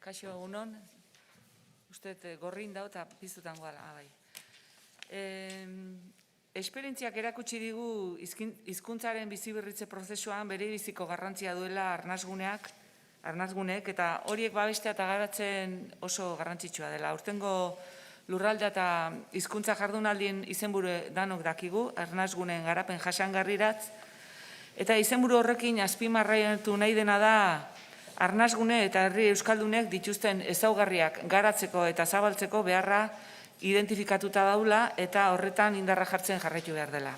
Kaixo egunon, uste gorrin dau eta piztutan goala, bai. Esperientziak erakutsi digu hizkuntzaren biziberritze prozesuan bere biziko garrantzia duela arnasguneek eta horiek babestea eta garatzen oso garrantzitsua dela. Aurtengo lurralde eta hizkuntza jardunaldien izenburu danok dakigu, arnasgunen garapen jasangarriratz, eta izenburu horrekin azpimarraitu nahi dena da arnasgune eta herri euskaldunek dituzten ezaugarriak garatzeko eta zabaltzeko beharra identifikatuta daula eta horretan indarra jartzen jarraitu behar dela.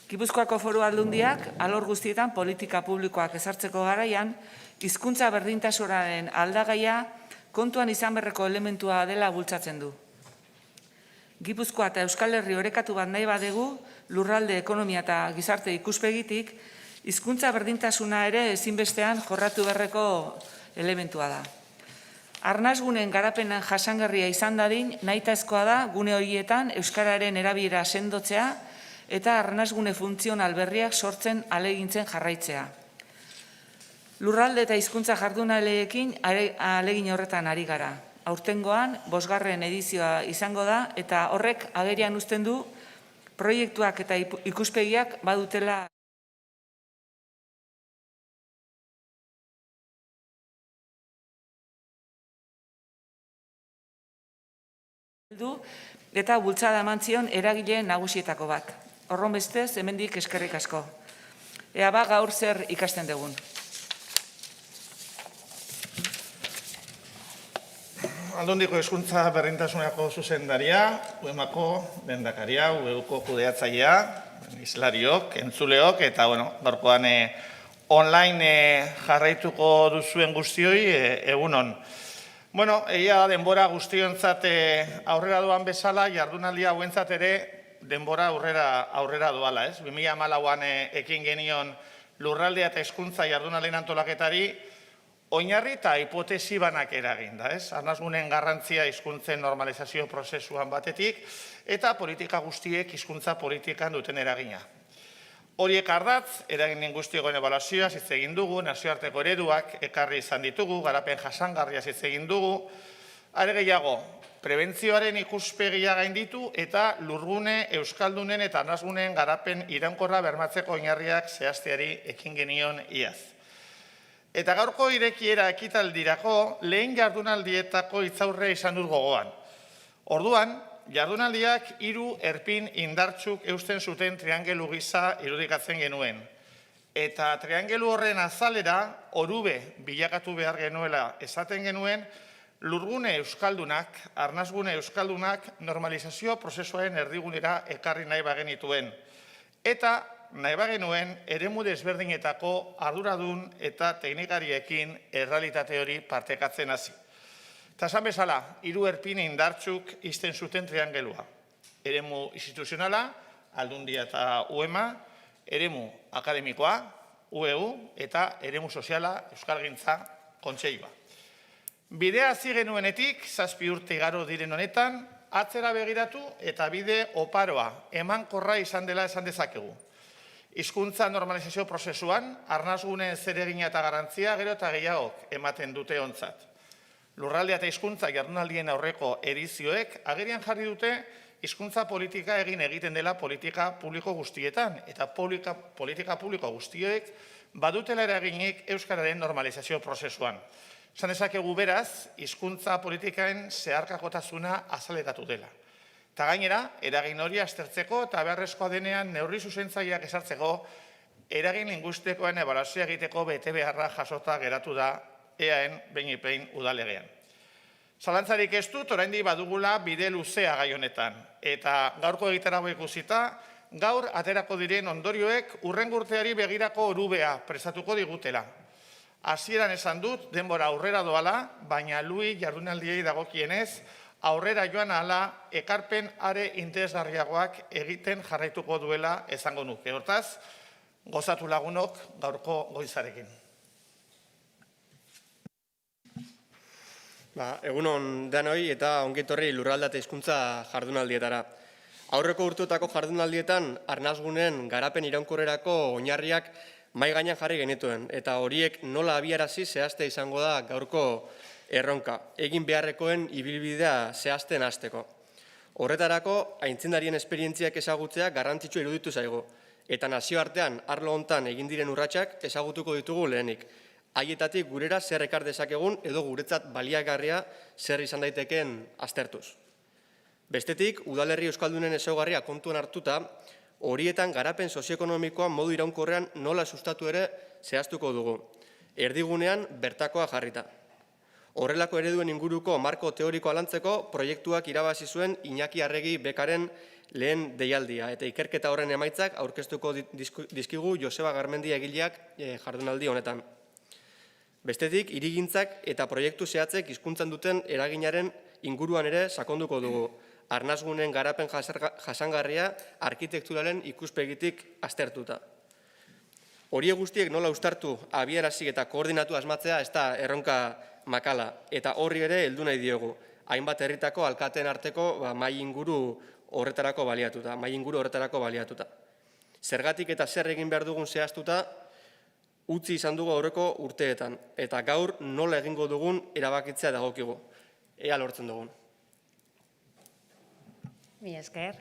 Gipuzkoako Foru Aldundiak alor guztietan politika publikoak ezartzeko garaian, hizkuntza berdintasunaren aldagaia kontuan izan beharreko elementua dela bultzatzen du. Gipuzkoa eta Euskal Herri orekatu bat nahi badegu, lurralde, ekonomia eta gizarte ikuspegitik, hizkuntza berdintasuna ere ezinbestean jorratu beharreko elementua da. Arnasgunen garapenan jasangarria izan dadin, nahitaezkoa da gune horietan euskararen erabilera sendotzea eta arnasgune funtzional berriak sortzen ahalegintzen jarraitzea. Lurralde eta hizkuntza jardunaleekin ahalegin horretan ari gara. Aurtengoan, 5. edizioa izango da eta horrek agerian uzten du proiektuak eta ikuspegiak badutela eta bultzada eman zion eragile nagusietako bat. Horrenbestez, hemendik eskerrik asko. Ea ba, gaur zer ikasten dugun. Aldundiko hizkuntza berdintasuneko zuzendaria, UEMako lehendakaria, UEUko kudeatzailea, islariok, entzuleok, eta gaurkoan online jarraituko duzuen guztioi, egunon. Egia da denbora guztionzat aurrera doan bezala, jardunaldia hauentzat ere denbora aurrera doala. 2014an ekin genion lurraldea eta hizkuntza jardunaldien antolaketari, oinarri eta hipotesi banak eragin da. Arnasgunen garrantzia hizkuntzen normalizazio prozesuan batetik, eta politika guztiek hizkuntza politikan duten eragina. Horiek ardatz, eragin guztiegoen ebaluazioa hitz egin dugu, nazioarteko ereduak ekarri izan ditugu, garapen jasangarria hitz egin dugu, are gehiago, prebentzioaren ikuspegia gainditu eta lurgune, euskaldunen eta arnasgunen garapen iraunkorra bermatzeko oinarriak zehazteari ekin genion iaz. Eta gaurko irekiera ekitaldirako lehen jardunaldietako hitzaurrea izan dut gogoan. Orduan, jardunaldiak 3 erpin indartsuk eusten zuten triangelu gisa irudikatzen genuen. Eta triangelu horren azalera, orube bilakatu behar genuela esaten genuen, lurgune euskaldunak, arnasgune euskaldunak normalizazio prozesuaren erdigunera ekarri nahi bagenituen. Eta nahi bagenuen eremu desberdinetako arduradun eta teknikariekin errealitate hori partekatzen hasi. Eta esan bezala, 3 erpin indartsuk izten zuten triangelua. Eremu instituzionala, Aldundia eta UEMA, eremu akademikoa, UEU, eta eremu soziala, Euskalgintza Kontseilua. Bidea hasi genuenetik, 7 urte igaro diren honetan, atzera begiratu eta bide oparoa, emankorra izan dela esan dezakegu. Hizkuntza normalizazio prozesuan, arnasgunen zeregina eta garantzia gero eta gehiagok ematen dute ontzat. Lurraldea eta hizkuntza jardunaldien aurreko edizioek agerian jarri dute hizkuntza politika egiten dela politika publiko guztietan eta politika publiko guztioek badutela eraginik euskararen normalizazio prozesuan. Esan dezakegu beraz, hizkuntza politikaen zeharkakotasuna azaleratu dela. Eta gainera, eragin hori aztertzeko eta beharrezkoa denean neurri zuzentzaileak ezartzeko eragin linguistikoen ebaluazioa egiteko bete beharra jasota geratu da EAen behin udalegean. Zalantzarik ez dut, oraindik badugula bide luzea gai honetan. Eta gaurko egitarago ikusita, gaur aterako diren ondorioek hurrengo urteari begirako orubea prestatuko digutela. Hasieran esan dut, denbora aurrera doala, baina lui jardunaldiei dagokienez, aurrera joan ahala ekarpen are interesgarriagoak egiten jarraituko duela esango nuke. Hortaz, gozatu lagunok gaurko goizarekin. Egunon danoi eta ongetorri lurralde eta hizkuntza jardunaldietara. Aurreko urteotako jardunaldietan arnasgunen garapen iraunkorrerako oinarriak mahai gainean jarri genituen eta horiek nola abiarazi zehazte izango da gaurko erronka, egin beharrekoen ibilbidea zehazten hasteko. Horretarako, aitzindarien esperientziak ezagutzea garrantzitsua iruditu zaigu, eta nazioartean arlo hontan egin diren urratsak ezagutuko ditugu lehenik. Haietatik gurera zer ekar dezakegun edo guretzat baliagarria zer izan daitekeen aztertuz. Bestetik, udalerri euskaldunen ezaugarria kontuan hartuta, horietan garapen sozioekonomikoa modu iraunkorrean nola sustatu ere zehaztuko dugu. Erdigunean bertakoa jarrita. Horrelako ereduen inguruko marko teorikoa lantzeko proiektuak irabazi zuen Iñaki Arregi bekaren lehen deialdia, eta ikerketa horren emaitzak aurkeztuko dizkigu Joseba Garmendia egileak jardunaldi honetan. Bestetik, hirigintzak eta proiektu zehatzek hizkuntzan duten eraginaren inguruan ere sakonduko dugu. Arnasgunen garapen jasangarria arkitekturalen ikuspegitik aztertuta. Horiek guztiek nola uztartu, abiarazi eta koordinatu asmatzea ez da erronka makala, eta horri ere heldu nahi diogu. Hainbat herritako alkateen arteko mahai inguru horretarako baliatuta. Zergatik eta zer egin behar dugun zehaztuta, utzi izan dugu aurreko urteetan, eta gaur nola egingo dugun erabakitzea dagokigu. Ea lortzen dugun. Mi esker.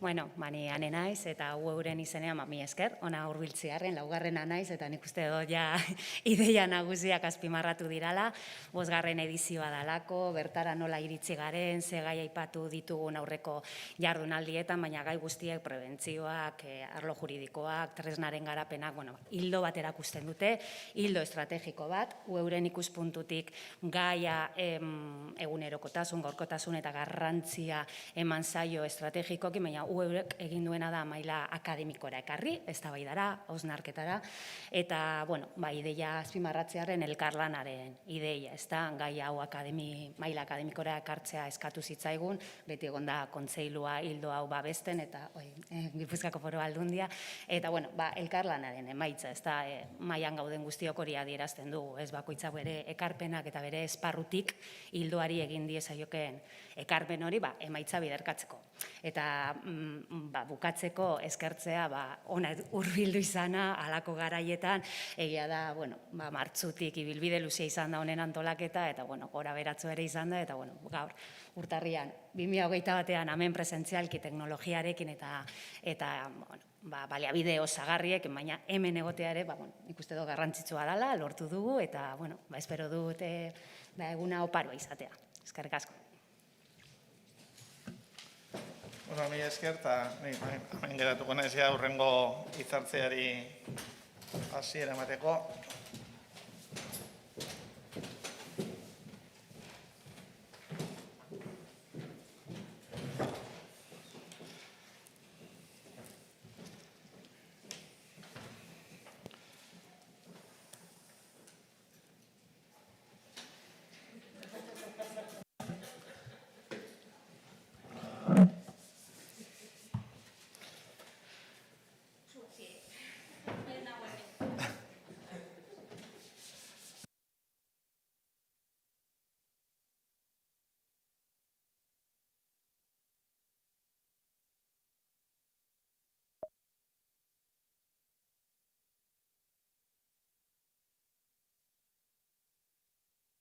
Bueno, ni ane naiz eta euren izenean mi esker. Ona hurbiltzearren laugarrena naiz eta nik uste dut ja ideia nagusiak azpimarratu dirala. 5. edizioa dalako, bertara nola iritsi garen, ze gai aipatu ditugun aurreko jardunaldietan, baina gai guztiek prebentzioak, arlo juridikoak, tresnaren garapenak, hildo bat erakusten dute, hildo estrategiko bat, euren ikuspuntutik gaia egunerokotasun, gaurkotasun eta garrantzia eman zaio estrategikoki, baina eurek egin duena da maila akademikora ekarri, eztabaidara, hausnarketara, eta, ideia azpimarratzearen elkarlanaren ideia, ezta, gai hau maila akademikora ekartzea eskatu zitzaigun, beti egon da kontseilua hildo hau babesten, eta Gipuzkoako Foru Aldundia, eta, elkarlanaren emaitza, ezta, mailan gauden guztiok hori adierazten dugu, ez bakoitzak bere ekarpenak eta bere esparrutik hildoari egin diezaiokeen ekarpen hori, emaitza biderkatzeko. Eta bukatzeko eskertzea ona hurbildu izana halako garaietan, egia da, martzutik ibilbide luzea izan da honen antolaketa, eta gora beratzu ere izan da, eta gaur urtarrian 2021 hemen presentzialki teknologiarekin eta baliabide osagarriek, baina hemen egotea ere, ikuste dut garrantzitsua dela, lortu dugu, eta espero dut eguna oparoa izatea. Eskerrik asko. Mi esker, eta hemen geratuko naiz hurrengo hitzartzeari hasiera emateko.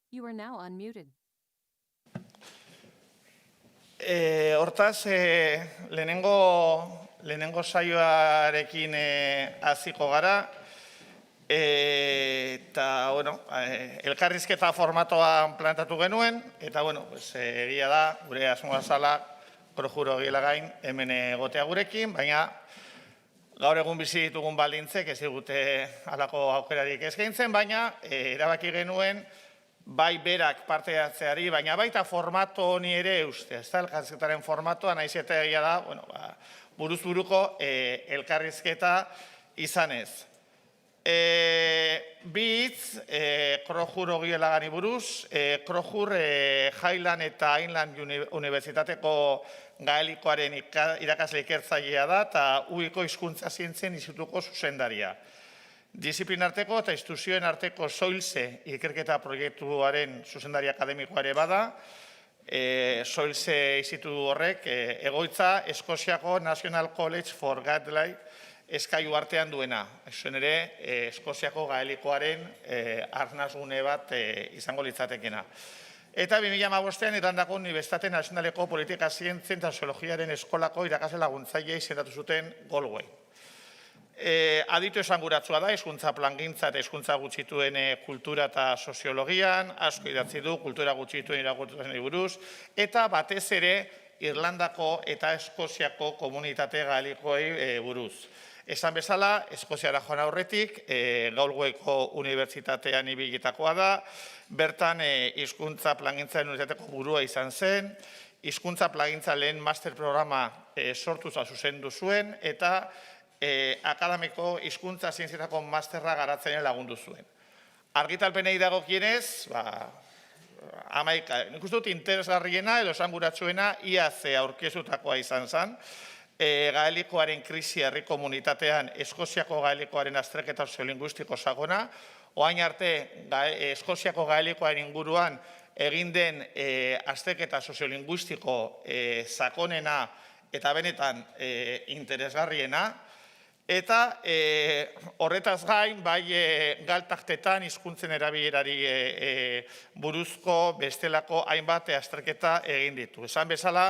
You are now unmuted. Hortaz, lehenengo saioarekin hasiko gara, eta, elkarrizketa formatoan plantatu genuen, eta, egia da, gure asmoa zala, Krojuro Gielagain hemen egotea gurekin, baina gaur egun bizi ditugun baldintzek ez digute halako aukerarik eskaintzen, baina erabaki genuen bai berak parte hartzeari, baina baita formato honi ere uste, ez da, elkarrizketaren formatoa, nahiz eta egia da, buruz buruko elkarrizketa izanez. Bi hitz, Krojuro Gielagani buruz, Krojur Highland eta Inland Unibertsitateko gaelikoaren irakasle ikertzailea da, eta UIko hizkuntza zientzien institutuko zuzendaria. Disiplinarteko eta instituzioen arteko Soilse ikerketa proiektuaren zuzendari akademikoa ere bada. Soilse institutu horrek egoitza Eskoziako National College for Guideline eskailu artean duena. Zuen ere, Eskoziako gaelikoaren arnasgune bat izango litzatekena. Eta 2015an Irlandako Unibertsitate Nazionaleko Politika Zientzien eta Soziologiaren Eskolako irakasle laguntzaile izendatu zuten Galway. Aditu esanguratsua da, hizkuntza plangintza eta hizkuntza gutxituen kultura eta soziologian, asko idatzi du kultura gutxituen irakurtzen buruz, eta batez ere Irlandako eta Eskoziako komunitate gaelikoei buruz. Esan bezala, Eskoziara joan aurretik, Galwayko Unibertsitatean ibilitakoa da, bertan hizkuntza plangintzaren unibertsitateko burua izan zen, hizkuntza plangintza lehen master programa sortu zuzendu zuen, eta akademiko hizkuntza zientzietako masterra garatzen lagundu zuen. Argitalpenei dagokienez, nik uste dut interesgarriena edo esanguratsuena iaz aurkeztutakoa izan zen, gaelikoaren krisi herri komunitatean Eskoziako gaelikoaren azterketa soziolinguistiko sakona, orain arte Eskoziako gaelikoaren inguruan egin den azterketa soziolinguistiko sakonena eta benetan interesgarriena, eta horretaz gain, bai galtaktetan hizkuntzen erabilerari buruzko bestelako hainbat azterketa egin ditu. Esan bezala,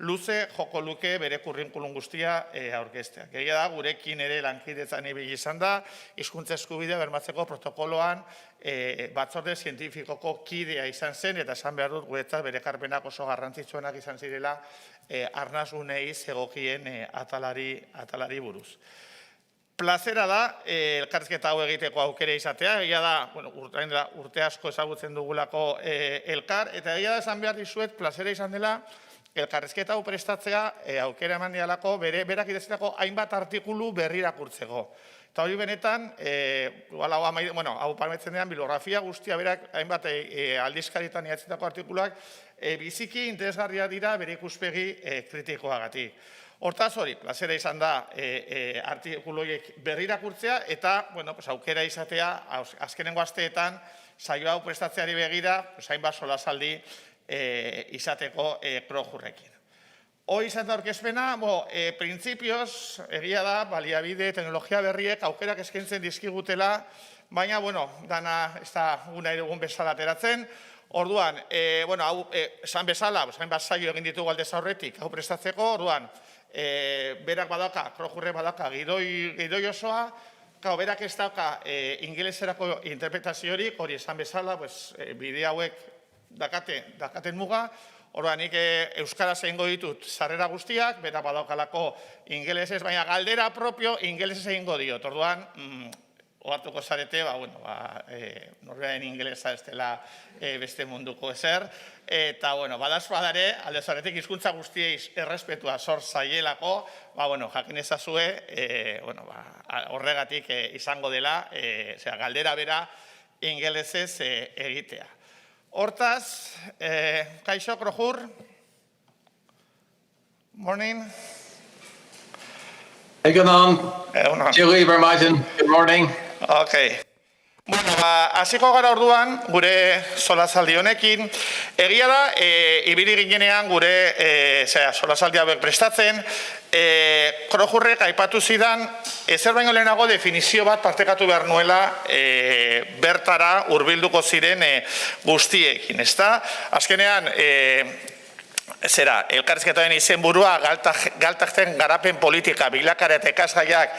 luze joko luke bere kurrikulum guztia aurkezteak. Egia da, gurekin ere lankidetzan ibili izan da, hizkuntza eskubidea bermatzeko protokoloan batzorde zientifikoko kidea izan zen, eta esan behar dut guretzat bere ekarpenak oso garrantzitsuenak izan zirela arnasgunei zegokien atalari buruz. Plazera da, elkarrizketa hau egiteko aukera izatea, egia da, urte asko ezagutzen dugulako elkar, eta egia da esan behar dizuet, plazera izan dela, elkarrizketa hau prestatzea aukera eman dialako, berak idazitako hainbat artikulu berri irakurtzeko. Eta hori benetan, hau palmetzen dean, bibliografia guztia berak hainbat aldizkaritan idatzitako artikuluak biziki interesgarria dira bere ikuspegi kritikoagatik. Hortaz hori, plazera izan da artikuluiek berri irakurtzea eta aukera izatea azkenengo asteetan saio hau prestatzeari begira, hainbat solasaldi izateko krojurrekin. Hoi izan da aurkezpena, printzipioz, egia da, baliabide, teknologia berriek aukerak eskaintzen dizkigutela, baina, dana ez da guna egun bezala ateratzen. Orduan, hau, esan bezala, hainbat saio egin ditugu aldez aurretik, hau prestatzeko, orduan, berak badauka, krojurrek badauka, gidoi osoa, berak ez dauka ingeleserako interpretaziorik, hori esan bezala, bide hauek dakaten muga, orduan nik euskaraz egingo ditut sarrera guztiak, berak badaukalako ingelesez, baina galdera propio ingelesez egingo diot, orduan, ohartuko zarete, norberaren ingelesa ez dela beste munduko ezer, eta, badaz badare, alde zaretik hizkuntza guztiei errespetua zor zaielako, jakin ezazue, horregatik izango dela, galdera bera ingelesez egitea. Hortaz, kaixo, krojur. Morning. Egunon. Julie Vermaeten, good morning. Okay. Hasiko gara orduan, gure solasaldi honekin. Egia da, ibili ginenean gure solasaldi hauek prestatzen, krojurrek aipatu zidan, ezer baino lehenago definizio bat partekatu behar nuela bertara hurbilduko ziren guztiekin, ezta? Azkenean, elkarrizketaren izenburua galtakten garapen politika, bilakara eta ikasgaiak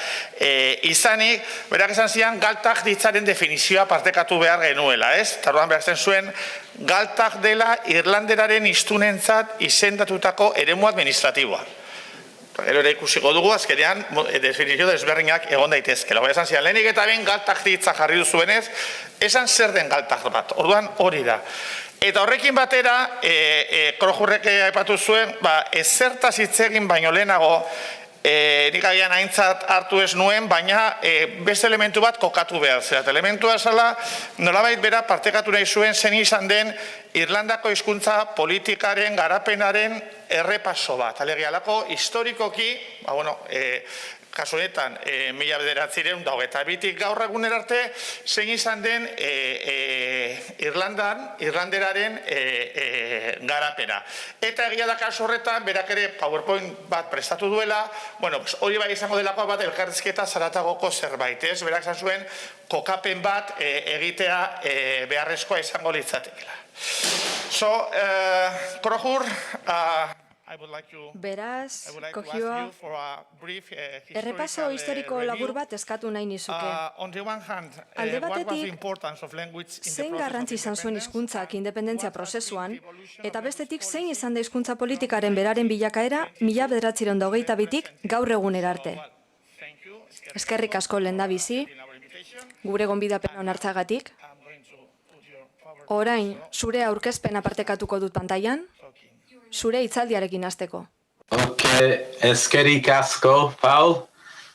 izanik, berak esan zian galtak ditzaren definizioa partekatu behar genuela, ez? Eta orduan behar zen zuen, galtak dela Irlanderaren hiztunentzat izendatutako eremu administratiboa. Gero ere ikusiko dugu, azkenean definizio desberdinak egon daitezkela. Esan zian, lehenik eta ben galtak ditza jarri duzuenez, esan zer den galtak bat. Orduan hori da. Eta horrekin batera, krojurrek aipatu zuen, ezertaz hitz egin baino lehenago, nik agian aintzat hartu ez nuen, baina beste elementu bat kokatu behar. Zerat, elementua esala, nolabait bera partekatu nahi zuen zen izan den Irlandako hizkuntza politikaren garapenaren errepaso bat. Alegialako, historikoki, kasu honetan, 1922tik gaur egunera arte, zein izan den Irlanderaren garapena. Eta egia da kasu horretan, berak ere PowerPoint bat prestatu duela, bueno, hori bai izango delakoa bat elkarrizketa zaratagoko zerbait, ez? Berak esan zuen, kokapen bat egitea beharrezkoa izango litzatekela. So, Krojur, Beraz, Kojua, errepaso historiko labur bat eskatu nahi nizuke. Alde batetik, zein garrantzi izan zuen hizkuntzak independentzia prozesuan, eta bestetik zein izan da hizkuntza politikaren beraren bilakaera 1922tik gaur egunera arte. Eskerrik asko lehendabizi, gure gonbidapena onartzagatik. Orain, zure aurkezpena partekatuko dut pantailan, zure hitzaldiarekin hasteko. Okay, eskerrik asko, Paul.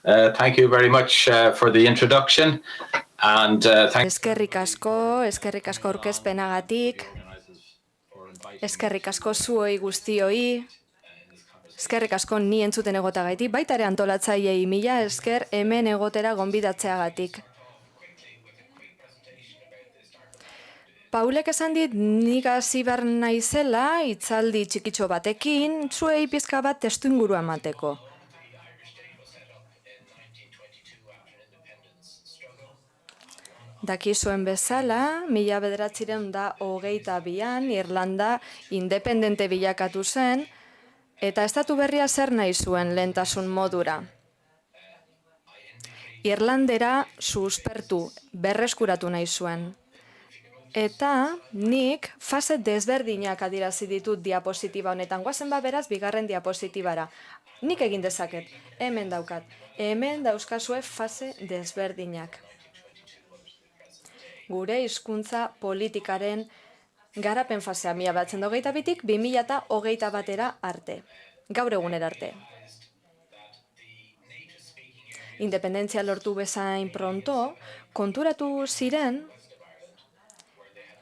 Thank you very much for the introduction. And Eskerrik asko aurkezpenagatik. Eskerrik asko zuoi guztioi. Eskerrik asko ni entzuten egotagaitik, baita ere antolatzaileei mila esker hemen egotera gonbidatzeagatik. Paulek esan dit nik hasi behar naizela hitzaldi txikitxo batekin, zuei pizka bat testuingurua emateko. Dakizuen bezala, 1922an Irlanda independente bilakatu zen, eta estatu berria zer nahi zuen lehentasun modura. Irlandera suspertu, berreskuratu nahi zuen. Eta nik fase desberdinak adirazi ditut diapositiba honetan. Goazen beraz, bigarren diapositibara. Nik egin dezaket, hemen daukat. Hemen dauzkazue fase desberdinak. Gure hizkuntza politikaren garapen fasea 1922tik 2021 arte. Gaur egunera arte. Independentzia lortu bezain pronto, konturatu ziren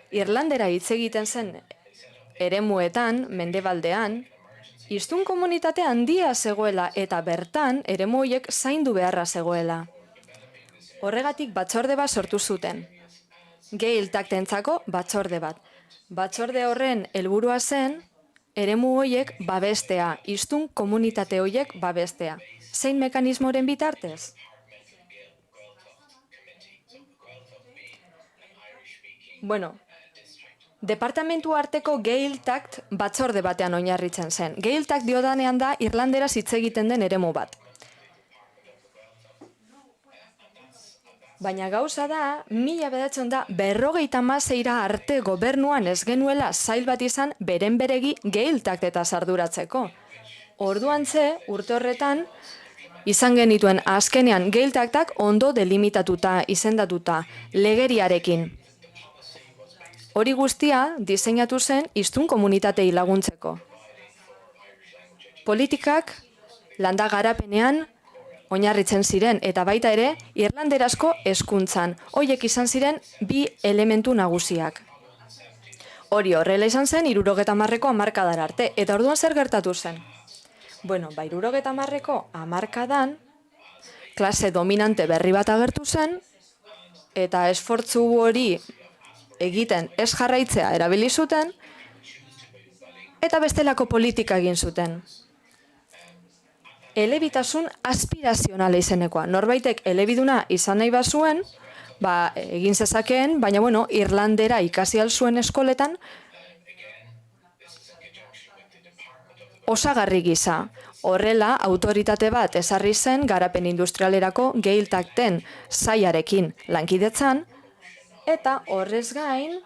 Irlandera hitz egiten zen eremuetan, mendebaldean, hiztun komunitate handia zegoela eta bertan eremu horiek zaindu beharra zegoela. Horregatik batzorde bat sortu zuten. Gaeltaktentzako batzorde bat. Batzorde horren helburua zen eremu horiek babestea, hiztun komunitate horiek babestea. Zein mekanismoren bitartez? Bueno, departamentu arteko Gaeltacht batzorde batean oinarritzen zen. Gaeltacht diodanean da irlanderaz hitz egiten den eremu bat. Baina gauza da, 1956 arte gobernuan ez genuela zail bat izan beren beregi Gaeltacht eta sarduratzeko. Orduantze, urte horretan, izan genituen azkenean Gaeltachtak ondo delimitatuta, izendatuta, legeriarekin. Hori guztia diseinatu zen hiztun komunitatei laguntzeko. Politikak landa garapenean oinarritzen ziren eta baita ere irlanderazko hezkuntzan. Horiek izan ziren bi elementu nagusiak. Hori horrela izan zen 70ko hamarkadara arte eta orduan zer gertatu zen? Bueno, 70ko hamarkadan klase dominante berri bat agertu zen eta esfortzu hori egiten ez jarraitzea erabili zuten, eta bestelako politika egin zuten. Elebitasun aspirazionala izenekoa. Norbaitek elebiduna izan nahi bazuen, egin zezakeen, baina irlandera ikasi zuen eskoletan, osagarri gisa. Horrela, autoritate bat ezarri zen garapen industrialerako Gaeltachten sailarekin lankidetzan, eta horrez gain,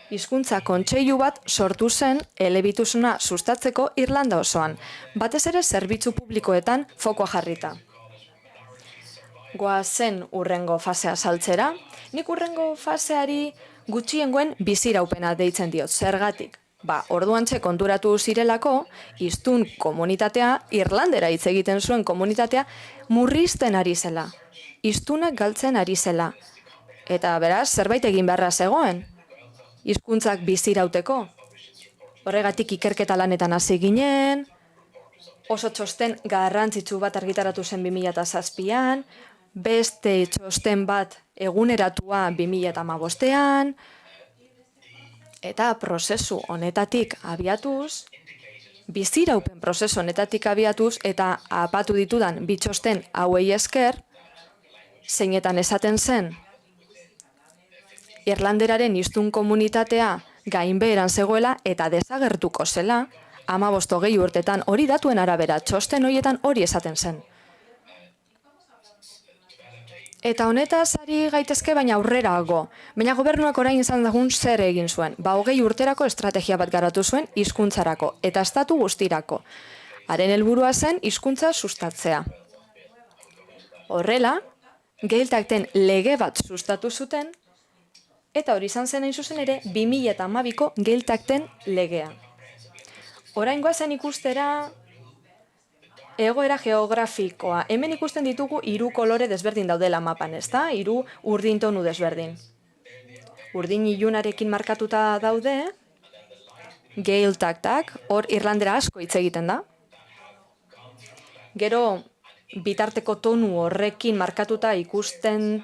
hizkuntza kontseilu bat sortu zen elebitasuna sustatzeko Irlanda osoan, batez ere zerbitzu publikoetan fokoa jarrita. Goazen hurrengo fasea saltzera, nik hurrengo faseari gutxiengoen biziraupena deitzen diot, zergatik. Orduantxe konturatu zirelako, hiztun komunitatea, irlandera hitz egiten zuen komunitatea, murrizten ari zela, hiztunak galtzen ari zela. Eta beraz, zerbait egin beharra zegoen, hizkuntzak bizirauteko. Horregatik ikerketa lanetan hasi ginen, oso txosten garrantzitsu bat argitaratu zen 2007an, beste txosten bat eguneratua 2015an, eta prozesu honetatik abiatuz, biziraupen prozesu honetatik abiatuz, eta apatu ditudan bitxosten hauei esker, zeinetan esaten zen, Irlanderaren hiztun komunitatea gainbeheran zegoela eta desagertuko zela, 15-20 urtetan hori datuen arabera, txosten horietan hori esaten zen. Eta honetaz ari gaitezke baina aurrerago. Baina gobernuak orain izan dagun zer egin zuen. 20 urterako estrategia bat garatu zuen hizkuntzarako eta estatu guztirako. Haren helburua zen hizkuntza sustatzea. Horrela, Gaeltacten lege bat sustatu zuten, eta hori izan zen hain zuzen ere 2012ko Gaeltacten legea. Orain goazen ikustera egoera geografikoa. Hemen ikusten ditugu 3 kolore desberdin daudela mapan, ezta? 3 urdin tonu desberdin. Urdin ilunarekin markatuta daude, Gaeltactak, hor irlandera asko hitz egiten da. Gero, bitarteko tonu horrekin markatuta ikusten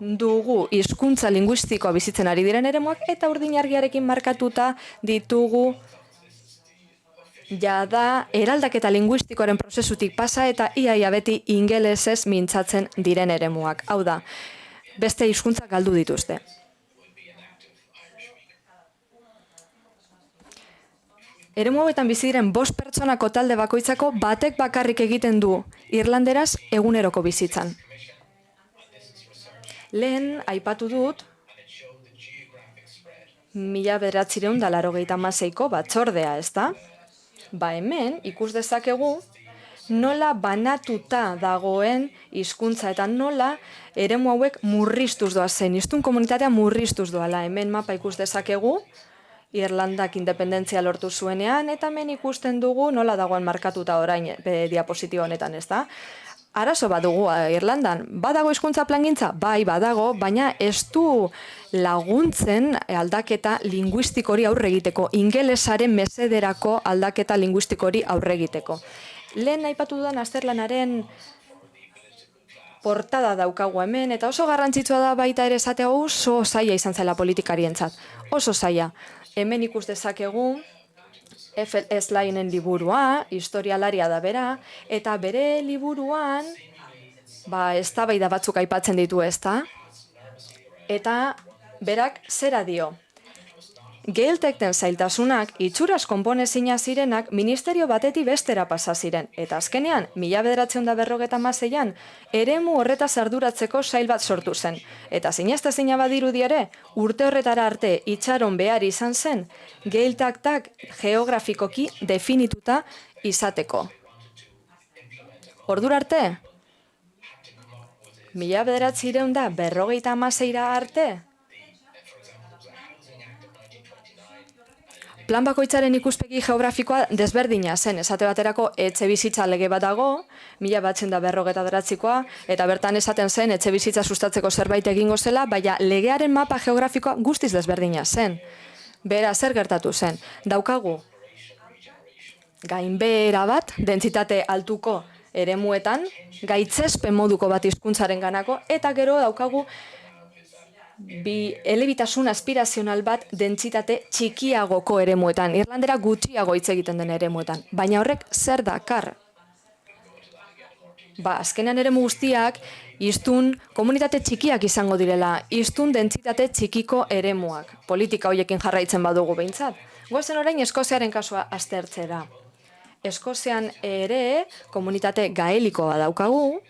dugu hizkuntza linguistikoa bizitzen ari diren eremuak, eta urdin argiarekin markatuta ditugu jada eraldaketa linguistikoaren prozesutik pasa eta iaia beti ingelesez mintzatzen diren eremuak. Hau da, beste hizkuntzak galdu dituzte. Eremu hauetan bizi diren 5 pertsonako talde bakoitzako batek bakarrik egiten du irlanderaz eguneroko bizitzan. Lehen aipatu dut 1986ko batzordea, ezta? Hemen ikus dezakegu nola banatuta dagoen hizkuntza eta nola eremu hauek murriztuz doazen, hiztun komunitatea murriztuz doala. Hemen mapa ikus dezakegu Irlandak independentzia lortu zuenean, eta hemen ikusten dugu nola dagoen markatuta orain diapositibo honetan, ezta? Arazo badugu Irlandan, badago hizkuntza plangintza? Bai, badago, baina ez du laguntzen aldaketa linguistikori aurre egiteko, ingelesaren mesederako aldaketa linguistikori aurre egiteko. Lehen aipatu dudan azterlanaren portada daukagu hemen, eta oso garrantzitsua da baita ere esatea oso zaila izan zela politikarientzat. Oso zaila. Hemen ikus dezakegu F.L. Lyenen liburua, historialaria da bera, eta bere liburuan eztabaida batzuk aipatzen ditu, ezta? Eta berak zera dio. Gaeltacten zailtasunak itxuraz konponezina zirenak ministerio batetik bestera pasa ziren, eta azkenean 1956an eremu horretaz arduratzeko sail bat sortu zen. Eta zineztezina badirudi ere, urte horretara arte itxaron behar izan zen, Gaeltactak geografikoki definituta izateko. Ordura arte, 1956 arte, plan bakoitzaren ikuspegi geografikoa desberdina zen, esate baterako etxe bizitza lege bat dago, 1959koa, eta bertan esaten zen etxe bizitza sustatzeko zerbait egingo zela, baina legearen mapa geografikoa guztiz desberdina zen. Bera, zer gertatu zen? Daukagu gainbehera bat, dentsitate altuko eremuetan, gaitzespen moduko bat hizkuntzaren ganako, eta gero daukagu elebitasun aspirazional bat dentsitate txikiagoko eremuetan, Irlandera gutxiago hitz egiten den eremuetan. Baina horrek zer dakar? Azkenean eremu guztiak hiztun komunitate txikiak izango direla, hiztun dentsitate txikiko eremuak. Politika horiekin jarraitzen badugu behintzat. Goazen orain Eskoziaren kasua aztertzera. Eskozian ere komunitate gaelikoa daukagu,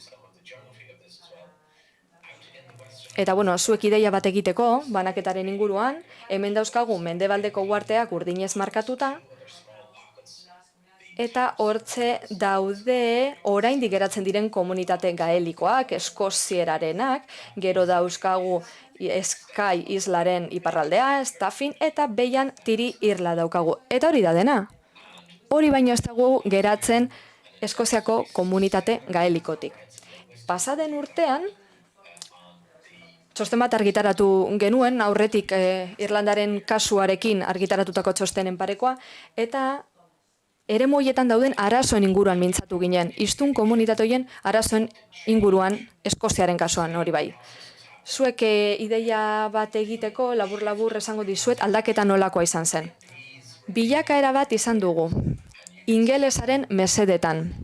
eta, zuek ideia bat egiteko, banaketaren inguruan, hemen dauzkagu mendebaldeko uharteak urdinez markatuta, eta hortze daude oraindik geratzen diren komunitate gaelikoak, eskozierarenak, gero dauzkagu Skye islaren iparraldea, Staffin, eta Beian Tiri irla daukagu. Eta hori da dena. Hori baino ez dago geratzen Eskoziako komunitate gaelikotik. Pasaden urtean, txosten bat argitaratu genuen, aurretik Irlandaren kasuarekin argitaratutako txostenen parekoa, eta eremu horietan dauden arazoen inguruan mintzatu ginen. Hiztun komunitate horien arazoen inguruan Eskoziaren kasuan hori bai. Zuek ideia bat egiteko, labur-labur esango dizuet aldaketa nolakoa izan zen. Bilakaera bat izan dugu, ingelesaren mesedetan.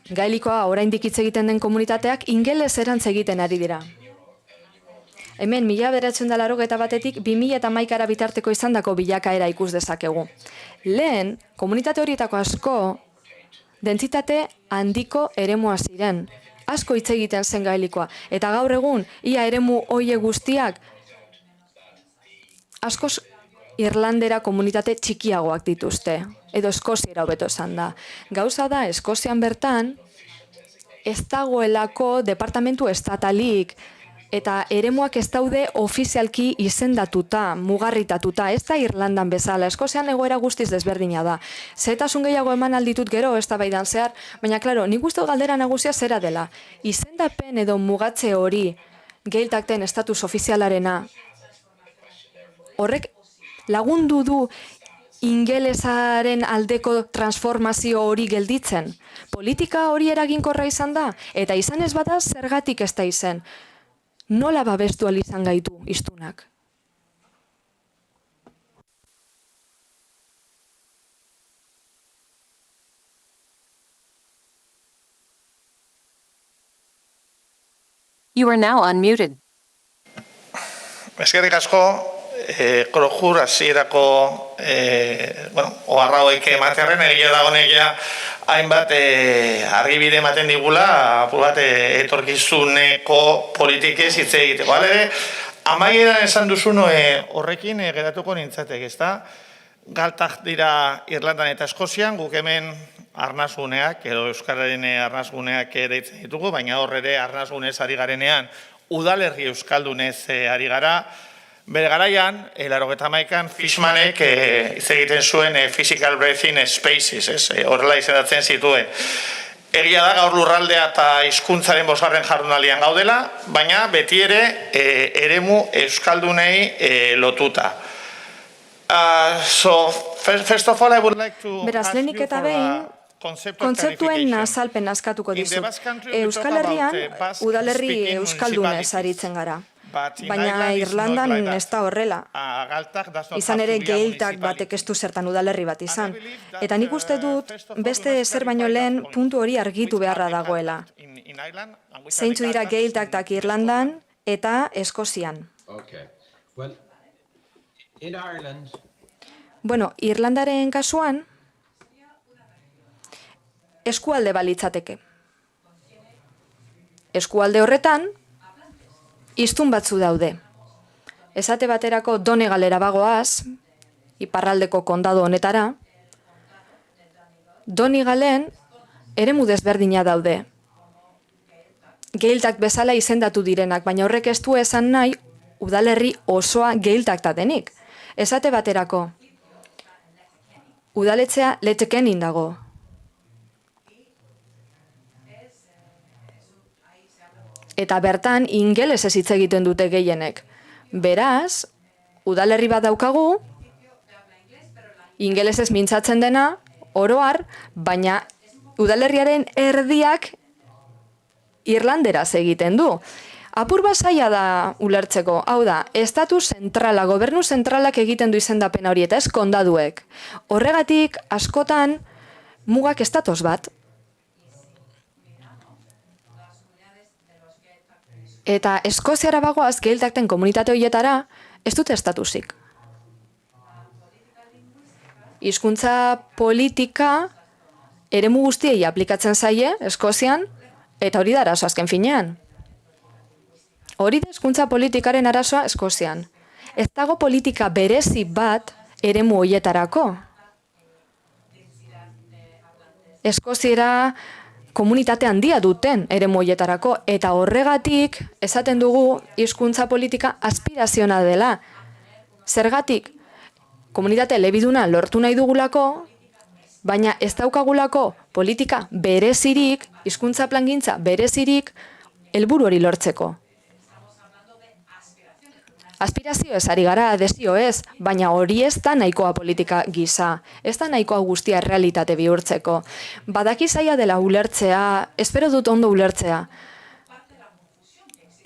Gaelikoa oraindik hitz egiten den komunitateak ingeleserantz egiten ari dira. Hemen 1981etik 2011 bitarteko izandako bilakaera ikus dezakegu. Lehen, komunitate horietako asko dentsitate handiko eremua ziren. Asko hitz egiten zen gaelikoa. Eta gaur egun, ia eremu hoie guztiak askoz Irlandera komunitate txikiagoak dituzte. Edo Eskoziera hobeto esan da. Gauza da, Eskozian bertan, ez dagoelako departamentu estatalik, eta eremuak ez daude ofizialki izendatuta, mugarritatuta, ez da Irlandan bezala, Eskozian egoera guztiz desberdina da. Zehetasun gehiago eman alditut gero, ez da baidan zehar, baina, klaro, nik uste galdera nagusia zera dela. Izendapen edo mugatze hori, Gaeltacten estatus ofizialarena, horrek lagundu du ingelesaren aldeko transformazio hori gelditzen. Politika hori eraginkorra izan da, eta izan ez bada zergatik ez da izen. Nola babestu ahal izan gaitu hiztunak? You are now unmuted. Eskerrik asko, Krojur hasierako oharra hauek ematearren egia da honek ja hainbat argibide ematen digula apur bat etorkizuneko politikez hitz egiteko. Ere, amaieran esan duzun horrekin geratuko nintzatek, ezta? Galtak dira Irlandan eta Eskozian, guk hemen arnasguneak, edo Euskararen arnasguneak deitzen ditugu, baina hor ere arnasgunez ari garenean udalerri euskaldunez ari gara. Bere garaian, 1981an Fishmanek hitz egiten zuen Physical Breathing Spaces, horrela izendatzen zituen. Egia da gaur lurraldea eta hizkuntzaren 5. jardunaldian gaudela, baina beti ere eremu euskaldunei lotuta. First of all, I would like to Beraz, lehenik eta behin, kontzeptuen azalpen askatuko dizut. Euskal Herrian, udalerri euskaldunez aritzen gara. Baina Irlandan ez da horrela. Izan ere Gaeltak batek ez du zertan udalerri bat izan. Eta nik uste dut beste zer baino lehen puntu hori argitu beharra dagoela. Zeintzu dira Gaeltak Irlandan eta Eskozian. Bueno, Irlandaren kasuan, eskualde balitzateke. Eskualde horretan, hiztun batzu daude. Esate baterako Donegalera bagoaz, iparraldeko kondado honetara, Donegalen eremu desberdina daude. Gaeltak bezala izendatu direnak, baina horrek ez du esan nahi udalerri osoa Gaeltakta denik. Esate baterako, udaletxea Letkenin dago. Eta bertan ingelesez hitz egiten dute gehienek. Beraz, udalerri bat daukagu, ingelesez mintzatzen dena, oroar, baina udalerriaren erdiak irlanderaz egiten du. Apur bat zaila da ulertzeko, hau da, estatu zentrala, gobernu zentralak egiten du izendapen hori eta ez kondaduek. Horregatik, askotan, mugak estatoz bat. Eta Eskoziara bagoaz, Gaeltakten komunitate horietara, ez dute estatusik. Hizkuntza politika eremu guztiei aplikatzen zaie, Eskozian, eta hori da arazoa azken finean. Hori da hizkuntza politikaren arazoa Eskozian. Ez dago politika berezi bat eremu horietarako. Eskoziera komunitate handia duten eremu horietarako, eta horregatik esaten dugu hizkuntza politika aspirazioa dela. Zergatik, komunitate elebiduna lortu nahi dugulako, baina ez daukagulako politika berezirik, hizkuntza plangintza berezirik, helburu hori lortzeko. Aspirazio ez ari gara, desio ez, baina hori ez da nahikoa politika gisa. Ez da nahikoa guztia realitate bihurtzeko. Badaki zaila dela ulertzea, espero dut ondo ulertzea.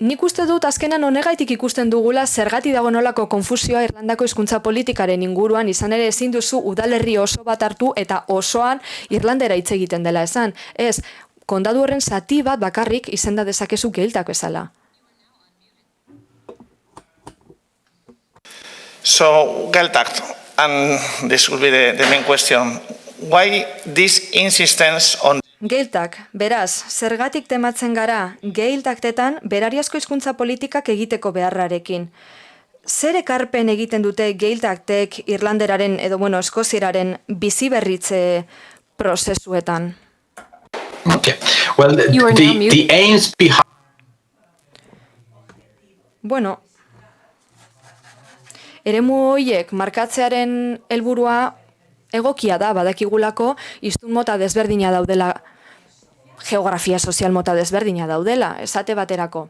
Nik uste dut azkenan honegaitik ikusten dugula zergati dago nolako konfusioa Irlandako hizkuntza politikaren inguruan, izan ere ezin duzu udalerri oso bat hartu eta osoan Irlandera hitz egiten dela esan. Ez, kondadu horren zati bat bakarrik izenda dezakezu Gaeltak bezala. So, Gaeltacht, and this will be the main question. Why this insistence on Gaeltak, beraz, zergatik tematzen gara Gaeltaktetan berariazko hizkuntza politikak egiteko beharrarekin. Zer ekarpen egiten dute Gaeltaktek Irlanderaren edo Eskozieraren biziberritze prozesuetan? Okay. Well, the aims behind eremu horiek markatzearen helburua egokia da, badakigulako hiztun mota desberdina daudela, geografia sozial mota desberdina daudela, esate baterako.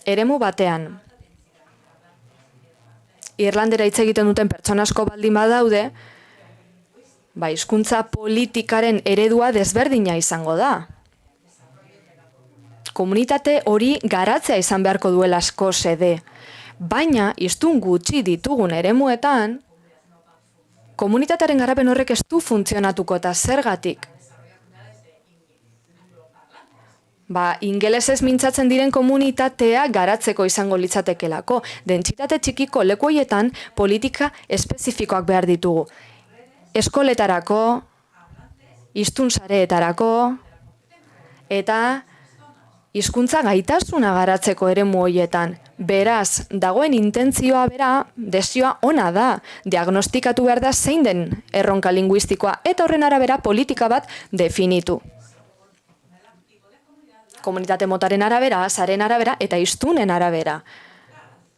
Eremu batean, Irlandera hitz egiten duten pertsona asko baldin badaude, hizkuntza politikaren eredua desberdina izango da. Komunitate hori garatzea izan beharko duela asko xede. Baina, hiztun gutxi ditugun eremuetan, komunitatearen garapen horrek ez du funtzionatuko eta zergatik. Ingelesez mintzatzen diren komunitatea garatzeko izango litzatekelako. Dentsitate txikiko lekuetan politika espezifikoak behar ditugu. Eskoletarako, hiztun sareetarako, eta hizkuntza gaitasuna garatzeko eremu horietan. Beraz, dagoen intentzioa bera, desioa ona da. Diagnostikatu behar da zein den erronka linguistikoa eta horren arabera politika bat definitu. Komunitate motaren arabera, zaren arabera eta hiztunen arabera.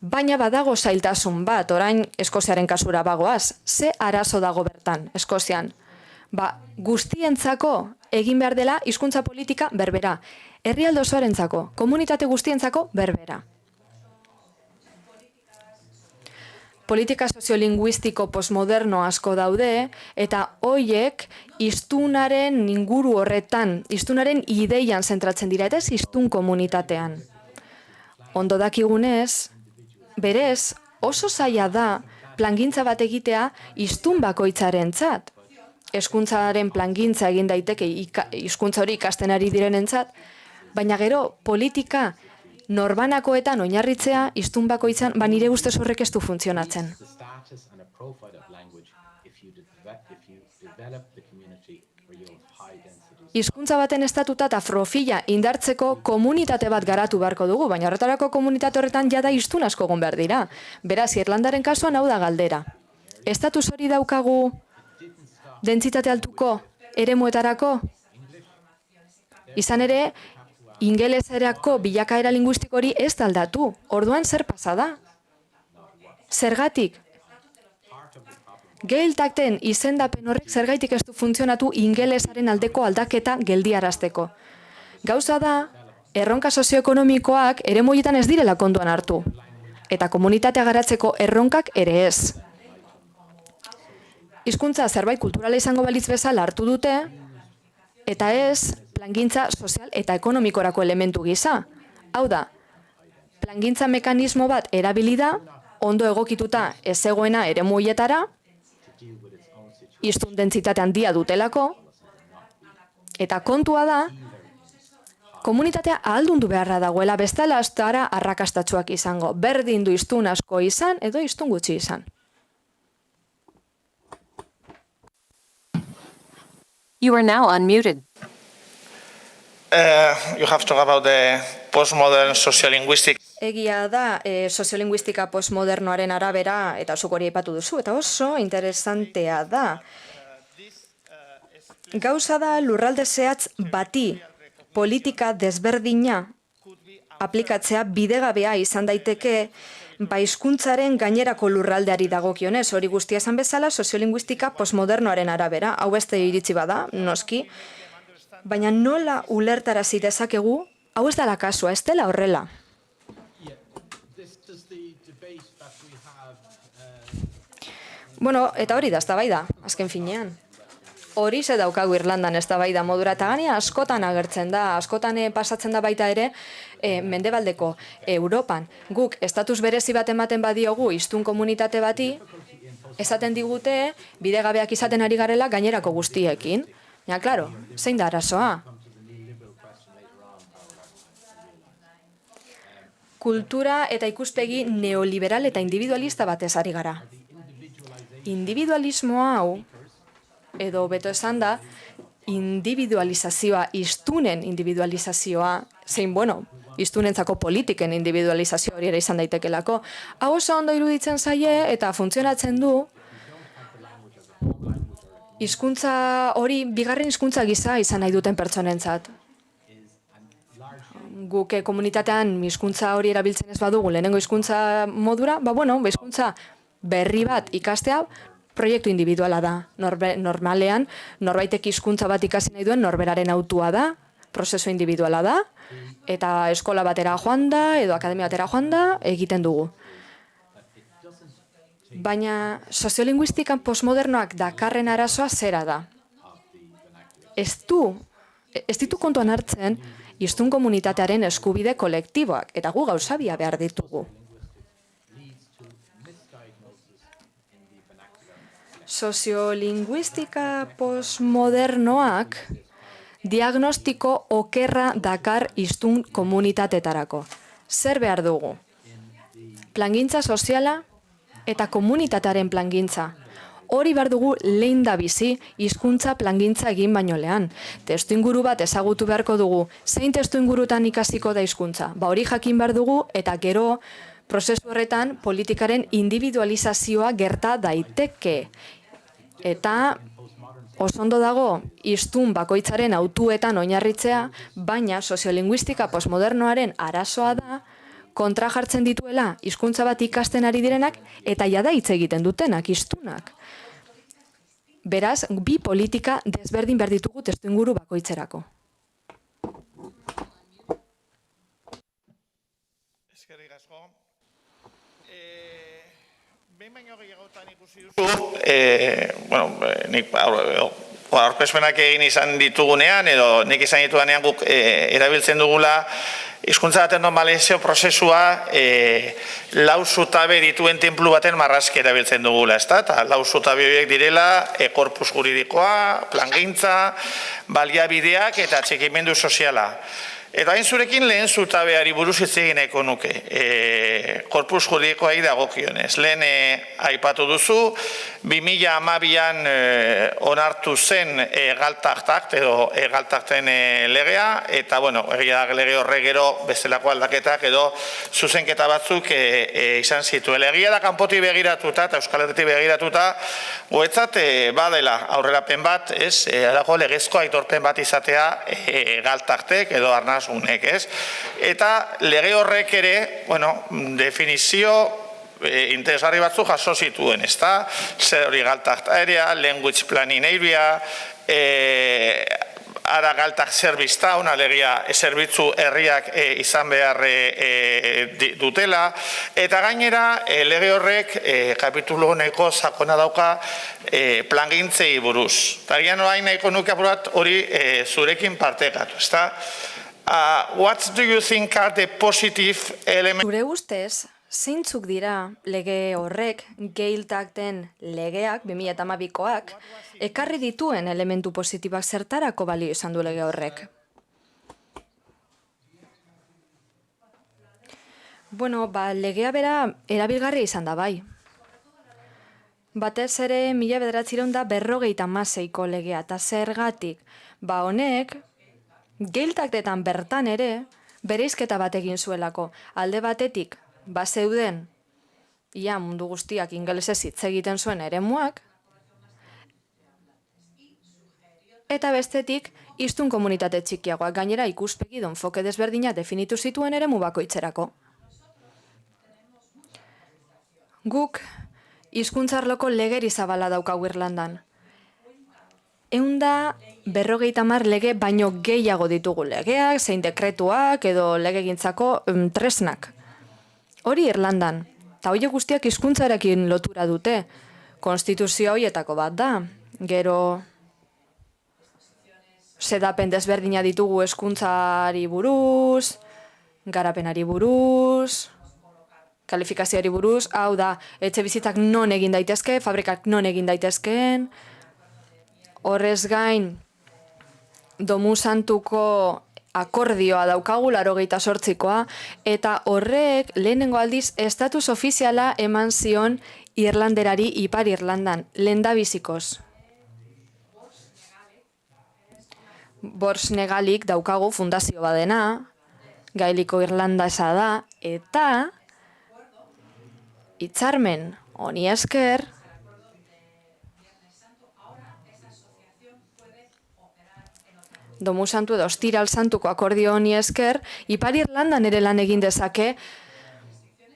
Baina badago zailtasun bat, orain Eskoziaren kasura bagoaz. Ze arazo dago bertan, Eskozian? Guztientzako egin behar dela hizkuntza politika berbera. Herrialde osoarentzako, komunitate guztientzako berbera. Politika soziolinguistiko postmoderno asko daude, eta hoiek hiztunaren inguru horretan, hiztunaren ideian zentratzen dira, eta ez hiztun komunitatean. Ondo dakigunez, berez, oso zaila da plangintza bat egitea hiztun bakoitzarentzat. Hezkuntzaren plangintza egin daiteke hizkuntza hori ikasten ari direnentzat, baina gero politika norbanakoetan oinarritzea hiztun bakoitzan, nire ustez horrek ez du funtzionatzen. Hizkuntza baten estatuta eta profila indartzeko komunitate bat garatu beharko dugu, baina horretarako komunitate horretan jada hiztun asko egon behar dira. Beraz, Irlandaren kasuan hau da galdera. Estatus hori daukagu dentsitate altuko eremuetarako? Izan ere, ingeleserako bilakaera linguistiko hori ez aldatu. Orduan zer pasa da? Zergatik? Gaeltakten izendapen horrek zergaitik ez du funtzionatu ingelesaren aldeko aldaketa geldiarazteko. Gauza da, erronka sozioekonomikoak eremuetan ez direla kontuan hartu. Eta komunitatea garatzeko erronkak ere ez. Hizkuntza zerbait kulturala izango balitz bezala hartu dute, eta ez plangintza sozial eta ekonomikorako elementu gisa. Hau da, plangintza mekanismo bat erabili da, ondo egokituta ez zegoena eremu horietara, hiztun dentsitate handia dutelako, eta kontua da, komunitatea ahaldundu beharra dagoela, bestela astara arrakastatsuak izango. Berdin du hiztun asko izan edo hiztun gutxi izan. You are now unmuted. You have talked about the postmodern sociolinguistic. Egia da, soziolinguistika postmodernoaren arabera, eta zuk hori aipatu duzu, eta oso interesantea da. Gauza da lurralde zehatz bati politika desberdina aplikatzea bidegabea izan daiteke hizkuntzaren gainerako lurraldeari dagokionez, hori guztia esan bezala soziolinguistika postmodernoaren arabera, hau beste iritzi bada, noski, baina nola ulertarazi dezakegu, hau ez dela kasua, ez dela horrela. Bueno, eta hori da eztabaida, azken finean. Hori ze daukagu Irlandan eztabaida modura, eta gainera askotan agertzen da, askotan pasatzen da baita ere mendebaldeko Europan. Guk estatus berezi bat ematen badiogu hiztun komunitate bati, esaten digute bidegabeak izaten ari garela gainerako guztiekin. Ja, klaro, zein da arazoa? Kultura eta ikuspegi neoliberal eta individualista batez ari gara. Individualismo hau, edo beto esan da, individualizazioa, hiztunen individualizazioa, zein, bueno, hiztunentzako politiken individualizazioa hori ere izan daitekelako. Hau oso ondo iruditzen zaie eta funtzionatzen du, hizkuntza hori bigarren hizkuntza gisa izan nahi duten pertsonentzat. Guk komunitatean hizkuntza hori erabiltzen ez badugu lehenengo hizkuntza modura, hizkuntza berri bat ikastea proiektu individuala da. Normalean, norbaitek hizkuntza bat ikasi nahi duen norberaren autua da, prozesu individuala da, eta eskola batera joan da, edo akademia batera joan da, egiten dugu. Baina soziolinguistikan postmodernoak dakarren arazoa zera da. Ez ditu kontuan hartzen hiztun komunitatearen eskubide kolektiboak, eta gu gauzabia behar ditugu. Soziolinguistika postmodernoak diagnostiko okerra dakar hiztun komunitatetarako. Zer behar dugu? Plangintza soziala eta komunitatearen plangintza. Hori behar dugu lehen da bizi hizkuntza plangintza egin baino lehan. Testuinguru bat ezagutu beharko dugu. Zein testuingurutan ikasiko da hizkuntza? Hori jakin behar dugu eta gero prozesu horretan politikaren individualizazioa gerta daiteke. Eta oso ondo dago hiztun bakoitzaren autuetan oinarritzea, baina soziolinguistika postmodernoaren arazoa da kontra jartzen dituela hizkuntza bat ikasten ari direnak eta jada hitz egiten dutenak hiztunak. Beraz, bi politika desberdin behar ditugu testuinguru bakoitzerako. Eskerrik asko. Behin baino gehiagotan ikusi duzu, nik aurkezpenak egin izan ditugunean, edo nik izan ditugunean guk erabiltzen dugula, hizkuntza baten normalizazio prozesua lau zutabe dituen tenplu baten marrazki erabiltzen dugula, ezta? Eta lau zutabe horiek direla, korpus juridikoa, plangintza, baliabideak eta atxikimendu soziala. Eta hain zurekin lehen zutabeari buruz hitz egin nahiko nuke, korpus juridikoai dagokionez. Lehen aipatu duzu, 2012an onartu zen egaltaktak edo egaltakten legea, eta egia da lege horrek gero bestelako aldaketak edo zuzenketa batzuk izan zituela. Egia da kanpotik begiratuta eta Euskal Herritik begiratuta, guretzat badela aurrerapen bat, halako legezko aitorpen bat izatea egaltaktek edo arnasgunek, ez? Eta lege horrek ere, definizio interesgarri batzu jaso zituen, ezta? Zer hori galtak aerea, language planning area, ara galtak zerbizta, alegia zerbitzu herriak izan behar dutela, eta gainera lege horrek kapitulu honeko sakona dauka plangintzei buruz. Tagian orain nahiko nuke apurat hori zurekin partekatu, ezta? What do you think are the positive elements? Zure ustez, zeintzuk dira lege horrek, geiltakten legeak, 2012koak, ekarri dituen elementu positibak zertarako balio izan du lege horrek? Legea bera erabilgarria izan da bai. Batez ere 1956ko legea, eta zergatik, honek, geiltaktetan bertan ere, bereizketa bat egin zuelako. Alde batetik, bazeuden, mundu guztiak ingelesez hitz egiten zuen eremuak, eta bestetik, hiztun komunitate txikiagoak, gainera ikuspegi donfoke desberdina definitu zituen eremu bakoitzerako. Guk, hizkuntzarloko legeri zabala daukagu Irlandan. 150 lege baino gehiago ditugu legeak, zein dekretuak edo legegintzako tresnak. Hori Irlandan, eta horiek guztiak hizkuntzarekin lotura dute. konstituzio horietako bat da. Gero, sedapen desberdina ditugu hezkuntzari buruz, garapenari buruz, kalifikazioari buruz, hau da, etxe bizitzak non egin daitezke, fabrikak non egin daitezkeen, horrez gain, Domu Santuko akordioa daukagu, 88koa, eta horrek lehenengo aldiz estatus ofiziala eman zion Irlanderari Ipar Irlandan, lehendabizikoz. Borsnegalik daukagu fundazio badena, Gailiko Irlandesa da, eta hitzarmen honi esker, Domu Santu edo Ostiral Santuko akordio honi esker, Ipar Irlandan ere lan egin dezake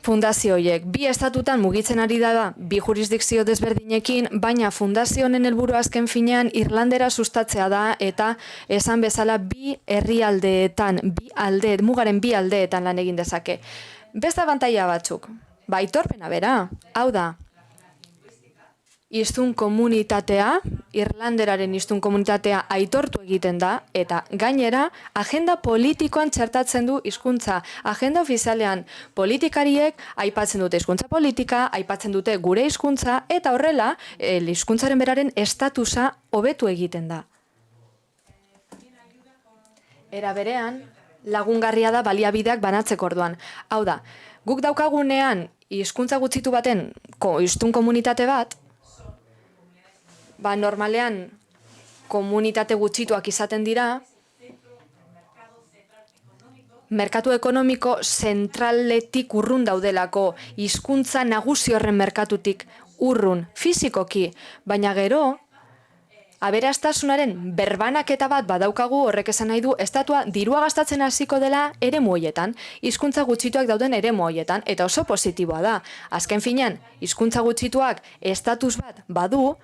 fundazio horiek. Bi estatutan mugitzen ari da, bi jurisdikzio desberdinekin, baina fundazio honen helburu azken finean Irlandera sustatzea da, eta esan bezala bi herrialdeetan, mugaren bi aldeetan lan egin dezake. Beste abantaila batzuk, aitorpena bera, hau da, hiztun komunitatea, Irlanderaren hiztun komunitatea aitortu egiten da, eta gainera, agenda politikoan txertatzen du hizkuntza. Agenda ofizialean politikariek aipatzen dute hizkuntza politika, aipatzen dute gure hizkuntza, eta horrela, hizkuntzaren beraren estatusa hobetu egiten da. Era berean, lagungarria da baliabideak banatzeko orduan. Hau da, guk daukagunean hizkuntza gutxitu baten hiztun komunitate bat, normalean komunitate gutxituak izaten dira, merkatu ekonomiko zentraletik urrun daudelako, hizkuntza nagusi horren merkatutik urrun, fizikoki, baina gero, aberastasunaren berbanaketa bat badaukagu, horrek esan nahi du, estatua dirua gastatzen hasiko dela eremu horietan, hizkuntza gutxituak dauden eremu horietan, eta oso positiboa da. Azken finean, hizkuntza gutxituak estatus bat badu,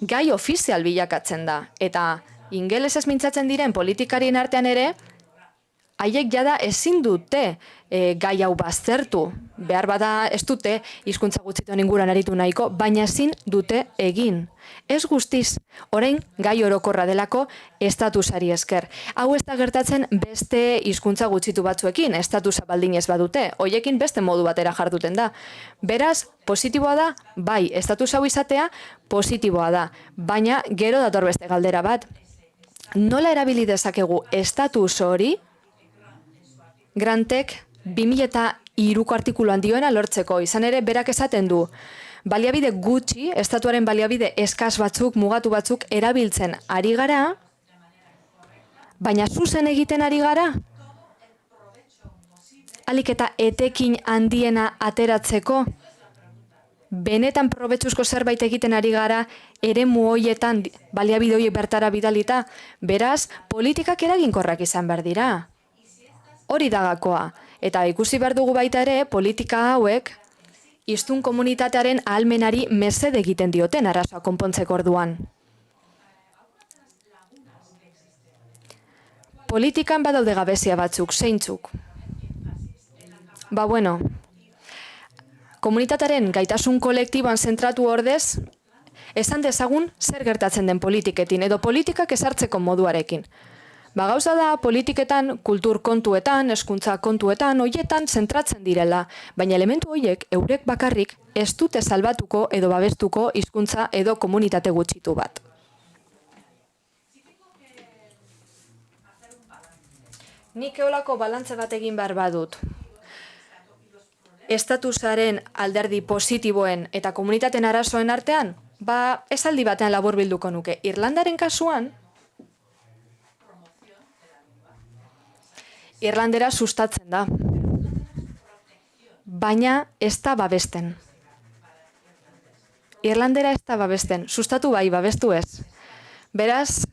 gai ofizial bilakatzen da. Eta ingelesez mintzatzen diren politikarien artean ere, haiek jada ezin dute gai hau baztertu. Behar bada ez dute hizkuntza gutxituen inguruan aritu nahiko, baina ezin dute egin. Ez guztiz, orain gai orokorra delako estatusari esker. Hau ez da gertatzen beste hizkuntza gutxitu batzuekin, estatusa baldin ez badute, hoiekin beste modu batera jarduten da. Beraz, positiboa da, bai, estatus hau izatea, positiboa da, baina gero dator beste galdera bat. Nola erabili dezakegu estatus hori, Grantek 2003ko artikuluan dioena lortzeko, izan ere berak esaten du, baliabide gutxi, estatuaren baliabide eskas batzuk, mugatu batzuk erabiltzen ari gara, baina zuzen egiten ari gara, alik eta etekin handiena ateratzeko, benetan probetxuzko zerbait egiten ari gara, eremu hoietan baliabide horiek bertara bidalita, beraz, politikak eraginkorrak izan behar dira. Hori dagakoa, eta ikusi behar dugu baita ere, politika hauek, hiztun komunitatearen ahalmenari mesede egiten dioten arazoa konpontzeko orduan. Politikan badaude gabezia batzuk, zeintzuk. Komunitatearen gaitasun kolektiboan zentratu ordez, esan dezagun zer gertatzen den politiketin, edo politikak ezartzeko moduarekin. Gauza da politiketan, kultur kontuetan, hezkuntza kontuetan, hoietan zentratzen direla, baina elementu horiek eurek bakarrik ez dute salbatuko edo babestuko hizkuntza edo komunitate gutxitu bat. Nik eolako balantze bat egin behar badut. Estatusaren alderdi positiboen eta komunitateen arazoen artean, esaldi batean laburbilduko nuke. Irlandaren kasuan, Irlandera sustatzen da, baina ez da babesten. Irlandera ez da babesten, sustatu bai, babestu ez. Beraz,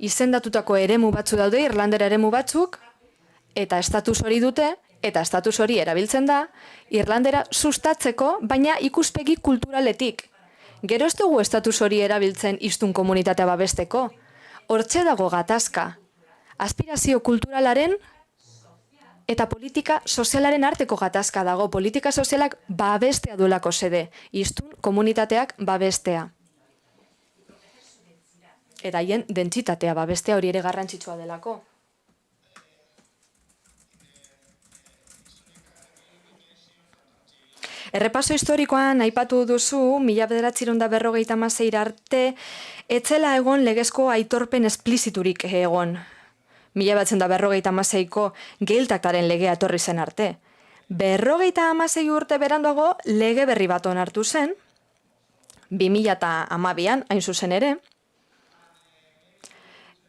izendatutako eremu batzu daude, Irlandera eremu batzuk, eta estatus hori dute, eta estatus hori erabiltzen da, Irlandera sustatzeko, baina ikuspegi kulturaletik. Gero ez dugu estatus hori erabiltzen hiztun komunitatea babesteko. Hortxe dago gatazka. Aspirazio kulturalaren eta politika sozialaren arteko gatazka dago. Politika sozialak babestea duelako xede, hiztun komunitateak babestea. Eta haien dentsitatea babestea hori ere garrantzitsua delako. Errepaso historikoan aipatu duzu, 1956 arte, etzela egon legezko aitorpen espliziturik egon. 1956ko Gehieltaktaren legea etorri zen arte. 56 urte beranduago lege berri bat onartu zen, 2012an hain zuzen ere,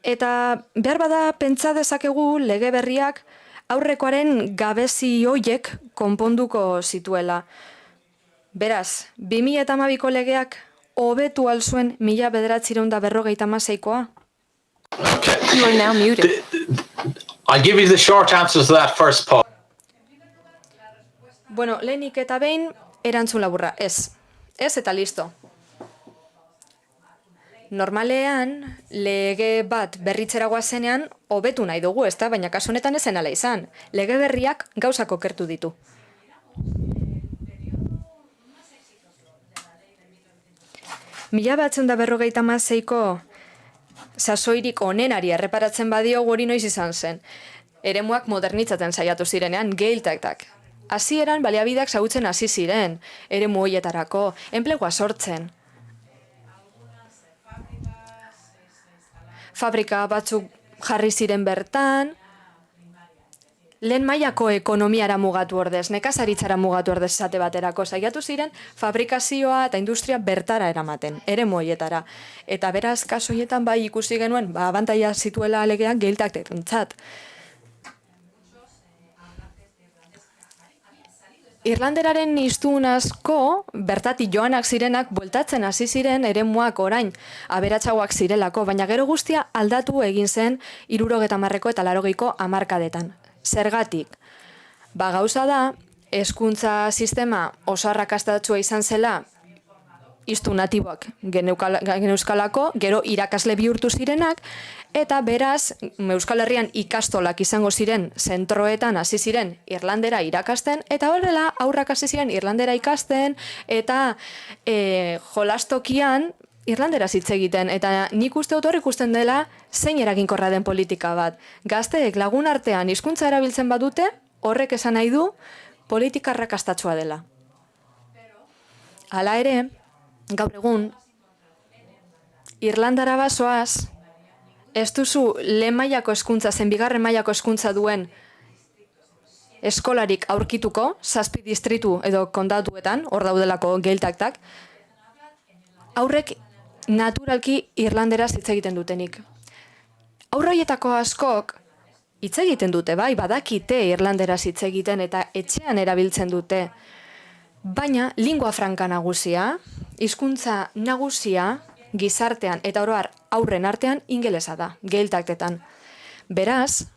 eta behar bada pentsa dezakegu lege berriak aurrekoaren gabezi hoiek konponduko zituela. Beraz, 2012ko legeak hobetu alzuen 1956koa? You are now muted. I'll give you the short answers to that first, Paul. Bueno, lehenik eta behin, erantzun laburra, ez. Ez eta listo. Normalean, lege bat berritzera goazenean, hobetu nahi dugu, ezta? Baina kasu honetan ezen ala izan. Lege berriak gauzak okertu ditu. Mila 1956ko sasoirik onenari erreparatzen badio hori noiz izan zen. Eremuak modernitzaten saiatu zirenean, Gehieltaktak. Hasieran baliabideak xahutzen hasi ziren, eremu horietarako, enplegua sortzen. Fabrika batzuk jarri ziren bertan, lehen mailako ekonomiara mugatu ordez, nekazaritzara mugatu ordez esate baterako, saiatu ziren fabrikazioa eta industria bertara eramaten, eremu horietara. Eta beraz, kaso horietan bai ikusi genuen, abantaila zituela legeak Gehieltaktentzat. Irlanderaren hiztun asko, bertatik joanak zirenak, bueltatzen hasi ziren eremuak orain aberatsagoak zirelako, baina gero guztia aldatu egin zen 70ko eta 80ko hamarkadetan. Zergatik? Gauza da, hezkuntza sistema oso arrakastatsua izan zela, hiztun natiboak geneuzkalako, gero irakasle bihurtu zirenak, eta beraz, Euskal Herrian ikastolak izango ziren zentroetan hasi ziren irlandera irakasten, eta horrela aurrak hasi ziren irlandera ikasten, eta jolastokian irlanderaz hitz egiten, eta nik uste dut hor ikusten dela zein eraginkorra den politika bat. Gazteek lagun artean hizkuntza erabiltzen badute, horrek esan nahi du politika arrakastatsua dela. Hala ere, gaur egun, Irlandara bazoaz, ez duzu lehen mailako hezkuntza zen bigarren mailako hezkuntza duen eskolarik aurkituko, 7 distritu edo kondatuetan, hor daudelako Gehieltaktak, aurrek naturalki irlanderaz hitz egiten dutenik. Aurroietako askok hitz egiten dute, bai, badakite irlanderaz hitz egiten eta etxean erabiltzen dute, baina lingua franca nagusia, hizkuntza nagusia, gizartean eta oro har aurren artean ingelesa da, Gehieltaktetan. Beraz,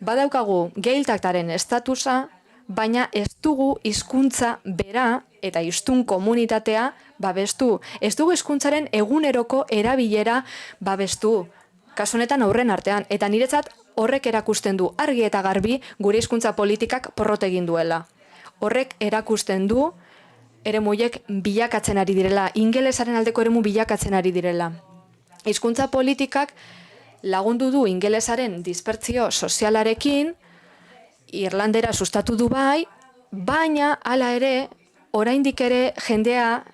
badaukagu Gehieltaktaren estatusa, baina ez dugu hizkuntza bera eta hiztun komunitatea babestu. Ez dugu hizkuntzaren eguneroko erabilera babestu. Kasu honetan aurren artean, eta niretzat horrek erakusten du argi eta garbi gure hizkuntza politikak porrot egin duela. Horrek erakusten du eremuiek bilakatzen ari direla, ingelesaren aldeko eremu bilakatzen ari direla. Hizkuntza politikak lagundu du ingelesaren dispertsio sozialarekin, irlandera sustatu du bai, baina hala ere, oraindik ere jendea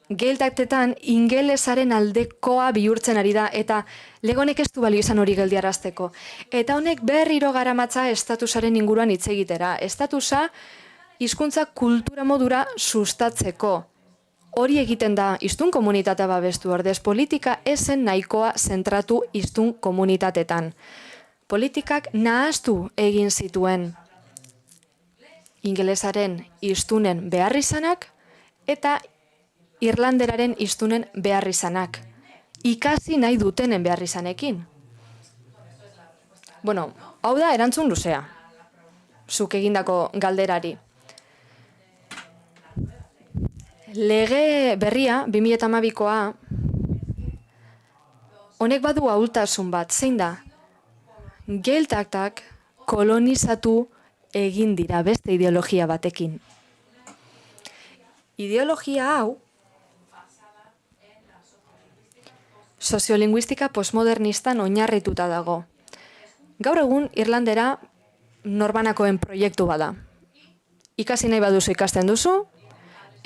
Gehieltaktetan ingelesaren aldekoa bihurtzen ari da, eta lege honek ez du balio izan hori geldiarazteko. Eta honek berriro garamatza estatusaren inguruan hitz egitera. Estatusa hizkuntza kultura modura sustatzeko. Hori egiten da hiztun komunitatea babestu ordez, politika esen nahikoa zentratu hiztun komunitatetan. Politikak nahaztu egin zituen ingelesaren hiztunen beharrizanak eta irlanderaren hiztunen beharrizanak. Ikasi nahi dutenen beharrizanekin. Bueno, hau da erantzun luzea. Zuk egindako galderari. Lege berria, 2012koa, honek badu ahultasun bat, zein da? Gehieltaktak kolonizatu egin dira beste ideologia batekin. Ideologia hau soziolinguistika postmodernistan oinarrituta dago. Gaur egun Irlandera norbanakoen proiektu bada. Ikasi nahi baduzu ikasten duzu,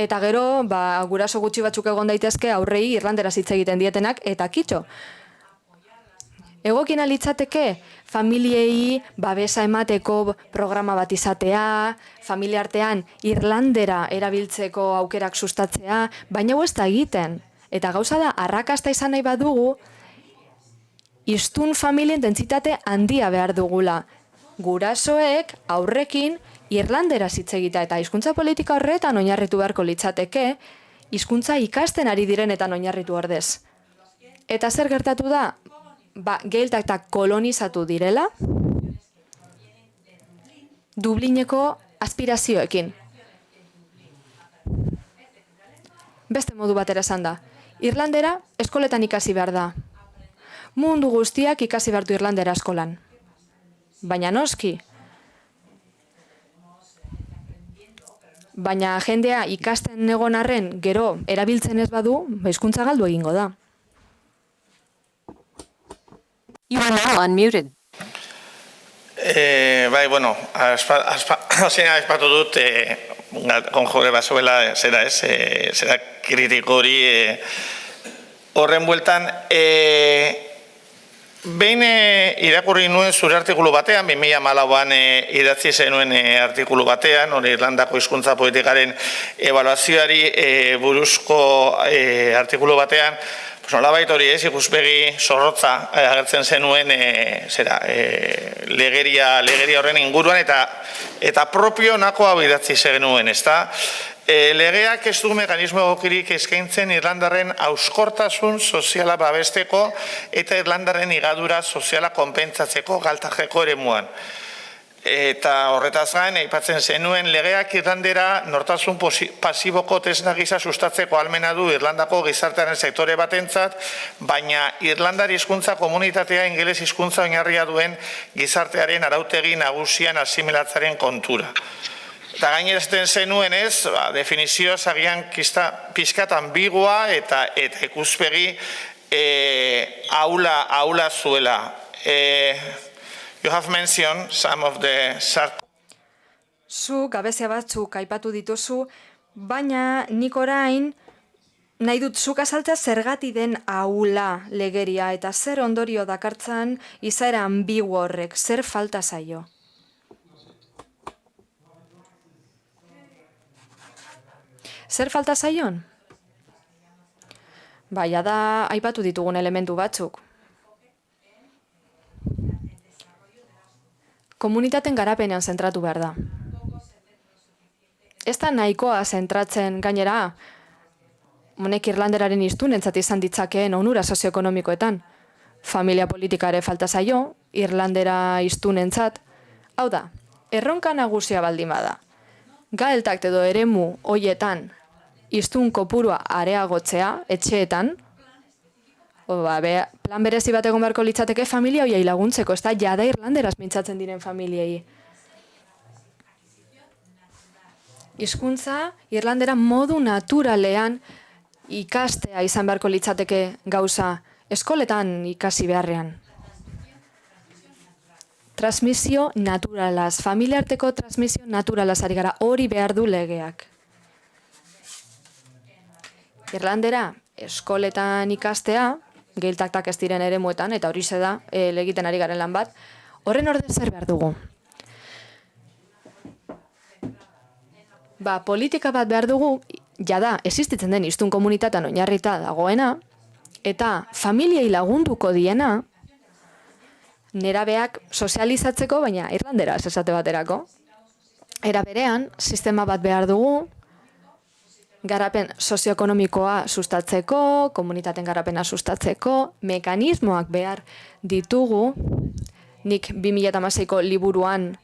eta gero guraso gutxi batzuk egon daitezke aurrei irlanderaz hitz egiten dietenak, eta kitxo. Egokina litzateke familiei babesa emateko programa bat izatea, familia artean irlandera erabiltzeko aukerak sustatzea, baina hau ez da egiten. Eta gauza da, arrakasta izan nahi badugu, hiztun familien dentsitate handia behar dugula. Gurasoek aurrekin irlanderaz hitz egitea eta hizkuntza politika horretan oinarritu beharko litzateke, hizkuntza ikasten ari direnetan oinarritu ordez. Eta zer gertatu da? Gaeltak kolonizatu direla, Dublineko aspirazioekin. Beste modu batera esan da. Irlandera eskoletan ikasi behar da. Mundu guztiak ikasi behar du irlandera eskolan. Baina noski. Baina jendea ikasten egon arren gero erabiltzen ez badu, hizkuntza galdu egingo da. You are now unmuted. Bai, bueno, aspatu dut, konjore bazuela, zera ez, zera kritiko hori horren bueltan. Behin irakurri nuen zure artikulu batean, 2014an idatzi zenuen artikulu batean, hori Irlandako hizkuntza politikaren ebaluazioari buruzko artikulu batean, nolabait hori ez, ikuspegi zorrotza agertzen zenuen legeria horren inguruan eta propio nako hau idatzi zenuen, ezta? Legeak ez du mekanismo egokirik eskaintzen Irlandarren hauskortasun soziala babesteko eta Irlandarren higadura soziala konpentsatzeko galtajeko eremuan. Eta horretaz gain, aipatzen zenuen, legeak Irlandera nortasun pasiboko tresna gisa sustatzeko ahalmena du Irlandako gizartearen sektore batentzat, baina Irlandar hizkuntza komunitatea ingeles hizkuntza oinarria duen gizartearen arautegi nagusian asimilatzaren kontura. Eta gainerazten zenuen ez, definizioa agian pixkat ambigua eta ikuspegi aula zuela. You have mentioned some of the... Zu gabezia batzuk aipatu dituzu, baina nik orain nahi dut zuk azaltzea zergati den ahula legeria eta zer ondorio dakartzan izaera ambigu horrek, zer falta zaio. Zer falta zaion? Baina da aipatu ditugun elementu batzuk. Komunitaten garapenean zentratu behar da. Ez da nahikoa zentratzen gainera, honek Irlanderaren hiztunentzat izan ditzakeen onura sozioekonomikoetan. Familia politika ere falta zaio, Irlandera hiztunentzat. Hau da, erronka nagusia baldin bada. Gaeltak edo eremu hoietan hiztun kopurua areagotzea etxeetan, plan berezi bat egon beharko litzateke familia hoiei laguntzeko, ez da jada irlanderaz mintzatzen diren familiei. Hizkuntza irlandera modu naturalean ikastea izan beharko litzateke gauza eskoletan ikasi beharrean. Transmisio naturalaz, familiarteko transmisio naturalaz ari gara, hori behar du legeak. Irlandera eskoletan ikastea, Gaeltak ez diren eremuetan, eta hori da egiten ari garen lan bat, horren ordez zer behar dugu. Politika bat behar dugu, jada, existitzen den hiztun komunitatean oinarrita dagoena, eta familiei lagunduko diena, nerabeak sozializatzeko, baina irlanderaz esate baterako. Era berean, sistema bat behar dugu, garapen sozioekonomikoa sustatzeko, komunitateen garapena sustatzeko, mekanismoak behar ditugu, nik 2016ko liburuan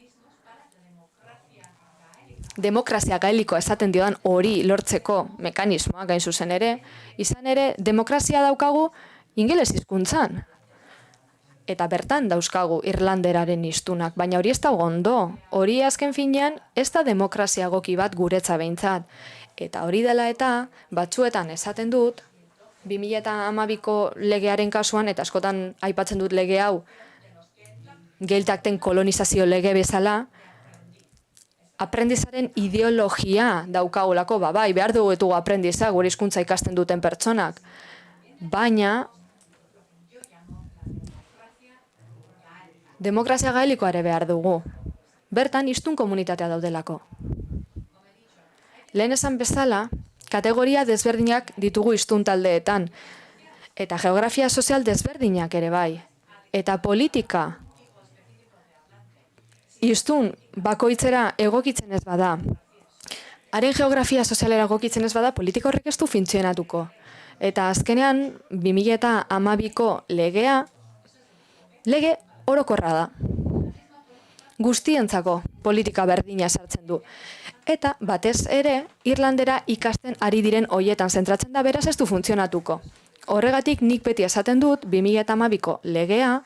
demokrazia gaelikoa esaten diodan hori lortzeko mekanismoak gain zuzen ere, izan ere demokrazia daukagu ingeles hizkuntzan. eta bertan dauzkagu irlanderaren hiztunak, baina hori ez da ondo. Hori azken finean ez da demokrazia egoki bat guretza behintzat. Eta hori dela eta batzuetan esaten dut, 2012ko legearen kasuan, eta askotan aipatzen dut lege hau, geltakten kolonizazio lege bezala, aprendizaren ideologia daukagulako, bai, behar dugu aprendiza, gure hizkuntza ikasten duten pertsonak. Baina, demokrazia gaelikoa ere behar dugu. Bertan, hiztun komunitatea daudelako. Lehen esan bezala, kategoria desberdinak ditugu hiztun taldeetan, eta geografia sozial desberdinak ere bai. Eta politika, hiztun bakoitzera egokitzen ez bada, haren geografia sozialera egokitzen ez bada, politika horrek ez du funtzionatuko. Eta azkenean, 2012ko legea, lege orokorra da. Guztientzako politika berdina sartzen du. Eta batez ere, Irlandera ikasten ari diren hoietan zentratzen da, beraz ez du funtzionatuko. Horregatik nik beti esaten dut, 2012ko legea,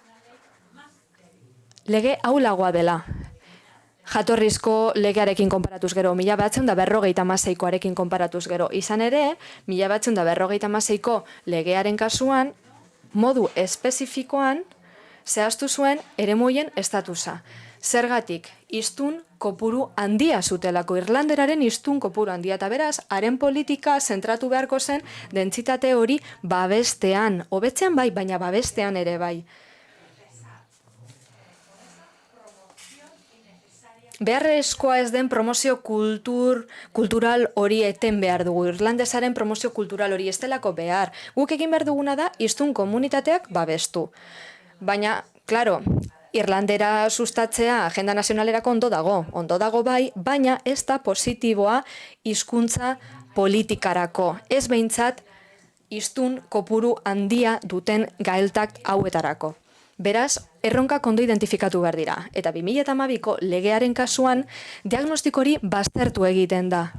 lege aulagoa dela. Jatorrizko legearekin konparatuz gero, 1956koarekin konparatuz gero. Izan ere, 1956ko legearen kasuan, modu espezifikoan, zehaztu zuen eremuien estatusa. Zergatik, hiztun kopuru handia zutelako, irlanderaren hiztun kopuru handia, eta beraz, haren politika zentratu beharko zen dentsitate hori babestean, hobetzean bai, baina babestean ere bai. Beharrezkoa ez den promozio kultural hori eten behar dugu, irlandesaren promozio kultural hori ez delako behar. Guk egin behar duguna da, hiztun komunitateak babestu. Baina, klaro, Irlandera sustatzea agenda nazionalerako ondo dago bai, baina ez da positiboa hizkuntza politikarako. Ez behintzat, hiztun kopuru handia duten gaeltak hauetarako. Beraz, erronkak ondo identifikatu behar dira. Eta 2012ko legearen kasuan, diagnostikori baztertu egiten da.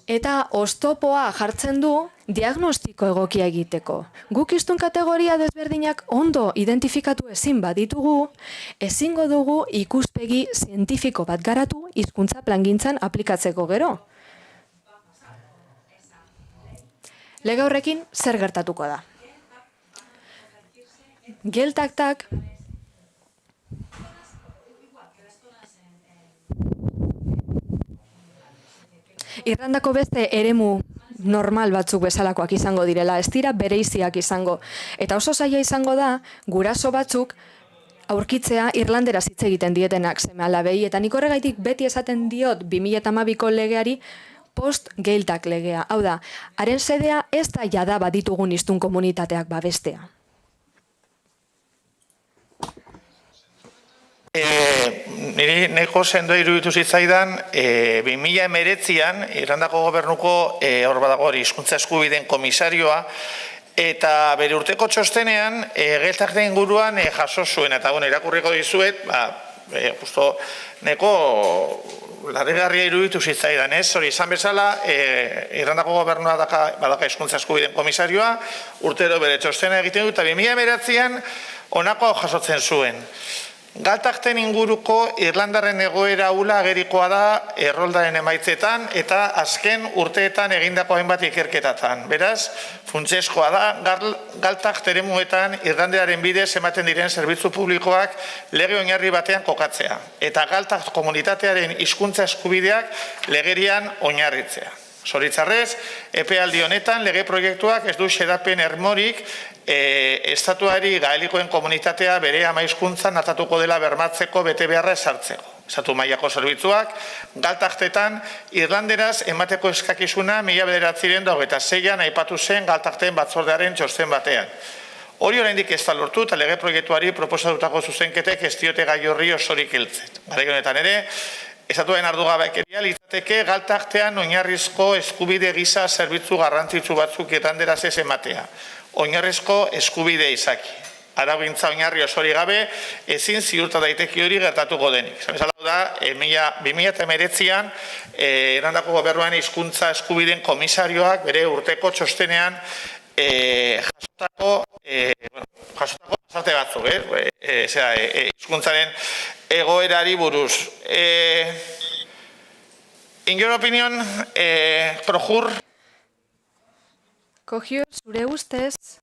Eta oztopoa jartzen du diagnostiko egokia egiteko. Guk hiztun kategoria desberdinak ondo identifikatu ezin baditugu, ezingo dugu ikuspegi zientifiko bat garatu hizkuntza plangintzan aplikatzeko gero. Lege horrekin zer gertatuko da? Geltaktak Irlandako beste eremu normal batzuk bezalakoak izango direla, ez dira bereiziak izango. Eta oso zaila izango da, guraso batzuk aurkitzea irlanderaz hitz egiten dietenak seme-alabei, eta nik horregaitik beti esaten diot 2012ko legeari post-geltak legea. Hau da, haren sedea ez da jada baditugun hiztun komunitateak babestea. Niri neko sendo iruditu zitzaidan, 2019an Irlandako gobernuko hor badago hizkuntza eskubideen komisarioa, eta bere urteko txostenean geltakten inguruan jaso zuen, eta irakurriko dizuet, justo neko larrigarria iruditu zitzaidan, ez? Hori izan bezala, Irlandako gobernua badaka hizkuntza eskubideen komisarioa, urtero bere txostena egiten du, eta 2019an honako jasotzen zuen. Galtakten inguruko Irlandarren egoera hula agerikoa da erroldaren emaitzetan eta azken urteetan egindako hainbat ikerketatan. Beraz, funtsezkoa da Galtakt eremuetan Irlanderaren bidez ematen diren zerbitzu publikoak lege oinarri batean kokatzea. Eta Galtakt komunitatearen hizkuntza eskubideak legerian oinarritzea. Zoritzarrez, epealdi honetan lege proiektuak ez du xedapen ermorik estatuari gaelikoen komunitatea bere ama hizkuntzan atatuko dela bermatzeko bete beharra ezartzeko. Estatu mailako zerbitzuak, Galtaktetan Irlanderaz emateko eskakizuna 1996an aipatu zen Galtakten batzordearen txosten batean. Hori oraindik ez da lortu eta lege proiektuari proposatutako zuzenketek ez diote gai horri osorik heltzen. Garai honetan ere, Estatuaren ardugabekeria litzateke Galtaktean oinarrizko eskubide gisa zerbitzu garrantzitsu batzuk Irlanderaz ez ematea. Oinarrizko eskubide izaki. Araugintza oinarri osori gabe, ezin ziurta daiteki hori gertatuko denik. Zamezala da, 2019an Irlandako gobernuan hizkuntza eskubideen komisarioak bere urteko txostenean jasotako Zarte batzuk, hizkuntzaren egoerari buruz. In your opinion, Prohur? Kogio, zure ustez,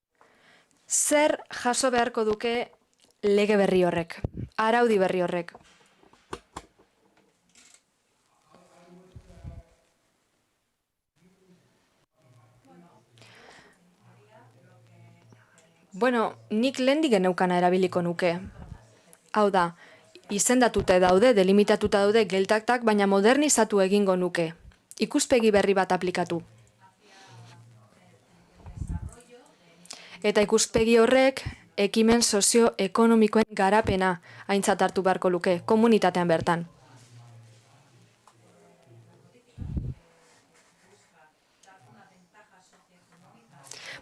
zer jaso beharko duke lege berri horrek, araudi berri horrek? Bueno, nik lehendik geneukana erabiliko nuke. Hau da, izendatuta daude, delimitatuta daude geltaktak, baina modernizatu egingo nuke. Ikuspegi berri bat aplikatu. Eta ikuspegi horrek ekimen sozioekonomikoen garapena aintzat hartu beharko luke, komunitatean bertan.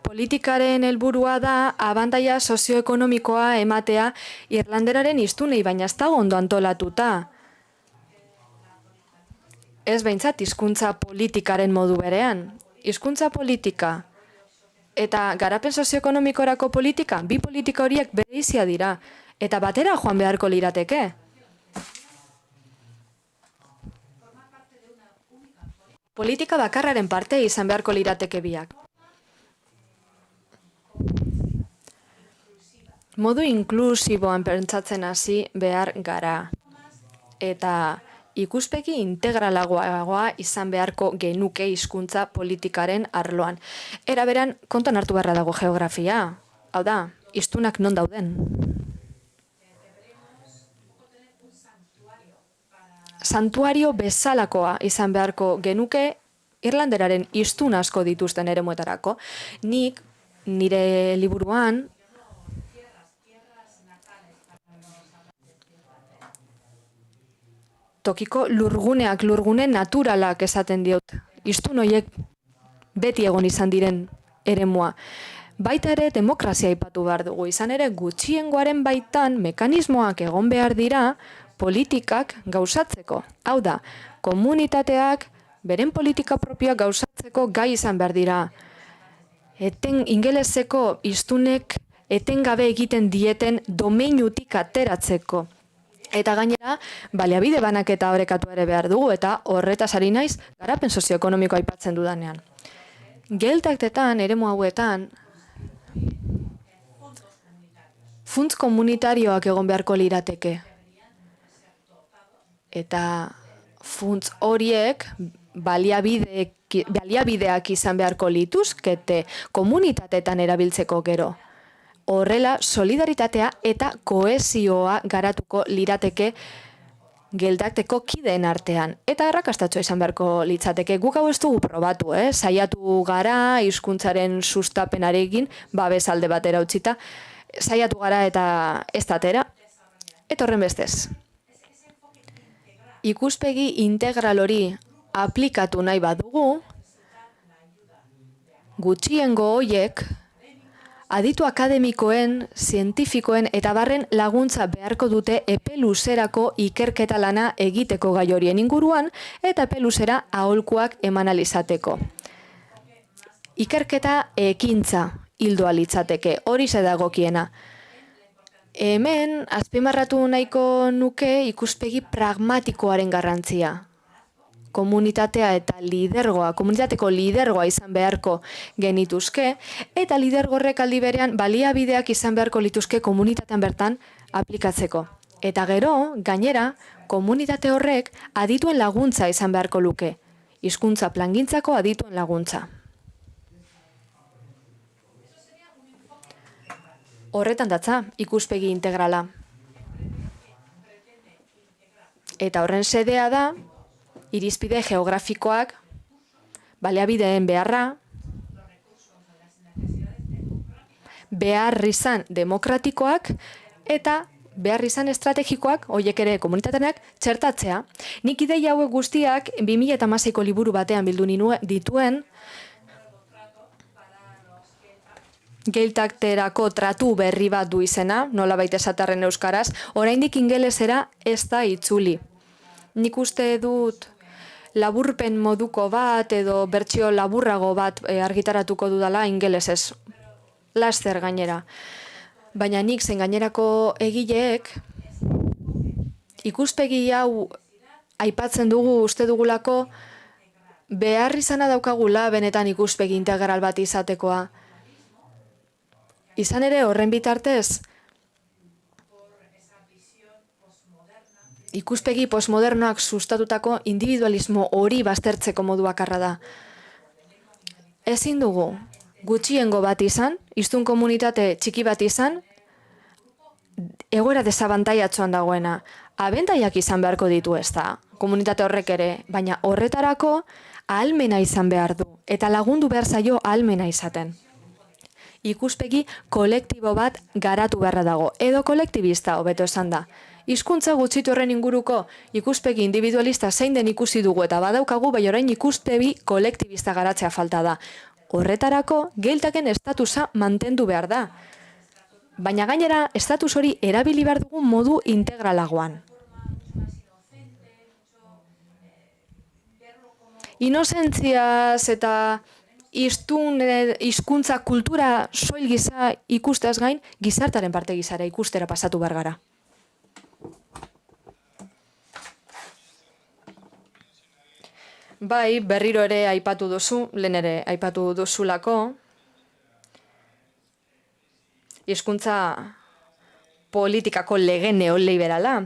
Politikaren helburua da abantaila sozioekonomikoa ematea irlanderaren hiztunei, baina ez dago ondo antolatuta. Ez behintzat hizkuntza politikaren modu berean. Hizkuntza politika eta garapen sozioekonomikorako politika, bi politika horiek bereizia dira, eta batera joan beharko lirateke. Politika bakarraren parte izan beharko lirateke biak. Modu inklusiboan pentsatzen hasi behar gara. Eta ikuspegi integralagoa izan beharko genuke hizkuntza politikaren arloan. Era beran, kontuan hartu beharra dago geografia. Hau da, hiztunak non dauden. Santuario bezalakoa izan beharko genuke irlanderaren hiztun asko dituzten eremuetarako. Nik, nire liburuan, tokiko lurgune naturalak esaten diot. Hiztun horiek beti egon izan diren eremua. Baita ere demokrazia aipatu behar dugu. Izan ere gutxiengoaren baitan mekanismoak egon behar dira politikak gauzatzeko. Hau da, komunitateak beren politika propioak gauzatzeko gai izan behar dira. Ingeleseko hiztunek etengabe egiten dieten domeinutik ateratzeko. Eta gainera, baliabide banaketa orekatu ere behar dugu, eta horretaz ari naiz garapen sozioekonomikoa aipatzen dudanean. Geltaktetan, eremu hauetan, funts komunitarioak egon beharko lirateke. Eta funts horiek baliabideak izan beharko lituzkete komunitateetan erabiltzeko gero. Horrela, solidaritatea eta kohesioa garatuko lirateke geldakteko kideen artean. Eta arrakastatsua izan beharko litzateke. Guk hau ez dugu probatu, saiatu gara hizkuntzaren sustapenarekin, babes alde batera utzita, saiatu gara eta ez datera. Eta horren bestez. Ikuspegi integral hori aplikatu nahi badugu, gutxiengo hoiek aditu akademikoen, zientifikoen eta barren laguntza beharko dute epe luzerako ikerketa lana egiteko gai horien inguruan eta epe luzera aholkuak eman alizateko. Ikerketa ekintza hildoa litzateke, hori dagokiena. Hemen, azpimarratu nahiko nuke ikuspegi pragmatikoaren garrantzia. Komunitatea eta lidergoa, komunitateko lidergoa izan beharko genituzke, eta lidergorrek aldi berean baliabideak izan beharko lituzke komunitatean bertan aplikatzeko. Eta gero, gainera, komunitate horrek adituen laguntza izan beharko luke. Hizkuntza plangintzako adituen laguntza. Horretan datza, ikuspegi integrala. Eta horren sedea da, irizpide geografikoak, baliabideen beharra, behar izan demokratikoak eta behar izan estrategikoak, horiek ere komunitatenak, txertatzea. Nik ideia hauek guztiak 2016ko liburu batean bildu dituen geltakterako tratu berri bat du izena, nolabait esatarren euskaraz, oraindik ingelesera ez da itzuli. Nik uste dut laburpen moduko bat edo bertsio laburrago bat argitaratuko dudala ingelesez. Laster gainera. Baina nik zein gainerako egileek ikuspegi hau aipatzen dugu uste dugulako behar izana daukagula benetan ikuspegi integral bat izatekoa. Izan ere horren bitartez, ikuspegi postmodernoak sustatutako individualismo hori baztertzeko modu bakarra da. Ezin dugu gutxiengo bat izan, hiztun komunitate txiki bat izan, egoera desabantaiatxoan dagoena. Abentaiak izan beharko ditu ez da, komunitate horrek ere, baina horretarako ahalmena izan behar du, eta lagundu behar zaio ahalmena izaten. Ikuspegi kolektibo bat garatu beharra dago, edo kolektibista hobeto esan da. Hizkuntza gutxitu horren inguruko ikuspegi individualista zein den ikusi dugu eta badaukagu, bai orain ikuspegi kolektibista garatzea falta da. Horretarako, geiltaken estatusa mantendu behar da. Baina gainera, estatus hori erabili behar dugu modu integralagoan. Inozentziaz eta hizkuntza kultura soil gisa ikustez gain, gizartaren parte gizara ikustera pasatu behar gara. Bai, berriro ere aipatu duzu, lehen ere aipatu duzulako, hizkuntza politikako lege neoliberala.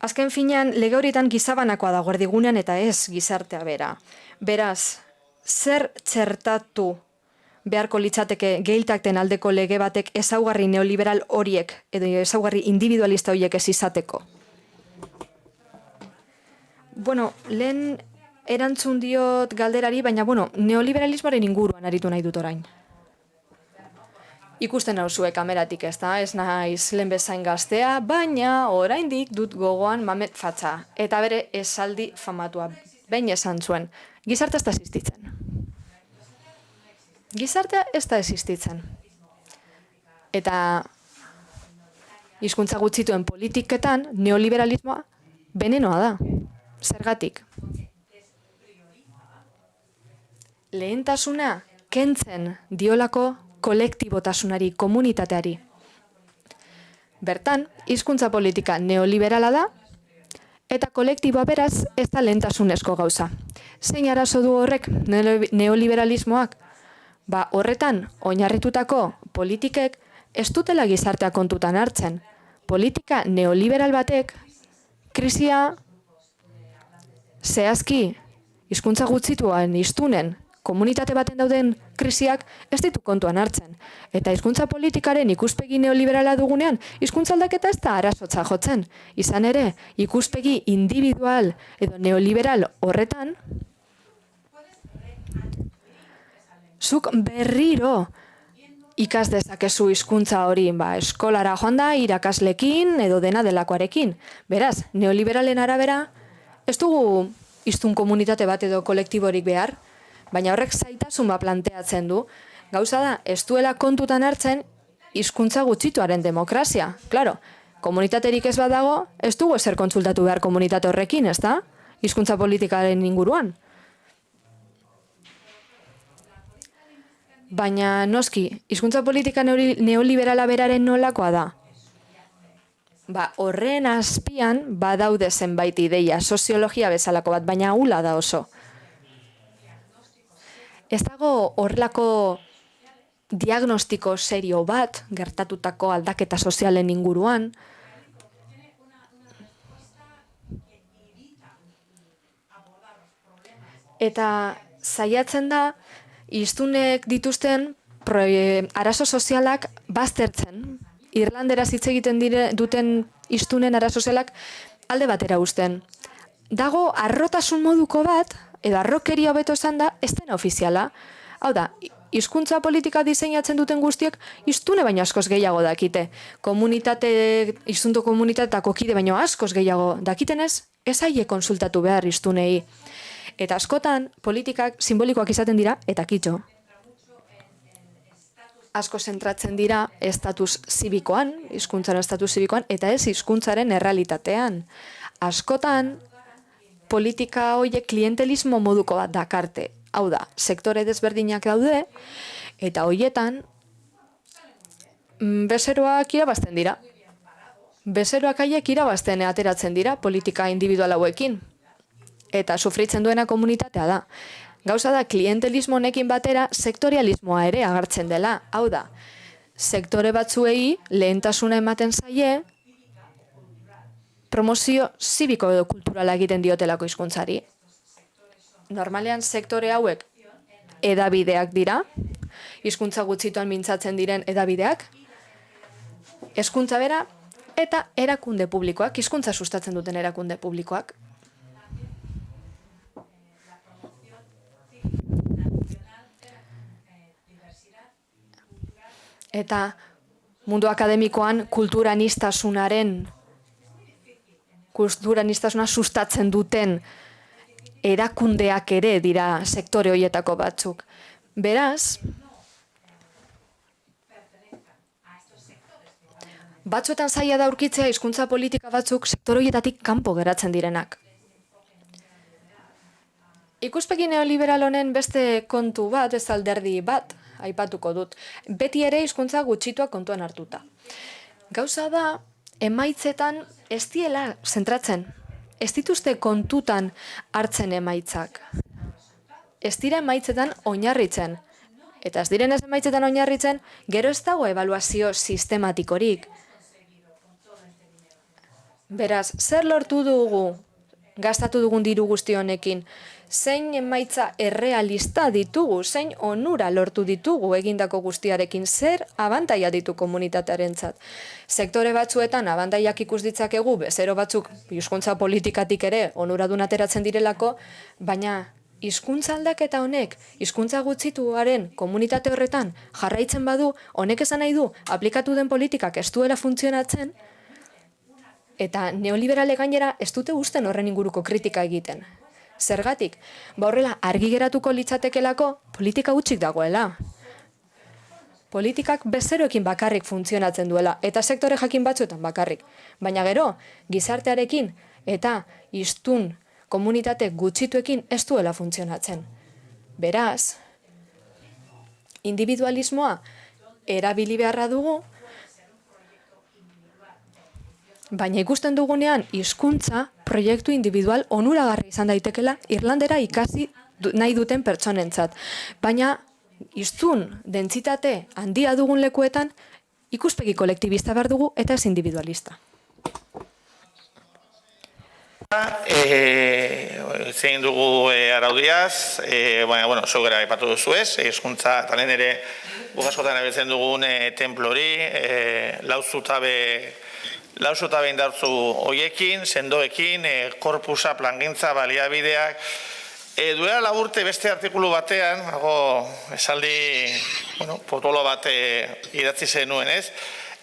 Azken finean, lege horietan gizabanakoa dago erdigunean eta ez gizartea bera. Beraz, zer txertatu beharko litzateke geiltakten aldeko lege batek ezaugarri neoliberal horiek edo ezaugarri individualista horiek ez izateko? Bueno, lehen erantzun diot galderari, baina neoliberalismoaren inguruan aritu nahi dut orain. Ikusten nauzue kameratik ez da, ez naiz lehen bezain gaztea, baina oraindik dut gogoan Mamet Fatxa, eta bere esaldi famatua, behin esan zuen, gizartea ez da existitzen. Gizartea ez da existitzen. Eta hizkuntza gutxituen politiketan neoliberalismoa venenoa da. Zergatik? Lehentasuna kentzen diolako kolektibotasunari, komunitateari. Bertan, hizkuntza politika neoliberala da, eta kolektiboa beraz ez da lehentasunezko gauza. Zein arazo du horrek neoliberalismoak? Horretan, oinarritutako politikek ez dutela gizartea kontutan hartzen. Politika neoliberal batek, krisia zehazki, hizkuntza gutxituan hiztunen, komunitate baten dauden krisiak ez ditu kontuan hartzen. Eta hizkuntza politikaren ikuspegi neoliberala dugunean, hizkuntza aldaketa ez da arazotza jotzen. Izan ere, ikuspegi individual edo neoliberal horretan, zuk berriro ikas dezakezu hizkuntza hori, eskolara joan da, irakaslekin edo dena delakoarekin. Beraz, neoliberalen arabera, ez dugu hiztun komunitate bat edo kolektiborik behar, baina horrek zaitasun planteatzen du. Gauza da, ez duela kontutan hartzen hizkuntza gutxituaren demokrazia. Claro, komunitaterik ez badago, ez dugu ezer kontsultatu behar komunitate horrekin, ez da? Hizkuntza politikaren inguruan. Baina noski, hizkuntza politika neoliberala beraren nolakoa da? Horren azpian badaude zenbait ideia, soziologia bezalako bat, baina hula da oso. Ez dago horrelako diagnostiko serio bat gertatutako aldaketa sozialen inguruan. Eta saiatzen da, hiztunek dituzten arazo sozialak baztertzen. Irlanderaz hitz egiten duten hiztunen arazo sozialak alde batera uzten. Dago arrotasun moduko bat, edo arrokeria hobeto esan da, ez dena ofiziala. Hau da, hizkuntza politika diseinatzen duten guztiek hiztune baino askoz gehiago dakite. Hiztunto komunitatako kide baino askoz gehiago dakitenez, ez aie konsultatu behar hiztunei. Eta askotan, politikak simbolikoak izaten dira, eta kitxo. Asko zentratzen dira estatus zibikoan, hizkuntzaren estatus zibikoan, eta ez hizkuntzaren errealitatean. Askotan, politika horiek klientelismo moduko bat dakarte. Hau da, sektore desberdinak daude, eta horietan bezeroak irabazten dira. Bezeroak haiek irabazten ateratzen dira politika individual hauekin. Eta sufritzen duena komunitatea da. Gauza da, klientelismo honekin batera sektorialismoa ere agertzen dela. Hau da, sektore batzuei lehentasuna ematen zaie promozio zibiko edo kulturala egiten diotelako hizkuntzari. Normalean sektore hauek edabideak dira, hizkuntza gutxituan mintzatzen diren edabideak, hezkuntza bera eta erakunde publikoak, hizkuntza sustatzen duten erakunde publikoak. Eta mundu akademikoan kulturanistasuna sustatzen duten erakundeak ere dira sektore horietako batzuk. Beraz, batzuetan zaila da aurkitzea hizkuntza politika batzuk sektore horietatik kanpo geratzen direnak. Ikuspegi neoliberal honen beste kontu bat, ez alderdi bat, aipatuko dut. Beti ere hizkuntza gutxitua kontuan hartuta. Gauza da, emaitzetan ez diela zentratzen. Ez dituzte kontutan hartzen emaitzak. Ez dira emaitzetan oinarritzen. Eta ez diren ez emaitzetan oinarritzen, gero ez dago ebaluazio sistematikorik. Beraz, zer lortu dugu, gastatu dugun diru guzti honekin, zein emaitza errealista ditugu, zein onura lortu ditugu egindako guztiarekin, zer abantaia ditu komunitatearentzat. Sektore batzuetan abantaiak ikus ditzakegu, bezero batzuk hizkuntza politikatik ere onuradun ateratzen direlako, baina hizkuntza aldaketa honek, hizkuntza gutxituaren komunitate horretan jarraitzen badu, honek esan nahi du, aplikatu den politikak ez duela funtzionatzen, eta neoliberale gainera ez dute usten horren inguruko kritika egiten. Zergatik, horrela argi geratuko litzatekelako politika gutxik dagoela. Politikak bezeroekin bakarrik funtzionatzen duela, eta sektore jakin batzuetan bakarrik. Baina gero, gizartearekin eta hiztun komunitate gutxituekin ez duela funtzionatzen. Beraz, individualismoa erabili beharra dugu, baina ikusten dugunean hizkuntza proiektu individual onuragarri izan daitekela irlandera ikasi nahi duten pertsonentzat. Baina hiztun dentsitate handia dugun lekuetan ikuspegi kolektibista behar dugu eta ez individualista. Zein dugu araudiaz, baina, zugera ipatu duzu ez, hizkuntza, eta lehen ere bukaskotan abiltzen dugun templori, lauzutabe indartzu hoiekin, sendoekin, korpusa, plangintza, baliabideak. Duela laburte beste artikulu batean, esaldi potolo bat idatzi zenuen ez,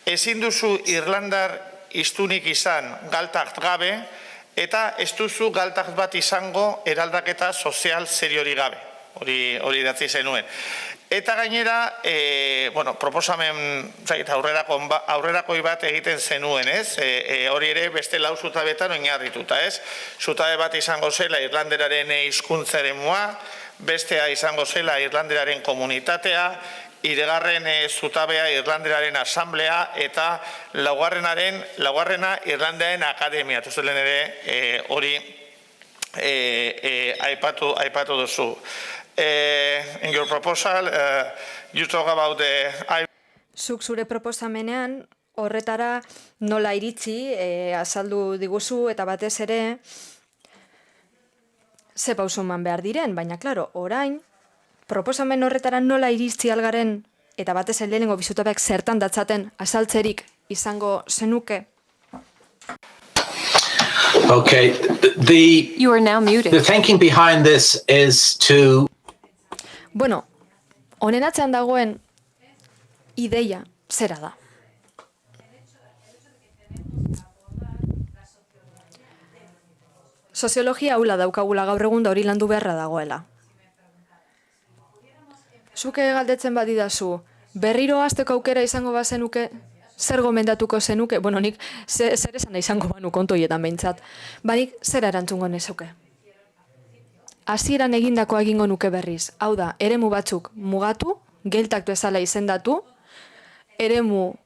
ezin duzu Irlandar hiztunik izan galtak gabe, eta ez duzu galtak bat izango eraldaketa sozial seriori gabe, hori idatzi zenuen. Eta gainera, proposamen aurrerakoi bat egiten zenuen, ez? Hori ere beste lau zutabetan oinarrituta, ez? Zutabe bat izango zela Irlanderaren hizkuntzaren mua, bestea izango zela Irlanderaren komunitatea, hirugarren zutabea Irlanderaren asamblea, eta laugarrena Irlanderaren akademia. Tuzelen ere hori aipatu duzu. In your proposal, you talk about the... Zuk zure proposamenean horretara nola iritzi azaldu diguzu eta batez ere ze pauso eman behar diren, baina klaro, orain proposamen horretara nola iritzi algaren eta batez ere lehenengo bizutabeak zertan datzaten azaltzerik izango zenuke? Okay, You are now muted. the thinking behind this is to Bueno, honen atzean dagoen ideia zera da. Soziologia hula daukagula gaur egun da hori landu beharra dagoela. Zuke galdetzen badidazu, berriro hasteko aukera izango bazenuke, zer gomendatuko zenuke? Bueno, nik zer esan izango banu kontu hietan behintzat. Banik zer erantzungo nezuke? Hasieran egindakoa egingo nuke berriz. Hau da, eremu batzuk mugatu, geltak bezala izendatu, eremu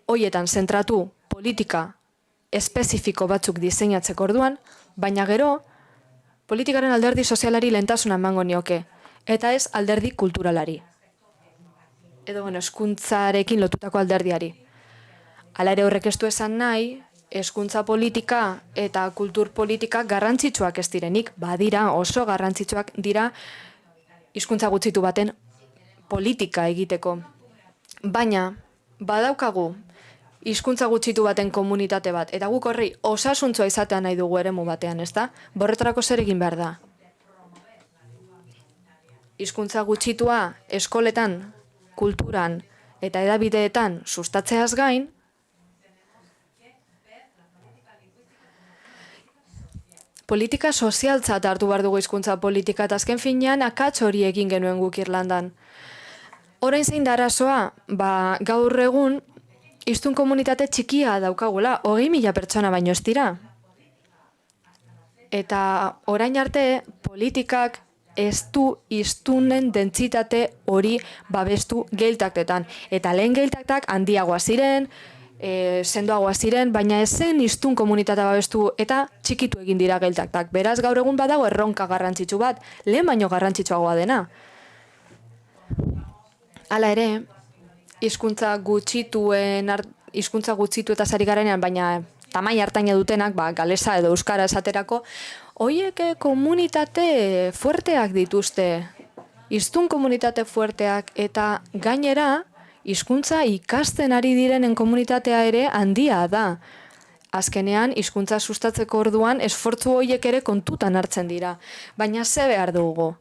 hoietan zentratu politika espezifiko batzuk diseinatzeko orduan, baina gero politikaren alderdi sozialari lehentasuna emango nioke, eta ez alderdi kulturalari. Edo, hezkuntzarekin lotutako alderdiari. Hala ere horrek ez du esan nahi, hezkuntza politika eta kultur politika garrantzitsuak ez direnik, badira oso garrantzitsuak dira hizkuntza gutxitu baten politika egiteko. Baina, badaukagu hizkuntza gutxitu baten komunitate bat, eta guk horri osasuntsua izatea nahi dugu eremu batean, ezta? Borretarako zer egin behar da? Hizkuntza gutxitua eskoletan, kulturan eta hedabideetan sustatzeaz gain, politika sozialtzat hartu behar dugu hizkuntza politika, eta azken finean akats hori egin genuen guk Irlandan. Orain zein da arazoa, gaur egun hiztun komunitate txikia daukagula, 20.000 pertsona baino ez dira. Eta orain arte politikak ez du hiztunen dentsitate hori babestu gehitaktetan. Eta lehen gehitaktak handiagoa ziren, sendoagoa ziren, baina ez zen hiztun komunitatea babestu eta txikitu egin dira gehitaktak. Beraz gaur egun badago erronka garrantzitsu bat, lehen baino garrantzitsuagoa dena. Hala ere, hizkuntza gutxitu eta sari garenean, baina tamai hartaina dutenak, galesa edo euskara esaterako, horiek komunitate fuerteak dituzte, hiztun komunitate fuerteak, eta gainera, hizkuntza ikasten ari direnen komunitatea ere handia da. Azkenean, hizkuntza sustatzeko orduan, esfortzu horiek ere kontutan hartzen dira. Baina ze behar dugu?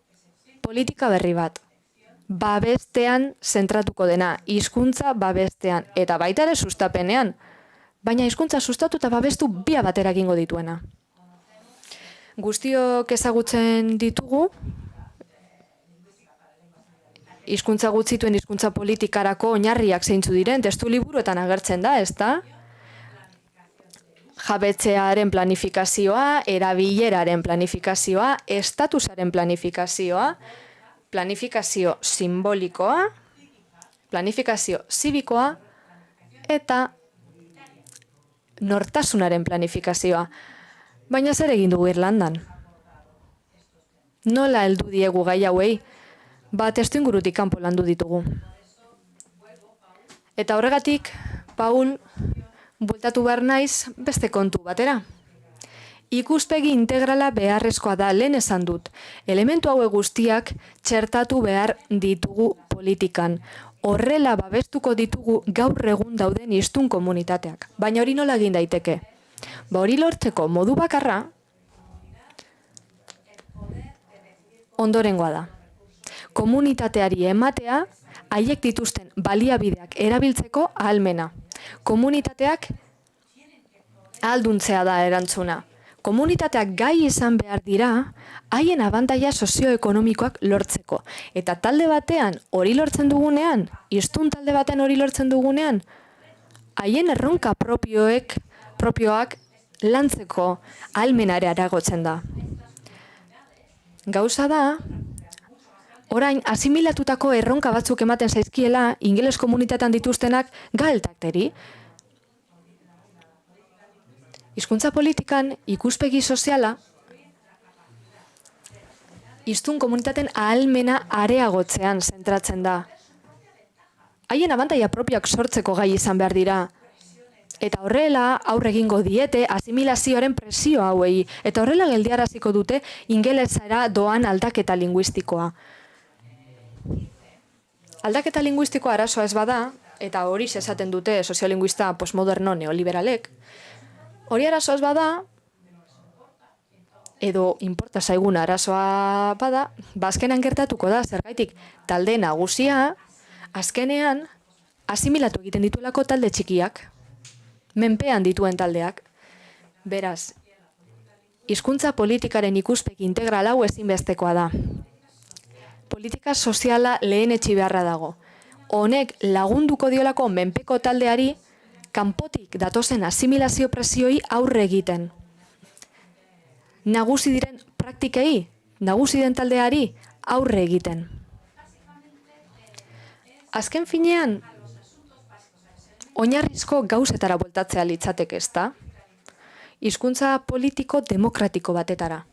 Politika berri bat. Babestean zentratuko dena, hizkuntza babestean, eta baita ere sustapenean, baina hizkuntza sustatu eta babestu bia batera egingo dituena. Guztiok ezagutzen ditugu, hizkuntza gutxituen hizkuntza politikarako oinarriak zeintzu diren, testu liburuetan agertzen da, ezta? Jabetzearen planifikazioa, erabileraren planifikazioa, estatusaren planifikazioa, planifikazio simbolikoa, planifikazio zibikoa eta nortasunaren planifikazioa. Baina zer egin dugu Irlandan? Nola heldu diegu gai hauei? Testu ingurutik kanpo landu ditugu. Eta horregatik, Paul, bueltatu behar naiz beste kontu batera. Ikuspegi integrala beharrezkoa da, lehen esan dut. Elementu hauek guztiak txertatu behar ditugu politikan. Horrela babestuko ditugu gaur egun dauden hiztun komunitateak. Baina hori nola egin daiteke? Hori lortzeko modu bakarra ondorengoa da. Komunitateari ematea, haiek dituzten baliabideak erabiltzeko ahalmena. Komunitateak ahalduntzea da erantzuna. Komunitateak gai izan behar dira, haien abantaila sozioekonomikoak lortzeko. Eta talde batean hori lortzen dugunean, hiztun talde batean hori lortzen dugunean, haien erronka propioak lantzeko ahalmenare aragotzen da. Gauza da, orain asimilatutako erronka batzuk ematen zaizkiela ingeles komunitatean dituztenak galtakteri. Hizkuntza politikan ikuspegi soziala hiztun komunitateen ahalmena areagotzean zentratzen da. Haien abantaila propioak sortzeko gai izan behar dira. Eta horrela aurre egingo diete asimilazioaren presio hauei. Eta horrela geldiaraziko dute ingelesera doan aldaketa linguistikoa. Aldaketa linguistikoa arazoa ez bada, eta hori esaten dute soziolinguista postmoderno neoliberalek, hori arazoa ez bada, edo inporta zaiguna arazoa bada, azkenean gertatuko da, zergaitik talde nagusia, azkenean asimilatu egiten dituelako talde txikiak, menpean dituen taldeak. Beraz, hizkuntza politikaren ikuspegi integral hau ezinbestekoa da. Politika soziala lehenetsi beharra dago. Honek lagunduko diolako menpeko taldeari kanpotik datozen asimilazio presioi aurre egiten. Nagusi diren praktikei, nagusi den taldeari aurre egiten. Azken finean, oinarrizko gauzetara bueltatzea litzateke, ezta? Hizkuntza politiko demokratiko batetara.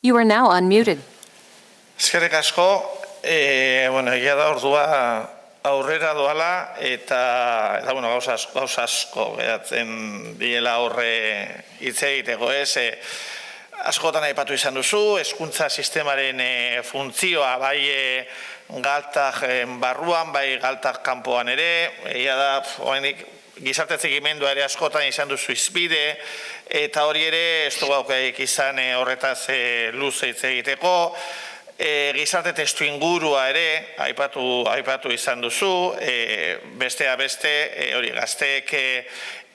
You are now unmuted. Eskerrik asko, egia da ordua aurrera doala eta gauza asko geratzen diela horre hitz egiteko, ez? Askotan aipatu izan duzu, hezkuntza sistemaren funtzioa bai galtak barruan, bai galtak kanpoan ere, egia da, gizarte txikimendua ere askotan izan duzu izbide, eta hori ere, ez dugu aukerik izan horretaz luze hitz egiteko, gizarte testu ingurua ere, aipatu izan duzu, bestea beste, hori gazteek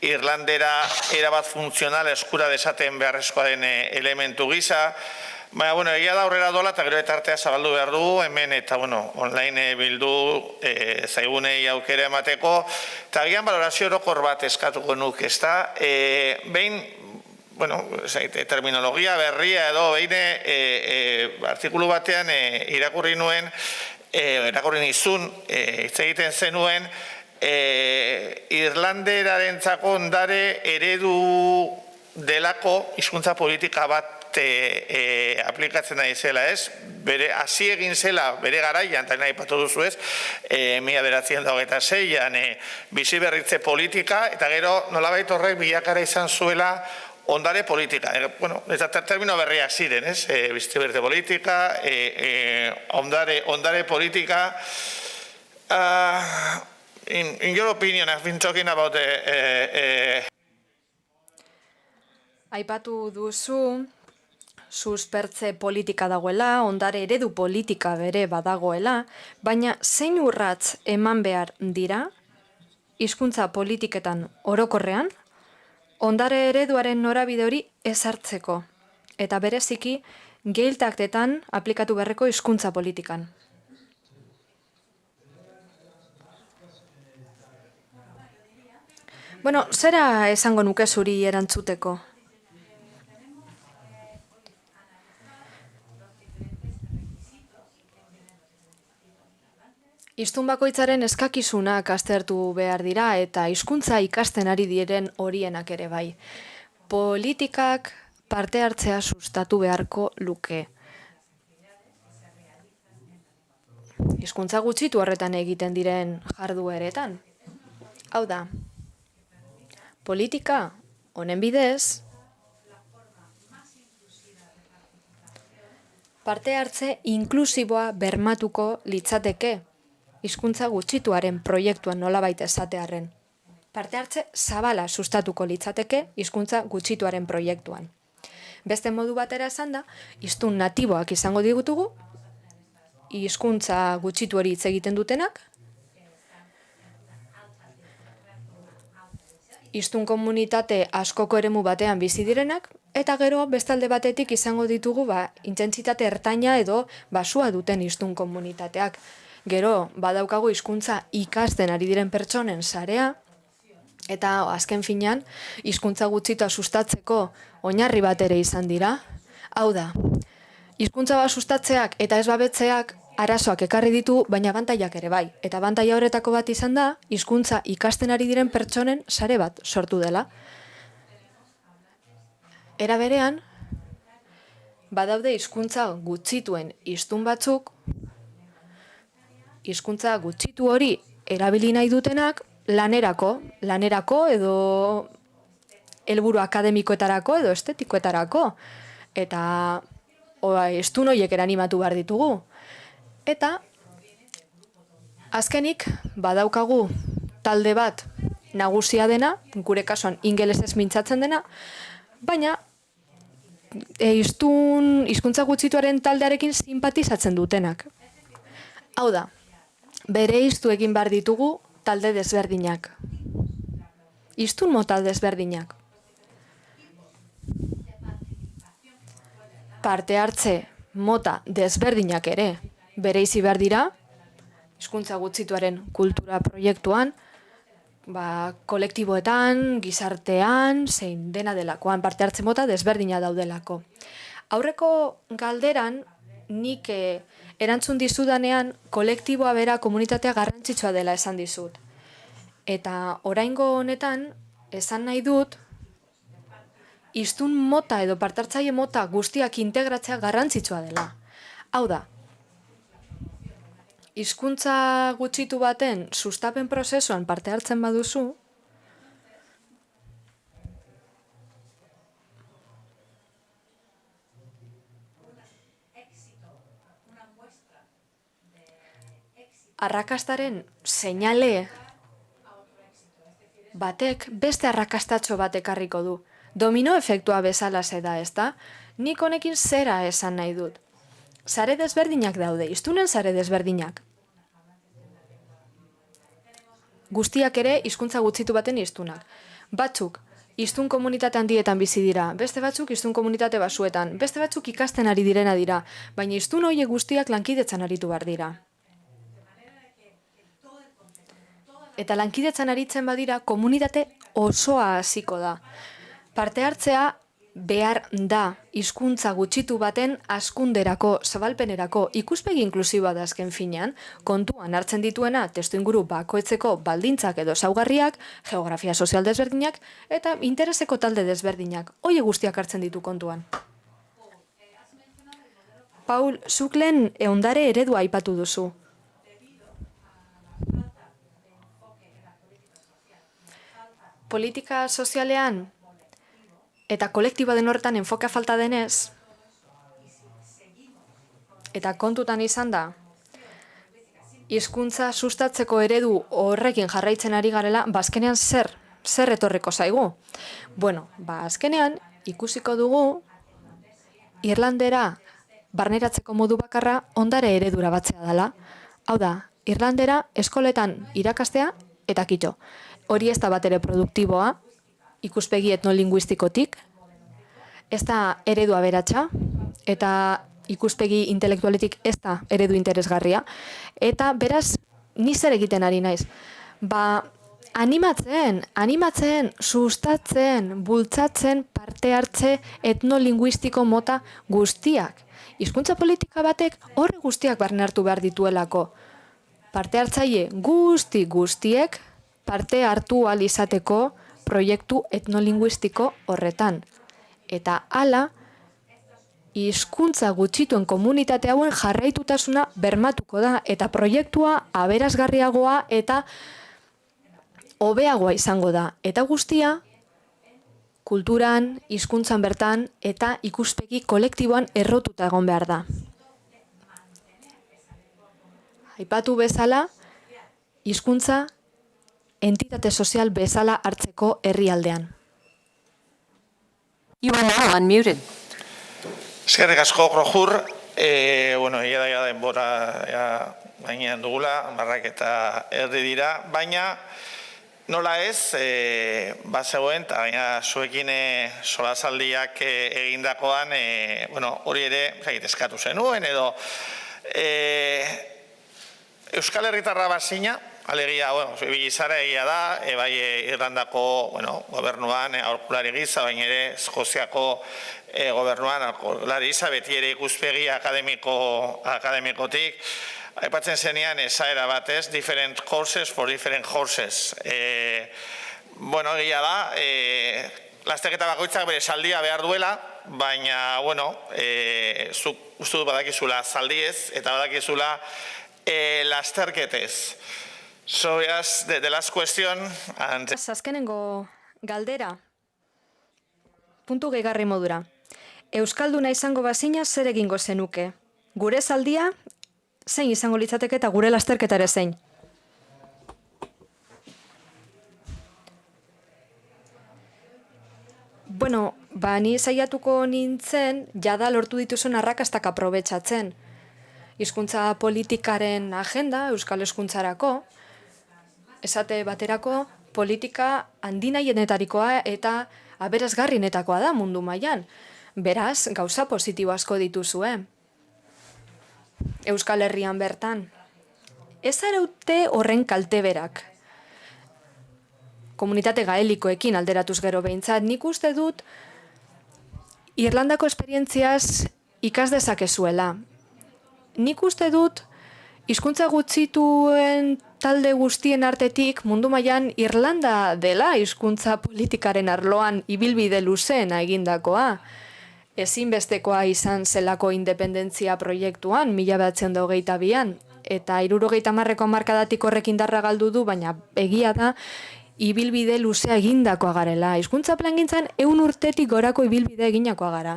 Irlandera erabat funtzional eskura desaten beharrezkoa den elementu gisa. Baina, egia da horrela dola eta gero etartea zabaldu behar dugu, hemen eta online bildu zaigunei aukera emateko. Eta gian balorazio orokor bat eskatuko nuk, ez da, behin, terminologia berria edo behin artikulu batean irakurri nizun, hitz egiten zenuen, Irlanderarentzako ondare eredu delako hizkuntza politika bat aplikatzen nahi zela, ez? Hasi egin zela bere garaian, eta nahi patu duzu ez, 1926an bizi berritze politika, eta gero nolabait horrek bilakara izan zuela ondare politika. Eta termino berriak ziren, ez? Bizi berritze politika, ondare politika. In your opinion, I've been talking about Aipatu duzu, suspertze politika dagoela, ondare eredu politika bere badagoela, baina zein urratz eman behar dira, hizkuntza politiketan orokorrean, ondare ereduaren norabide hori ezartzeko, eta bereziki gehieltaktetan aplikatu beharreko hizkuntza politikan. Zera esango nuke zuri erantzuteko? Hiztun bakoitzaren eskakizunak aztertu behar dira eta hizkuntza ikasten ari diren horienak ere bai. Politikak parte hartzea sustatu beharko luke. Hizkuntza gutxitu horretan egiten diren jardueretan. Hau da, politika honen bidez, parte hartze inklusiboa bermatuko litzateke hizkuntza gutxituaren proiektuan nolabait esatearren. Parte hartze zabala sustatuko litzateke hizkuntza gutxituaren proiektuan. Beste modu batera esanda, hiztun natiboak izango digutugu, hizkuntza gutxitu hori hitz egiten dutenak, hiztun komunitate askoko eremu batean bizi direnak, eta gero bestalde batetik izango ditugu intentsitate ertaina edo basua duten hiztun komunitateak. Gero badaukagu hizkuntza ikasten ari diren pertsonen sarea, eta azken finean hizkuntza gutxitua sustatzeko oinarri bat ere izan dira. Hau da, hizkuntza bat sustatzeak eta ez babetzeak arazoak ekarri ditu, baina abantaiak ere bai. Eta abantaia horretako bat izan da, hizkuntza ikasten ari diren pertsonen sare bat sortu dela. Era berean, badaude hizkuntza gutxituen hiztun batzuk, hizkuntza gutxitu hori erabili nahi dutenak lanerako edo helburu akademikoetarako edo estetikoetarako. Eta hiztun horiek ere animatu behar ditugu. Eta azkenik badaukagu talde bat nagusia dena, gure kasuan ingelesez mintzatzen dena, baina hizkuntza gutxituaren taldearekin simpatizatzen dutenak. Hau da, bere hiztu egin behar ditugu talde desberdinak. Hiztun mota desberdinak. Parte hartze mota desberdinak ere bereizi behar dira, hizkuntza gutxituaren kultura proiektuan, kolektiboetan, gizartean, zein dena delakoan parte hartze mota desberdina daudelako. Aurreko galderan, nik erantzun dizudanean kolektiboa bera komunitatea garrantzitsua dela esan dizut. Eta oraingo honetan, esan nahi dut, hiztun mota edo partartzaile mota guztiak integratzea garrantzitsua dela. Hau da, hizkuntza gutxitu baten sustapen prozesuan parte hartzen baduzu, arrakastaren seinale batek beste arrakastatxo bat ekarriko du. Domino efektua bezala da, ezta? Nik honekin zera esan nahi dut. Sare desberdinak daude, hiztunen sare desberdinak. Guztiak ere hizkuntza gutxitu baten hiztunak. Batzuk hiztun komunitate handietan bizi dira, beste batzuk hiztun komunitate basuetan, beste batzuk ikasten ari direna dira, baina hiztun horiek guztiak lankidetzan aritu behar dira. Eta lankidetzan aritzen badira, komunitate osoa hasiko da. Parte hartzea behar da hizkuntza gutxitu baten hazkunderako, zabalpenerako, ikuspegi inklusiboa da azken finean, kontuan hartzen dituena testuinguru bakoitzeko baldintzak edo ezaugarriak, geografia sozial desberdinak eta intereseko talde desberdinak. Horiek guztiak hartzen ditu kontuan. Paul, zuk lehen ondare eredua aipatu duzu. Politika sozialean eta kolektibo den horretan enfoka falta denez, eta kontutan izan da, hizkuntza sustatzeko eredu horrekin jarraitzen ari garela, azkenean zer etorreko zaigu? Bueno, azkenean ikusiko dugu Irlandera barneratzeko modu bakarra ondare eredura batzea dela. Hau da, Irlandera eskoletan irakastea eta kito. Hori ez da bat ere produktiboa, ikuspegi etnolinguistikotik, ez da eredu aberatsa, eta ikuspegi intelektualetik ez da eredu interesgarria. Eta beraz, ni zer egiten ari naiz? Animatzen, sustatzen, bultzatzen parte hartze etnolinguistiko mota guztiak. Hizkuntza politika batek horre guztiak barne hartu behar dituelako. Parte hartzaile guztiek parte hartu ahal izateko proiektu etnolinguistiko horretan. Eta hala, hizkuntza gutxituen komunitate hauen jarraitutasuna bermatuko da, eta proiektua aberasgarriagoa eta hobeagoa izango da. Eta guztia, kulturan, hizkuntzan bertan eta ikuspegi kolektiboan errotuta egon behar da. Aipatu bezala, hizkuntza entitate sozial bezala hartzeko herrialdean. You are now unmuted. Eskerrik asko, Rojur. Ia da denbora gainean dugula, marrak eta erdi dira, baina nola ez, bazegoen, eta baina zuekin solasaldiak egindakoan, hori ere, eskatu zenuen, edo Euskal Herritarra bazina, alegia, bilizara egia da, bai Irlandako gobernuan aholkulari gisa, baina ere Eskoziako gobernuan aholkulari gisa, beti ere ikuspegi akademikotik, aipatzen zenean esaera batez, different horses for different horses. Egia da, lasterketa bakoitzak bere saldia behar duela, baina, zuk uste dut badakizula zaldiez, eta badakizula lasterketez. So, yes, the last question. Azkenengo galdera, puntu gehigarri modura. Euskalduna izango bazina zer egingo zenuke? Gure zaldia, zein izango litzateke eta gure lasterketa ere zein? Ni saiatuko nintzen, jada lortu dituzun arrakastak aprobetxatzen. Hizkuntza politikaren agenda, euskal hezkuntzarako, esate baterako, politika handinaienetarikoa eta aberasgarrienetakoa da mundu mailan. Beraz, gauza positibo asko dituzue. Euskal Herrian bertan. Ez araute horren kalteberak. Komunitate gaelikoekin alderatuz gero behintzat, nik uste dut Irlandako esperientziaz ikas dezakezuela. Nik uste dut hizkuntza gutxituen talde guztien artetik mundu mailan Irlanda dela hizkuntza politikaren arloan ibilbide luzeena egindakoa. Ezinbestekoa izan zelako independentzia proiektuan 1922an, eta 70ko hamarkadatik horrek indarra galdu du, baina egia da ibilbide luzea egindakoa garela. Hizkuntza plangintzan 100 urtetik gorako ibilbide eginakoa gara.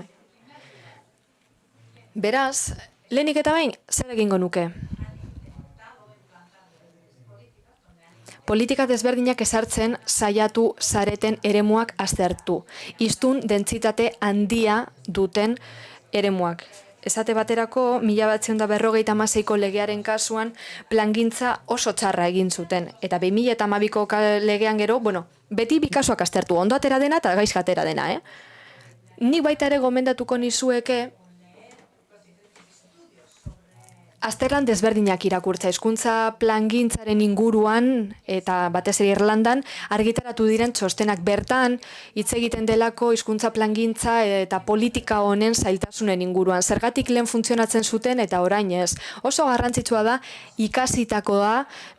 Beraz, lehenik eta behin, zer egingo nuke? Politika desberdinak ezartzen saiatu zareten eremuak aztertu. Hiztun dentsitate handia duten eremuak. Esate baterako, 1956ko legearen kasuan plangintza oso txarra egin zuten. Eta 2012ko legean gero, beti bi kasuak aztertu, ondo atera dena eta gaizka atera dena. Nik baita ere gomendatuko nizueke, azterlan desberdinak irakurtza, hizkuntza plangintzaren inguruan eta batez ere Irlandan argitaratu diren txostenak bertan, hitz egiten delako hizkuntza plangintza eta politika honen zailtasunen inguruan. Zergatik lehen funtzionatzen zuten eta orain ez. Oso garrantzitsua da ikasitakoa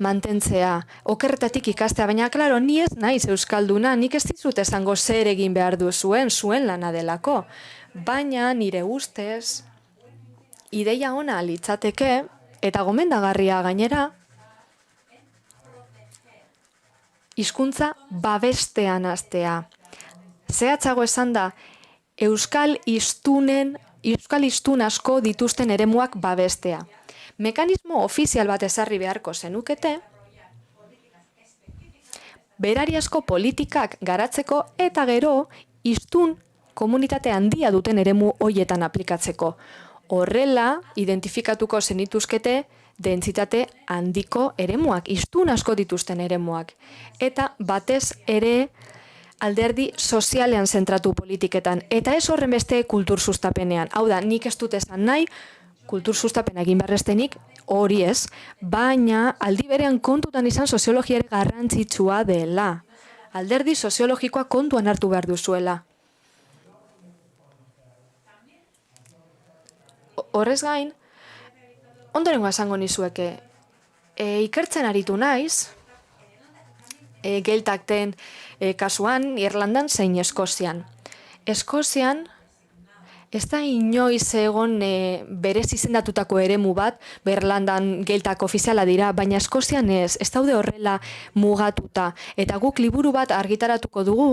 mantentzea. Okerretatik ikastea, baina klaro, ni ez naiz euskalduna, nik ez dizut esango zer egin behar duzuen, zuen lana delako. Baina nire ustez, ideia ona litzateke, eta gomendagarria gainera, hizkuntza babestean hastea. Zehatzago esan da, euskal hiztun asko dituzten eremuak babestea. Mekanismo ofizial bat ezarri beharko zenukete, berariazko politikak garatzeko eta gero hiztun komunitate handia duten eremu hoietan aplikatzeko. Horrela, identifikatuko zenituzkete dentsitate handiko eremuak, hiztun asko dituzten eremuak. Eta batez ere alderdi sozialean zentratu politiketan. Eta ez horren beste kultur sustapenean. Hau da, nik ez dut esan nahi, kultur sustapena egin beharreztenik, hori ez, baina aldi berean kontutan izan soziologiare garrantzitsua dela. Alderdi soziologikoa kontuan hartu behar duzuela. Horrez gain, ondorengoa esango nizueke, ikertzen aritu naiz, geltakten kasuan, Irlandan zein Eskozian. Eskozian, ez da inoiz egon berez izendatutako eremu bat, Irlandan geltak ofiziala dira, baina Eskozian ez daude horrela mugatuta. Eta guk liburu bat argitaratuko dugu,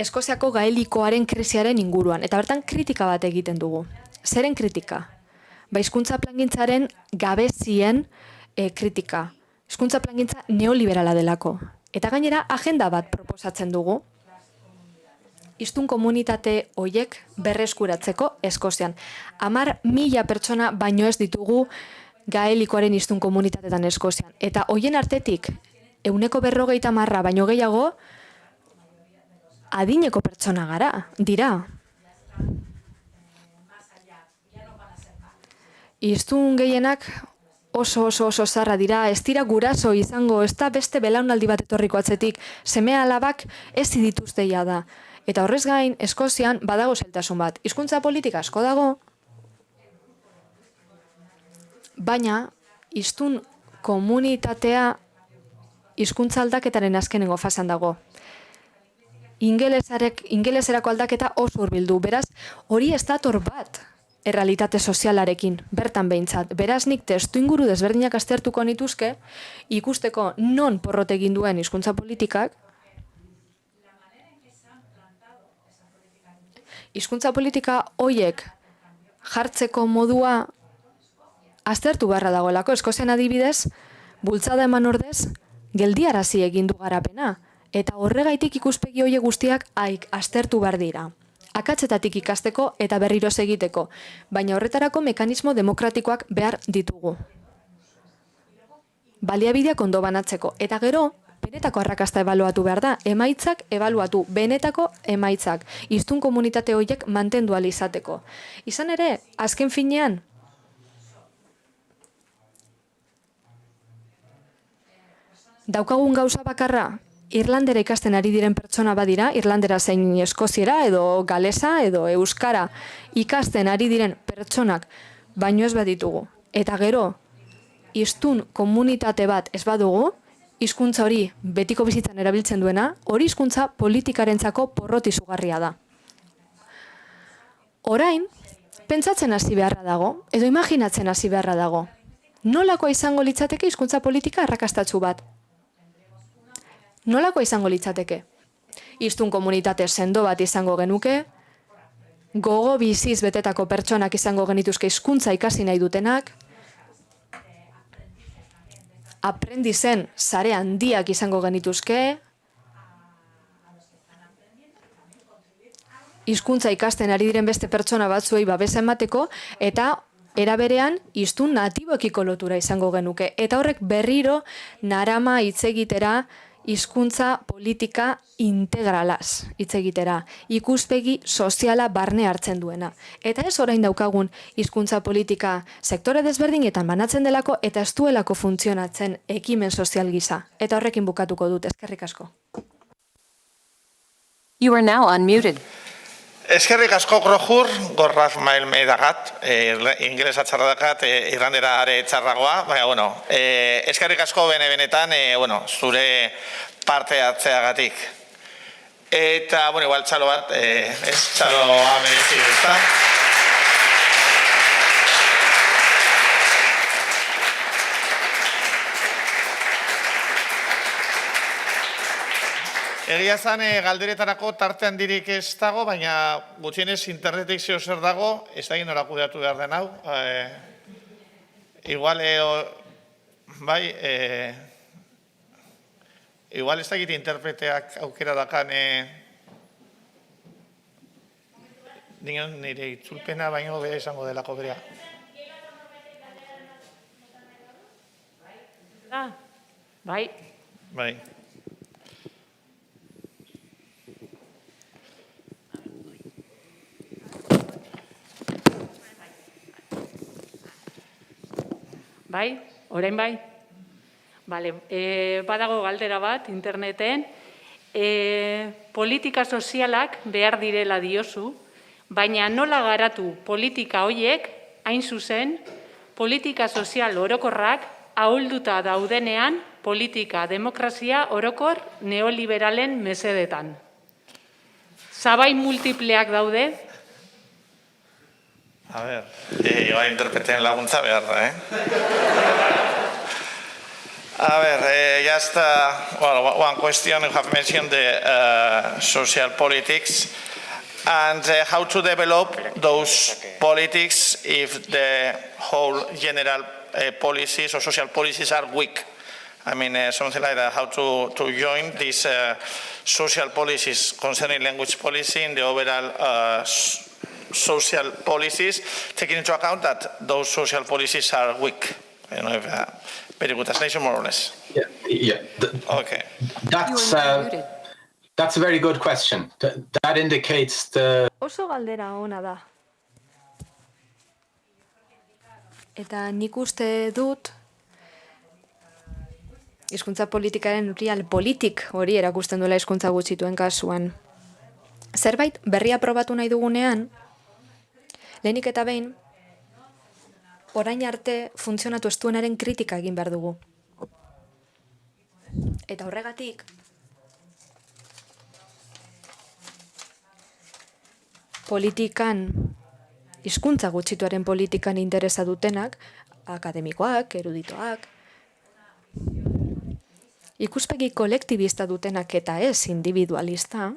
Eskoziako gaelikoaren krisiaren inguruan, eta bertan kritika bat egiten dugu. Zeren kritika? Hizkuntza plangintzaren gabezien kritika. Hizkuntza plangintza neoliberala delako. Eta gainera, agenda bat proposatzen dugu. Hiztun komunitate hoiek berreskuratzeko Eskozian. 10.000 pertsona baino ez ditugu gaelikoaren hiztun komunitatetan Eskozian. Eta hoien artetik, 50% baino gehiago, adineko pertsona dira. Hiztun gehienak oso zarra dira, ez dira guraso izango, ez da beste belaunaldi bat etorriko atzetik, seme alabak ez dituzteia da. Eta horrez gain, Eskozian badago zailtasun bat. Hizkuntza politika asko dago, baina hiztun komunitatea hizkuntza aldaketaren azkenengo fasean dago. Ingeleserako aldaketa oso hurbildu. Beraz, hori ez dator bat errealitate sozialarekin, bertan behintzat. Beraz, nik testu inguru desberdinak aztertuko nituzke, ikusteko non porrot egin duen hizkuntza politikak, hizkuntza politika hoiek jartzeko modua aztertu beharra dagoelako. Eskozian adibidez, bultzada eman ordez, geldiarazi egin du garapena. Eta horregaitik ikuspegi horiek guztiak aztertu behar dira. Akatzetatik ikasteko eta berriro egiteko, baina horretarako mekanismo demokratikoak behar ditugu. Baliabideak ondo banatzeko, eta gero, benetako arrakasta ebaluatu behar da, emaitzak ebaluatu, benetako emaitzak, hiztun komunitate horiek mantendu ahal izateko. Izan ere, azken finean, daukagun gauza bakarra, Irlandera ikasten ari diren pertsona badira, Irlandera zein Eskoziera edo Galesa edo Euskara ikasten ari diren pertsonak baino ez baditugu. Eta gero, hiztun komunitate bat ez badugu, hizkuntza hori betiko bizitzan erabiltzen duena, hori hizkuntza politikarentzako porrot izugarria da. Orain, pentsatzen hasi beharra dago, edo imaginatzen hasi beharra dago. Nolakoa izango litzateke hizkuntza politika arrakastatsu bat? Nolakoa izango litzateke? Hiztun komunitate sendo bat izango genuke, gogo biziz betetako pertsonak izango genituzke hizkuntza ikasi nahi dutenak, aprendizen sare handiak izango genituzke, hizkuntza ikasten ari diren beste pertsona batzuei babesa emateko, eta era berean hiztun natiboekiko lotura izango genuke. Eta horrek berriro narama hitz egitera hizkuntza politika integralaz hitz egitera, ikuspegi soziala barne hartzen duena. Eta ez orain daukagun hizkuntza politika sektore desberdinetan banatzen delako eta ez duelako funtzionatzen ekimen sozial gisa. Eta horrekin bukatuko dut, eskerrik asko. You are now unmuted. Eskerrik asko Grojur, gorraz mail meidagat, ingelesa txarradakat, irlandera are txarragoa, baina, bueno, eskerrik asko benetan, zure parte hartzeagatik. Eta, bueno, igual txalo bat, txaloa merezi, ezta? Egia zan, galderetarako tarte handirik ez dago, baina gutxienez internetik zeo zer dago, ez da nora kudeatu behar den hau. Igual, bai, igual ez da egite interpreteak aukera dakan, nire itzulpena baino bera izango delako berea. Bai. Bai. Bai, orain bai. Bale, badago galdera bat interneten, politika sozialak behar direla diozu, baina nola garatu politika hoiek, hain zuzen, politika sozial orokorrak ahulduta daudenean politika demokrazia orokor neoliberalen mesedetan. Zabai multipleak daude. A ver, igual interpreten laguntza behar da, A ver, just one question. You have mentioned the social politics and how to develop those politics if the whole general policies or social policies are weak. I mean, something like that, how to join these social policies concerning language policy in the overall social policies, taking into account that those social policies are weak. I don't know if very good translation, more or less. Yeah. Okay. That's a very good question. That indicates the... Oso galdera ona da. Eta nik uste dut hizkuntza politikaren real politik hori erakusten duela hizkuntza gutxituen kasuan. Zerbait berria probatu nahi dugunean, lehenik eta behin, orain arte funtzionatu ez duenaren kritika egin behar dugu. Eta horregatik, politikan, hizkuntza gutxituaren politikan interesa dutenak, akademikoak, eruditoak, ikuspegi kolektibista dutenak eta ez individualista,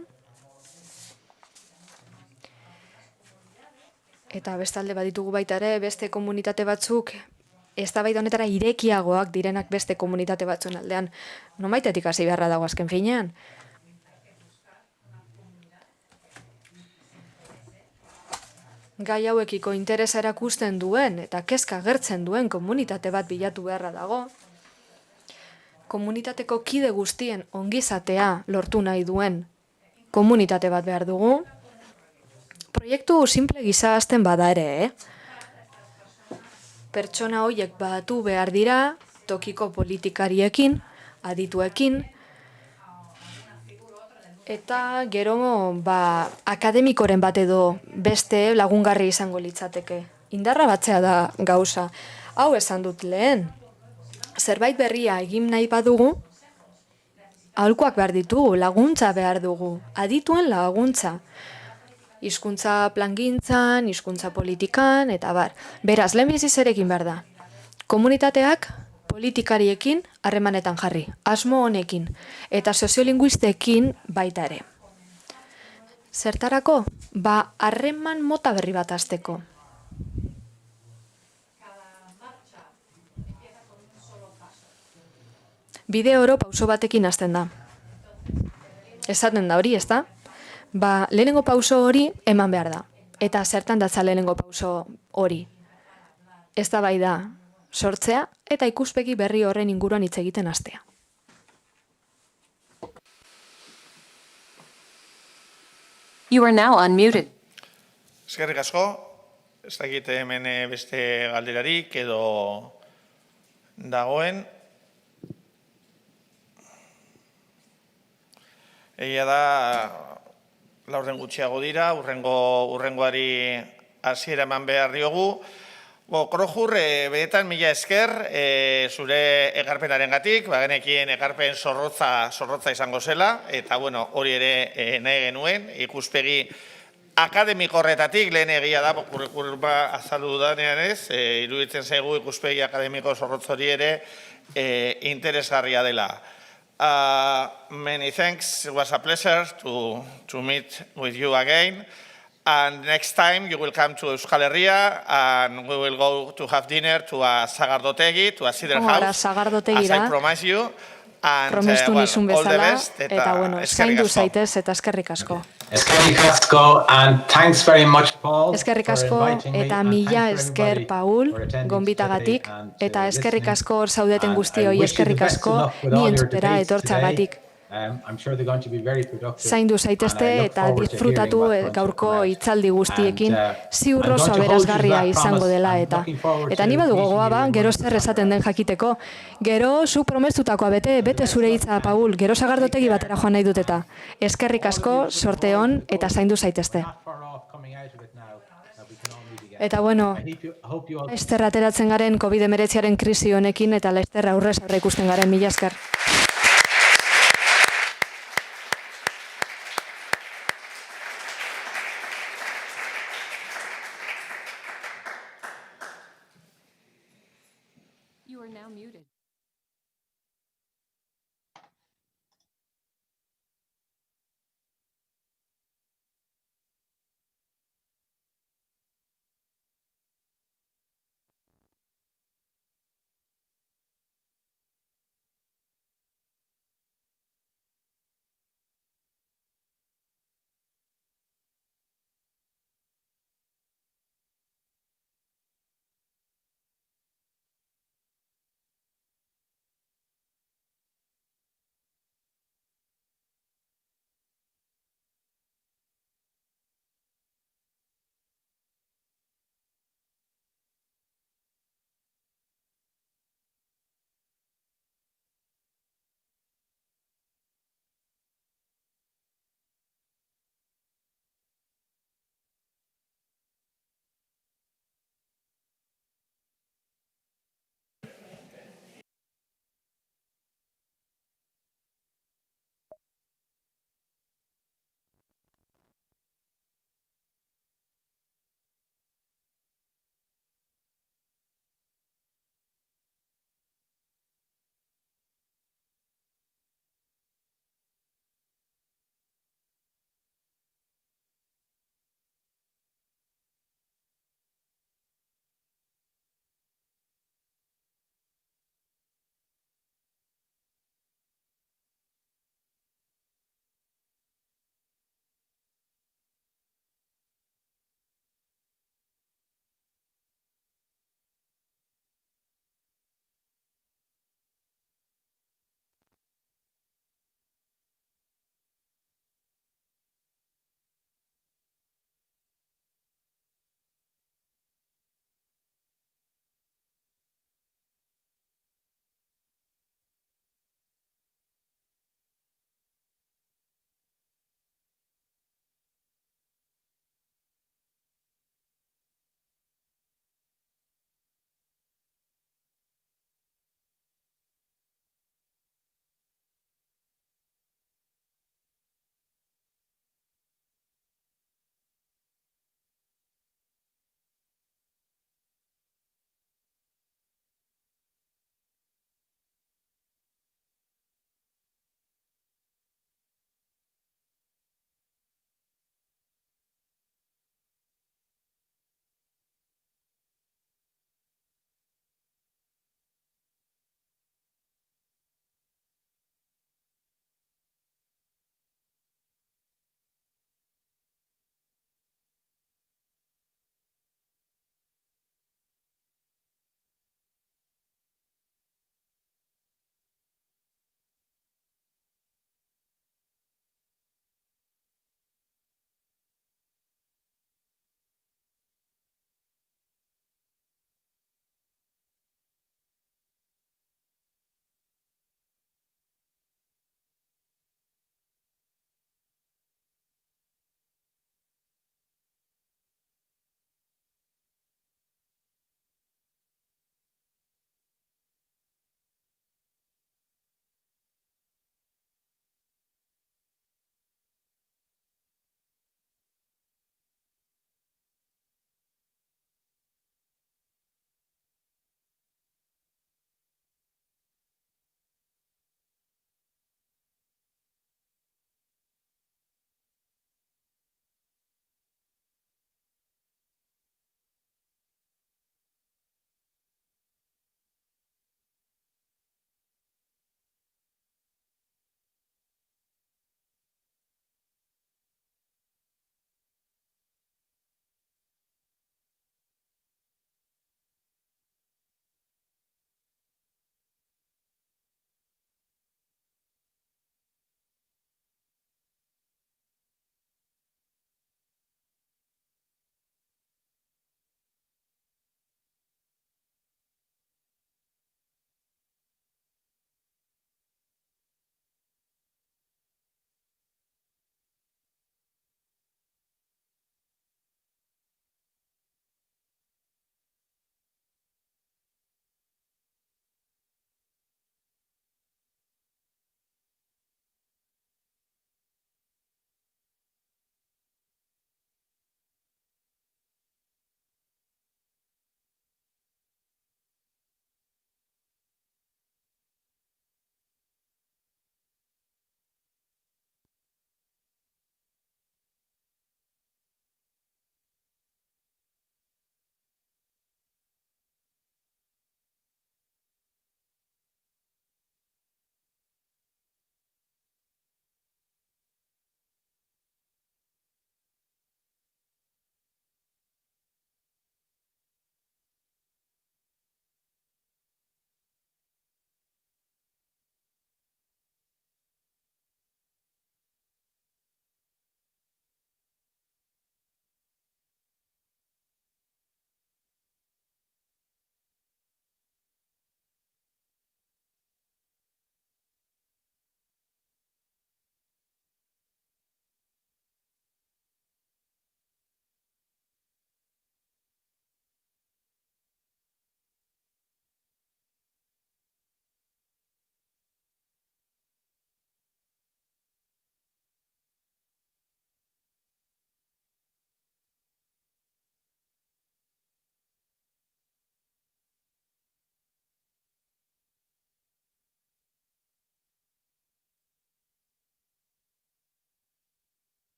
eta bestalde baditugu baita ere beste komunitate batzuk eztabaida honetara irekiagoak direnak beste komunitate batzuen aldean. Nomaitetik hasi beharra dago azken finean. Gai hauekiko interesa erakusten duen eta kezka agertzen duen komunitate bat bilatu beharra dago. Komunitateko kide guztien ongizatea lortu nahi duen komunitate bat behar dugu. Proiektu simple gisa hasten bada ere, Pertsona horiek batu behar dira, tokiko politikariekin, adituekin, eta gero akademikoren bat edo beste lagungarri izango litzateke. Indarra batzea da gauza. Hau esan dut lehen, zerbait berria egin nahi badugu, aholkuak behar ditugu, laguntza behar dugu, adituen laguntza. Hizkuntza plangintzan, hizkuntza politikan, eta bar. Beraz, lehenbizi zerekin behar da. Komunitateak politikariekin harremanetan jarri, asmo honekin, eta soziolinguistekin baita ere. Zertarako? Harreman mota berri bat hasteko. Bide oro pauso batekin hasten da. Esaten da hori, ezta? Lehenengo pauso hori eman behar da. Eta zertan datza lehenengo pauso hori? Eztabaida sortzea eta ikuspegi berri horren inguruan hitz egiten hastea. You are now unmuted. Eskerrik asko, ez dakit hemen beste galderarik edo dagoen. Egia da, laurden gutxiago dira, urrengoari hasiera eman behar diogu. Krojur, benetan mila esker, zure ekarpenaren gatik, genekien ekarpen zorrotza izango zela, eta hori ere nahi genuen, ikuspegi akademiko horretatik, lehen egia da, kurrikuluma azaldu danean ez, iruditzen zaigu ikuspegi akademiko zorrotz hori ere interesgarria dela. Many thanks, it was a pleasure to meet with you again. And next time you will come to Euskal Herria and we will go to have dinner to a Sagardotegi, to a cider house, as I promise you. Promestu nizun bezala, eta zaindu zaitez eta eskerrik asko. Eskerrik asko, and thanks very much, Paul. Eskerrik asko eta mila esker, Paul, gonbitagatik, eta eskerrik asko hor zaudeten guztioi eskerrik asko ni entzutera etortzagatik. Zaindu zaitezte eta disfrutatu gaurko hitzaldi guztiekin, ziur oso aberasgarria izango dela eta ni badu gogoa gero zer esaten den jakiteko. Gero zu promestutakoa bete zure hitza, Paul, gero Sagardotegi batera joan nahi dut eta. Eskerrik asko, sorte on eta zaindu zaitezte. Eta laster ateratzen garen COVID-19 krisi honekin eta laster aurrez aurre ikusten garen, mila esker. You are now muted.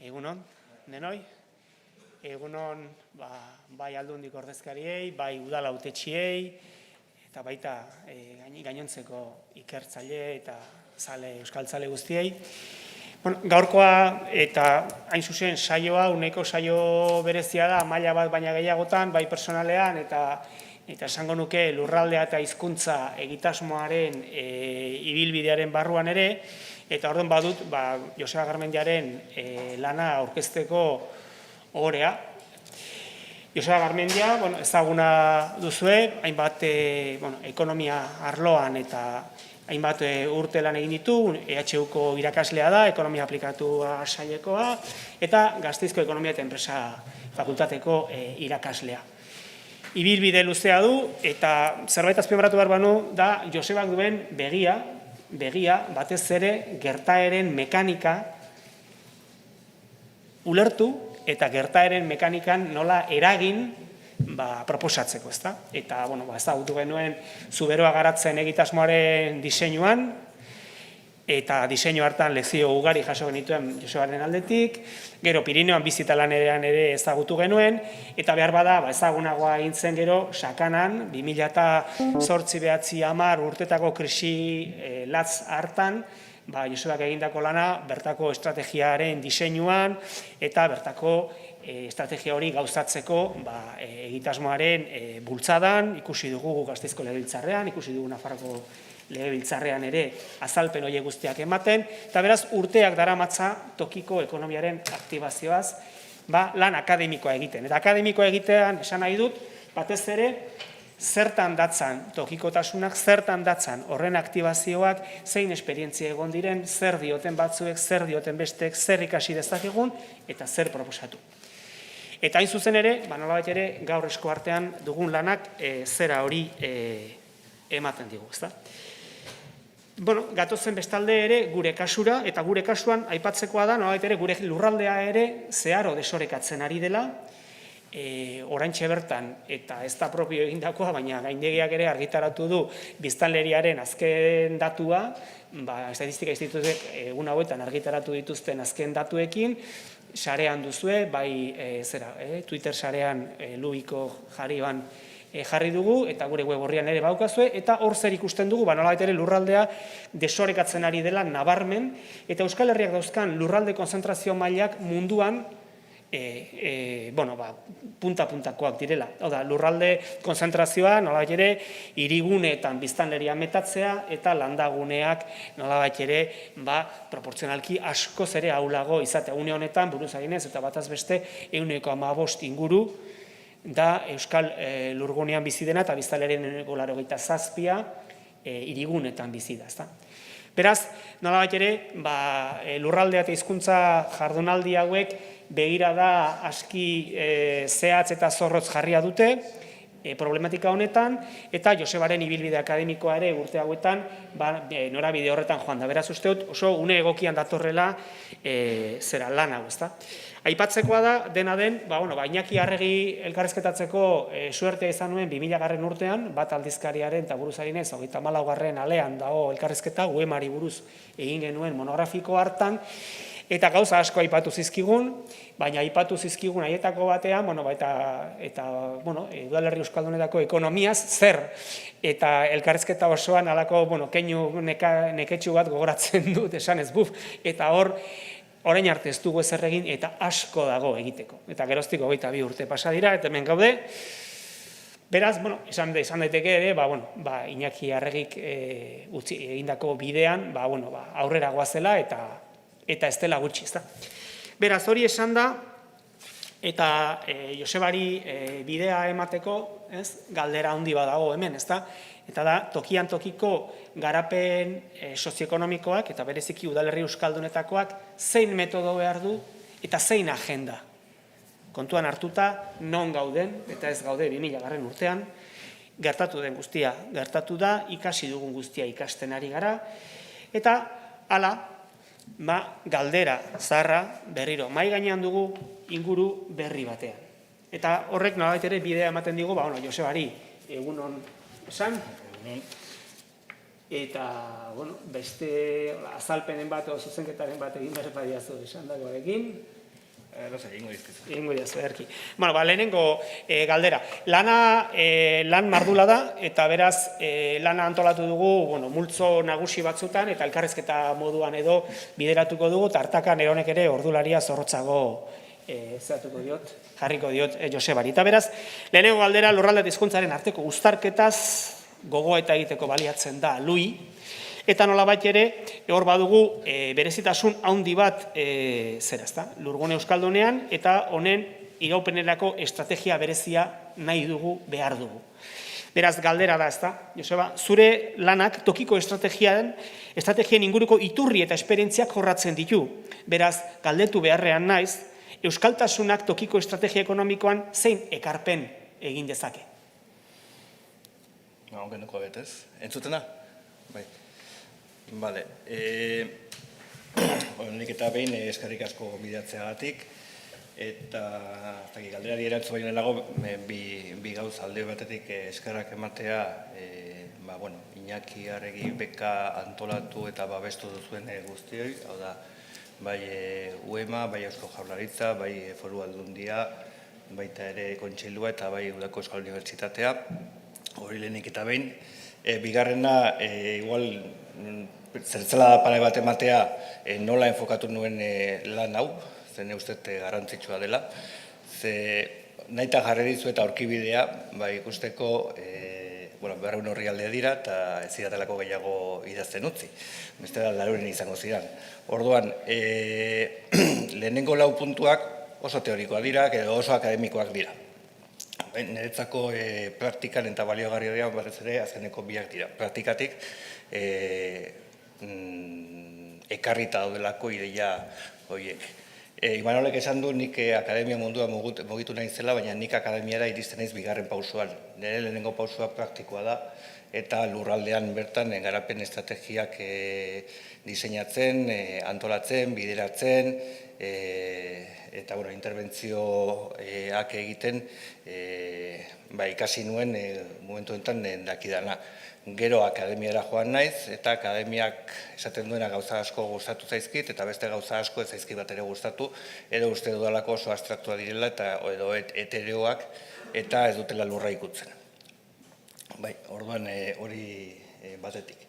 Egunon, denoi. Egunon, bai Aldundik ordezkariei, bai udal hautetxiei, eta baita gainontzeko ikertzaile eta euskaltzale guztiei. Gaurkoa eta hain zuzen saioa, uneko saio berezia da, maila bat baina gehiagotan, bai personalean eta esango nuke lurraldea eta hizkuntza egitasmoaren ibilbidearen barruan ere, eta orduan badut Joseba Garmendiaren lana aurkezteko ohorea. Joseba Garmendia, ezaguna duzue, hainbat ekonomia arloan eta hainbat urte lan egin ditu, EHUko irakaslea da, ekonomia aplikatua sailekoa, eta Gasteizko ekonomia eta enpresa fakultateko irakaslea. Ibilbide luzea du, eta zerbait azpimarratu behar banu, da Josebak duen begia, batez ere gertaeren mekanika ulertu, eta gertaeren mekanikan nola eragin proposatzeko, ezta? Eta, ezagutu genuen zuberoa garatzen egitasmoaren diseinuan, eta diseinu hartan lezio ugari jaso genituen Josebaren aldetik, gero Pirineoan bizita lanean ere ezagutu genuen, eta behar bada ezagunagoa egin zen gero Sakanan, 2008-2010 urtetako krisi latz hartan, Josebak egindako lana bertako estrategiaren diseinuan eta bertako estrategia hori gauzatzeko egitasmoaren bultzadan, ikusi dugu Gasteizko Legebiltzarrean, ikusi dugu Nafarroko Legebiltzarrean ere azalpen horiek guztiak ematen, eta beraz urteak daramatza tokiko ekonomiaren aktibazioaz lan akademikoa egiten. Eta akademikoa egitean esan nahi dut, batez ere, zertan datzan tokikotasunak, zertan datzan horren aktibazioak, zein esperientzia egon diren, zer dioten batzuek, zer dioten bestek, zer ikasi dezakegun, eta zer proposatu. Eta hain zuzen ere, nolabait ere, gaur esku artean dugun lanak zera hori ematen digu, ezta? Gatozen bestalde ere gure kasura, eta gure kasuan aipatzekoa da, nolabait ere gure lurraldea ere zeharo desorekatzen ari dela, oraintxe bertan, eta ez da propio egindakoa, baina gaindegiak ere argitaratu du biztanleriaren azken datua, Estatistika Institutuek egun hauetan argitaratu dituzten azken datuekin, sarean duzue, Twitter sarean Lubiko Jariban jarri dugu, eta gure web horrian ere baukazue, eta hor zer ikusten dugu, nolabait ere lurraldea desorekatzen ari dela nabarmen, eta Euskal Herriak dauzkan lurralde konzentrazio mailak munduan punta-puntakoak direla. Lurralde konzentrazioa nolabait ere hiriguneetan biztanleria metatzea eta landaguneak nolabait ere proportzionalki askoz ere ahulago izatea. Une honetan, buruz aginez eta bataz beste 1,5 inguru da Euskal lurgunean bizi dena eta biztanlerien 87 hiriguneetan bizi da. Beraz, nolabait ere, lurraldea eta hizkuntza jardunaldi hauek begirada aski zehatz eta zorrotz jarria dute problematika honetan, eta Josebaren ibilbide akademikoa ere urte hauetan norabide horretan joan da. Beraz, uste dut oso une egokian datorrela lan hau, ezta? Aipatzekoa da, dena den, Iñaki Arregi elkarrizketatzeko suertea izan nuen 2000 urtean, bat aldizkariaren eta buruz arinez, 34. alean dago elkarrizketa, UEMari buruz egin genuen monografiko hartan, eta gauza asko aipatu zizkigun, baina aipatu zizkigun haietako batean, eta udalerri euskaldunetako ekonomiaz, zer, eta elkarrizketa osoan alako keinu neketxu bat gogoratzen dut, esan ez buf, eta hor, orain arte ez dugu ezer egin eta asko dago egiteko. Eta geroztik 22 urte pasa dira, eta hemen gaude. Beraz, esan daiteke ere, Iñaki Arregik egindako bidean, aurrera goazela eta ez dela gutxi, ezta. Beraz, hori esan da, eta Josebari bidea emateko, galdera handi badago hemen, ezta. Eta da, tokian tokiko garapen sozioekonomikoak eta bereziki udalerri euskaldunetakoak zein metodo behar du eta zein agenda. Kontuan hartuta, non gauden, eta ez gaude 2000 urtean, gertatu den guztia gertatu da, ikasi dugun guztia ikasten ari gara, eta hala, galdera zaharra berriro mai gainean dugu inguru berri batean. Eta horrek nolabait ere bidea ematen digu, Josebari egunon esan, eta, bueno, beste azalpenen bat o zuzenketaren bat egin behar badiazu esandakoarekin. Egingo diazu, erki. Bueno, lehenengo galdera. Lan mardula da, eta beraz, lana antolatu dugu, multzo nagusi batzutan, eta elkarrizketa moduan edo bideratuko dugu, tartakan eronek ere ordularia zorrotzago jarriko diot Josebari. Eta beraz, lehenengo galdera lurralde eta hizkuntzaren arteko uztarketaz gogoa eta egiteko baliatzen da lui, eta nolabait ere, hor badugu berezitasun handi bat lurgune euskaldunean, eta honen iraupenerako estrategia berezia nahi dugu, behar dugu. Beraz, galdera da, ezta, Joseba, zure lanak tokiko estrategien inguruko iturri eta esperientziak jorratzen ditu. Beraz, galdetu beharrean naiz, euskaltasunak tokiko estrategia ekonomikoan zein ekarpen egin dezake? Ongeneko betez. Entzutena? Bai. Bale. Nik eta behin eskerrik asko bidatzeagatik, eta galderari erantzu baino lehenago bi gauz alde batetik eskerrak ematea Iñaki Arregi beka antolatu eta babestu duzuen guztioi, hau da, bai UEMA, bai Eusko Jaurlaritza, bai Foru Aldundia, baita ere Kontseilua eta bai Udako Euskal Unibertsitatea, hori lehenik eta behin. Bigarrena, igual, zertzela pare bat ematea nola enfokatu nuen lan hau, zen uste garrantzitsua dela, ze nahi eta jarri dizu eta aurkibidea, ikusteko berreun horri aldea dira eta ez zidatelako gehiago idazten utzi. Beste da, laruren izango zidan. Orduan, lehenengo lau puntuak oso teorikoa dira, edo oso akademikoak dira. Niretzako praktikan eta baliogarria dira, berrez ere, azkeneko biak dira. Praktikatik, ekarrita daudelako ideia horiek. Imanolek esan du nik akademia mundua mugitu nahi zela, baina nik akademiara iristen naiz bigarren pausuan. Nire lehenengo pausua praktikoa da, eta lurraldean bertan garapen estrategiak diseinatzen, antolatzen, bideratzen, eta interbentzioak egiten ikasi nuen momentu enten dakidana. Gero akademiara joan naiz, eta akademiak esaten duena gauza asko gustatu zaizkit, eta beste gauza asko ez zaizkit bat ere gustatu, edo uste dudalako oso abstraktua direla, edo etereoak, eta ez dutela lurra ikutzen. Orduan hori batetik.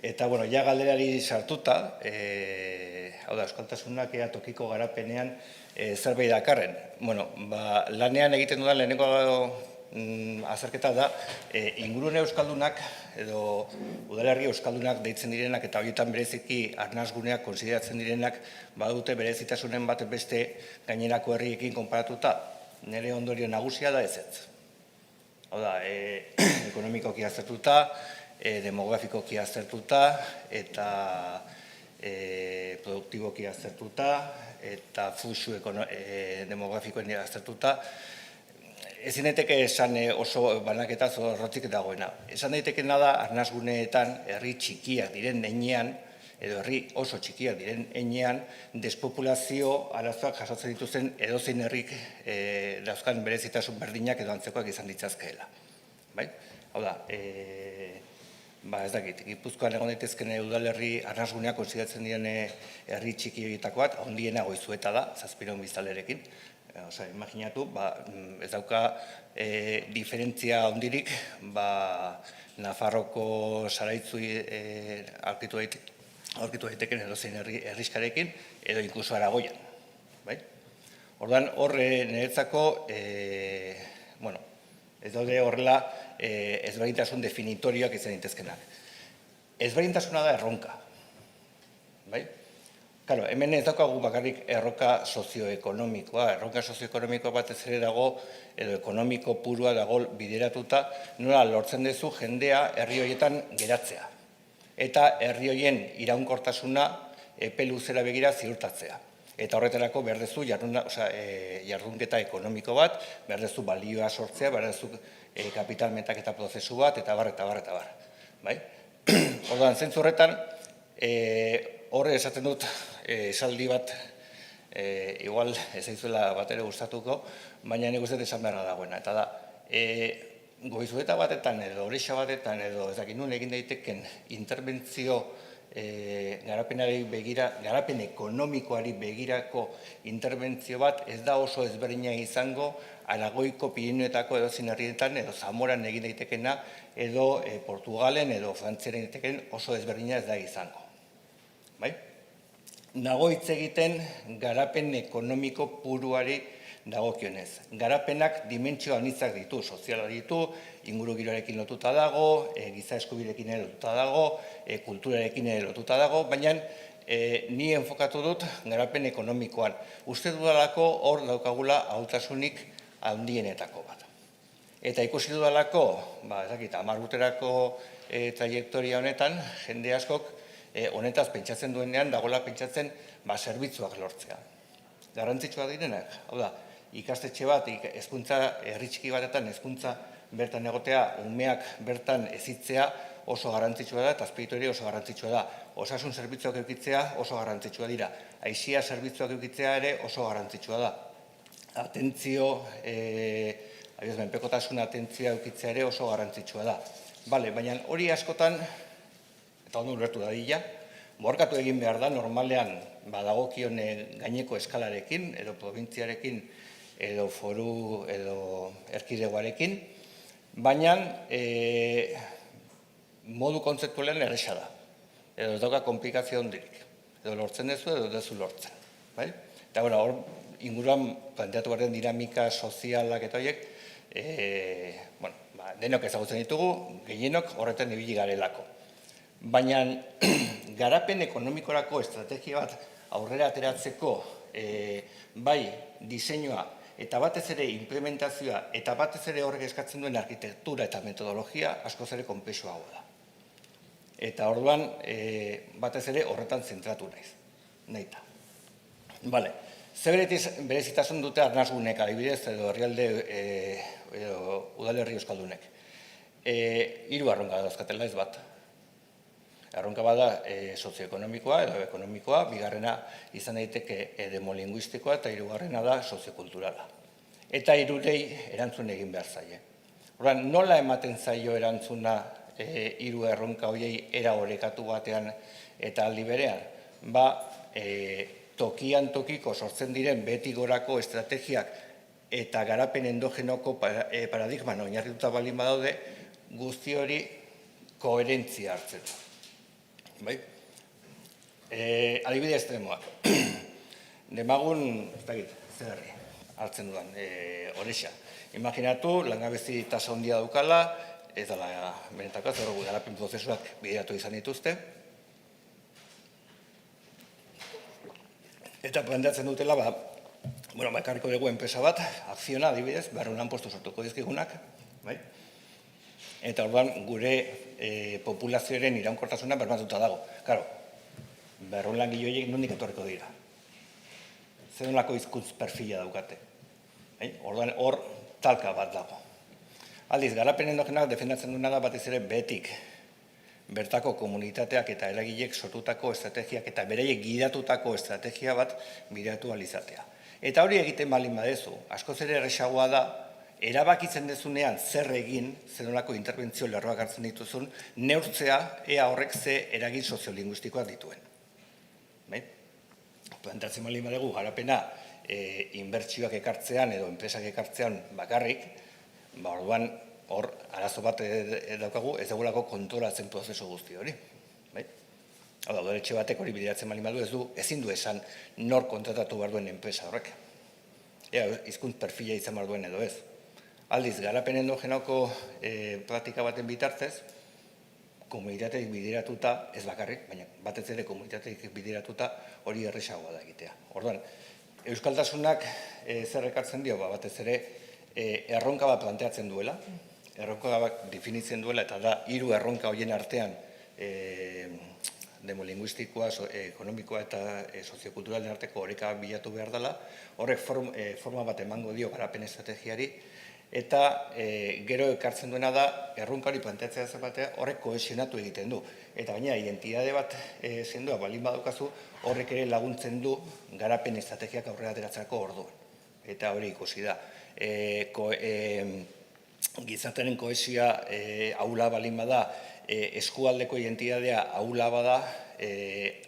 Eta, ja galderari sartuta, hau da, euskaltasunak ea tokiko garapenean zerbait dakarren. Lanean egiten dudan lehenengo azerketa da, ingurune euskaldunak, edo udalerri euskaldunak deitzen direnak, eta horietan bereziki arnasguneak konsideratzen direnak, badute berezitasunen bat beste gainerako herriekin konparatuta, nire ondorio nagusia da ezetz. Hau da, ekonomikoki aztertuta, demografikoki aztertuta, eta produktiboki aztertuta, eta fluxu demografikoen aztertuta. Ezin daiteke esan oso banaketa zorrotzik dagoena. Esan daitekena da, arnasguneetan, herri txikiak diren heinean, edo herri oso txikiak diren heinean, despopulazio arazoak jasotzen dituzten edozein herrik dauzkan berezitasun berdinak edo antzekoak izan ditzazkeela. Hau da, ez dakit, Gipuzkoan egon daitezken udalerri arnasguneak konsideratzen diren herri txiki horietako bat, handiena Goizueta da, 700 biztanlerekin. Imaginatu, ez dauka diferentzia handirik Nafarroko Zaraitzu aurkitu daiteken edozein herriskarekin, edo inkluso Aragoian. Orduan, horre niretzako, ez daude horrela ezberdintasun definitorioak izan ditezkenak. Ezberdintasuna da erronka. Claro, hemen ez daukagu bakarrik erronka sozioekonomikoa. Erronka sozioekonomikoa batez ere dago, edo ekonomiko purua dago bideratuta, nola lortzen duzu jendea herri horietan geratzea. Eta herri horien iraunkortasuna epe luzera begira ziurtatzea. Eta horretarako behar duzu jardunketa ekonomiko bat, behar duzu balioa sortzea, behar duzu kapital metaketa prozesu bat, eta bar, eta bar, eta bar. Orduan, zentzu horretan, horre esaten dut, esaldi bat, igual ez zaizuela bat ere gustatuko, baina nik uste esan beharra dagoena. Eta da, Goizueta batetan edo Orexa batetan edo ez dakit nun egin daiteken interbentzio garapen ekonomikoari begirako interbentzio bat ez da oso ezberdina izango Aragoiko Pirinioetako edozein herrietan edo Zamoran egin daitekena edo Portugalen edo Frantziaren egin daiteken oso ezberdina ez da izango. Nago hitz egiten garapen ekonomiko puruari dagokionez. Garapenak dimentsio anitzak ditu, soziala ditu, ingurugiroarekin lotuta dago, giza eskubiderekin ere lotuta dago, kulturarekin ere lotuta dago, baina ni enfokatu dut garapen ekonomikoan. Uste dudalako hor daukagula ahultasunik handienetako bat. Eta ikusi dudalako, ez dakit, 10 urterako trajektoria honetan, jende askok honetaz pentsatzen duenean, dagoela pentsatzen zerbitzuak lortzea. Garrantzitsua direnak, hau da, ikastetxe bat, hezkuntza herri txiki batetan, hezkuntza bertan egotea, umeak bertan hezitzea oso garrantzitsua da, eta azpiegitura oso garrantzitsua da. Osasun zerbitzuak edukitzea oso garrantzitsua dira. Aisia zerbitzuak edukitzea ere oso garrantzitsua da. Atentzio, menpekotasun atentzioa edukitzea ere oso garrantzitsua da. Baina hori askotan, eta ondo ulertu dadila, borkatu egin behar da, normalean badagokion gaineko eskalarekin, edo probintziarekin, edo foru, edo erkidegoarekin, baina modu kontzeptualean erresa da. Edo ez dauka komplikazio hondirik. Edo lortzen dezu, edo dezu lortzen. Eta hor, inguruan planteatu behar den dinamika sozialak eta horiek, denok ezagutzen ditugu, gehienok horretan ibili garelako. Baina garapen ekonomikorako estrategia bat aurrera ateratzeko bai diseinua eta batez ere implementazioa eta batez ere horrek eskatzen duen arkitektura eta metodologia askoz ere konplexuagoa da. Eta orduan batez ere horretan zentratu nahita. Ze berezitasun dute arnasgunek adibidez edo herrialde edo udalerri euskaldunek. 3 erronka dauzkatela ez bat. Erronka bada sozioekonomikoa edo ekonomikoa, bigarrena izan daiteke demolinguistikoa eta hirugarrena da soziokulturala. Eta hirurei erantzun egin behar zaie. Orduan, nola ematen zaio erantzuna 3 erronka horiei era orekatu batean eta aldi berean? Tokian tokiko sortzen diren beti gorako estrategiak eta garapen endogenoko paradigman oinarrituta baldin badaude, guzti hori koherentzia hartzen du. Adibide estremoak. Demagun, ez dakit, zer hartzen dudan, Orexa. Imaginatu, langabezi tasa handia daukala, ez dela benetako, zer garapen prozesuak bideratu izan dituzte. Eta planteatzen dutela, ekarriko dugu enpresa bat, akziona adibidez, 200 lanpostu sortuko dizkigunak, eta orduan gure populazioaren iraunkortasuna bermatuta dago. Karo, 200 langile horiek nondik etorriko dira. Zer nolako hizkuntz perfila daukate. Orduan hor talka bat dago. Aldiz, garapen endogenak defendatzen duena da batez ere betik bertako komunitateak eta eragilek sortutako estrategiak eta bereiek gidatutako estrategia bat bidatu alizatea. Eta hori egiten baldin badezu, askoz ere erresagoa da, erabakitzen dezunean zer egin, zer nolako interbentzio lerroak hartzen dituzun, neurtzea ea horrek ze eragin soziolinguistikoak dituen. Plantatzen baldin badegu garapena inbertsioak ekartzean edo enpresak ekartzean bakarrik, orduan hor arazo bat daukagu ez dugulako kontrolatzen prozesu guzti hori. Hau da, udaletxe batek hori bideratzen baldin badu ezin du esan nor kontratatu behar duen enpresa horrek. Ea, hizkuntz perfila izan behar duen edo ez. Aldiz, garapen endogenoko praktika baten bitartez, komunitateik bideratuta, ez bakarrik, baina batez ere komunitateik bideratuta hori erresagoa da egitea. Orduan, euskaltasunak zer ekartzen dio, batez ere erronka bat planteatzen duela, erronka bat definitzen duela, eta da 3 erronka horien artean demolinguistikoa, ekonomikoa eta soziokulturalen arteko oreka bilatu behar dela, horrek forma bat emango dio garapen estrategiari, eta gero ekartzen duena da, erronkari planteatzea zer batea, horrek kohesionatu egiten du. Eta baina, identitate bat zendua, balin badaukazu, horrek ere laguntzen du garapen estrategiak aurrera ateratzeko orduan. Eta hori ikusi da. gizartearen kohesioa ahula balin bada, eskualdeko identitatea ahula bada,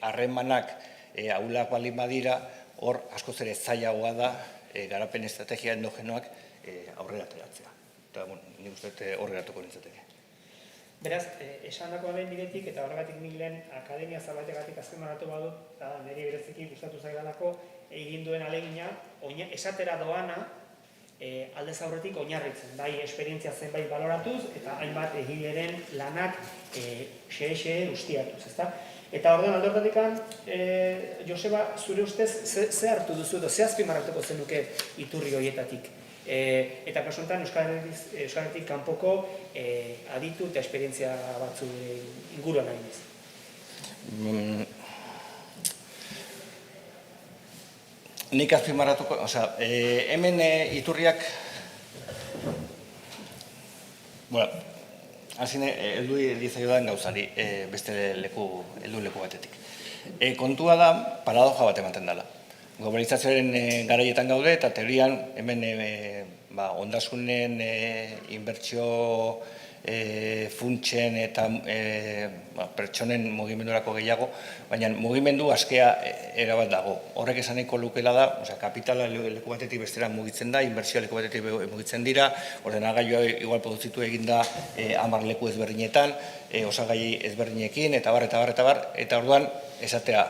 harremanak ahulak balin badira, hor askoz ere zailagoa da garapen estrategia endogenoak aurrera ateratzea. Eta, nik uste hor geratuko nintzateke. Beraz, esandakoaren bidetik eta horregatik nik lehen akademia zabaitegatik azpimarratu badut, eta niri bereziki gustatu zaidalako egin duen alegina, esatera doana aldez aurretik oinarritzen, bai esperientzia zenbait baloratuz eta hainbat egileren lanak xe ustiatuz, ezta? Eta orduan aldortatikan, Joseba, zure ustez, ze hartu duzu edo, ze azpimarratuko zenuke iturri horietatik? Eta kasu honetan Euskaletik kanpoko aditu eta esperientzia batzu inguruan nahi ez. Nik azpimarratuko, hemen iturriak, hazin heldu dizaiodan gauzari, beste heldu leku batetik. Kontua da, paradoja bat ematen dela. Globalizazioaren garaietan gaude eta teorian hemen ondasunen inbertsio funtsen eta pertsonen mugimendurako gehiago, baina mugimendu askea erabat dago. Horrek esaneko lukela da, kapitala leku batetik bestera mugitzen da, inbertsioa leku batetik mugitzen dira, ordenagailua igual produzitu eginda 10 leku ezberdinetan, osagai ezberdinekin, eta bar, eta orduan esatea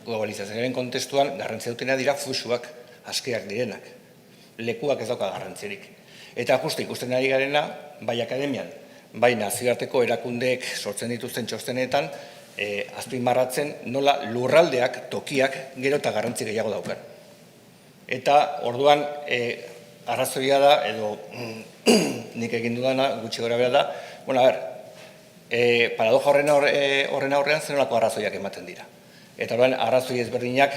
globalizazioaren kontestuan garrantzia dutena dira fluxuak askeak direnak. Lekuak ez dauka garrantzirik. Eta justu ikusten ari garena, bai akademian, bai nazioarteko erakundeek sortzen dituzten txostenetan, azpimarratzen nola lurraldeak, tokiak, gero eta garrantzi gehiago daukan. Eta orduan, arrazoia da, edo nik egin dudana, gutxi gora behar da, paradoja horren aurrean zenolako arrazoiak ematen dira. Eta orduan, arrazoi ezberdinak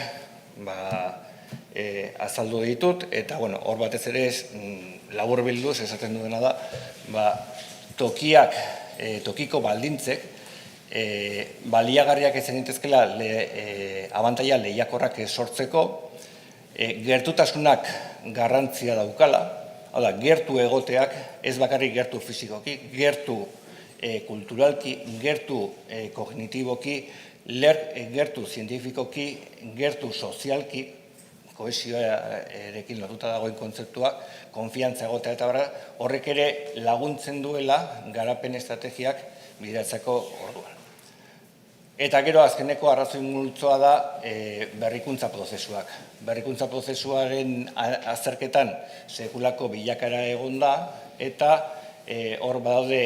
azaldu ditut, eta hor batez ere labur bilduz esaten duena da, tokiko baldintzek baliagarriak izan ditezkela abantaila lehiakorrak sortzeko, gertutasunak garrantzia daukala, hau da, gertu egoteak, ez bakarrik gertu fizikoki, gertu kulturalki, gertu kognitiboki, gertu zientifikoki, gertu sozialki, kohesioarekin lotuta dagoen kontzeptua, konfiantza egotea eta horrek ere laguntzen duela garapen estrategiak bideratzeko orduan. Eta gero azkeneko arrazoi multzoa da berrikuntza prozesuak. Berrikuntza prozesuaren azterketan sekulako bilakara egon da, eta hor badaude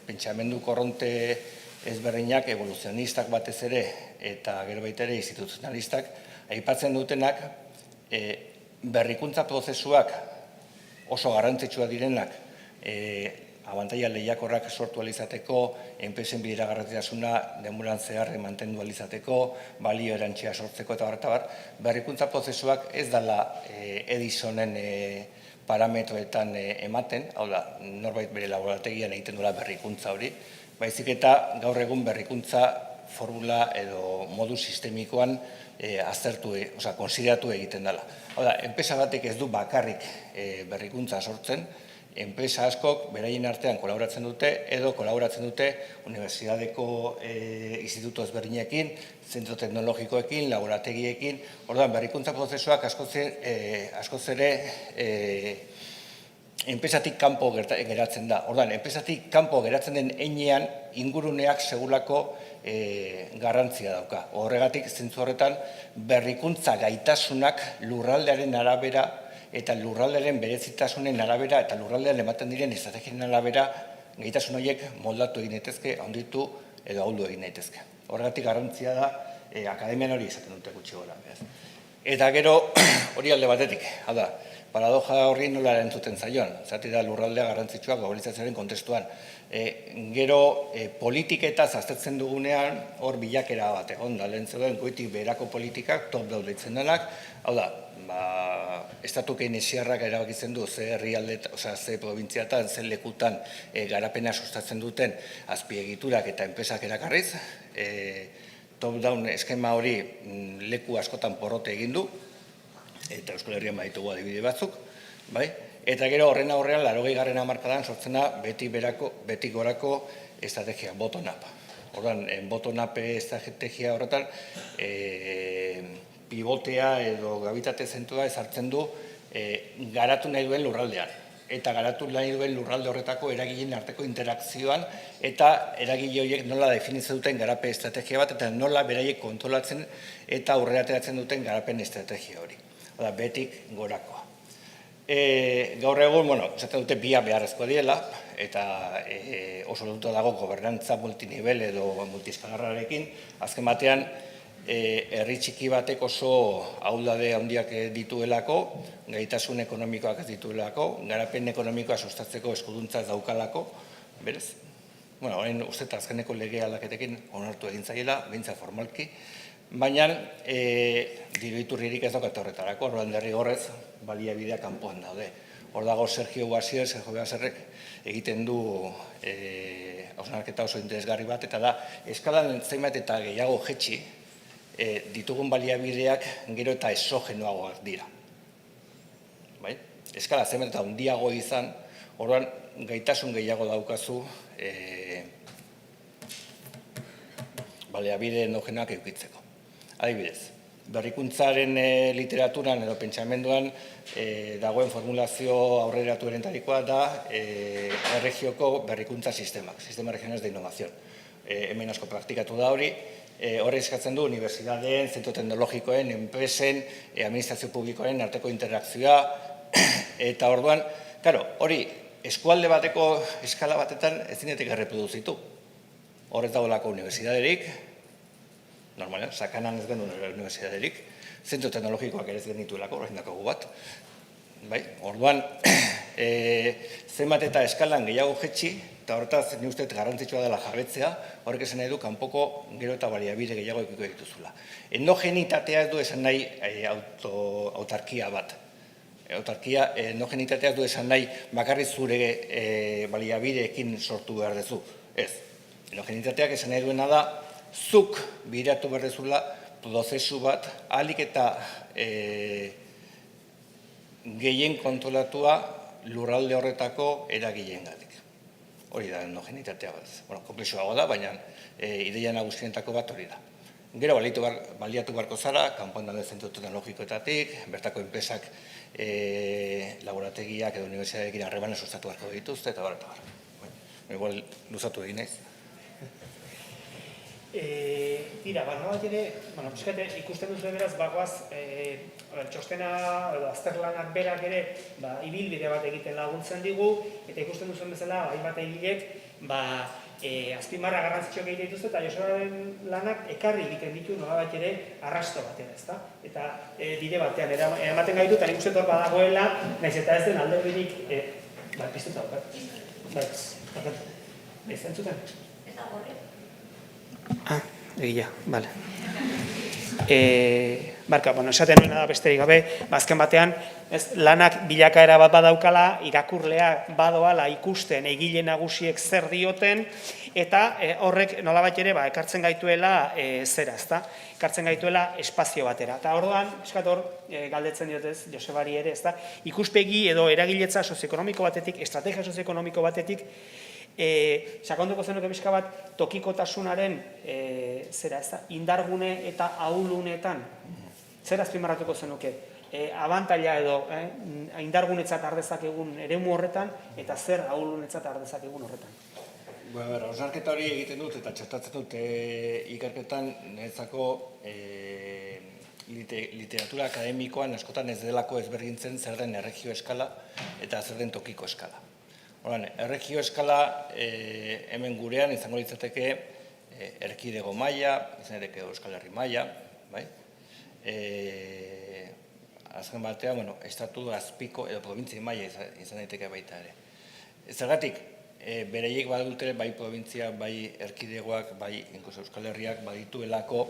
pentsamendu korronte ezberdinak, evoluzionistak batez ere, eta gero baita ere instituzionalistak, aipatzen dutenak berrikuntza prozesuak oso garrantzitsua direnak abantaila lehiakorrak sortu alizateko, enpresen bideragarritasuna denboran zehar mantendu alizateko, balio erantsia sortzeko eta bar, berrikuntza prozesuak ez dela Edisonen parametroetan ematen, hau da, norbait bere laborategian egiten duela berrikuntza hori, baizik eta gaur egun berrikuntza formula edo modu sistemikoan konsideratu egiten dela. Hau da, enpresa batek ez du bakarrik berrikuntza sortzen, enpresa askok beraien artean kolaboratzen dute edo kolaboratzen dute unibertsitateko instituto ezberdinekin, zentro teknologikoekin, laborategiekin, orduan berrikuntza prozesuak askoz ere enpresatik kanpo geratzen da. Orduan, enpresatik kanpo geratzen den heinean inguruneak segulako garrantzia dauka. Horregatik, zentzu horretan, berrikuntza gaitasunak lurraldearen arabera eta lurraldearen berezitasunen arabera eta lurraldean ematen diren estrategien arabera gaitasun horiek moldatu egin daitezke, handitu edo ahuldu egin daitezke. Horregatik garrantzia da, akademian hori izaten dute gutxi gora. Eta gero hori alde batetik, hau da, paradoja horri nola erantzuten zaion, zati da lurraldea garrantzitsua globalizazioaren kontestuan. Gero politiketaz aztertzen dugunean hor bilakera bat egon da, lehen zeuden goitik beherako politikak top down deitzen denak, hau da, estatu keynesiarrak erabakitzen du ze herrialde, ze probintziatan, ze lekutan garapena sustatzen duten azpiegiturak eta enpresak erakarriz, top down eskema hori leku askotan porrote egin du, eta Euskal Herrian baditugu adibide batzuk, Eta gero horren aurrean, 80. hamarkadan sortzen da beti gorako estrategia, bottom-up. Orduan, bottom-up estrategia horretan, pivotea edo gravitate zentrua ezartzen du garatu nahi duen lurraldean. Eta garatu nahi duen lurralde horretako eragileen arteko interakzioan eta eragile horiek nola definitzen duten garapen estrategia bat eta nola beraiek kontrolatzen eta aurrera ateratzen duten garapen estrategia hori. Oda, betik gorakoa. Gaur egun, esaten dute bia beharrezkoa direla, eta oso lotuta dago gobernantza multinivel edo multieskalarrarekin, azken batean, herri txiki batek oso ahuldade handiak dituelako, gaitasun ekonomikoak ez dituelako, garapen ekonomikoa sustatzeko eskuduntza ez daukalako, berez? Horren uste eta azkeneko lege aldaketekin onartu egin zaiela, behintzat formalki, baina diru iturririk ez daukate horretarako, orduan derrigorrez baliabideak kanpoan daude. Hor dago Sergio Baserrek egiten du hausnarketa oso interesgarri bat, eta da, eskalan zenbait eta gehiago jetxi, ditugun baliabideak gero eta esogenoagoak dira. Eskala zenbait eta handiago izan, orduan gaitasun gehiago daukazu baliabide endogenoak eukitzeko. Adibidez, berrikuntzaren literaturan edo pentsamenduan dagoen formulazio aurreratu erentarikoa da erregioko berrikuntza sistemak, Sistema Regionales de Innovación. Hemen asko praktikatu da hori, horre eskatzen du unibertsitateen, zentro teknologikoen, enpresen, administrazio publikoen arteko interakzioa, eta orduan, hori eskualde bateko eskala batetan ez dinetik erreproduzitu. Horrez dagoelako unibertsitaterik, normalean, sakanan ez genuen unibertsitaterik, zentro teknologikoak ere ez genituelako, horrein dakogu bat. Orduan, zenbat eta eskalan gehiago jetxi, eta horretaz ni uste garrantzitsua dela jabetzea, horrek esan nahi du kanpoko gero eta baliabide gehiago ekiko dituzula. Endogenitatea ez du esan nahi autarkia bat. Endogenitatea ez du esan nahi bakarrik zure baliabideekin sortu behar duzu. Ez. Endogenitateak esan nahi duena da, zuk biratu behar duzula prozesu bat, ahalik eta gehien kontrolatua lurralde horretako eragileengatik. Hori da endogenitatea bat. Komplexuago da, baina ideia nagusienetako bat hori da. Gero baliatu beharko zara, kanpoan dauden zentro teknologikoetatik, bertako enpresak laborategiak edo unibertsitateekin harremana sustatu beharko dituzte, eta bar. Igual luzatu egin naiz. Tira, bat ere, ikusten duzu beraz, bagoaz, txostena, azterlanak berak ere, ibilbide bat egiten laguntzen digu, eta ikusten duzuen bezala, hainbat egilek, azpimarra garrantzitsuak egiten dituzte, eta Josebaren lanak ekarri egiten ditu nolabait ere arrasto batera, ezta? Eta bide batean, eramaten gaitu, eta nik uste dut badagoela, nahiz eta ez den alderdirik, piztuta daukat. Ez entzuten? Ez da gorri. Egia, bale. Barka, esaten nuena da besterik gabe, azken batean, lanak bilakaera bat badaukala, irakurlea badoala ikusten egile nagusiek zer dioten, eta horrek nolabait ere ekartzen gaituela zera, ezta? Ekartzen gaituela espazio batera. Eta orduan, eskator, galdetzen diotez, Josebari ere, ezta? Ikuspegi edo eragiletza sozioekonomiko batetik, estrategia sozioekonomiko batetik, sakonduko zenuke pixka bat tokikotasunaren indargune eta ahulunetan zer azpimarratuko zenuke abantaila edo indargunetzat ardezakegun eremu horretan eta zer ahulunetzat ardezakegun horretan. Hausnarketa hori egiten dut eta txertatzen dut ikerketan niretzako literatura akademikoan askotan ez delako ezberdintzen zer den erregio eskala eta zer den tokiko eskala. Erregio eskala hemen gurean izango litzateke erkidego maila, izan ere Euskal Herri maila, azken batean, estatu azpiko edo provintzia maila izan daiteke baita ere. Zergatik, bereiek badute bai provintzia, bai erkidegoak, bai Euskal Herriak badituelako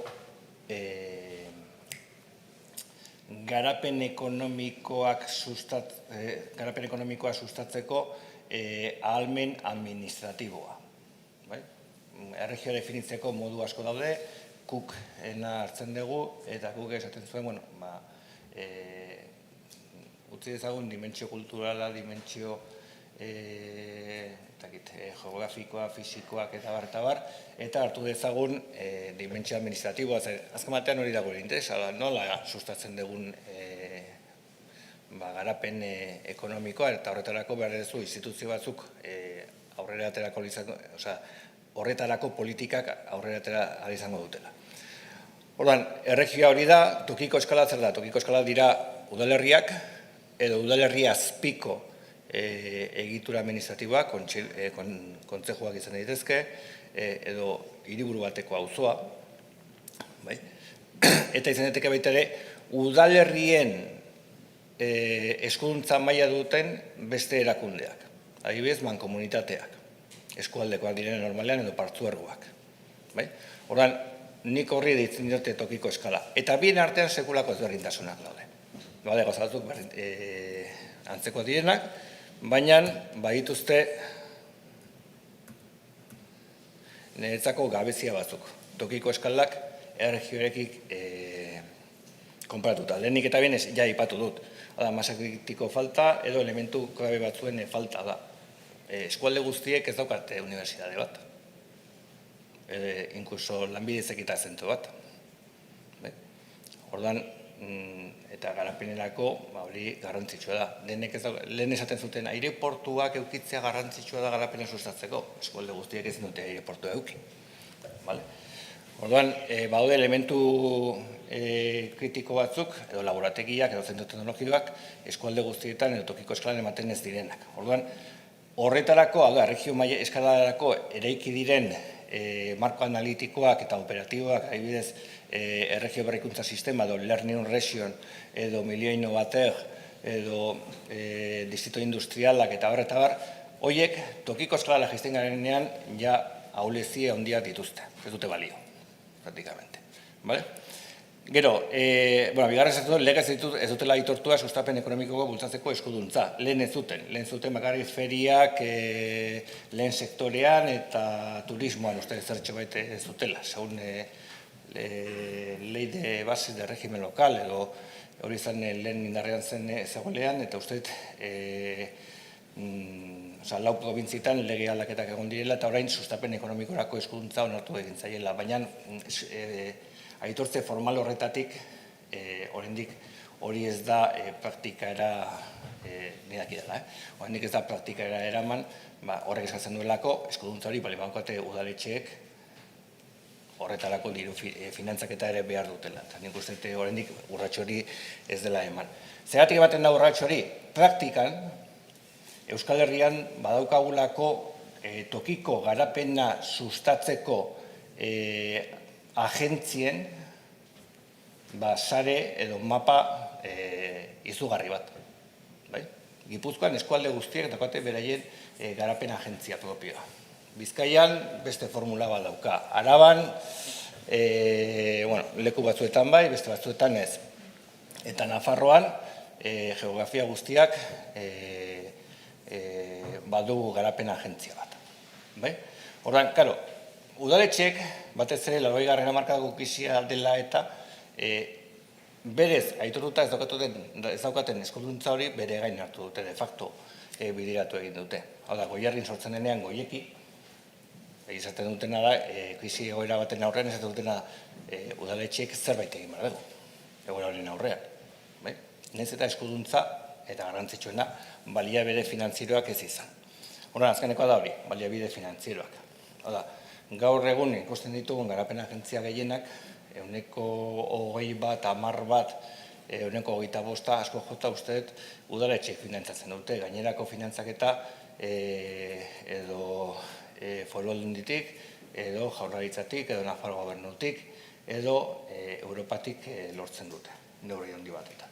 garapen ekonomikoa sustatzeko ahalmen administratiboa. Erregioa definitzeko modu asko daude, kukena hartzen dugu, eta kuk esaten zuen, utzi dezagun dimentsio kulturala, dimentsio geografikoa, fisikoak eta bar, eta hartu dezagun dimentsio administratiboa. Azken batean hori dago interesa, nola sustatzen dugun garapen ekonomikoa, eta horretarako behar duzu instituzio batzuk aurrera aterako horretarako politikak aurrera atera izango dutela. Orduan, erregioa hori da, tokiko eskala zer da? Tokiko eskala dira udalerriak edo udalerri azpiko egitura administratiboak, kontzejuak izan daitezke, edo hiriburu bateko auzoa. Eta izan daiteke baita ere, udalerrien eskuduntza maila duten beste erakundeak. Adibidez, mankomunitateak, eskualdekoak diren normalean edo partzuergoak. Orduan, nik horri deitzen dute tokiko eskala. Eta bien artean sekulako ezberdintasunak daude. Gauza batzuk antzeko direnak, baina badituzte niretzako gabezia batzuk. Tokiko eskalak erregioarekik konparatuta. Lehenik eta bien ja ipatu dut. Masa kritiko falta edo elementu klabe batzuen falta da. Eskualde guztiek ez daukate unibertsitate bat. Inkluso lanbide heziketa zentro bat. Orduan, eta garapenerako hori garrantzitsua da. Lehen esaten zuten aireportuak eukitzea garrantzitsua da garapena sustatzeko. Eskualde guztiek ez dute aireportua euki. Orduan, badaude elementu kritiko batzuk, edo laborategiak, edo zentro teknologikoak, eskualde guztietan edo tokiko eskalan ematen ez direnak. Orduan, horretarako, erregio maila eskalarako eraiki diren marko analitikoak eta operatiboak, adibidez, erregio berrikuntza sistema, edo Learning Region, edo Milieu Innovateur, edo distrito industrialak eta bar, horiek tokiko eskalala jaisten garenean ja ahulezie handiak dituzte, ez dute balio, praktikamente. Gero, bigarren ez dut, legez ez dutela aitortua sustapen ekonomikoko bultzatzeko eskuduntza. Lehen ez zuten bakarrik feriak, lehen sektorean eta turismoan uste zertxo baita ez dutela. Segun ley de bases de régimen lokal, edo hori izan lehen indarrean zen zegoelean, eta uste lau probintzitan lege aldaketak egon direla, eta orain sustapen ekonomikorako eskuduntza onartu egin zaiela. Baina aitortze formal horretatik, oraindik hori ez da praktikaera, nireak idala, oraindik ez da praktikaera eraman, horrek eskatzen duelako, eskuduntza hori, baukate udaletxeek horretarako diru finantzaketa ere behar dutela. Eta nik uste oraindik urratxo hori ez dela eman. Zergatik ematen da urratxo hori? Praktikan, Euskal Herrian badaukagulako tokiko garapena sustatzeko agentzien sare edo mapa izugarri bat. Gipuzkoan eskualde guztiek daukate beraien garapen agentzia propioa. Bizkaian beste formula bat dauka. Araban, leku batzuetan bai, beste batzuetan ez. Eta Nafarroan, geografia guztiak badugu garapen agentzia bat. Horren, karo, udaletxek, batez ere, 80. hamarkadako krisia dela eta berez, aitortuta ez daukaten eskuduntza hori bere gain hartu dute, de facto bideratu egin dute. Hau da, Goierrin sortzen denean goieki, izaten dutena da, krisi egoera baten aurrean, izaten dutena udaletxek zerbait egin behar dugu, egoera horien aurrean. Nez eta eskuduntza, eta garrantzitsuena, baliabide finantzieroak ez izan. Horren, azkenekoa da hori, baliabide finantzieroak. Hau da, gaur egun ikusten ditugun garapen agentzia gehienak, 20 10 bat, 25 asko jota usteet udaletxeek finantzatzen dute. Gainerako finantzaketa edo foru aldunditik, edo jaurlaritzatik, edo Nafarro gobernutik, edo Europatik lortzen dute, neurri handi batetan.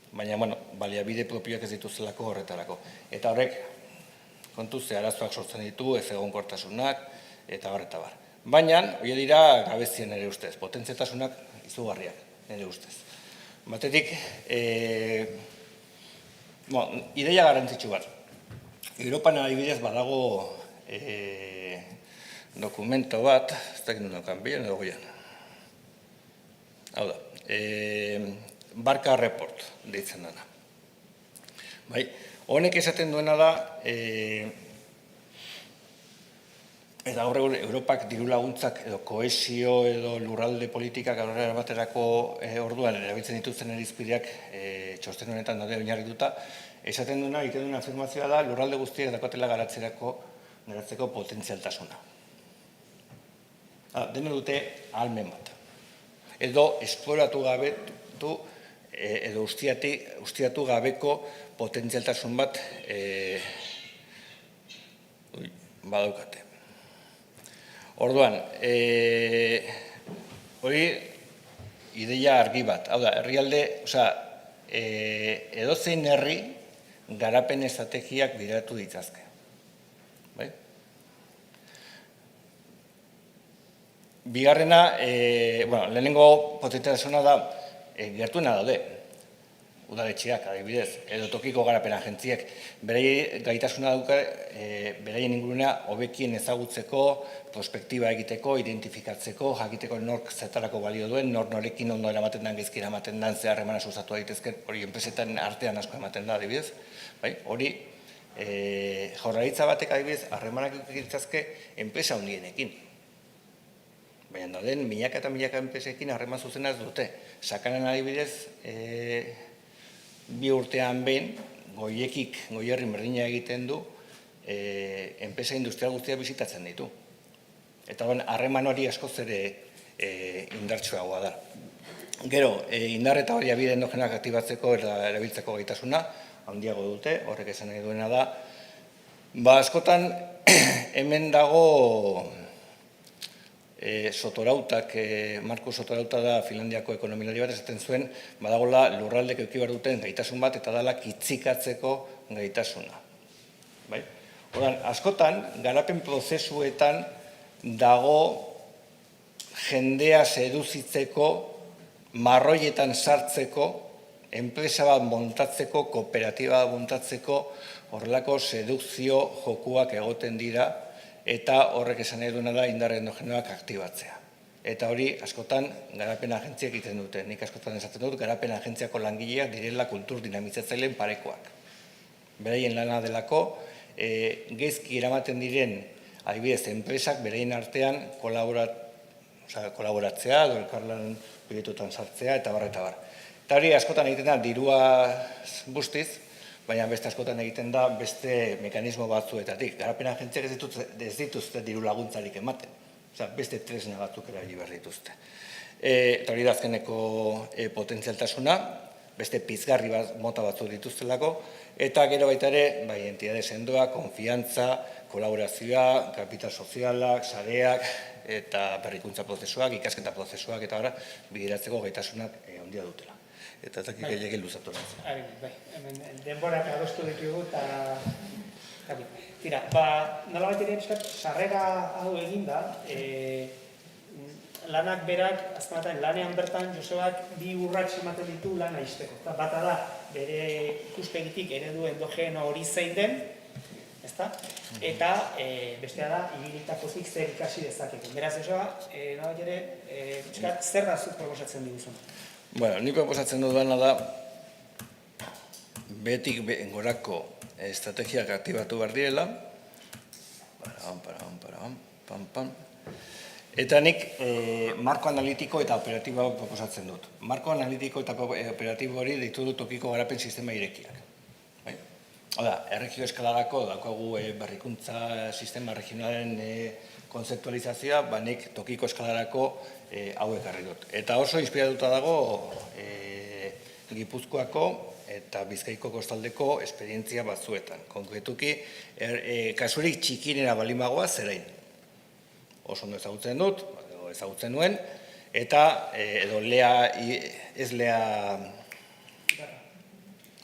Baina, baliabide propioak ez dituzelako horretarako. Eta horrek, kontuz, arazoak sortzen ditu, ez egonkortasunak, eta bar, eta bar. Baina, hori dira gabezien nire ustez, potentziatasunak izugarriak nire ustez. Batetik, ideia garrantzitsu bat. Europan adibidez badago dokumento bat, ez dakit nukan bilen edo goian. Hau da, Barka Report deitzen dena. Bai, honek esaten duena da, eta gaur egun Europak diru laguntzak edo kohesio edo lurralde politikak aurrera baterako orduan erabiltzen dituzten irizpideak txosten honetan daude oinarrituta, esaten duena, egiten duen afirmazioa da, lurralde guztiak daukatela garatzeko potentzialtasuna. Dene dute ahalmen bat. Edo esploratu gabe edo ustiatu gabeko potentzialtasun bat badaukate. Orduan, hori ideia argi bat. Hau da, herrialde, edozein herri garapen estrategiak bideratu ditzazke. Bigarrena, lehenengo potentzialtasuna da, gertuena daude, udaletxeak adibidez, edo tokiko garapen agentziak, berei gaitasuna dauka, beraien ingurunea hobekien ezagutzeko, prospektiba egiteko, identifikatzeko, jakiteko nork zertarako balio duen, norekin ondo eramaten den, gezki eramaten den, ze harremana sustatu daitezken, hori enpresetan artean asko ematen da adibidez, hori jaurlaritza batek adibidez harremanak egitazke enpresa handienekin. Baina dauden, milaka eta milaka enpresekin harreman zuzena ez dute. Sakanen adibidez, 2 urtean behin, goierrin berdina egiten du, enpresa industrial guztia bizitatzen ditu. Eta harreman hori askoz ere indartsuagoa da. Gero, indar eta baliabide endogenak aktibatzeko eta erabiltzeko gaitasuna, handiago dute, horrek esan nahi duena da. Askotan, hemen dago Sotorautak, Marko Sotorauta da Finlandiako ekonomilari bat, esaten zuen, badagola lurraldek eduki behar duten gaitasun bat, eta dala kitzikatzeko gaitasuna. Askotan, garapen prozesuetan dago jendea seduzitzeko, marroietan sartzeko, enpresa bat montatzeko, kooperatiba bat montatzeko, horrelako sedukzio jokuak egoten dira, eta horrek esan nahi duena da indar endogenoak aktibatzea. Eta hori, askotan, garapen agentziak egiten dute. Nik askotan esaten dut, garapen agentziako langileak direla kultur dinamizatzaileen parekoak. Beraien lana delako, gezki eramaten diren, adibidez, enpresak beraien artean kolaboratzea, edo elkarlan proiektuetan sartzea, eta bar, eta bar. Eta hori, askotan egiten da, dirua bustiz, baina beste askotan egiten da beste mekanismo batzuetatik. Garapen agentziak ez dituzte diru laguntzarik ematen. Beste tresna batzuk erabili behar dituzte. Eta hori da azkeneko potentzialtasuna, beste pizgarri mota batzuk dituztelako, eta gero baita ere, entidade sendoa, konfiantza, kolaborazioa, kapital sozialak, sareak, eta berrikuntza prozesuak, ikasketa prozesuak, eta bideratzeko gaitasunak handia dutela. Eta ez dakik gehiagin luzatu nahi. Hemen denborak adostu ditugu eta... Tira, nola bat ere sarrera hau eginda, lanak berak, azkenetan lanean bertan, Josebak 2 urrats ematen ditu lana izteko. Bata da, bere ikuspegitik eredu endogeno hori zein den, eta bestea da, ibilitakozik zer ikasi dezakeko. Beraz, Joseba, nola bat ere, zer da zuk proposatzen diguzun? Nik proposatzen dudana da, behetik gorako estrategiak aktibatu behar direla, eta nik marko analitiko eta operatibo proposatzen dut. Marko analitiko eta operatibo hori ditu dut tokiko garapen sistema irekiak. Erregio eskalarako daukagu berrikuntza sistema regionalen konzeptualizazioa, nik tokiko eskalarako hau ekarri dut. Eta oso inspiratuta dago Gipuzkoako eta Bizkaiko kostaldeko esperientzia batzuetan. Konkretuki, kasurik txikinera balimagoa zerain. Oso ondo ezagutzen dut, ezagutzen nuen, eta edo lea, ez lea...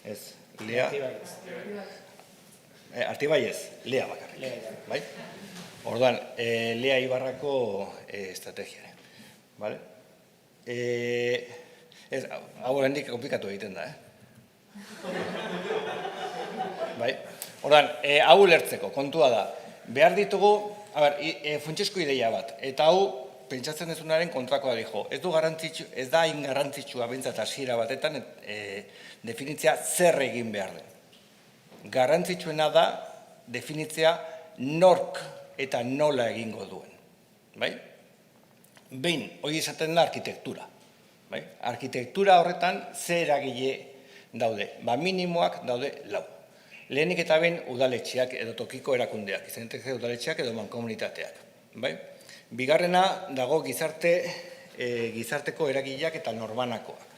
Ez, lea... Artibaiez, lea bakarrik. Orduan, lea Ibarrako estrategiare. Hau hendik komplikatu egiten da, Orduan, hau ulertzeko, kontua da, behar ditugu, funtsezko ideia bat, eta hau pentsatzen dezunaren kontrakoa dijo. Ez da hain garrantzitsua behintzat hasiera batetan definitzea zer egin behar den. garrantzitsuena da definitzea nork eta nola egingo duen. Behin, hori esaten da arkitektura. Arkitektura horretan ze eragile daude. Minimoak daude 4. Lehenik eta behin udaletxeak edo tokiko erakundeak, izan daiteke udaletxeak edo mankomunitateak. Bigarrena dago gizarteko eragileak eta norbanakoak.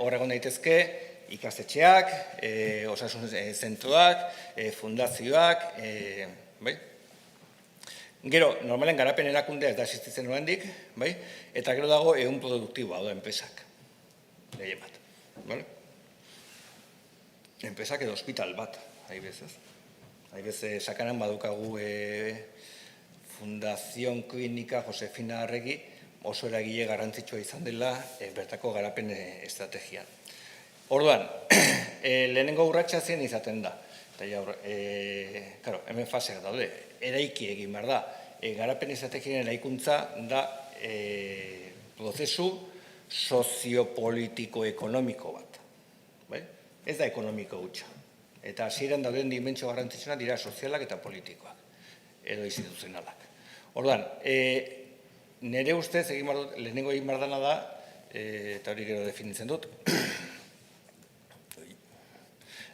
Hor egon daitezke ikastetxeak, osasun zentroak, fundazioak, gero, normalen garapen erakundea ez da existitzen oraindik, eta gero dago ehun produktiboa, hau da, enpresak. Lehien bat. Enpresak edo hospital bat, haibez ez. Haibez, sakanan badukagu Fundación Klinika Josefina Arregi oso eragile garrantzitsua izan dela bertako garapen estrategian. Orduan, lehenengo urratsa zen izaten da. Hemen faseak daude, eraiki egin behar da. Garapen estrategiaren eraikuntza da prozesu soziopolitiko-ekonomiko bat. Ez da ekonomiko hutsa. Eta hasieran dauden dimentsio garrantzitsuak dira sozialak eta politikoak, edo instituzionalak. Orduan, nire ustez, lehenengo egin behar dana da, eta hori gero definitzen dut,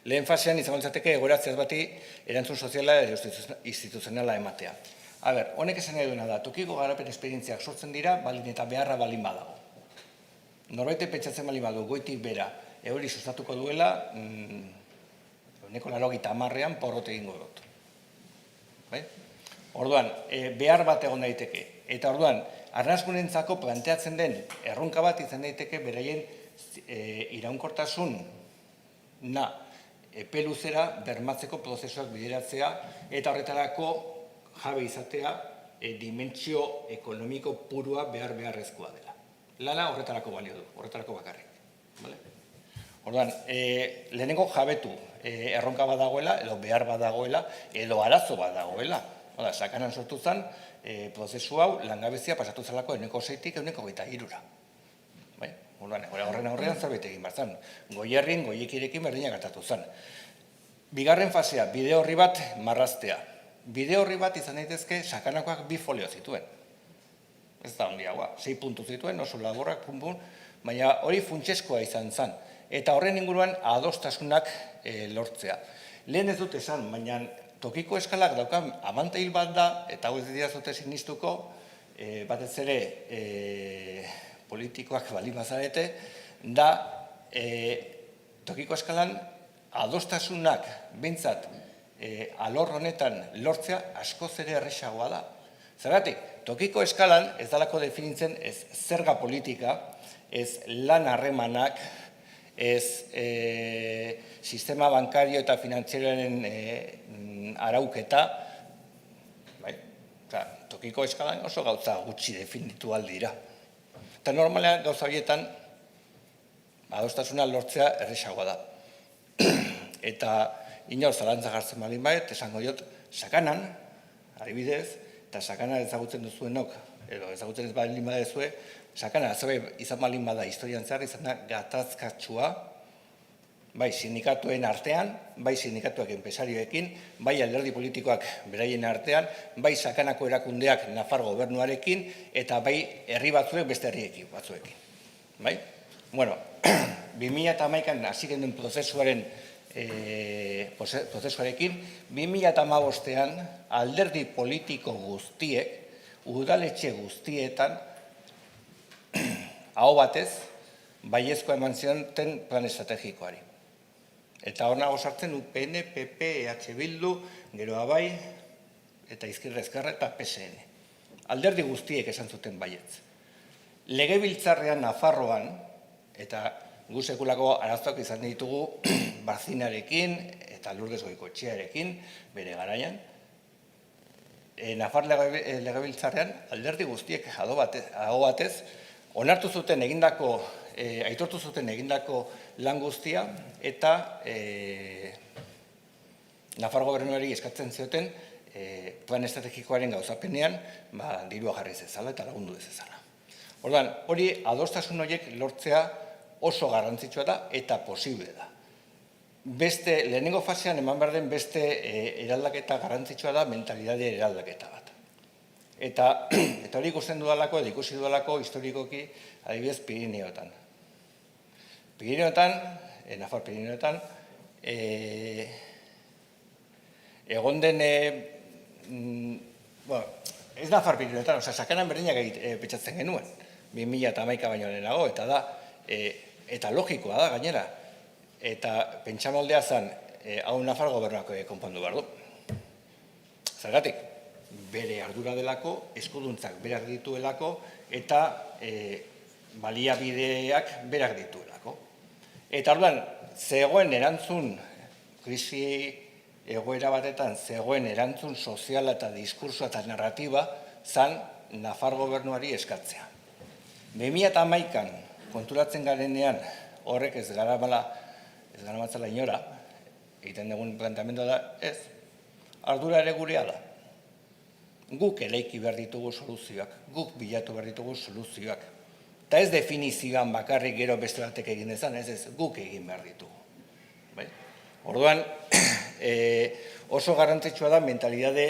lehen fasean izango litzateke egoeratzeaz bati erantzun soziala edo instituzionala ematea. Honek esan nahi duena da, tokiko garapen esperientziak sortzen dira, baldin eta beharra balin badago. Norbaitek pentsatzen balin badu, goitik bera, hori sustatuko duela, 90%an porrot egingo dut. Orduan, behar bat egon daiteke. Eta orduan, arnaskunentzako planteatzen den erronka bat izan daiteke beraien iraunkortasun epe luzera bermatzeko prozesuak bideratzea eta horretarako jabe izatea dimentsio ekonomiko purua beharrezkoa dela. Lana horretarako balio du, horretarako bakarrik. Orduan, lehenengo jabetu erronka bat dagoela, edo behar bat dagoela, edo arazo bat dagoela. Sakanan sortu zen, prozesu hau langabezia pasatu zelako 6-tik 23-ra. Horren aurrean zerbait egin behar zen. Goierrin, goiekirekin berdina gertatu zen. Bigarren fasea, bide horri bat marraztea. Bide horri bat izan daitezke sakanakoak 2 folio zituen. Ez da handiagoa, 6 puntu zituen, oso laborrak, baina hori funtseskoa izan zen. Eta horren inguruan adostasunak lortzea. Lehen ez dut esan, baina tokiko eskalak daukan abantail bat da, eta hau ez dira zute sinistuko, batez ere politikoak bali bazarete, da tokiko eskalan adostasunak behintzat alor honetan lortzea askoz ere erresagoa da. Zergatik, tokiko eskalan ez dalako definitzen ez zerga politika, ez lan harremanak, ez sistema bankario eta finantzieroaren arauketa, tokiko eskalan oso gauza gutxi definitu aldira. Eta normalean gauza horietan adostasuna lortzea erresagoa da. Eta inor zalantza jartzen balin baiet, esango diot, sakanan, adibidez, eta sakana ezagutzen duzuenok, edo ezagutzen ez balin badezue, sakana izan balin bada historian zehar izan da gatazkatsua, bai sindikatuen artean, bai sindikatuak enpresarioekin, bai alderdi politikoak beraien artean, bai sakanako erakundeak Nafar gobernuarekin, eta bai herri batzuek beste herriekin batzuekin. Bueno, 2011an hasi genuen prozesuarekin, 2015an alderdi politiko guztiek, udaletxe guztietan, aho batez, baiezkoa eman zioten plan estrategikoari. Eta hor nago sartzen UPN, PP, EH Bildu, gero abai, eta Izquierda Ezkerra eta PSN. Alderdi guztiek esan zuten baietz. Legebiltzarrean Nafarroan, eta gu sekulako arazoak izan ditugu Barzinarekin eta Lourdes Goikoetxearekin, bere garaian, Nafar legebiltzarrean alderdi guztiek aho batez, onartu zuten egindako, aitortu zuten egindako lan guztia, eta Nafar gobernuari eskatzen zioten plan estrategikoaren gauzapenean dirua jarri zezala eta lagundu zezala. Orduan, hori adostasun horiek lortzea oso garrantzitsua da eta posible da. lehenengo fasean eman behar den beste eraldaketa garrantzitsua da mentalidade eraldaketa bat. Eta hori ikusten dudalako, edo ikusi dudalako historikoki adibidez Pirineotan. Nafar Pirineotan, egon den, ez Nafar Pirineotan, sakanan berdinak petxatzen genuen, 2011 baino lehenago, eta da, eta logikoa da gainera, eta pentsamoldea zen, hau Nafar gobernuak konpondu behar du. Zergatik, bere ardura delako, eskuduntzak berak dituelako, eta baliabideak berak dituelako. Eta orduan, zegoen erantzun, krisi egoera batetan, zegoen erantzun soziala eta diskursoa eta narratiba, zan Nafar gobernuari eskatzea. 2011an konturatzen garenean, horrek ez gara matzala inora, egiten dugun planteamendua da, ez, ardura ere gurea da. Guk eraiki behar ditugu soluzioak, guk bilatu behar ditugu soluzioak. Eta ez definizioan bakarrik gero beste batek egin dezan, ez guk egin behar ditugu. Orduan, oso garrantzitsua da mentalidade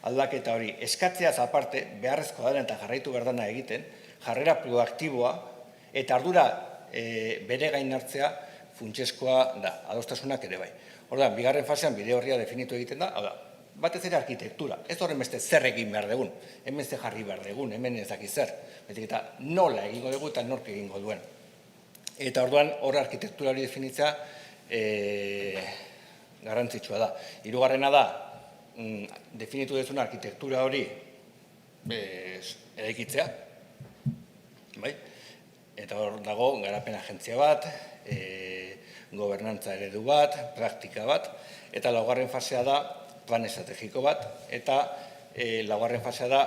aldaketa hori. Eskatzeaz aparte, beharrezkoa dena eta jarraitu behar dena egiten, jarrera proaktiboa eta ardura bere gain hartzea funtsezkoa da, adostasunak ere bai. Orduan, bigarren fasean bide horria definitu egiten da, hau da, batez ere arkitektura, ez horren beste zer egin behar dugun, hemen ze jarri behar dugun, hemen ez daki zer, betik eta nola egingo dugu eta nork egingo duen. Eta orduan, hor arkitektura hori definitza garrantzitsua da. Hirugarrena da, definitu dezuna arkitektura hori eraikitzea, eta hor dago garapen agentzia bat, gobernantza eredu bat, praktika bat, eta laugarren fasea da plan estrategiko bat, eta laugarren fasea da,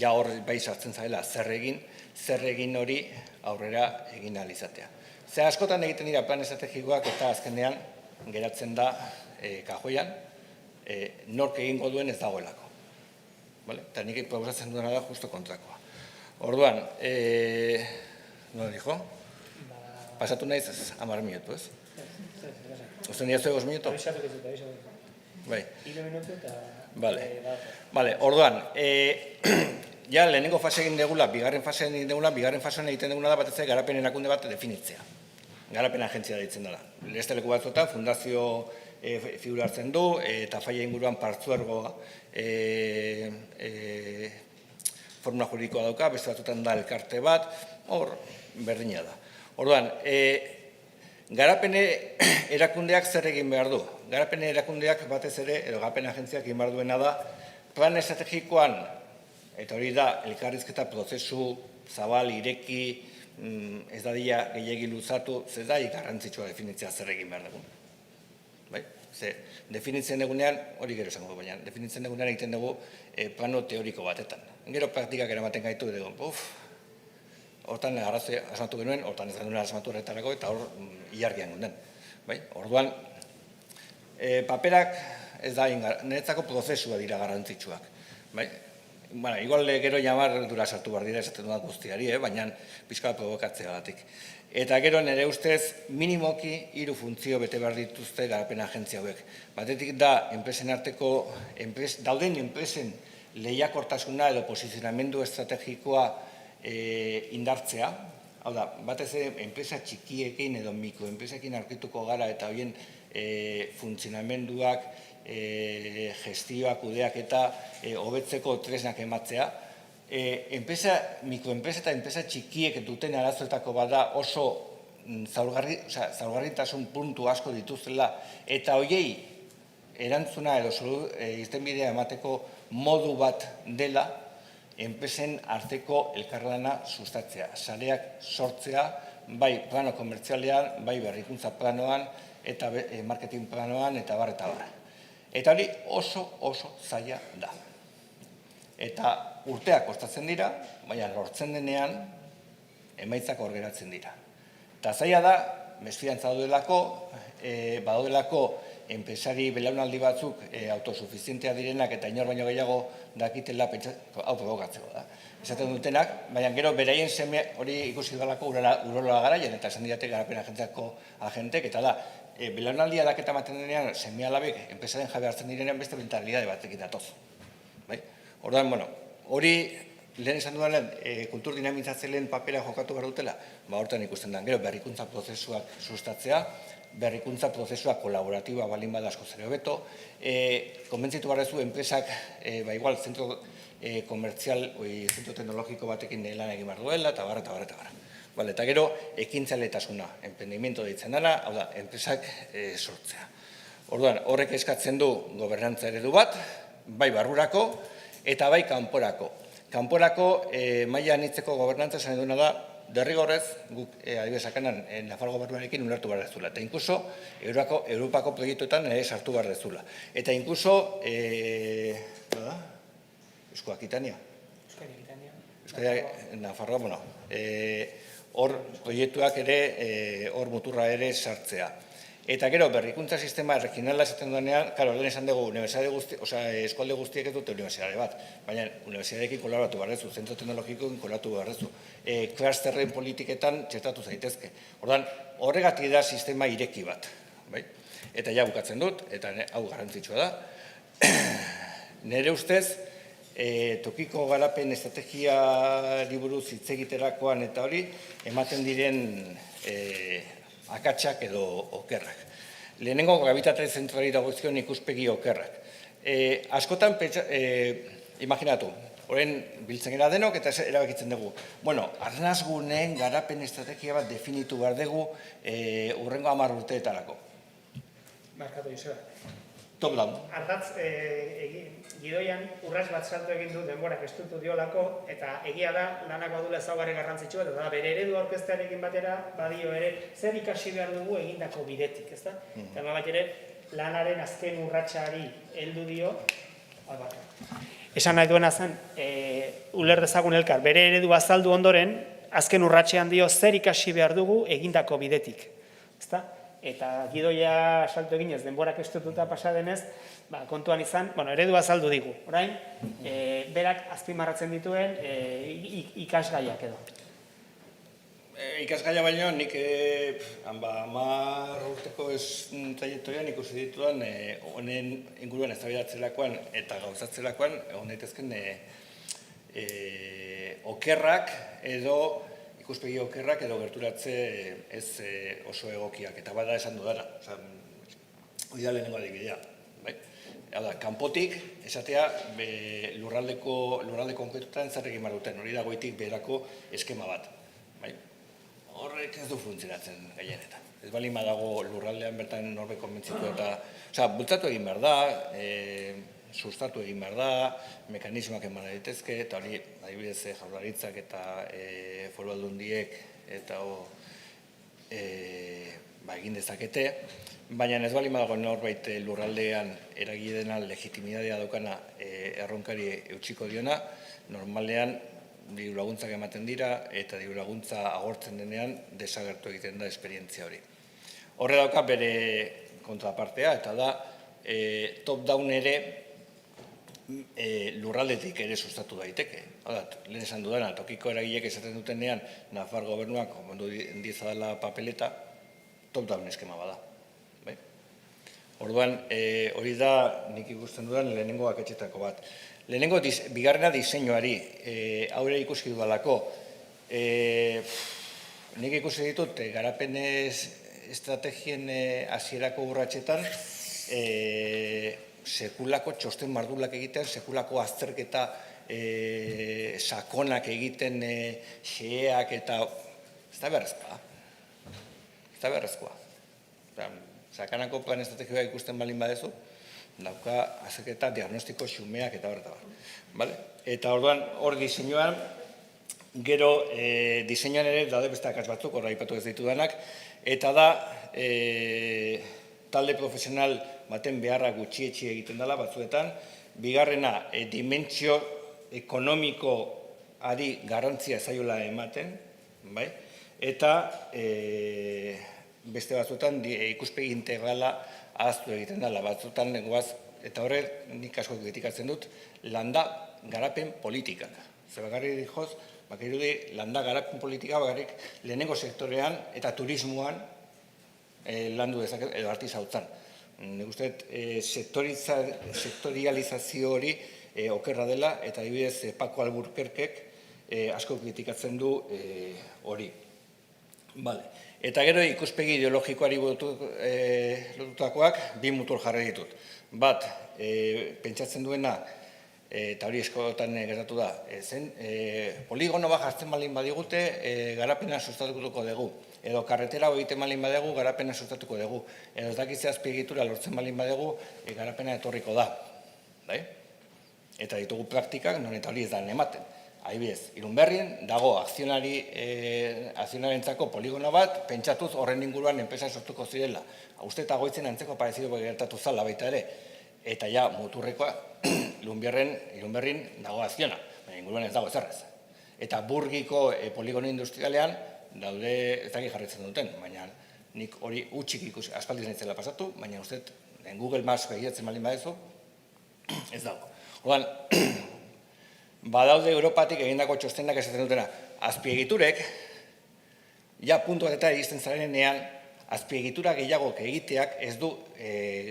ja hor bai sartzen zaila, zer egin hori aurrera egin ahal izatea. Ze askotan egiten dira plan estrategikoak eta azkenean geratzen da kajoian, nork egingo duen ez dagoelako. Eta nik proposatzen duena da justo kontrakoa. Orduan, nola dijo? Pasatu nahiz 10 minutu, ez? Usten dira zuen 5 minutu? Bai. Bale, orduan, ja lehenengo fase egin degula, bigarren fasean egiten degula da batez garapen erakunde bat definitzea. Garapen agentzia deitzen dela. Beste leku batzuetan fundazio figura hartzen du, eta faia inguruan partzuergoa formula juridikoa dauka, beste batzuetan da elkarte bat, hor berdina da. Orduan, garapen erakundeak zer egin behar du? Garapen erakundeak batez ere, edo garapen agentziak egin behar duena da, plan estrategikoan, eta hori da, elkarrizketa prozesu zabal, ireki, ez da dira gehiagin luzatu, ez da garrantzitsua definitzea zer egin behar dugu. Definitzen dugunean, hori gero esango du, baina definitzen dugunean egiten dugu plano teoriko batetan. Gero praktikak eramaten gaitu dugu, hortan asmatu genuen, hortan ez genuen asmatu horretarako, eta hor ilargian gunden. Orduan, paperak ez da, niretzako prozesua dira garrantzitsuak. Igual gero jamar dura sartu behar dira esaten dudan guztiari, baina pixka provokatzea batik. Eta gero nire ustez minimoki 3 funtzio bete behar dituzte garapen agentzia hauek. Batetik da, enpresen arteko, dauden enpresen lehiakortasuna edo posizionamendu estrategikoa indartzea. Hau da, batez ere, enpresa txikiekin edo mikroenpresekin aurkituko gara eta horien funtzionamenduak, gestioak, kudeak eta hobetzeko tresnak ematzea. Mikroenpresa eta enpresa txikiek duten arazoetako bada oso zaurgarritasun puntu asko dituztela eta horiei erantzuna edo irtenbidea emateko modu bat dela enpresen arteko elkarlana sustatzea, sareak sortzea, bai plano komertzialean, bai berrikuntza planoan eta marketing planoan eta bar eta bar. Eta hori oso zaila da. Eta urteak kostatzen dira, baina lortzen denean emaitzak hor geratzen dira. Eta zaila da, mesfidantza daudelako enpresari belaunaldi batzuk autosuficientea direnak eta inor baino gehiago dakitela hau provokatzeko da. Esaten dutenak, baina gero beraien seme hori ikusi dalako urola garaian eta esan diate garapen agentziako agentek, eta da, belaunaldi aldaketa ematen denean seme alabek enpresaren jabe hartzen direnean beste mentalidade batekin datoz. Orduan, hori lehen esan dudanean, kultur dinamizatzaileen papera jokatu behar dutela, hortan ikusten da, gero berrikuntza prozesuak sustatzea, berrikuntza prozesua kolaboratiba balin bada asko zer hobeto, konbentzitu behar duzu enpresak, igual, zentro komertzial, zentro teknologiko batekin lan egin behar duela, eta barra, eta barra, eta barra. Eta gero, ekintzailetasuna, emprendimiento deitzen dela, hau da, enpresak sortzea. Orduan, horrek eskatzen du gobernantza eredu bat, bai barrurako, eta bai kanporako. Kanporako maila anitzeko gobernantza esan eduna da, derrigorrez, guk adibidez akanan Nafar gobernuarekin ulertu behar dezula. Eta inkluso, Europako proiektuetan sartu behar dezula. Eta inkluso, Eusko Akitania? Euskadi Nafarroa, hor proiektuak ere, hor muturra ere sartzea. Eta gero, berrikuntza sistema regionala esaten duenean, lehen esan dugu, eskualde guztiek ez dute unibertsitate bat, baina unibertsitateekin kolaboratu behar dezu, zentro teknologikoekin kolaboratu behar dezu, klusterren politiketan txertatu zaitezke. Orduan, horregatik da sistema ireki bat. Eta ja bukatzen dut, eta hau garrantzitsua da. Nire ustez, tokiko garapen estrategiari buruz hitz egiterakoan eta hori, ematen diren akatsak edo okerrak. Lehenengo gabitate zentrali dagozkion ikuspegi okerrak. Askotan, imaginatu, horren biltzen gara denok eta erabakitzen dugu. Arnasguneen garapen estrategia bat definitu behar dugu urrengo 10 urteetarako. Markatu Joseba. Top down. Ardatz, gidoian urrats bat salto egin du denborak estutu diolako, eta egia da lanak badula ezaugarri garrantzitsu eta da bere eredu aurkeztearekin batera badio ere zer ikasi behar dugu egindako bidetik, ezta? Eta bat ere lanaren azken urratsari heldu dio, esan nahi duena zen, uler dezagun elkar, bere eredu azaldu ondoren, azken urratsean dio zer ikasi behar dugu egindako bidetik, ezta? Eta gidoia salto eginez, denborak estututa pasa denez, kontuan izan, eredu azaldu digu. Orain, berak azpimarratzen dituen ikasgaiak edo. Ikasgaia baino, nik 10 urteko trajektorian ikusi ditudan honen inguruan eztabaidatzerakoan eta gauzatzerakoan egon daitezken okerrak edo ikuspegi okerrak edo gerturatze ez oso egokiak, eta bada esan dudana. Hori da lehenengo adibidea. Kanpotik, esatea, lurralde konkretuetan zer egin behar duten, hori da goitik beherako eskema bat. Horrek ez du funtzionatzen gehienetan. Ez balin badago lurraldean bertan norbait konbentzitu eta bultzatu egin behar da, sustatu egin behar da, mekanismoak eman daitezke, eta hori adibidez Jaurlaritzak eta foru aldundiek eta egin dezakete, baina ez baldin badago norbait lurraldean eragidena legitimitatea daukana erronkari eutsiko diona, normalean diru laguntzak ematen dira eta diru laguntza agortzen denean desagertu egiten da esperientzia hori. Horre dauka bere kontrapartea eta da top-down ere lurraldetik ere sustatu daiteke. Lehen esan dudana, tokiko eragileek esaten dutenean Nafar gobernuak komandu dizadala papeleta, top-down eskema bada. Orduan, hori da nik ikusten dudan lehenengo akatsetako bat. Lehenengo, bigarrena diseinuari, haure ikusi dudalako. Nik ikusi ditut, garapen estrategien hasierako urratsetan, sekulako txosten mardulak egiten, sekulako azterketa sakonak egiten, xeak eta... Ez da beharrezkoa. Ez da beharrezkoa. Sakanako plan estrategioa ikusten balin badezu, dauka azterketa diagnostiko xumeak eta horreta. Eta orduan, hor diseinuan, gero diseinuan ere daude beste akats batzuk, horra aipatu ez ditudanak, eta da talde profesional baten beharra gutxietxi egiten dela batzuetan, bigarrena dimentsio ekonomikoari garrantzia zaiola ematen, eta beste batzuetan ikuspegi integrala ahaztu egiten dela, batzutan goaz, eta horre nik asko kritikatzen dut, landa garapen politikak. Zer bakarrik dijoz, bakirudi landa garapen politika bakarrik lehenengo sektorean eta turismoan landu dezaket edo artizautzan. Nik uste sektorializazio hori okerra dela eta adibidez Paco Alburquerquek asko kritikatzen du hori. Eta gero ikuspegi ideologikoari lotutakoak bi mutur jarri ditut. Bat, pentsatzen duena, eta hori eskotan gertatu da, poligono bat jartzen balin badigute, garapena sustatuko dugu. Edo karretera egiten balin badegu, garapena sustatuko dugu. Edo ez dakitzea azpiegitura lortzen balin badegu, garapena etorriko da. Eta ditugu praktikak, non eta hori ez da ematen. Adibidez, Irunberrien dago akzionarentzako poligono bat, pentsatuz horren inguruan enpresa sortuko zirela. Uste eta goitzen antzeko parezido gertatu zala baita ere. Eta ja, muturrekoa, Irunberrin dago akziona, baina inguruan ez dago ezerrez. Eta Burgiko poligono industrialean daude ez dakit jarritzen duten, baina nik hori utxik ikusi, aspaldiz nahitzela pasatu, baina uste, Google Maps begiratzen balin badezu, ez dago. Orduan, badaude Europatik egindako txostenak esaten dutena. Azpiegiturek, ja puntu bat eta egizten zarenean, azpiegitura gehiago egiteak ez du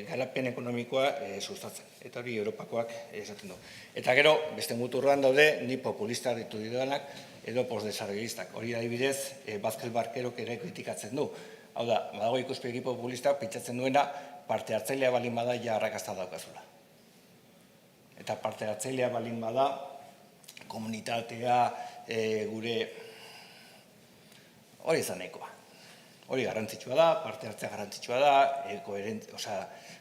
garapen ekonomikoa sustatzen. Eta hori Europakoak esaten du. Eta gero, beste muturroan daude, ni populista ditu didanak, edo postdesarrollistak. Hori adibidez, Bazkel Barkerok ere kritikatzen du. Hau da, badago ikuspegi populista, pentsatzen duena, parte hartzailea balin bada ja arrakasta daukazula. Eta parte hartzailea balin bada, komunitatea, gure hori izan nahikoa. Hori garrantzitsua da, parte hartzea garrantzitsua da,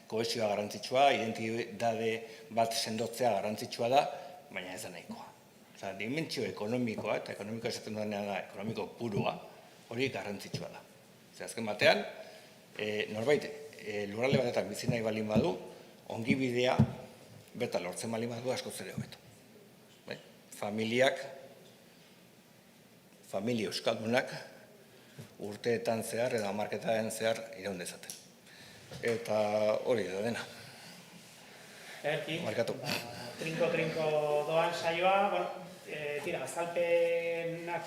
kohesioa garrantzitsua, identitate bat sendotzea garrantzitsua da, baina ez da nahikoa. Dimentsio ekonomikoa, eta ekonomikoa esaten duenean da, ekonomiko purua, hori garrantzitsua da. Azken batean, norbait, lurralde batetan bizi nahi balin badu, ongibidea, beta lortzen balin badu askoz ere hobeto. Familia euskaldunak urteetan zehar edo hamarketaren zehar iraun dezaten. Eta hori da dena. Markatu. Trinko doan saioa, azalpenak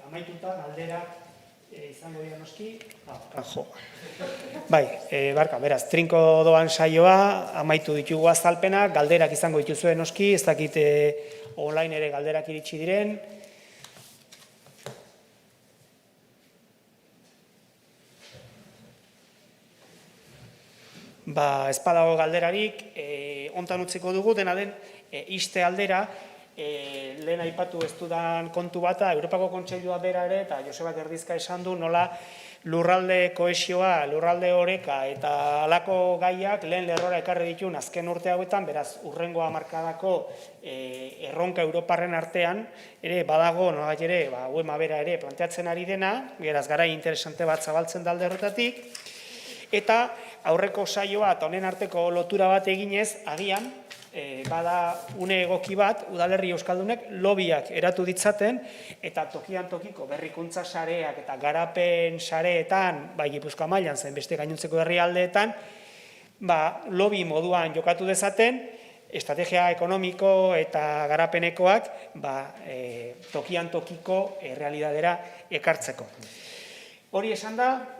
amaituta, galderak izango dira noski. Beraz, trinko doan saioa, amaitu ditugu azalpenak, galderak izango dituzuen noski, ez dakit online ere galderak iritsi diren. Ez badago galderarik, hontan utziko dugu, dena den, iste aldera, lehen aipatu ez dudan kontu bata, Europako Kontseilua bera ere, eta Joseba Gerdizka esan du, nola lurralde kohesioa, lurralde oreka eta halako gaiak lehen lerrora ekarri ditun azken urte hauetan, beraz, urrengo hamarkadako erronka Europarren artean, ere badago, nolabait ere, UEMA bera ere planteatzen ari dena, beraz, garai interesante bat zabaltzen da alde horretatik, eta aurreko saioa eta honen arteko lotura bat eginez, agian, bada une egoki bat, udalerri euskaldunek lobiak eratu ditzaten, eta tokian tokiko berrikuntza sareak eta garapen sareetan, bai Gipuzkoa mailan zen beste gainontzeko herrialdeetan, lobi moduan jokatu dezaten, estrategia ekonomiko eta garapenekoak tokian tokiko errealidadera ekartzeko. Hori esan da,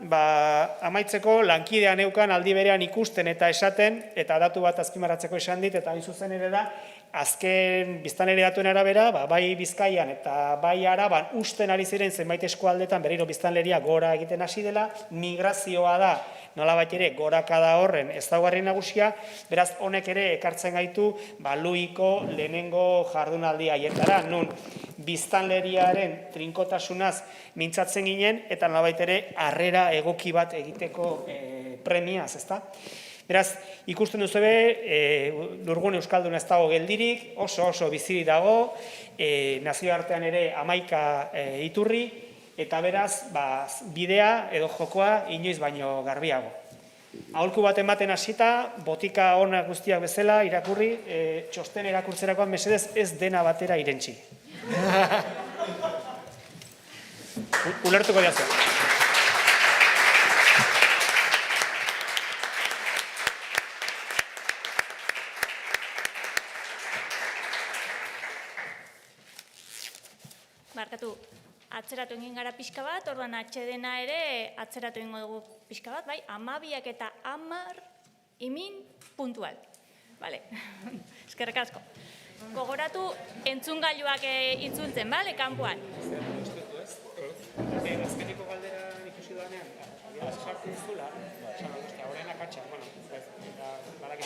amaitzeko lankidean neukan aldi berean ikusten eta esaten, eta datu bat azpimarratzeko esan dit, eta hain zuzen ere da, azken biztanleri datuen arabera, bai Bizkaian eta bai Araban usten ari ziren zenbait eskualdetan berriro biztanleria gora egiten hasi dela, migrazioa da, nolabait ere gorakada horren ezaugarri nagusia, beraz honek ere ekartzen gaitu Luiko lehenengo jardunaldi haietara, nun biztanleriaren trinkotasunaz mintzatzen ginen, eta nolabait ere harrera egoki bat egiteko premiaz, ezta? Beraz, ikusten duzu lurgune euskalduna ez dago geldirik, oso bizirik dago, nazioartean ere 11 iturri, eta beraz, bidea edo jokoa inoiz baino garbiago. Aholku bat ematen hasita, botika ona guztiak bezala irakurri, txosten irakurtzerakoan mesedez ez dena batera irentsi. Ulertuko diazu. atzeratu egin gara pixka bat, orduan atxedena ere atzeratu egingo dugu pixka bat, bai, 12 eta 10 imin puntual. Bale, eskerrik asko. Gogoratu entzungailuak itzultzen, bale, kanpoan. Azkeneko galdera ikusi duanean, abiaz sartu duzula, esan dut, horren akatsa, bueno, eta balak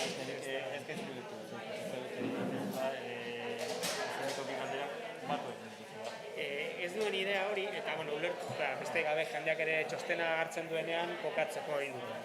ez duen idea hori, eta ulertu, beste gabe jendeak ere txostena hartzen duenean kokatzeko egin duen.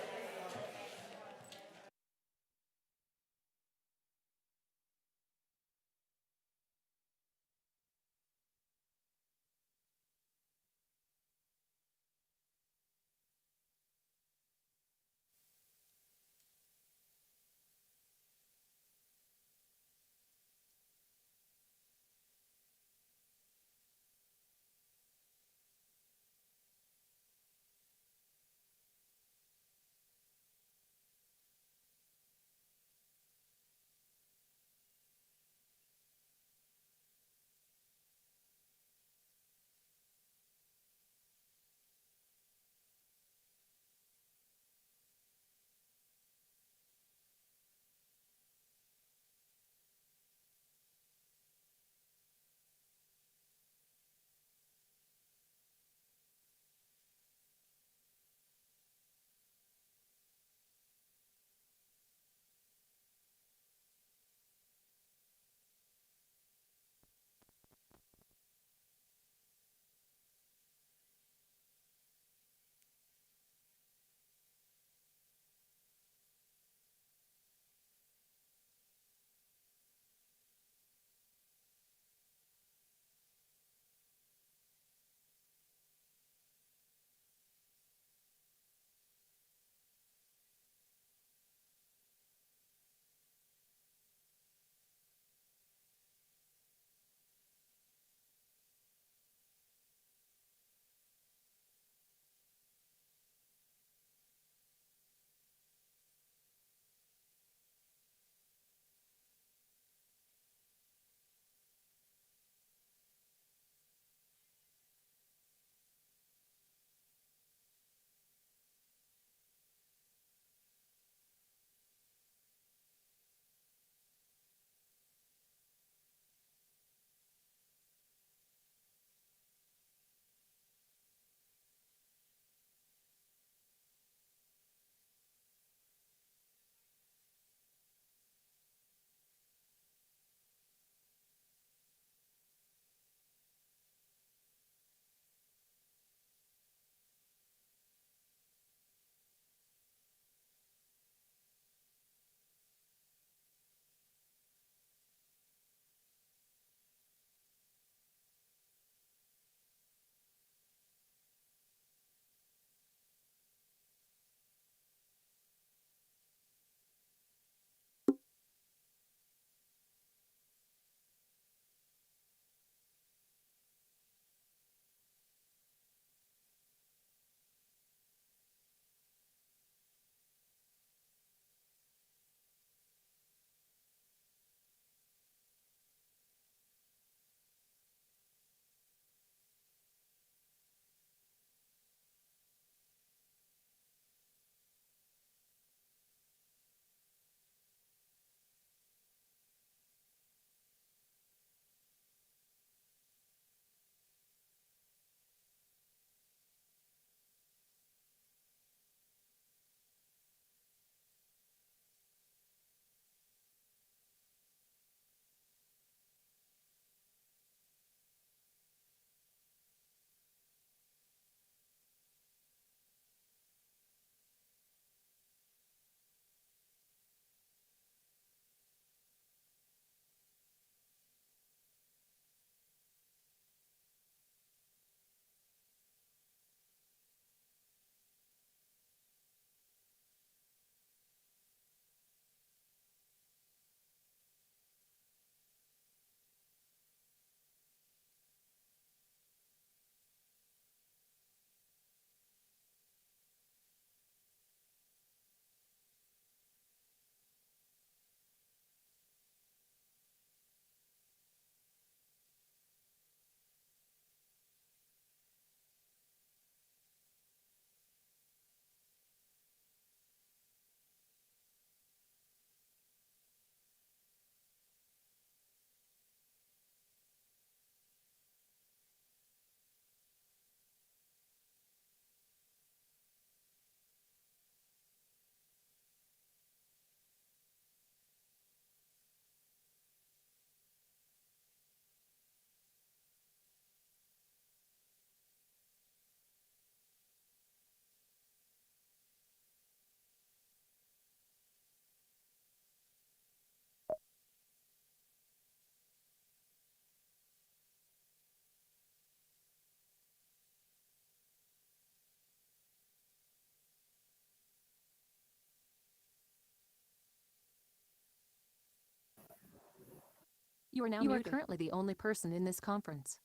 You are currently the only person in this conference.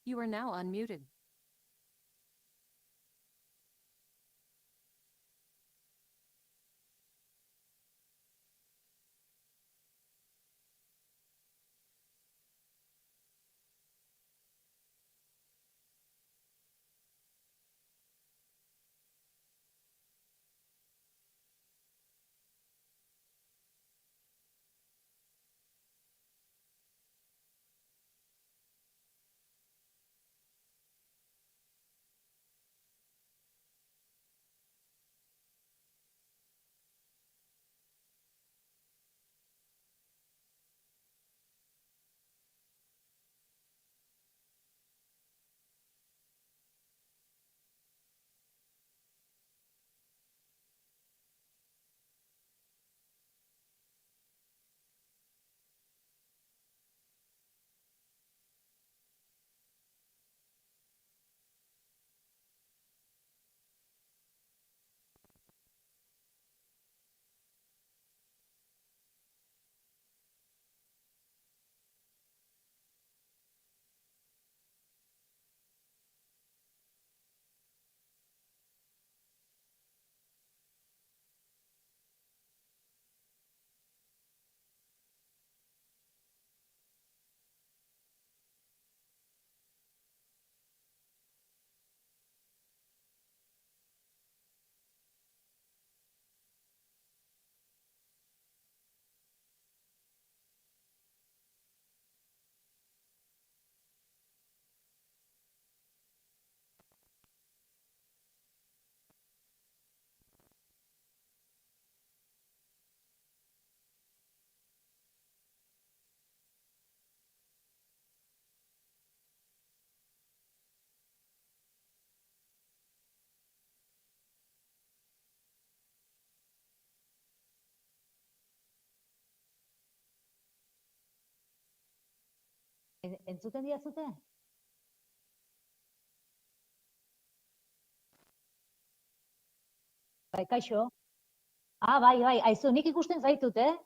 You are now unmuted. Entzuten diazute? Bai, kaixo. Bai, aizu, nik ikusten zaitut, eh?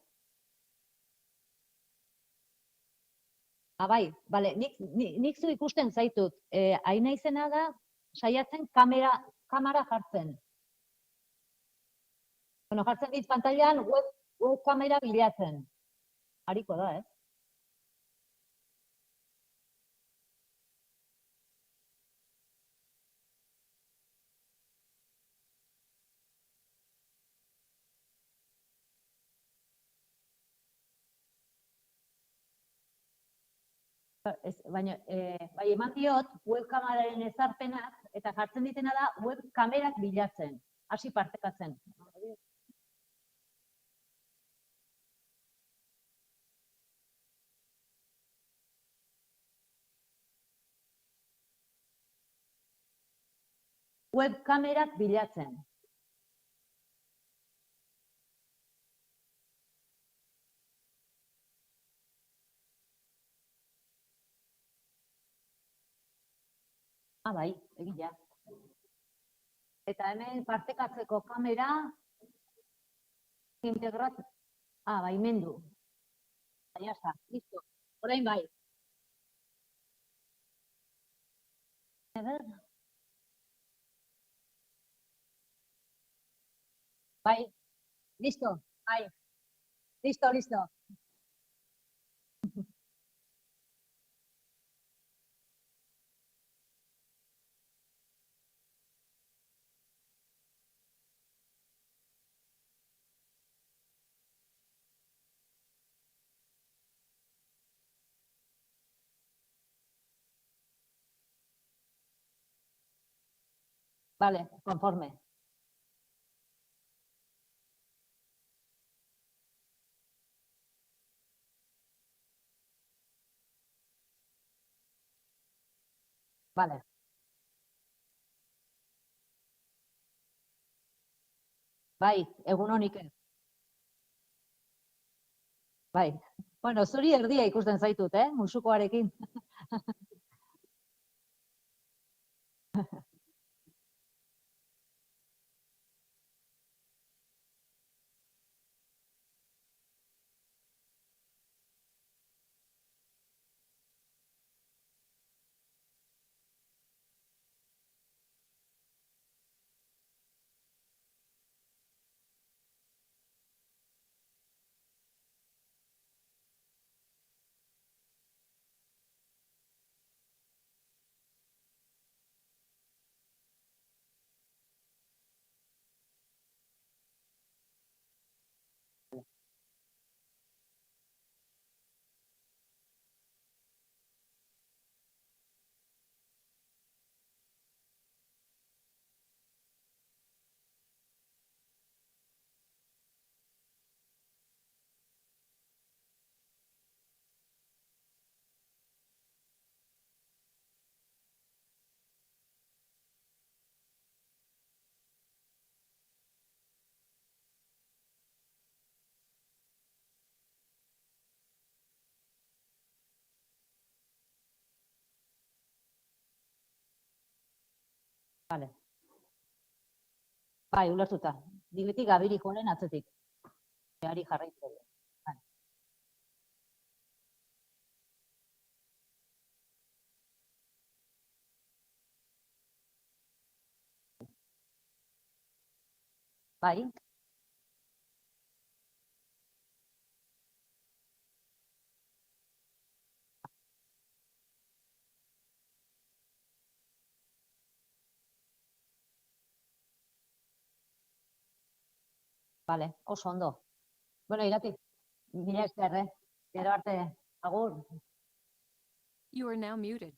Bai, bale, nik zu ikusten zaitut. Hain naizena da, saiatzen kamera jartzen. Bueno, jartzen dit pantailan web kamera bilatzen. Hariko da, eh? Baina, bai, eman diot webkameraren ezarpenak, eta jartzen ditena da webkamerak bilatzen, hasi partekatzen. Webkamerak bilatzen. Bai, egia. Eta hemen partekatzeko kamera integrat... bai, mendu. Ya está, listo. Orain bai. Bai, listo, bai. Listo. Vale, conforme. Vale. Bai, egun honik ez. Bai. Bueno, zuri erdia ikusten zaitut, musukoarekin. Vale. Bai, ulertuta. Nik beti gabirik honen atzetik. Ari jarraitzen dut. Vale. Bai. Vale, oso ondo. Bueno, Irati, mila esker, Gero arte, agur. You are now muted.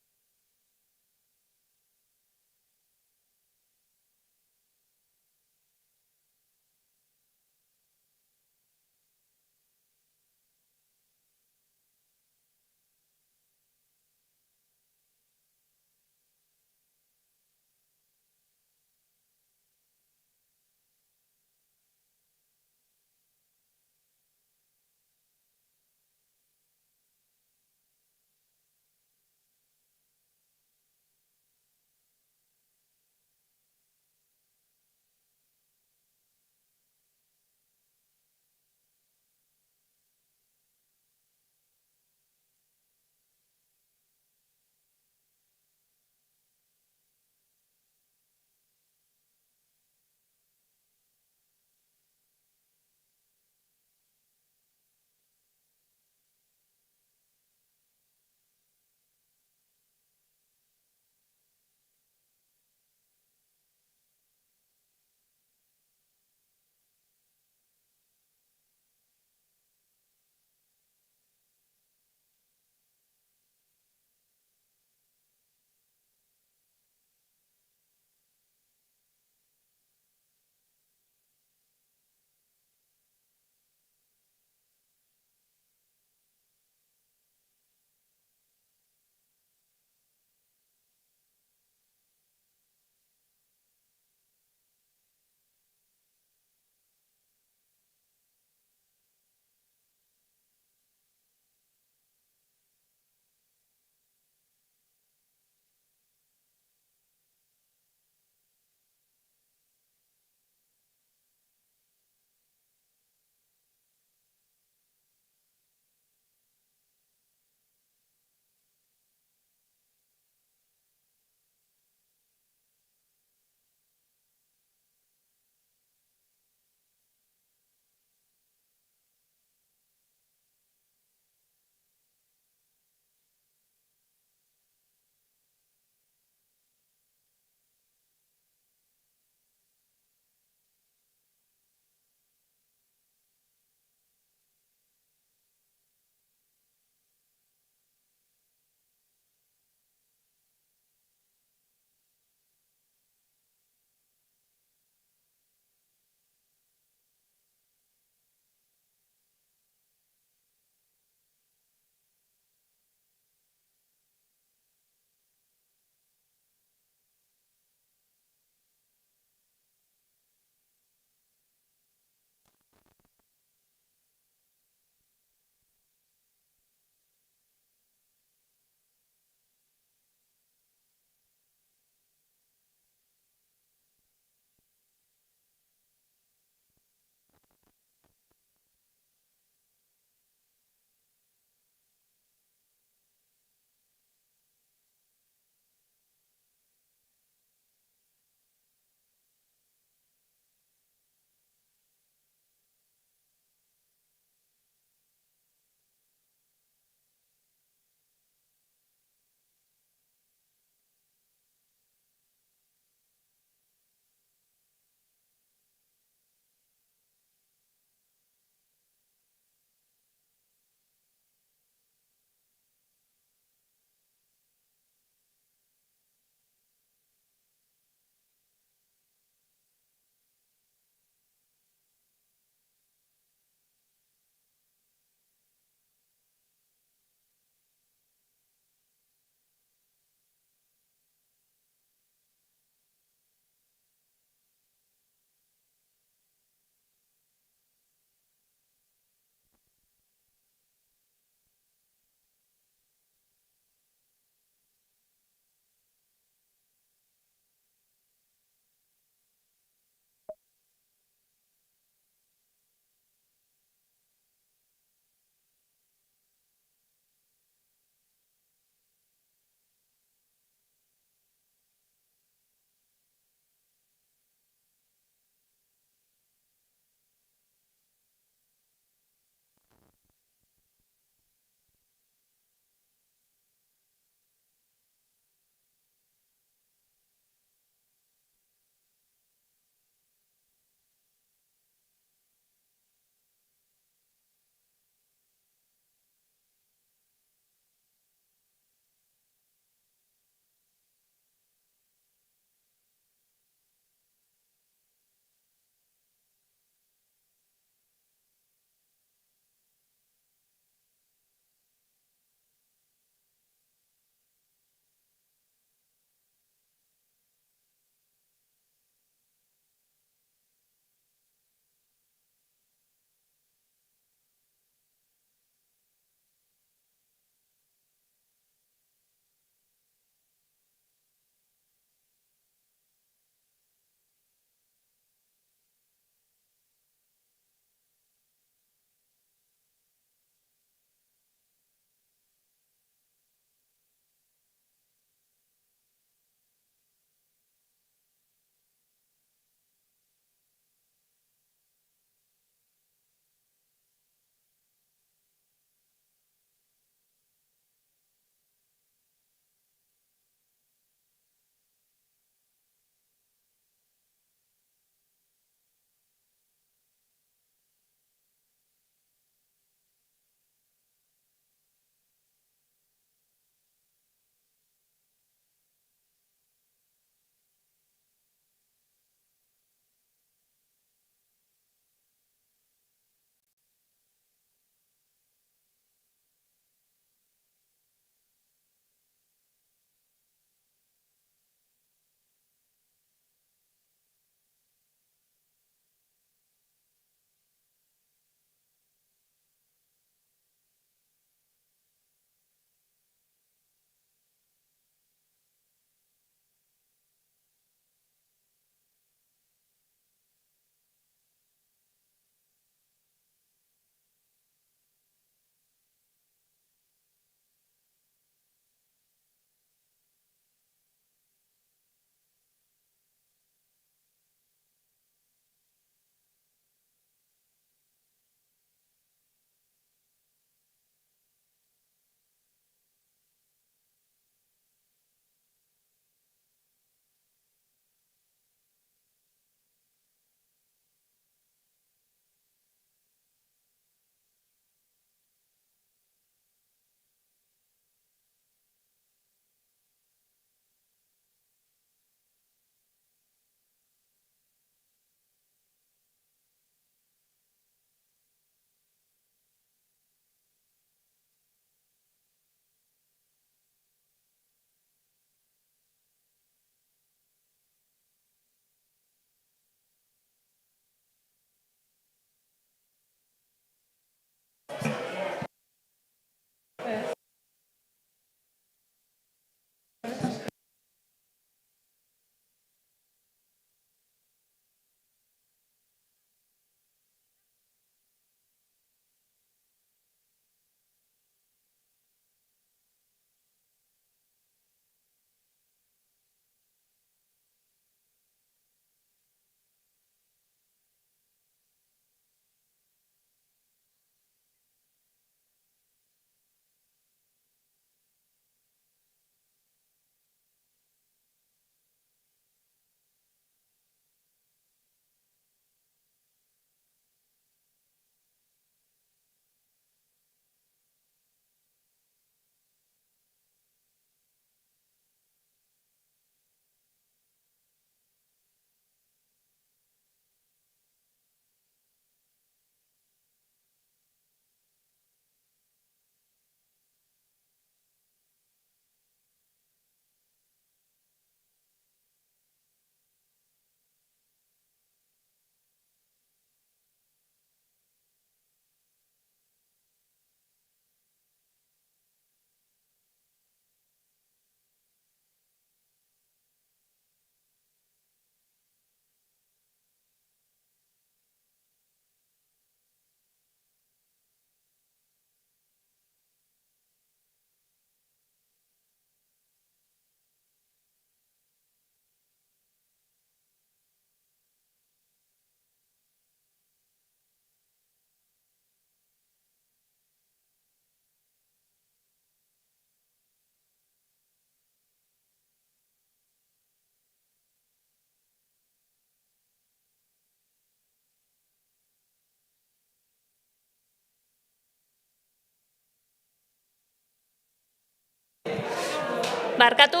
Barkatu,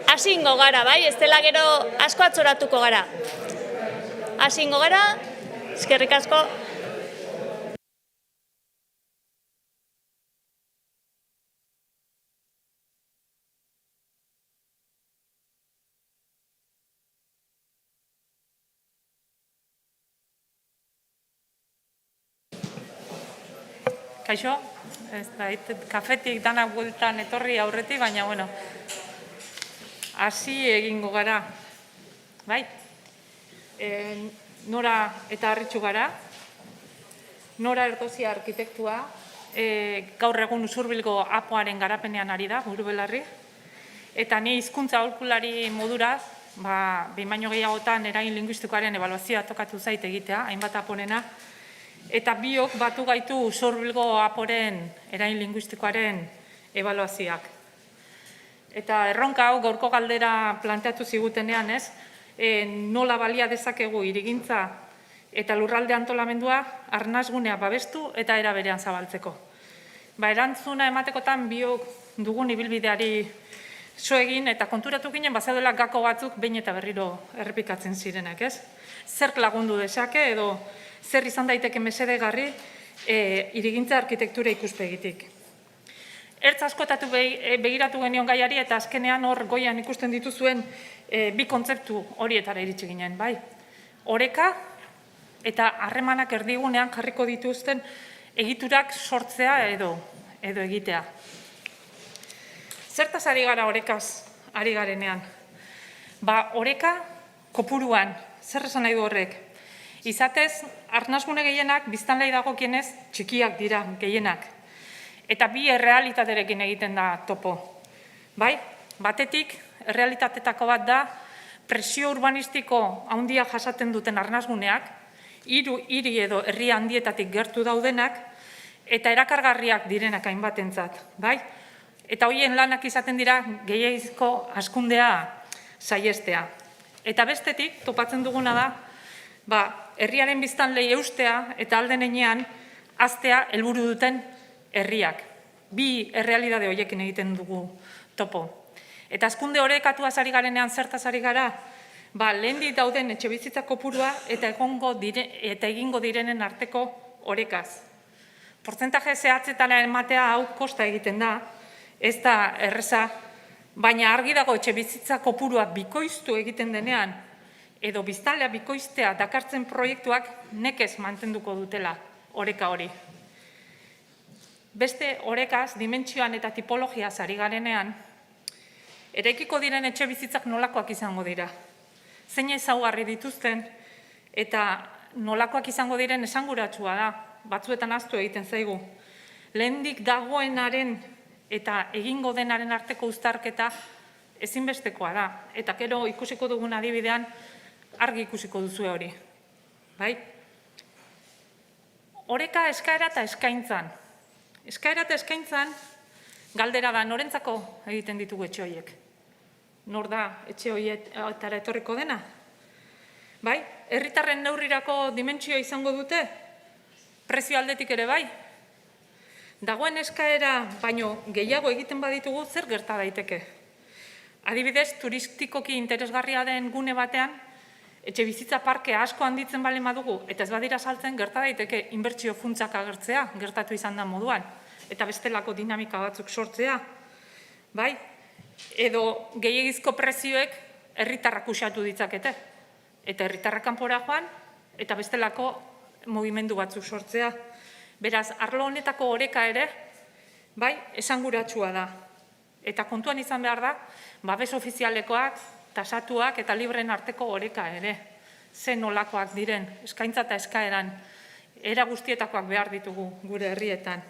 hasi ingo gara, bai? Ez dela gero asko atzoratuko gara. Hasi ingo gara, eskerrik asko. Kaixo, ez da, kafetik danak bueltan etorri aurretik, baina, bueno, hasi egingo gara, bai? Nora eta Harritxu gara, Nora Erdozia arkitektua, gaur egun Usurbilgo apoaren garapenean ari da, buru belarri, eta ni hizkuntza aholkulari modura, behin baino gehiagotan eragin linguistikoaren ebaluazioa tokatu zait egitea, hainbat aponena, eta biok batu gaitu Usurbilgo aporen eragin linguistikoaren ebaluazioak. Eta erronka hau gaurko galdera planteatu zigutenean, ez? Nola balia dezakegu hirigintza eta lurralde antolamendua arnasgunea babestu eta era berean zabaltzeko. Erantzuna ematekotan biok dugun ibilbideari so egin eta konturatu ginen bazeudela gako batzuk behin eta berriro errepikatzen zirenak, ez? Zerk lagundu dezake edo zer izan daiteke mesedegarri hirigintza arkitektura ikuspegitik. Ertz askotatu begiratu genion gaiari eta azkenean hor goian ikusten dituzuen bi kontzeptu horietara iritsi ginen, bai? Oreka eta harremanak erdigunean jarriko dituzten egiturak sortzea edo egitea. Zertaz ari gara orekaz ari garenean? Oreka kopuruan, zer esan nahi du horrek? Izatez, arnasgune gehienak biztanlei dagokienez txikiak dira gehienak. Eta bi errealitaterekin egiten da topo. Batetik, errealitatetako bat da presio urbanistiko handia jasaten duten arnasguneak, hiri edo herri handietatik gertu daudenak, eta erakargarriak direnak hainbatentzat. Eta horien lanak izaten dira gehiagizko hazkundea saihestea. Eta bestetik, topatzen duguna da, herriaren biztanlei eustea eta alden heinean haztea helburu duten herriak. Bi errealitate horiekin egiten dugu topo. Eta hazkunde orekatuaz ari garenean zertaz ari gara, lehendik dauden etxebizitza kopurua eta egingo direnen arteko orekaz. Portzentaje zehatzetara ematea hau kosta egiten da, ez da erreza, baina argi dago etxebizitza kopurua bikoiztu egiten denean, edo biztanlea bikoiztea dakartzen proiektuak nekez mantenduko dutela oreka hori. Beste orekaz, dimentsioan eta tipologiaz ari garenean, eraikiko diren etxe bizitzak nolakoak izango dira. Zein ezaugarri dituzten eta nolakoak izango diren esanguratsua da, batzuetan ahaztu egiten zaigu. Lehendik dagoenaren eta egingo denaren arteko uztarketa ezinbestekoa da. Eta gero ikusiko dugun adibidean, argi ikusiko duzue hori. Oreka eskaera eta eskaintzan. Eskaera eta eskaintzan galdera da norentzako egiten ditugu etxe horiek. Nor da etxe horietara etorriko dena? Herritarren neurrirako dimentsioa izango dute? Prezio aldetik ere bai? Dagoen eskaera baino gehiago egiten baditugu zer gerta daiteke? Adibidez, turistikoki interesgarria den gune batean, etxe bizitza parke asko handitzen bali madugu, eta ez badira saltzen, gerta daiteke inbertsio funtsak agertzea, gertatu izan da moduan, eta bestelako dinamika batzuk sortzea. Edo gehiagizko prezioek herritarrak usatu ditzakete, eta herritarrak kanpora joan, eta bestelako mugimendu batzuk sortzea. Beraz, arlo honetako oreka ere, esanguratsua da. Eta kontuan izan behar da, babes ofizialekoak, tasatuak eta libreen arteko oreka ere. Ze nolakoak diren, eskaintza eta eskaeran, era guztietakoak behar ditugu gure herrietan.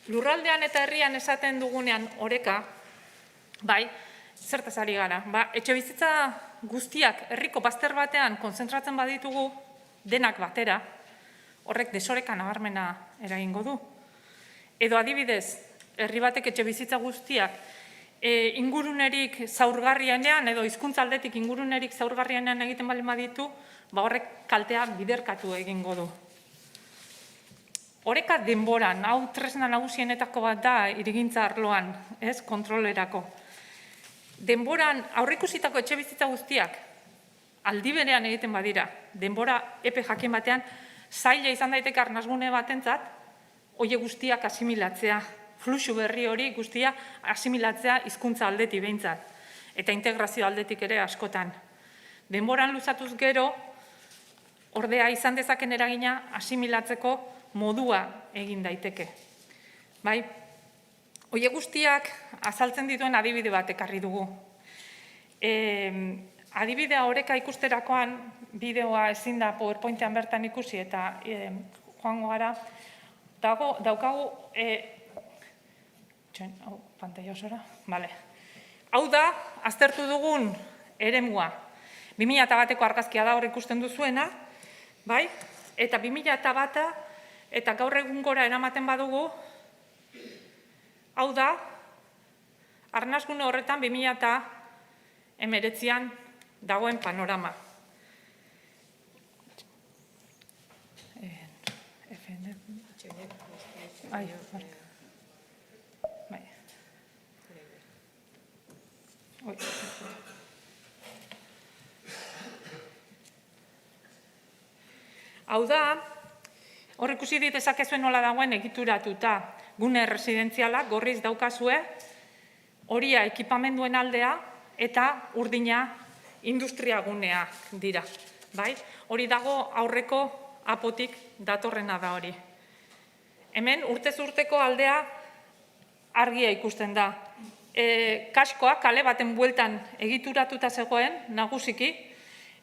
Lurraldean eta herrian esaten dugunean oreka, zertaz ari gara. Etxe bizitza guztiak herriko bazter batean konzentratzen baditugu denak batera, horrek desoreka nabarmena eragingo du. Edo adibidez, herri batek etxe bizitza guztiak ingurunerik zaurgarrienean edo hizkuntza aldetik ingurunerik zaurgarrienean egiten baldin baditu, horrek kaltea biderkatu egingo du. Oreka denboran, hau tresna nagusienetako bat da hirigintza arloan, ez, kontrolerako. Denboran aurreikusitako etxebizitza guztiak aldi berean egiten badira, denbora epe jakin batean, zaila izan daiteke arnasgune batentzat, hoe guztiak asimilatzea, fluxu berri hori guztia asimilatzea hizkuntza aldetik behintzat, eta integrazio aldetik ere askotan. Denboran luzatuz gero, ordea izan dezaken eragina asimilatzeko modua egin daiteke. Bai, hoe guztiak azaltzen dituen adibide bat ekarri dugu. Adibidea oreka ikusterakoan, bideoa ezin da PowerPointean bertan ikusi eta joango gara, daukagu, pantaila osora, bale. Hau da, aztertu dugun eremua. 2001ko argazkia da hor ikusten duzuena, bai? Eta 2001 eta gaur egun gora eramaten badugu, hau da, arnasgune horretan 2019an dagoen panorama. Hau da, hor ikusi dezakezuen nola dagoen egituratuta gune residenziala gorriz daukazue, horia ekipamenduen aldea eta urdina industria guneak dira. Hori dago aurreko apotik datorrena da hori. Hemen urtez urteko aldea argia ikusten da. Kaskoa kale baten bueltan egituratuta zegoen, nagusiki,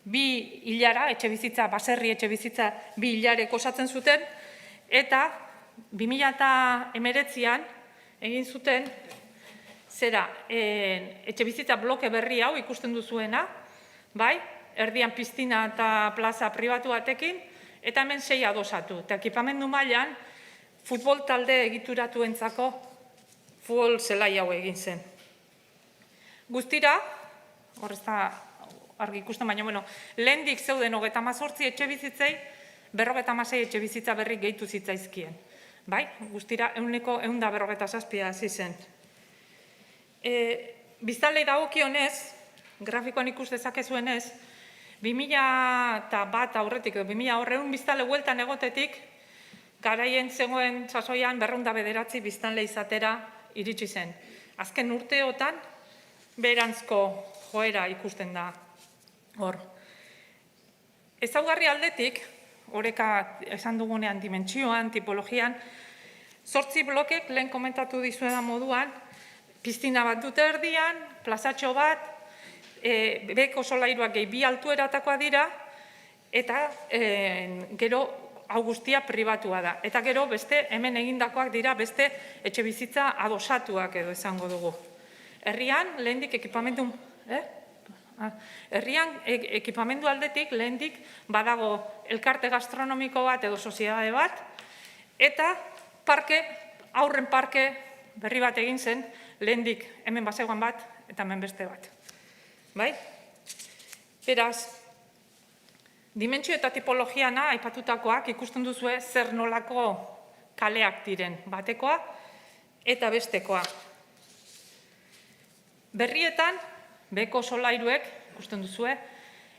2 hilara, etxebizitza, baserri etxebizitza 2 hilarek osatzen zuten, eta 2019an egin zuten, etxebizitza bloke berri hau ikusten duzuena, erdian piztina eta plaza pribatu batekin, eta hemen 6 adosatu. Eta ekipamendu mailan, futbol talde egituratuentzako futbol zelai hau egin zen. Guztira, hor ez da argi ikusten, baina, lehendik zeuden 38 etxebizitzei, 56 etxebizitza berri gehitu zitzaizkien. Guztira, 157 hasi zen. Biztanleei dagokionez, grafikoan ikus dezakezuenez, 2001 aurretik, 2000 biztanle bueltan egotetik, garaien zegoen sasoian 209 biztanle izatera iritsi zen. Azken urteotan, beheranzko joera ikusten da hor. Ezaugarri aldetik, oreka esan dugunean dimentsioan, tipologian, 8 blokek lehen komentatu dizuedan moduan, piztina bat dute erdian, plazatxo bat, beko solairuak gehi 2 altueratakoa dira, eta gero hau guztia pribatua da. Eta gero beste hemen egindakoak dira beste etxe bizitza adosatuak edo esango dugu. Herrian, lehendik ekipamendu... Herrian, ekipamendu aldetik, lehendik badago elkarte gastronomiko bat edo soziedade bat, eta aurren parke berri bat egin zen, lehendik hemen bazegoan bat eta hemen beste bat. Beraz, dimentsio eta tipologiana aipatutakoak ikusten duzue zer nolako kaleak diren, batekoa eta bestekoa. Berrietan, beko solairuek, ikusten duzue,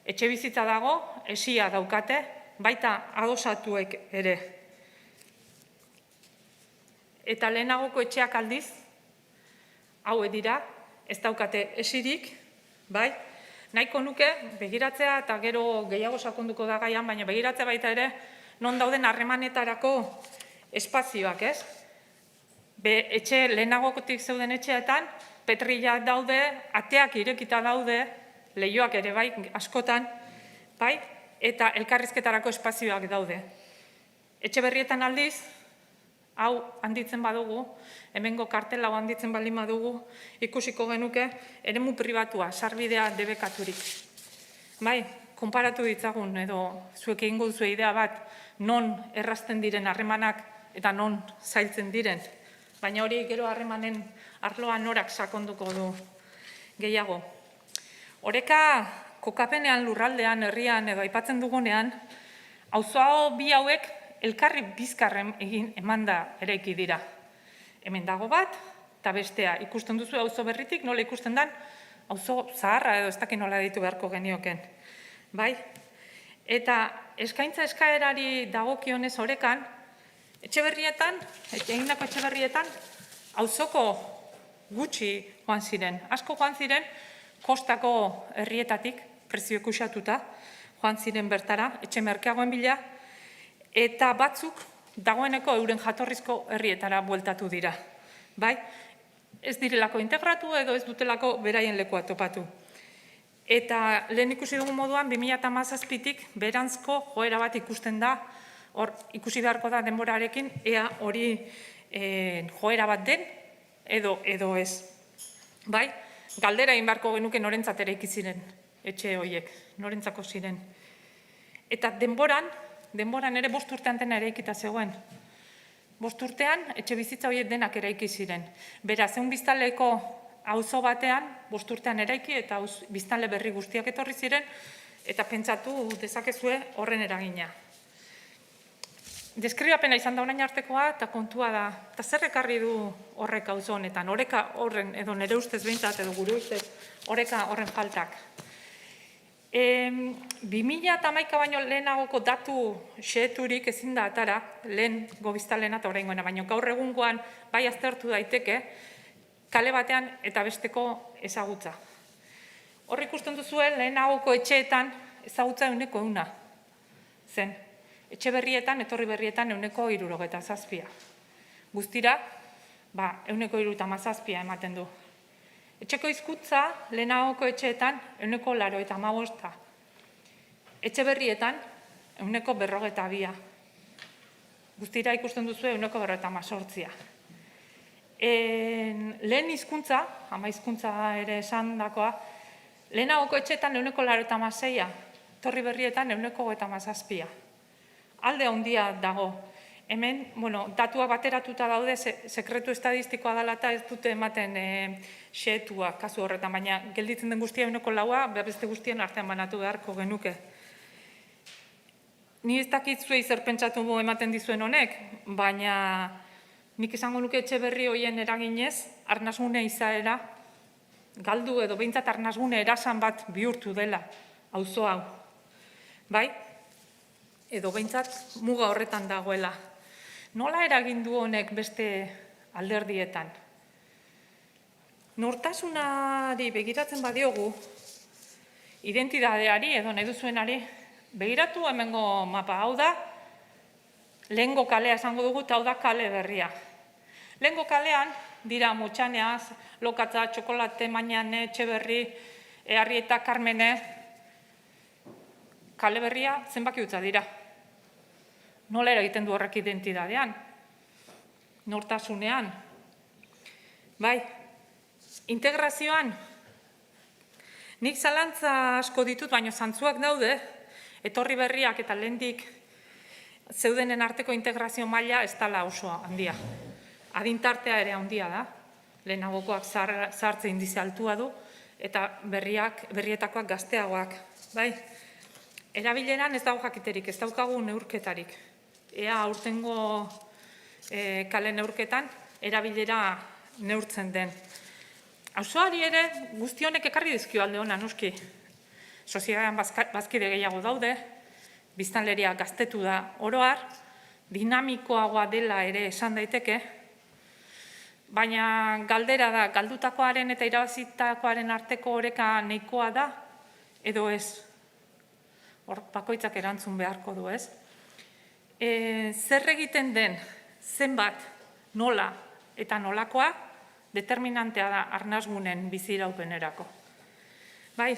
etxe bizitza dago, esia daukate, baita adosatuek ere. Eta lehenagoko etxeak aldiz, haue dira, ez daukate esirik, nahiko nuke, begiratzea eta gero gehiago sakonduko da gaian, baina begiratzea baita ere, non dauden harremanetarako espazioak, ez? Etxe lehenagokotik zeuden etxeetan, petrila daude, ateak irekita daude, lehioak ere askotan, eta elkarrizketarako espazioak daude. Etxe berrietan aldiz, hau handitzen badugu, hemengo kartela hau handitzen baldin badugu, ikusiko genuke, eremu pribatua, sarbidea debekaturik. Konparatu ditzagun, edo zuek egingo duzu idea bat, non errazten diren harremanak eta non zailtzen diren. Baina hori gero harremanen arloan norak sakonduko du gehiago. Oreka kokapenean, lurraldean, herrian edo aipatzen dugunean, auzo bi hauek elkarri bizkarren emanda eraiki dira. Hemen dago bat, eta bestea ikusten duzu auzo berritik, nola ikusten den, auzo zaharra edo ez dakit nola ditu beharko genioken. Bai? Eta eskaintza eskaerari dagokionez orekan, Etxeberrietan, egindako Etxeberrietan, auzoko gutxi joan ziren. Asko joan ziren, kostako herrietatik, prezio ikusatuta, joan ziren bertara, etxe merkeagoen bila, eta batzuk dagoeneko euren jatorrizko herrietara bueltatu dira. Bai? Ez direlako integratu edo ez dutelako beraien lekua topatu. Eta lehen ikusi dugun moduan, 2017tik berantzko joera bat ikusten da, hor ikusi beharko da denborarekin, ea hori joera bat den edo ez. Bai? Galdera egin beharko genuke norentzat eraiki ziren etxe horiek, norentzako ziren. Eta denboran ere 5 urtean dena eraikita zegoen. 5 urtean etxe bizitza horiek denak eraiki ziren. Beraz, egun biztanleko auzo batean, 5 urtean eraiki eta biztanle berri guztiak etorri ziren, eta pentsatu dezakezue horren eragina. Deskribapena izan da orain artekoa eta kontua da. Eta zer ekarri du horrek auzo honetan? Oreka horren, edo nire ustez behintzat, edo gure ustez, oreka horren faltak. 2011 baino lehenagoko datu xeheturik ezin da atara, lehen gobiztalena eta oraingoena, baino gaur egungoan bai aztertu daiteke, kale batean eta besteko ezagutza. Hor ikusten duzuen lehenagoko etxeetan ezagutza 100% zen. Etxe berrietan, etorri berrietan 167. Guztira, 137 ematen du. Etxeko hizkuntza lehenagoko etxeetan 185. Etxe berrietan 152. Guztira ikusten duzu 158. Lehen hizkuntza, ama hizkuntza ere esan dakoa, lehenagoko etxeetan 186. Etorri berrietan 157. Alde handia dago. Hemen, datua bateratuta daude, sekretu estadistikoa dela eta ez dute ematen xehetua kasu horretan, baina gelditzen den guztia 1,4, beste guztien artean banatu beharko genuke. Ni ez dakit zuei zer pentsatu ematen dizuen honek, baina nik esango nuke etxe berri horien eraginez, arnasgune izaera, galdu edo behintzat arnasgune erasan bat bihurtu dela, auzo hau. Bai? Edo behintzat muga horretan dagoela. Nola eragindu honek beste alderdietan? Nortasunari begiratzen badiogu, identitateari edo nahi duzuenari, begiratu hemengo mapa hau da, lehengo kalea esango dugu eta hau da kale berria. Lehengo kalean dira Mutxaneaz, Lokatza, Txokolate, Mañane, Etxeberri, Arrieta, Karmene, kale berria zenbaki utza dira. Nola eragiten du horrek identitatean? Nortasunean? Bai, integrazioan? Nik zalantza asko ditut, baina zantzuak daude, etorri berriak eta lehendik zeudenen arteko integrazio maila ez dela oso handia. Adintartea ere handia da, lehenagokoak zahartze indize altua du, eta berrietakoak gazteagoak. Bai? Erabileran ez dago jakiterik, ez daukagu neurketarik. Ea aurtengo kale neurketan erabilera neurtzen den. Auzoari ere guztionek ekarri dizkio alde hona, noski. Sozietatean bazkide gehiago daude, biztanleria gaztetu da oroar, dinamikoagoa dela ere esan daiteke, baina galdera da, galdutakoaren eta irabazitakoaren arteko oreka nahikoa da, edo ez? Hor, bakoitzak erantzun beharko du, ez? Zer egiten den, zenbat, nola eta nolakoa, determinantea da arnasgunen biziraupenerako. Bai,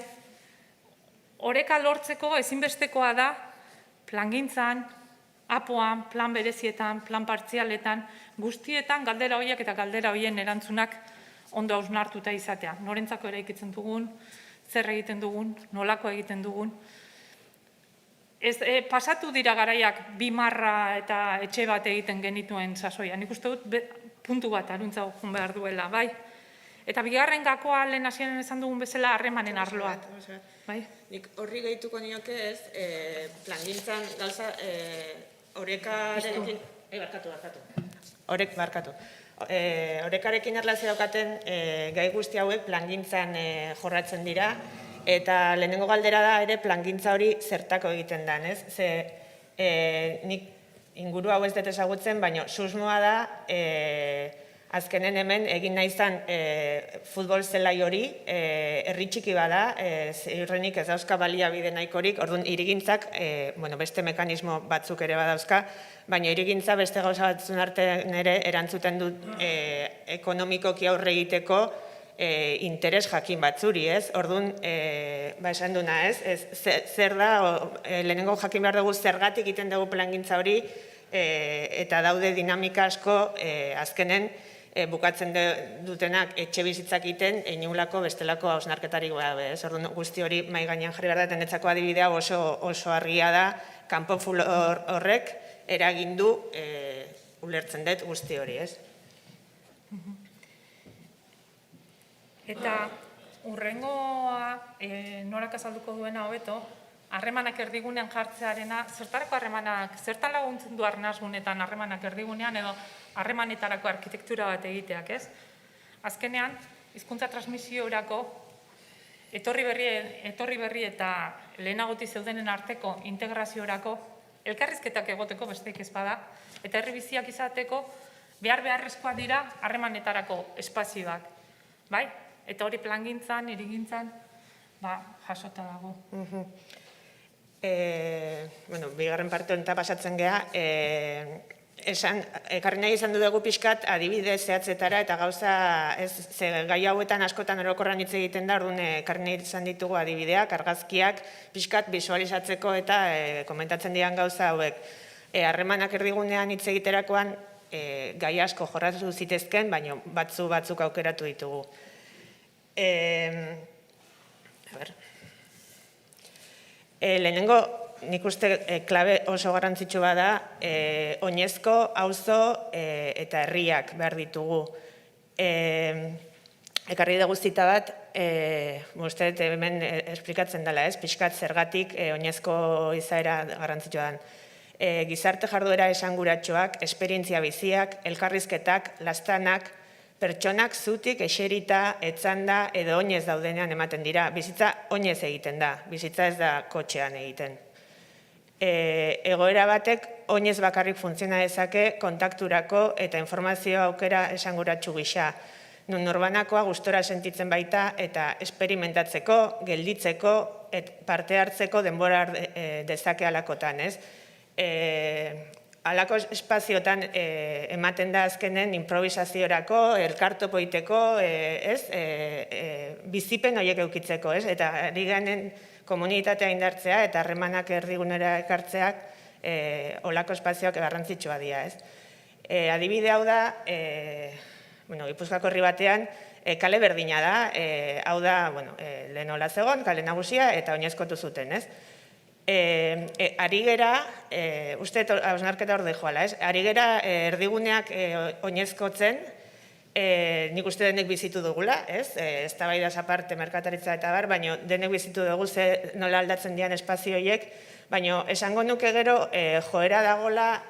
oreka lortzeko ezinbestekoa da plangintzan, apoan, plan berezietan, plan partzialetan, guztietan galdera horiek eta galdera horien erantzunak ondo hausnartuta izatea. Norentzako eraikitzen dugun, zer egiten dugun, nolako egiten dugun. Pasatu dira garaiak 2 marra eta etxe bat egiten genituen sasoia. Nik uste dut puntu bat aruntzago jun behar duela, bai? Eta bigarren gakoa lehen hasieran esan dugun bezala harremanen arloa. Bai? Nik horri gehituko nioke ez, plangintzan gauza, Orekarekin erlazio daukaten gai guzti hauek plangintzan jorratzen dira, eta lehenengo galdera da ere plangintza hori zertako egiten den, ez? Nik inguru hau ez dut ezagutzen, baina susmoa da azkenen hemen egin nahi izan futbol zelai hori, herri txiki bada, ziurrenik ez dauzka baliabide nahikorik, orduan hirigintzak beste mekanismo batzuk ere badauzka, baina hirigintza beste gauza batzun artean ere erantzuten dut ekonomikoki aurre egiteko interes jakin batzuri, ez? Orduan, esan duna, ez? Zer da, lehenengo jakin behar dugu zergatik egiten dugu plangintza hori, eta daude dinamika asko azkenen bukatzen dutenak etxe bizitzak egiten, inulako bestelako hausnarketarik gabe, ez? Orduan, guzti hori mahai gainean jarri behar da, eta netzako adibidea oso argia da, kanpo horrek eragindu ulertzen dut guzti hori, ez? Eta urrengoa norak azalduko duena hobeto, harremanak erdigunean jartzearena, zertarako harremanak, zertan laguntzen du arnasgunetan harremanak erdigunean edo harremanetarako arkitektura bat egiteak, ez? Azkenean, hizkuntza transmisiorako etorri berri eta lehenagoti zeudenen arteko integraziorako elkarrizketak egoteko besteik ez bada, eta herri biziak izateko beharrezkoak dira harremanetarako espazioak, bai? Eta hori plangintzan, hirigintzan, jasota dago. Bigarren parte honetan pasatzen geha, ekarri nahi izan dugu pixkat adibide zehatzetara eta gauza, gai hauetan askotan orokorran hitz egiten da, orduan ekarri nahi izan ditugu adibideak, argazkiak, pixkat bisualizatzeko eta komentatzen dian gauza hauek. Harremanak erdigunean hitz egiterakoan gai asko jorratu zitezken, baina batzuk aukeratu ditugu. Lehenengo, nik uste klabe oso garrantzitsu bada, oinezko, auzo eta herriak behar ditugu. Ekarri dugu zita bat, uste hemen esplikatzen dela, pixkat zergatik oinezko izaera garrantzitsua den. Gizarte jarduera esanguratsuak, esperientzia biziak, elkarrizketak, lastanak, pertsonak zutik, eserita, etzanda edo oinez daudenean ematen dira. Bizitza oinez egiten da, bizitza ez da kotxean egiten. Egoera batek oinez bakarrik funtziona dezake kontakturako eta informazio aukera esanguratsu gisa. Nun norbanakoa gustora sentitzen baita eta esperimentatzeko, gelditzeko, parte hartzeko denbora dezake alakotan, ez? Halako espaziotan ematen da azkenen improvisaziorako, elkartopo egiteko, bizipen horiek eukitzeko, eta ari ganen komunitatea indartzea eta harremanak erdigunera ekartzeak holako espazioak garrantzitsua dira. Adibide hau da, Gipuzkoako herri batean, kale berdina da, hau da, lehen hola zegoen, kale nagusia eta oinezkotu zuten, ez? Ari gera, uste hausnarketa hor dejoala, ari gera erdiguneak oinezkotzen, nik uste denek bizitu dugula, ez da bai da aparte merkataritza eta bar, baina denek bizitu dugu nola aldatzen dian espazio horiek, baina esango nuke gero joera dagola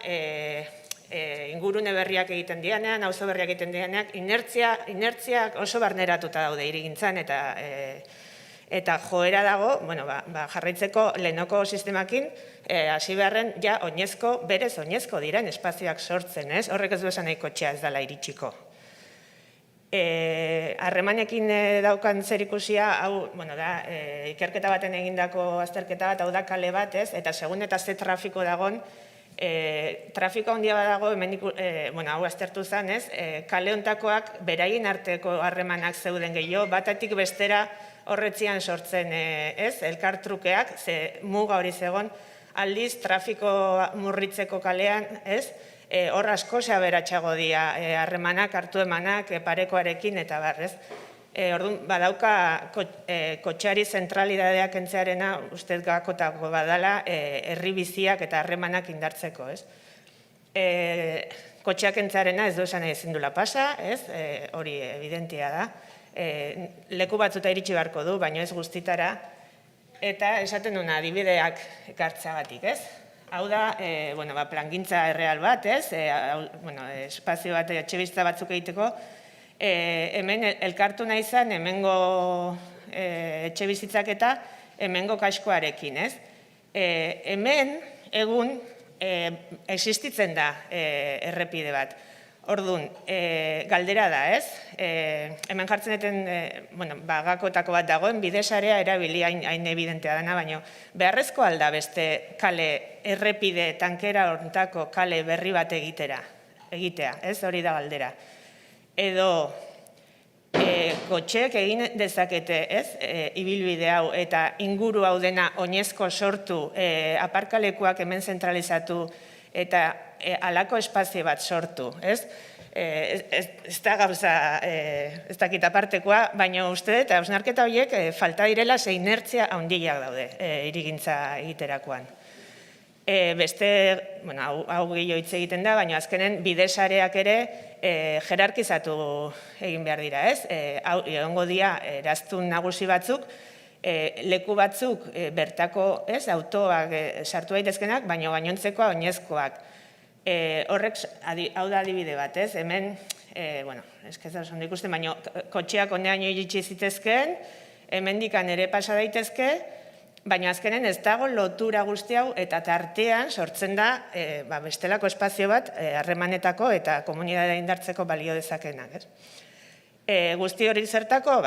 ingurune berriak egiten dianean, auzo berriak egiten dianean, inertziak oso barneratuta daude hirigintzan eta joera dago, jarraitzeko lehenoko sistemakin, hasi beharren, ja, berez oinezko diren espazioak sortzen, ez? Horrek ez du esan nahi kotxea ez dela iritsiko. Harremanekin daukan zerikusia, hau, da, ikerketa baten egindako azterketa bat, hau da kale bat, ez? Eta segun eta ze trafiko dagon, trafiko handia badago, hau aztertu zen, ez? Kale hontakoak beraien arteko harremanak zeuden gehiago, batetik bestera horretzian sortzen, ez? Elkartrukeak, ze muga hori zegon, aldiz trafiko murritzeko kalean, ez? Hor asko aberatsago dira harremanak, hartu emanak, parekoarekin eta bar, ez? Orduan, badauka kotxeari zentralidadeak entzearena, ustez gakotako badala, herri biziak eta harremanak indartzeko, ez? Kotxeak entzearena ez du esan ezin dula pasa, ez? Hori evidentia da. Leku batzuta iritsi beharko du, baina ez guztitara, eta esaten duna adibideak ekartzagatik, ez? hau da, plangintza erreal bat, ez? Espazio bat etxebizitza batzuk egiteko. Hemen elkartu nahi zen, hemengo etxebizitzak eta hemengo kaskoarekin, ez? Hemen, egun, existitzen da errepide bat. Orduan, galdera da, ez? Hemen jartzen duten, gakotako bat dagoen, bidesarea erabili hain evidentea dana, baina beharrezko alda beste kale errepide tankera horretako kale berri bat egitea, ez? Hori da galdera. Edo, kotxeek egin dezakete, ez? Ibilbide hau eta inguru hau dena oinezko sortu, aparkalekuak hemen zentralizatu eta halako espazio bat sortu, ez? Ez da gauza, ez dakit apartekoa, baina uste dut, hausnarketa horiek falta direla ze inertzia handiak daude hirigintza egiterakoan. Beste, hau gehiago hitz egiten da, baina azkenen bidesareak ere jerarkizatu egin behar dira, ez? Egongo dira eraztun nagusi batzuk, leku batzuk bertako autoak sartu daitezkenak, baina gainontzekoa oinezkoak. Horrek, hau da adibide bat, ez? Hemen, eskeza oso ondo ikusten, baina kotxeak ondeaino iritsi zitezkeen, hemendikan ere pasa daitezke, baina azkenen ez dago lotura guzti hau eta tartean sortzen da bestelako espazio bat harremanetako eta komunitatea indartzeko balio dezakenak, ez? Guzti hori zertako,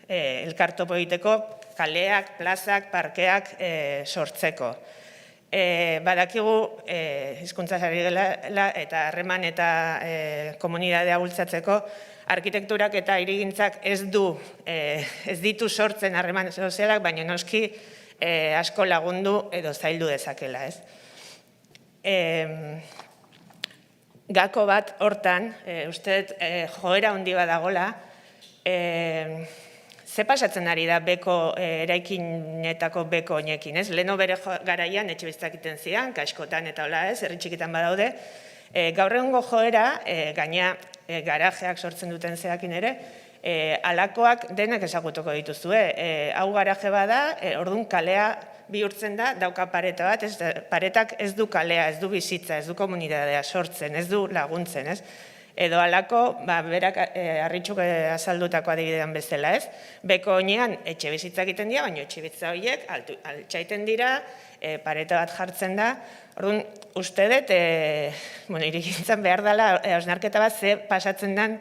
elkartopo egiteko kaleak, plazak, parkeak sortzeko. Badakigu hizkuntza ari dela eta harreman eta komunitatea bultzatzeko arkitekturak eta hirigintzak ez ditu sortzen harreman sozialak, baina noski asko lagundu edo zaildu dezakela, ez? Gako bat hortan, uste joera handi badagola, ze pasatzen ari da beko eraikinetako beko honekin, ez? Leheno bere garaian etxebizitzak egiten zian, kaskotan eta hola, ez? Herri txikitan badaude. Gaur egungo joera, gaina garajeak sortzen duten zeakin ere, alakoak denak ezagutuko dituzue. Hau garaje bada, orduan kalea bihurtzen da, dauka pareta bat, paretak ez du kalea, ez du bizitza, ez du komunitatea sortzen, ez du laguntzen, ez? Edo alako, berak harritxuk azaldutako adibidean bezala, ez? Beko honean etxe bizitza egiten dira, baina etxe bizitza horiek altxaiten dira, pareta bat jartzen da. Orduan, uste dut, irigintzan behar dela, hausnarketa bat, ze pasatzen den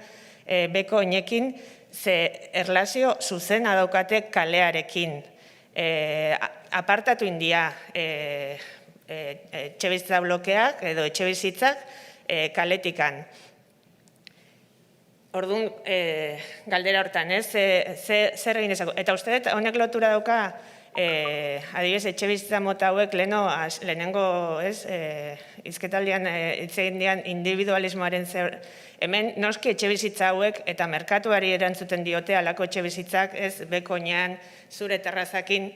beko honekin, ze erlazio zuzena daukate kalearekin. Apartatu india etxe bizitza blokeak edo etxe bizitzak kaletikan. Orduan, galdera hortan, zer egin ezako. Eta uste dut, honek lotura dauka, adibidez, etxe bizitza mota hauek lehenengo, izketaldian hitz egin dian individualismoaren hemen noski etxe bizitza hauek eta merkatuari erantzuten diote alako etxe bizitzak, bekoinean, zure terrazakin,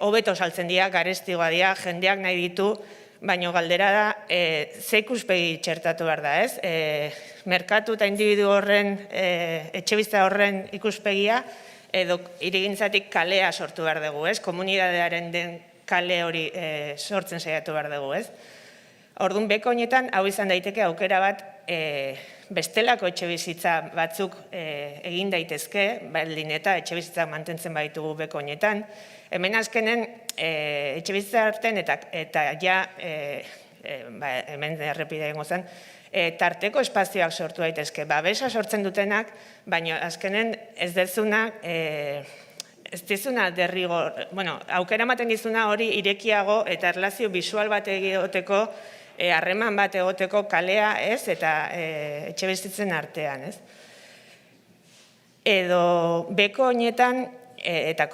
hobeto saltzen dira, garestigoa dira, jendeak nahi ditu, baina galdera da, ze ikuspegi txertatu behar da, ez? Merkatu eta individu horren, etxebizitza horren ikuspegia, edo hirigintzatik kalea sortu behar dugu, ez? Komunitatearen den kale hori sortzen saiatu behar dugu, ez? Orduan, beko honetan, hau izan daiteke aukera bat, bestelako etxebizitza batzuk egin daitezke, baldin eta etxebizitzak mantentzen baitugu beko honetan. Hemen azkenen, etxebizitza arten eta ja, hemen errepide egingo zen, tarteko espazioak sortu daitezke. Babesa sortzen dutenak, baina azkenen ez dizuna derrigor, aukera ematen dizuna hori irekiago eta erlazio bisual bat egoteko, harreman bat egoteko kalea, ez, eta etxebizitzen artean, ez. Edo beko honetan, eta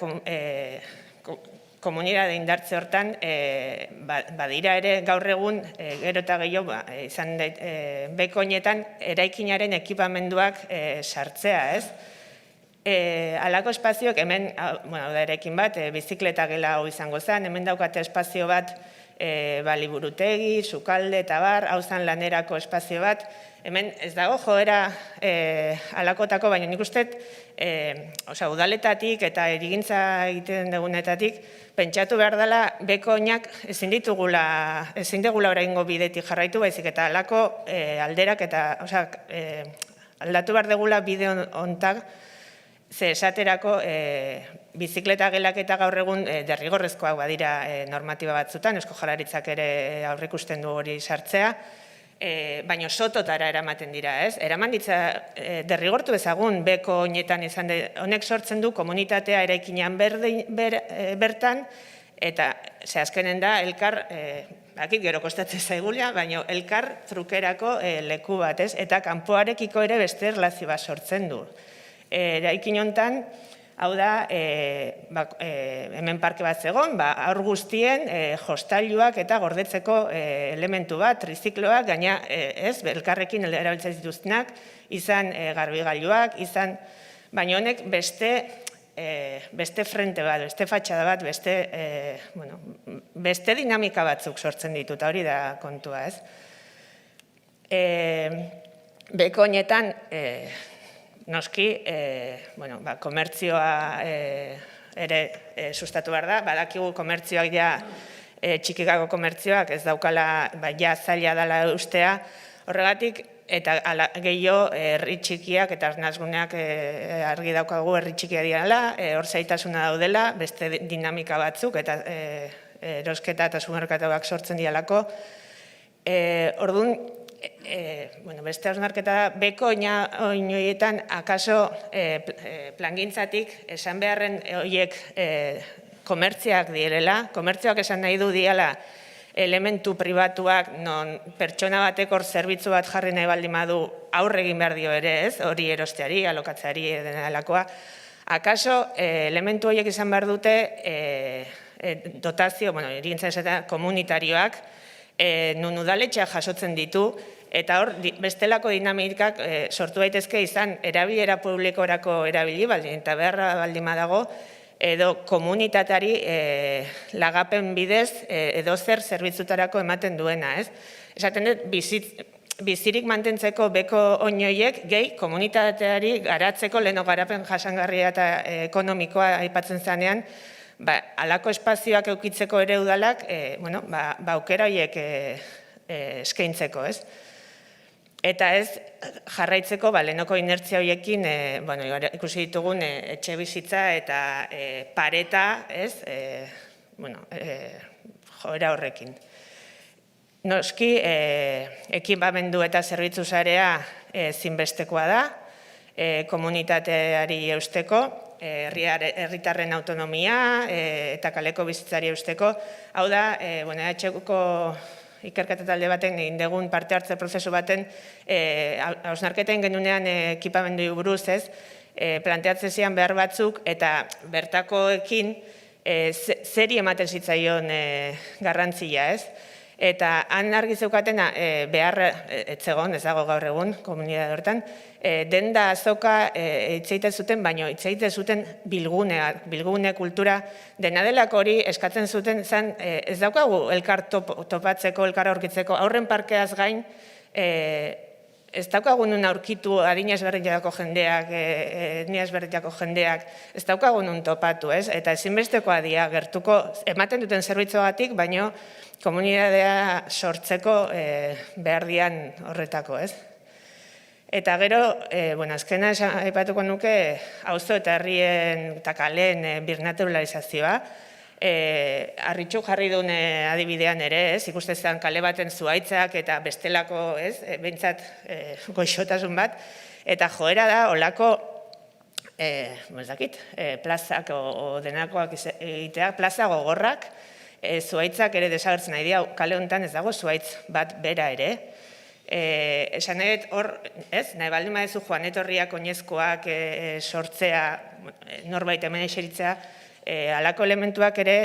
komunitatea indartze hortan, badira ere gaur egun, gero eta gehiago, izan beko honetan, eraikinaren ekipamenduak sartzea, ez. Halako espazioak, hemen, da eraikin bat, bizikleta gela hau izango zen, hemen daukate espazio bat, liburutegi, sukalde eta bar, hauzan lanerako espazio bat. Hemen ez dago joera alakotako, baina nik uste, udaletatik eta erigintza egiten dugunetatik, pentsatu behar dela beko oinak ezin dugula oraingo bidetik jarraitu, baizik eta alako alderak eta aldatu behar dugula bide hontak, ze esaterako bizikleta gelak eta gaur egun derrigorrezkoak badira normatiba batzutan, Eusko Jaurlaritzak ere aurreikusten du hori sartzea, baina sototara eramaten dira, ez? Eraman ditza derrigortu ezagun beko oinetan izan honek sortzen du komunitatea eraikinean bertan, eta azkenen da elkar, bakit gero kostatzen zaigula, baina elkar trukerako leku bat, ez? Eta kanpoarekiko ere beste erlazio bat sortzen du. Eraikin hontan, hau da, hemen parke bat zegoen, aur guztien jostailuak eta gordetzeko elementu bat, trizikloak, gaina elkarrekin erabiltzen dituztenak, izan garbigailuak, baina honek beste frente bat, beste fatxada bat, beste dinamika batzuk sortzen ditu, eta hori da kontua, ez? Beko honetan, noski, komertzioa ere sustatu behar da, badakigu komertzioak ja, txikikako komertzioak ez daukala, ja zaila dela ustea, horregatik, eta gehiago herri txikiak eta arnasguneak argi daukagu herri txikia direla, hor zaitasuna daudela, beste dinamika batzuk, eta erosketa eta supermerkatuak sortzen dialako. Orduan, beste hausnarketa da, beko oinoietan akaso plangintzatik esan beharren horiek komertziak direla, komertzioak esan nahi du diala elementu pribatuak non pertsona bateko zerbitzu bat jarri nahi baldin badu aurre egin behar dio ere, ez? Hori erosteari, alokatzeari denalakoa. Akaso elementu horiek izan behar dute dotazio, erigintza esatea, komunitarioak, nun udaletxeak jasotzen ditu, eta hor bestelako dinamikak sortu daitezke izan erabilera publikorako erabili, eta beharra baldin badago, edo komunitateari lagapen bidez edo zer zerbitzutarako ematen duena, ez? Esaten dut, bizirik mantentzeko beko oinoiek gehi komunitateari garatzeko leheno garapen jasangarria eta ekonomikoa aipatzen zanean, halako espazioak eukitzeko ere udalak, aukera horiek eskaintzeko, ez? Eta ez jarraitzeko lehenoko inertzia horiekin, ikusi ditugun etxe bizitza eta pareta, ez, joera horrekin. Noski, ekipamendu eta zerbitzu sarea zinbestekoa da, komunitateari eusteko, herritarren autonomia eta kaleko bizitzari eusteko. Hau da, EHko ikerketa talde baten egin dugun parte hartze prozesu baten hausnarketen genunean ekipamendu buruz, ez, planteatzen zian behar batzuk eta bertakoekin zeri ematen zitzaion garrantzia, ez? Eta han argi zeukatena behar etzegon, ez dago gaur egun, komunitate horretan, denda azoka itzeite zuten, baino itzeite zuten bilgune kultura, dena delako hori eskatzen zuten zen, ez daukagu elkar topatzeko, elkar aurkitzeko, aurren parkeaz gain, ez daukagun nun aurkitu adina ezberdinetako jendeak, etnia ezberdinetako jendeak, ez daukagun nun topatu, ez? Eta ezinbestekoa dira gertuko, ematen duten zerbitzuagatik, baino komunitatea sortzeko behar dian horretako, ez? Eta gero, azkena aipatuko nuke, auzo eta herrien eta kaleen birnaturalizazioa, harritxu jarri duen adibidean ere, ez, ikustezean kale baten zuaitzak eta bestelako, ez, behintzat goixotasun bat, eta joera da, olako, plazak o denakoak egitea, plaza gogorrak, zuaitzak ere desagertzen nahi dira, kale honetan ez dago zuaitz bat bera ere, esan nahi hor, ez, nahi baldin badezu joan etorriak oinezkoak sortzea, norbait hemen eseritzea, halako elementuak ere,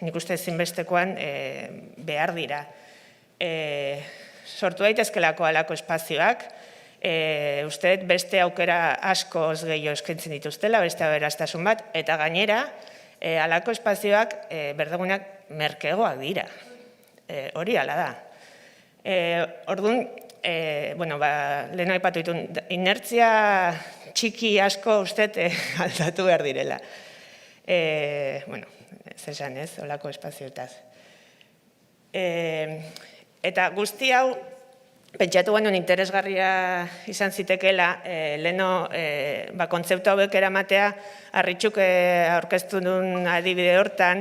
nik uste ezinbestekoan behar dira. Sortu daitezkelako halako espazioak, uste beste aukera askoz gehiago eskaintzen dituztela, beste aberastasun bat, eta gainera, halako espazioak berdegunak merkegoak dira. hori hala da. Orduan, lehen aipatu ditun, inertzia txiki asko uste aldatu behar direla. Zesan ez, olako espazioetaz. Eta guzti hau, pentsatu genuen interesgarria izan zitekeela, leheno kontzeptu hauek eramatea, Arritxuk aurkeztu duen adibide hortan,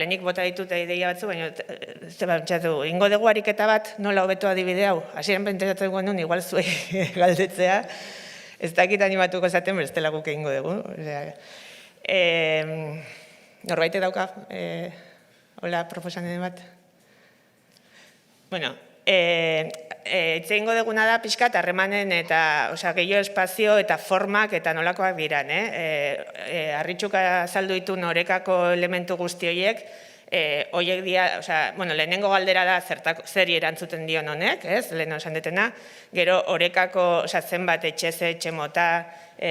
nik bota ditut ideia batzu, baina pentsatu, ingo dugu ariketa bat nola hobeto adibide hau. Hasieran pentsatu genuen, igual zuei galdetzea, ez dakit animatuko zaten, bestela guk egingo dugu. Norbait dauka, hola, proposamen bat? Bueno, hitz egingo duguna da pixkat harremanen eta gehiago espazio eta formak eta nolakoak diran. Arritxuk azaldu ditu orekako elementu guzti horiek, horiek dira, lehenengo galdera da zeri erantzuten dion honek, lehen esan detena, gero orekako zenbat etxe mota,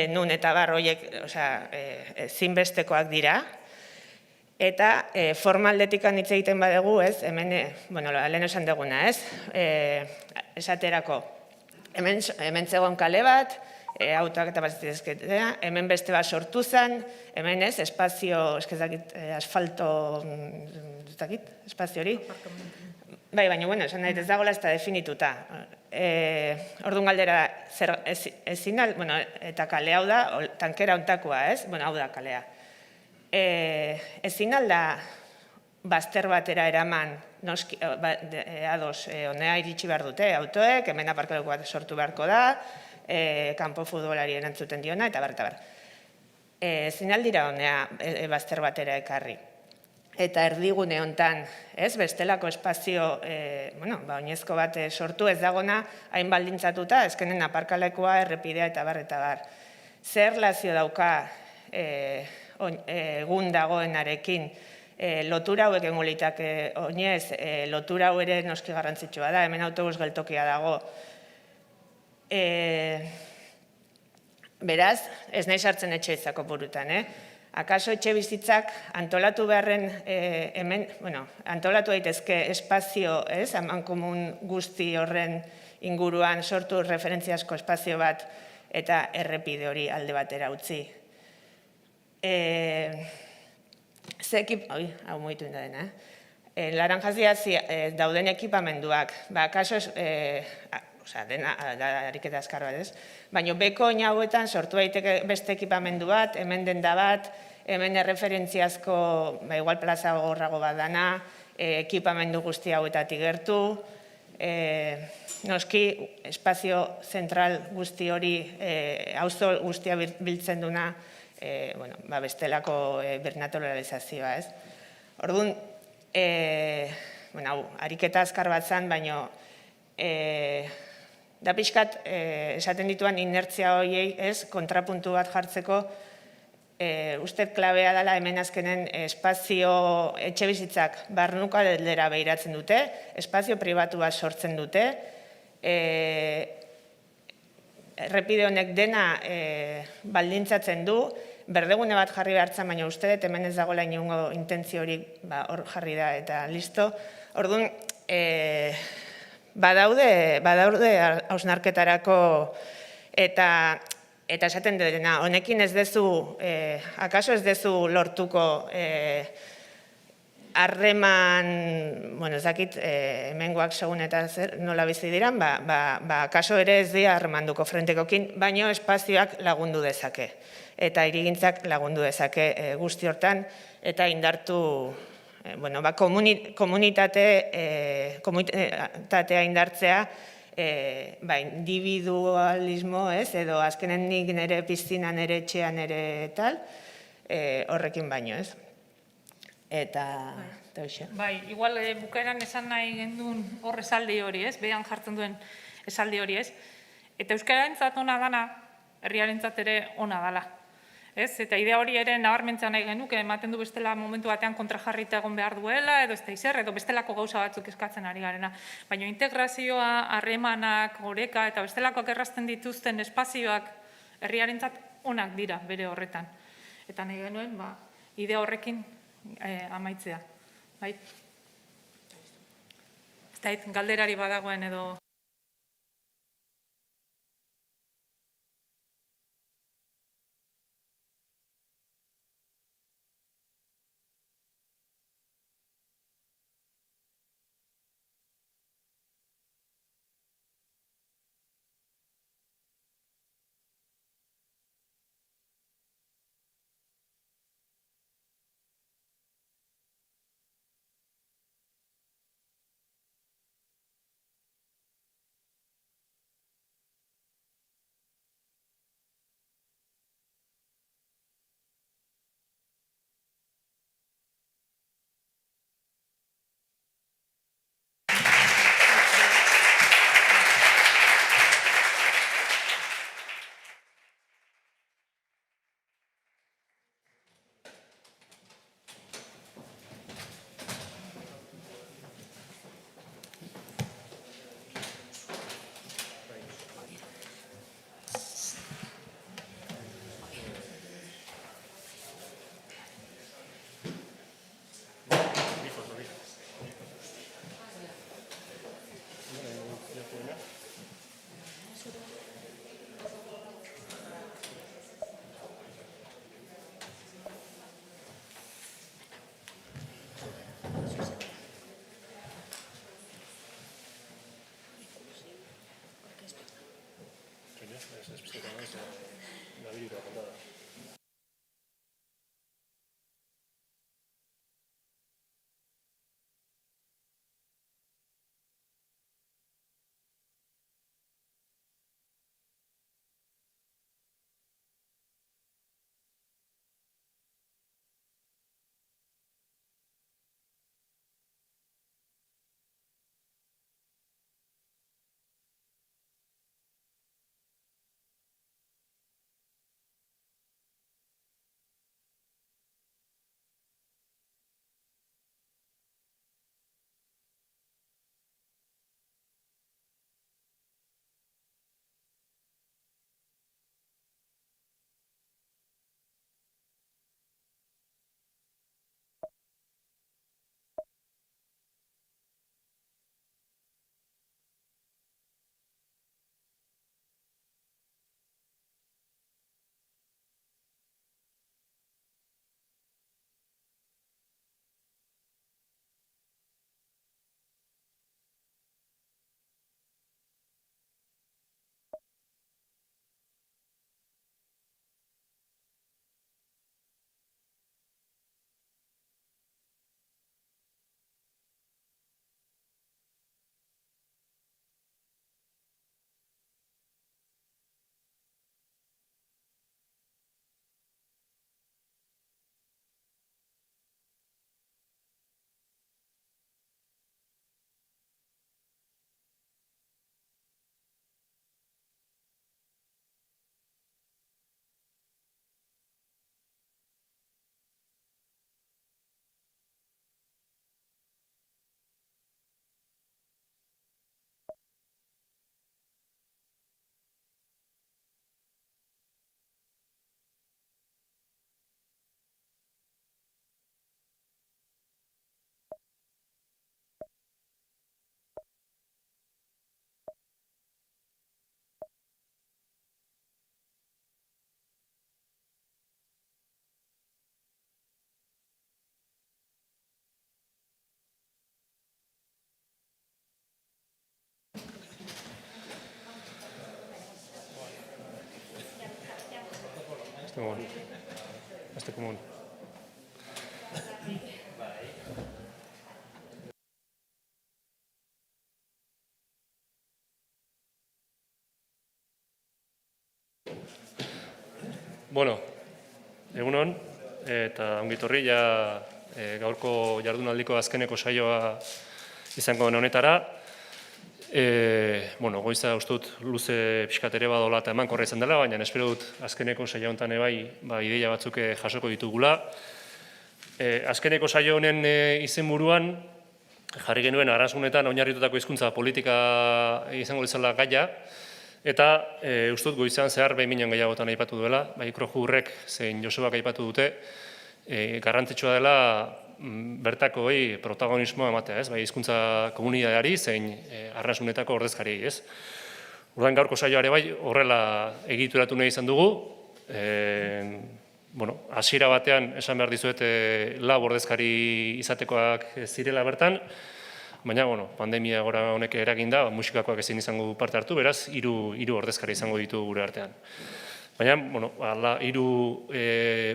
nun eta bar horiek zinbestekoak dira. Eta formaldetik hitz egiten badugu, hemen, lehen esan duguna, esaterako, hemen zegoen kale bat, autoak eta bazitezketea, hemen beste bat sortu zen, hemen espazio, asfalto, espazio hori. Bai, baina, esan nahi ez dagoela ez da definituta. Orduan galdera, ezin, eta kale hau da, tankera ontakoa, hau da kalea. Ezin alda bazter batera eraman ados honea iritsi behar dute autoek, hemen aparkaleko bat sortu beharko da, kanpo futbolari erantzuten diona, eta bar. Ezin aldira honea bazter batera ekarri. Eta erdigune hontan, bestelako espazio, oinezko bat sortu ez dagona, hain baldintzatuta, ezkenen aparkalekoa, errepidea eta bar. Zer relazio dauka egun dagoenarekin lotura hauek egongo litake oinez, lotura hau ere noski garrantzitsua da, hemen autobus geltokia dago. Beraz, ez nahi sartzen etxe izako burutan, Akaso etxe bizitzak antolatu beharren hemen, antolatu daitezke espazio, amankomun guzti horren inguruan sortu referentziazko espazio bat eta errepide hori alde batera utzi. Hau mugitu da dena. Laranjazia dauden ekipamenduak, akaso, dena, ariketa azkar bat ez, baina beko hauetan sortu daiteke beste ekipamendu bat, hemen denda bat, hemen erreferentziazko, igual plaza gorrago bat dana, ekipamendu guzti hauetatik gertu, noski espazio zentral guzti hori, auzo guztia biltzen duna, bestelako bernaturalizazioa, ez? Orduan, ariketa azkar bat zan, baina da pixkat esaten dituan inertzia horiei, kontrapuntu bat jartzeko, uste klabea dela hemen azkenen espazio etxe bizitzak barnuko aldera behiratzen dute, espazio pribatu bat sortzen dute, errepide honek dena baldintzatzen du, berdegune bat jarri behartzen, baina uste dut hemen ez dagoela inongo intentzio hori hor jarri da eta listo. Orduan, badaude hausnarketarako eta esaten dena, honekin ez dezu, akaso ez dezu lortuko harreman, ez dakit, hemengoak segun eta nola bizi diran, akaso ere ez dira harremanduko frentekokin, baino espazioak lagundu dezake. Eta hirigintzak lagundu dezake guzti hortan, eta indartu, komunitatea indartzea, individualismo, edo azkenen nik nire piztina, nire etxea, nire tal, horrekin baino, ez? Eta hoxe. Bai, igual bukaeran esan nahi gendun hor esaldi hori, ez? Behan jartzen duen esaldi hori, ez? Eta euskararentzat ona dana, herriarentzat ere ona dala. Eta idea hori ere nabarmentzea nahi genuke, ematen du bestela momentu batean kontrajarrita egon behar duela, edo ez da izer, edo bestelako gauza batzuk eskatzen ari garena. Baina integrazioa, harremanak, oreka eta bestelakoak errazten dituzten espazioak herriarentzat onak dira bere horretan. Eta nahi genuen, idea horrekin amaitzea. Bai? Ez da, galderari badagoen edo... Este común. Bueno, egunon, eta ongitorri ja gaurko jardunaldiko azkeneko saioa izango den honetara. Bueno, goiza uste dut luze pixkat ere badola eta emankorra izan dela, baina espero dut azkeneko saio honetan bai ideia batzuk jasoko ditugula. Azkeneko saio honen izenburuan jarri genuen Aranzgunetan oinarritutako hizkuntza politika izango izala gaia, eta uste dut goizan zehar behin minon gehiagotan aipatu duela, bai Krojurrek zein Josebak aipatu dute, garrantzitsua dela bertakoei protagonismoa ematea, ez? Bai, hizkuntza komunitateari zein arnasunetako ordezkariei, ez? Orduan gaurko saioare bai horrela egituratu nahi izan dugu. Hasiera batean esan behar dizuet lau ordezkari izatekoak zirela bertan, baina pandemia gora honek eraginda, musikakoak ezin izango parte hartu, beraz, hiru ordezkari izango ditu gure artean. Baina, hiru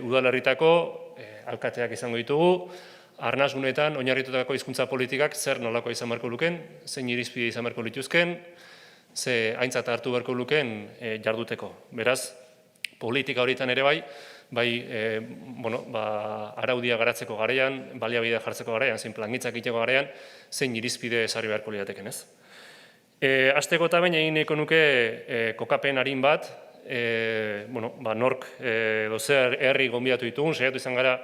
udalerritako alkateak izango ditugu, arnasgunetan oinarritutako hizkuntza politikak zer nolako izan beharko lukeen, zein irizpide izan beharko lituzken, ze aintzat hartu beharko lukeen jarduteko. Beraz, politika horietan ere araudia garatzeko garaian, baliabidea jartzeko garaian, zein plangintzak egiteko garaian, zein irizpide ezarri beharko lirateken, ez? Hasteko eta baina egin nahiko nuke kokapen arin bat, nork edo zer herri gonbidatu ditugun, saiatu izan gara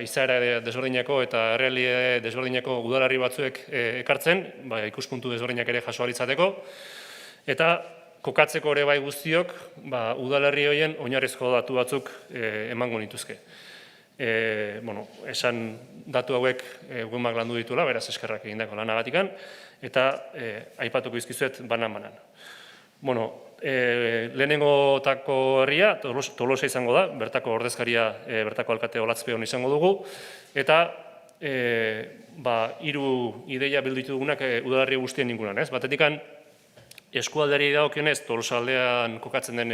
izaera desberdinako eta errealitate desberdinako udalerri batzuek ekartzen, ikuspuntu desberdinak ere jaso ahal izateko, eta kokatzeko ere bai guztiok, udalerri horien oinarrizko datu batzuk emango nituzke. Esan datu hauek Wemak landu dituela, beraz eskerrak egindako lanagatikan, eta aipatuko izkizuet banan-banan. Lehenengotako herria, Tolosa izango da, bertako ordezkaria, bertako alkate Olatzpeon izango dugu, eta hiru ideia bildu dugunak udalerri guztien inguruan, ez? Batetikan, eskualdeari dagokionez, Tolosa aldean kokatzen den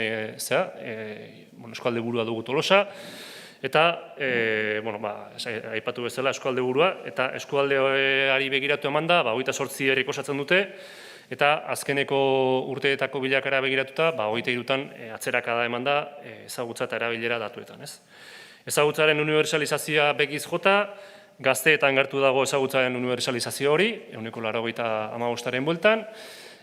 eskualde burua dugu Tolosa, eta, aipatu bezala eskualde burua, eta eskualdeari begiratu eman da, 28 herrik osatzen dute, eta azkeneko urteetako bilakara begiratuta, 23an atzerakada eman da ezagutza eta erabilera datuetan, ez? Ezagutzaren unibertsalizazioa begiz jota, gazteetan gertu dago ezagutzaren unibertsalizazio hori, 95% bueltan,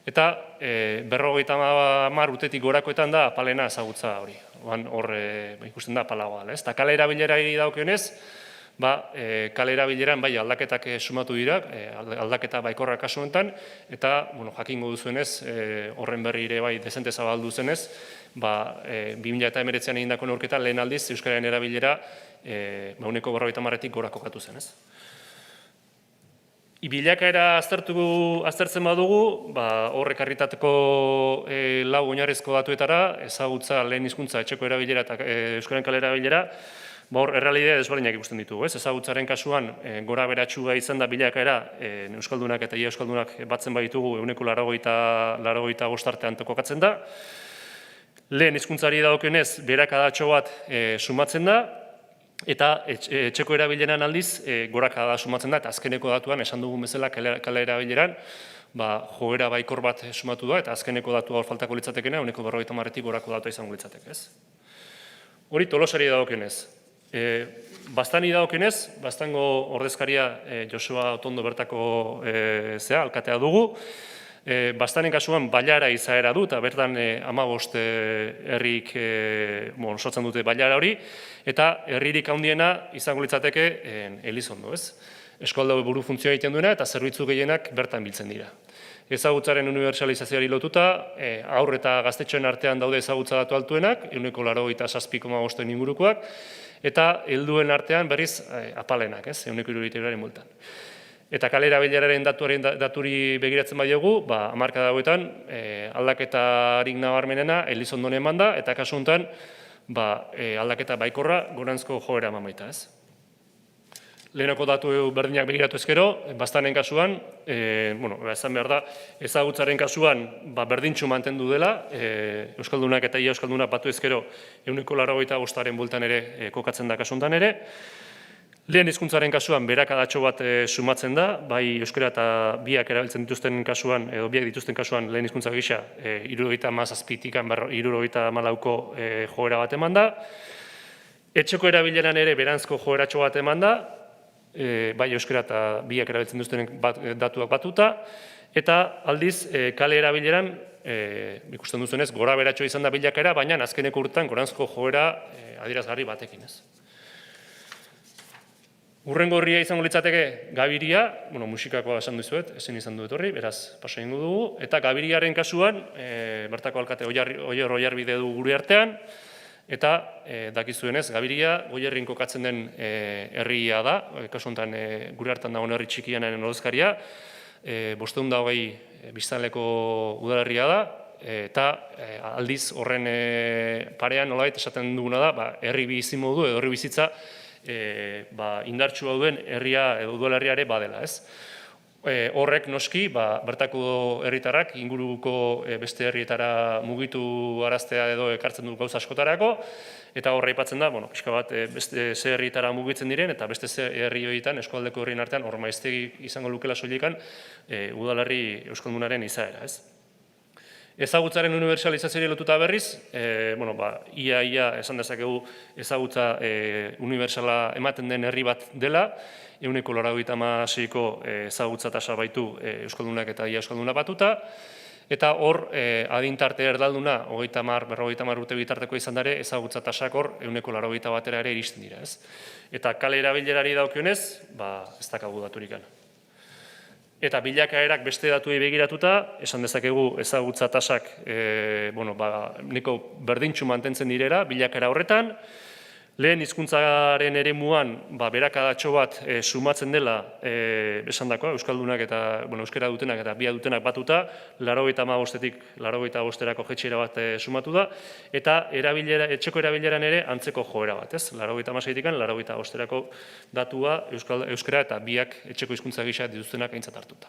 eta 50 urtetik gorakoetan da apalena ezagutza hori. Hor ikusten da apalagoa, ez? Eta kale erabilerari daukionez, kale erabileran bai aldaketak sumatu dira, aldaketa baikorrak kasu honetan, eta jakingo duzuenez, horren berri ere bai dezente zabaldu zenez, 2019an egindako neurketa lehen aldiz euskararen erabilera 50%tik gora kokatu zen, ez? Bilakaera aztertzen badugu, horrek harritateko lau oinarrizko datuetara, ezagutza lehen hizkuntza etxeko erabilera eta euskararen kale erabilera, hor errealitatea desberdinak ikusten ditugu, ez? Ezagutzaren kasuan gora beratxua izan da bilakaera, euskaldunak eta ia euskaldunak batzen baditugu 80% artean kokatzen da. Lehen hizkuntzari dagokionez berakadatxo bat sumatzen da, eta etxeko erabileran aldiz gorakada sumatzen da, eta azkeneko datuan esan dugun bezala kale erabileran joera baikor bat sumatu da, eta azkeneko datua hor faltako litzatekena, 50%tik gorako datua izango litzateke, ez? Hori Tolosari dagokionez. Bastani dagokionez, Bastango ordezkaria Joseba Otondo bertako alkatea dugu. Bastanen kasuan bailara izaera du, eta bertan 15 herrik osatzen dute bailara hori, eta herririk handiena izango litzateke Elizondo, ez? Eskualde buru funtzioa egiten duena eta zerbitzu gehienak bertan biltzen dira. Ezagutzaren unibertsalizazioari lotuta, haur eta gaztetxoen artean daude ezagutza datu altuenak, 97,5 ingurukoak, eta helduen artean berriz apalenak, ez? 170 multan. Eta kale erabileraren daturi begiratzen badiogu, hamarkada hauetan aldaketarik nabarmenena Elizondon eman da, eta kasu honetan aldaketa baikorra goranzko joera eman baita, ez? Lehenoko datu berdinak begiratu ezkero, Bastanen kasuan, esan behar da, ezagutzaren kasuan berdintxu mantendu dela, euskaldunak eta ia euskaldunak batu ezkero 95% bueltan ere kokatzen da kasu honetan ere. Lehen hizkuntzaren kasuan berakadatxo bat sumatzen da, bai euskara eta biak erabiltzen dituzten kasuan, edo biak dituzten kasuan lehen hizkuntza gisa 77tik 74ko joera bat eman da. Etxeko erabileran ere beranzko joeratxo bat eman da, bai euskara eta biak erabiltzen dituzten datuak batuta, eta aldiz kale erabileran, ikusten duzuenez, gora beratxo izan da bilakaera, baina azkeneko urtean goranzko joera adierazgarri batekin, ez? Urrengo horria izango litzateke Gabiria, musikakoa esan dizuet, ezin izan duet horri, beraz, paso egingo dugu, eta Gabiriaren kasuan, bertako alkate Oier Oiarbide du gure artean, Eta dakizuenez, Gabiria Goierrin kokatzen den herria da, kasu honetan gure hartan dagoen herri txikianaren ordezkaria, 520 biztanleko udalerria da, eta aldiz horren parean nolabait esaten duguna da, herri bizimodu edo herri bizitza indartsua duen herria edo udalerria ere badela, ez? Horrek noski, bertako herritarrak inguruko beste herrietara mugitu araztea edo ekartzen du gauza askotarako, eta horra aipatzen da, pixka bat beste ze herrietara mugitzen diren, eta beste ze herri horietan, eskualdeko herrien artean, hor maiztegi izango lukela soilikan, udalerri euskaldunaren izaera, ez? Ezagutzaren unibertsalizazioari lotuta berriz, ia esan dezakegu ezagutza unibertsala ematen den herri bat dela, 96%ko ezagutza tasa baitu euskaldunak eta ia euskalduna batuta, eta hor adintarte erdalduna, 30-40 urte bitarteko izan dare, ezagutza tasak hor 91%-batera ere iristen dira, ez? Eta kale erabilerari daukionez, ez dakagu daturikan. Eta bilakaerak beste datuei begiratuta, esan dezakegu ezagutza tasak neko berdintxu mantentzen direra, bilakaera horretan, lehen hizkuntzaren eremuan berakadatxo bat sumatzen dela esandakoa, euskaldunak eta euskara dutenak eta bia dutenak batuta, 95-tik 95-erako jetxera bat sumatu da, eta etxeko erabileran ere antzeko joera bat, ez? 96-tik 95-erako datua euskara eta biak etxeko hizkuntza gisa dituztenak aintzat hartuta.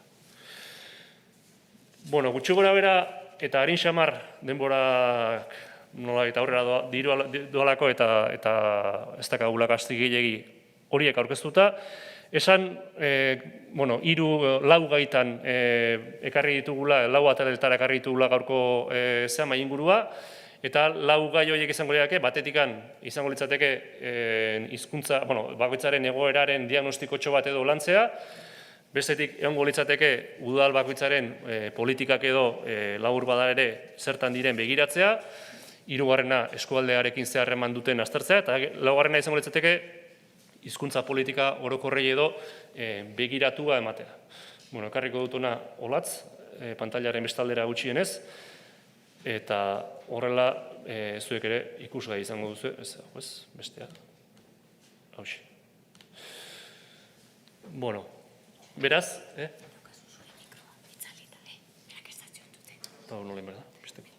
Gutxi gora bera eta harin xamar denborak nola eta aurrera doalako eta ez dakagulak asti gehiegi horiek aurkeztuta. Esan, lau gaitan ekarri ditugula, lau ataletara ekarri ditugula gaurko zehama ingurua, eta lau gai horiek izango lirateke, batetikan izango litzateke hizkuntza, bakoitzaren egoeraren diagnostikotxo bat edo lantzea, bestetik egongo litzateke udal bakoitzaren politikak edo labur bada ere zertan diren begiratzea, hirugarrena eskualdearekin zeharreman duten aztertzea, eta laugarrena izango litzateke hizkuntza politika orokorrei edo begiratua ematea. Ekarriko dutuna olatz, pantailaren bestaldera gutxienez, eta horrela zuek ere ikusgai izango duzu, ez, bestea. Hauxe. Beraz, nolen berda, besteko.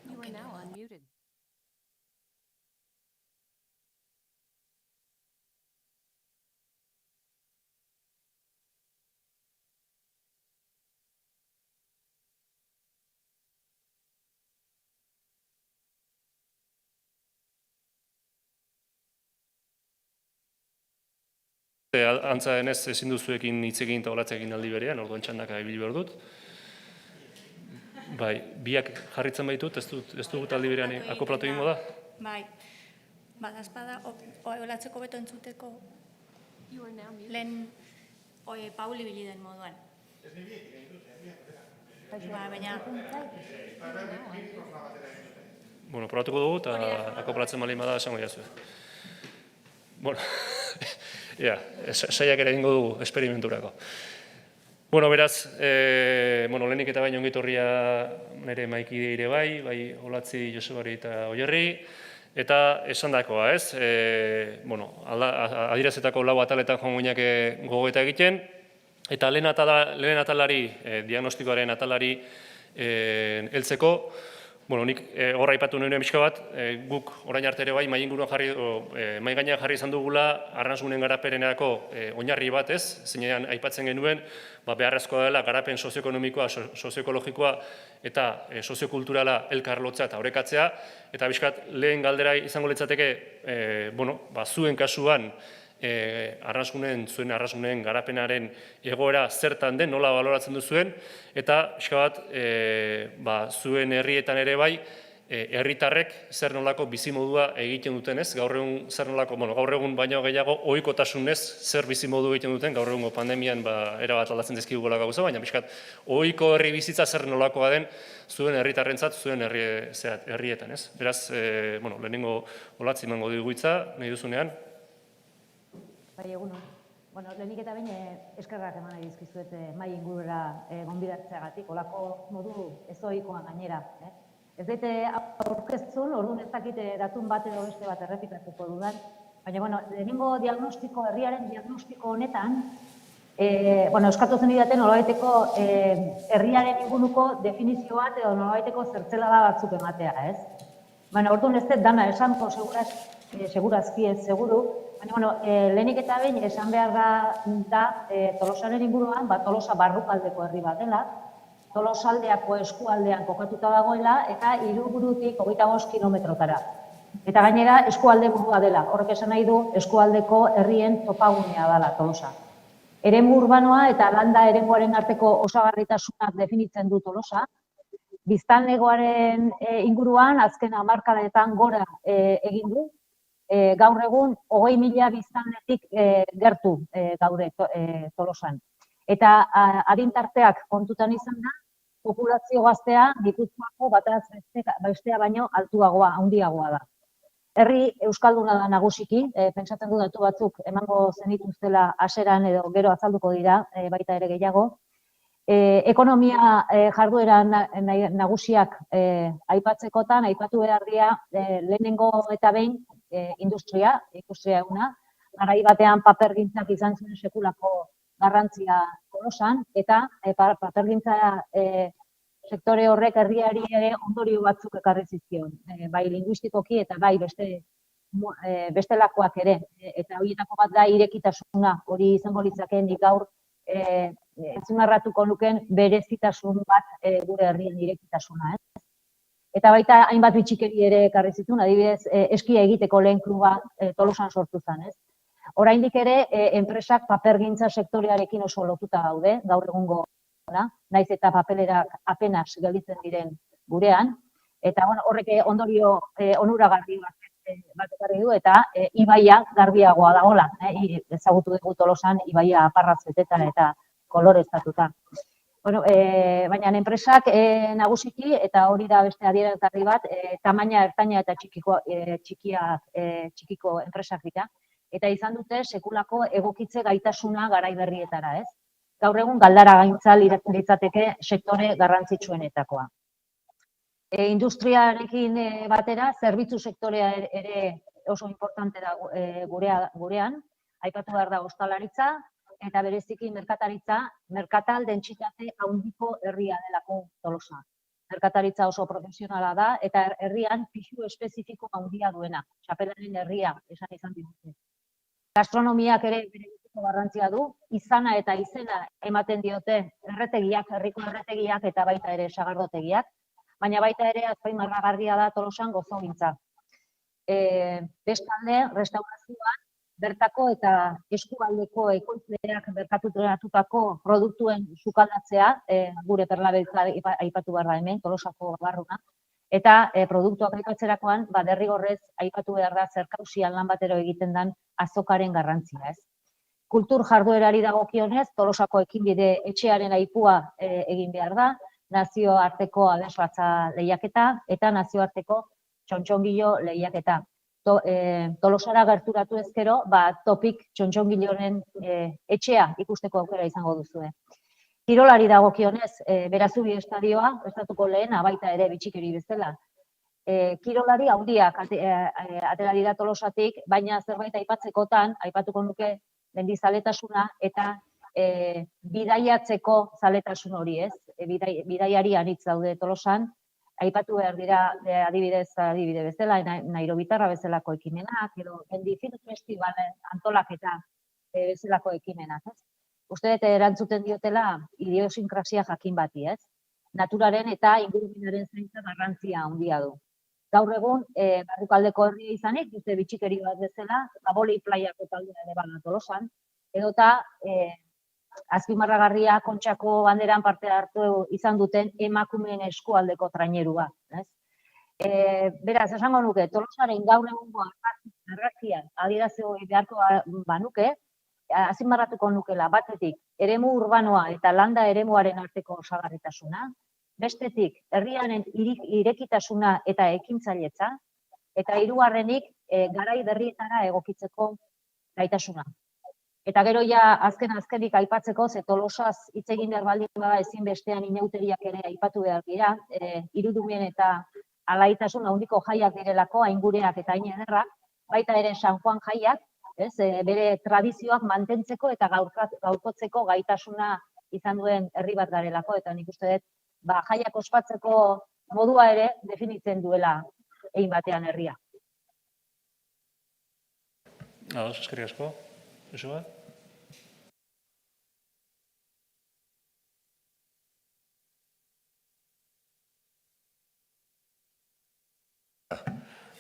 You are now unmuted. Antza denez ezin duzuekin hitz egin eta olatzekin aldi berean, orduan txandaka ibili behar dut. Biak jarritzen baitut, ez dugut aldi berean akoplatu egingo da? Bai, badazpada, olatzeko beto entzuteko lehen Pauli ibili den moduan. Baina... Probatuko dugu eta akoplatzen malin bada esango jazue. Saiak ere egingo dugu esperimenturako. Beraz, lehenik eta baino ongitorria nire maikide ere bai, Olatzi, Josebari eta Oierri, eta esan dakoa, ez? Adirazetako lau ataletan joan guinak gogoeta egiten, eta lehen atalari, diagnostikoaren atalari heltzeko, nik horra aipatu nuen pixka bat, guk orain arte ere bai mai gainean jarri izan dugula arnasgunen garapenerako oinarri bat, ez? Zeinean aipatzen genuen, beharrezkoa dela garapen sozioekonomikoa, sozioekologikoa eta soziokulturala elkarlotzea eta orekatzea, eta pixkat lehen galdera izango litzateke, zuen kasuan zuen arnasgunen garapenaren egoera zertan den, nola baloratzen duzuen, eta pixka bat zuen herrietan ere bai, herritarrek zer nolako bizimodua egiten duten, ez? Gaur egun baino gehiago ohikotasunez zer bizimodu egiten duten, gaur egungo pandemian erabat aldatzen dizkigula gauza, baina pixkat ohiko herri bizitza zer nolakoa den zuen herritarrentzat, zuen herrietan, ez? Beraz, lehenengo Olatzi emango dugu hitza, nahi duzunean. Bai, egunon. Bueno, lehenik eta behin eskerrak eman nahi dizkizuet mahai ingurura gonbidatzeagatik, olako modu ezoikoan gainera. Ez daite aurkeztun, orduan ez dakit datun bat edo beste bat errepikatuko dudan, baina, bueno, lehenengo diagnostiko, herriaren diagnostiko honetan, eskatu zen didaten nolabaiteko herriaren inguruko definizio bat edo nolabaiteko zertzelada batzuk ematea, ez? Orduan ez dut dana esanko segurazki ez seguru, baina, lehenik eta behin esan behar da Tolosaren inguruan, Tolosa barrukaldeko herri bat dela, Tolosaldeako eskualdean kokatuta dagoela eta hiriburutik 25 kilometrotara. Eta gainera eskualde burua dela, horrek esan nahi du eskualdeko herrien topagunea dela Tolosa. Eremu urbanoa eta landa eremuaren arteko osagarritasunak definitzen du Tolosa. Biztanlegoaren inguruan azken hamarkadetan gora egin du. Gaur egun 20.000 biztanletik gertu gaude Tolosan. Eta adintarteak kontutan izan da, populazio gaztea Gipuzkoako bataz bestea baino altuagoa, handiagoa da. Herri euskalduna da nagusiki, pentsatzen du datu batzuk emango zenituztela haseran edo gero azalduko dira, baita ere gehiago. Ekonomia jarduera nagusiak aipatzekotan, aipatu behar dira lehenengo eta behin industria eguna, garai batean papergintzak izan zuen sekulako garrantzia Tolosan, eta papergintza sektore horrek herriari ere ondorio batzuk ekarri zizkion, bai linguistikoki eta bai bestelakoak ere, eta horietako bat da irekitasuna, hori izango litzakeen gaur azpimarratuko nuken berezitasun bat gure herrien irekitasuna. Eta baita hainbat bitxikeri ere ekarri zituen, adibidez eskia egiteko lehen kluba Tolosan sortu zen. Oraindik ere enpresak papergintza sektorearekin oso lotuta daude, gaur egungo, naiz eta papelerak apenas gelditzen diren gurean, eta horrek ondorio onuragarri bat ekarri du, eta ibaia garbiagoa dagoela. Ezagutu dugu Tolosan ibaia aparraz beteta eta koloreztatuta. Baina enpresak nagusiki, eta hori da beste adierazgarri bat, tamaina ertaina eta txikiko enpresak dira, eta izan dute sekulako egokitze gaitasuna garai berrietara, ez? Gaur egun galdara gaintza litzateke sektore garrantzitsuenetakoa. Industriarekin batera, zerbitzu sektorea ere oso importante da gurean, aipatu behar da ostalaritza, eta bereziki merkataritza, merkatal dentsitate handiko herria delako Tolosa. Merkataritza oso profesionala da, eta herrian pisu espezifiko handia duena, txapelaren herria esan izan dituzte. Gastronomiak ere bereziko garrantzia du, izana eta izena ematen diote erretegiak, herriko erretegiak eta baita ere sagardotegiak, baina baita ere azpimarragarria da Tolosan gozogintza. Bestalde, restaurazioan, bertako eta eskualdeko ekoizleak berkaturatutako produktuen sukaldatzea, gure perlabeltza aipatu behar da hemen, Tolosako barruna, eta produktuak aipatzerakoan, derrigorrez aipatu behar da zerkausian lan batero egiten den azokaren garrantzia. Kultur jarduerari dagokionez, Tolosako ekinbide etxearen aipua egin behar da, nazioarteko abesbatza lehiaketa eta nazioarteko txontxongilo lehiaketa. Tolosara gerturatu ezkero, topik txontxongiloren etxea ikusteko aukera izango duzue. Kirolari dagokionez, Berazubi estadioa, estatuko lehena, baita ere bitxikeri bezala. Kirolari handiak atera dira Tolosatik, baina zerbait aipatzekotan, aipatuko nuke mendizaletasuna eta bidaiatzeko zaletasun hori, ez? Bidaiari anitz daude Tolosan, aipatu behar dira adibide bezala, Nairobitarra bezalako ekimenak, edo Mendi Film Festivalen antolaketa bezalako ekimenak. Uste dut erantzuten diotela idiosinkrazia jakin bati, ez? Naturaren eta ingurumenaren zaintza garrantzia handia du. Gaur egun, barrukaldeko herria izanik, dute bitxikeri bat bezala, Aboli Playako taldea ere bada Tolosan, edota azpimarragarria Kontxako banderan parte hartu izan duten emakumeen eskualdeko trainerua. Beraz, esango nuke, Tolosaren gaur egungo argazkian adierazio beharko banuke, azpimarratuko nukela batetik eremu urbanoa eta landa eremuaren arteko osagarritasuna, bestetik herriaren irekitasuna eta ekintzailetza, eta hirugarrenik garai berrietara egokitzeko gaitasuna. Eta gero ja azkenik aipatzeko, ze Tolosaz hitz egin behar baldin bada ezinbestean inauteriak ere aipatu behar dira, Irudumen eta alaitasun handiko jaiak direlako, aingureak eta hain ederrak, baita ere San Juan jaiak, bere tradizioak mantentzeko eta gaurkotzeko gaitasuna izan duen herri bat garelako, eta nik uste dut, jaiak ospatzeko modua ere definitzen duela egin batean herria. Eskerrik asko. Joseba?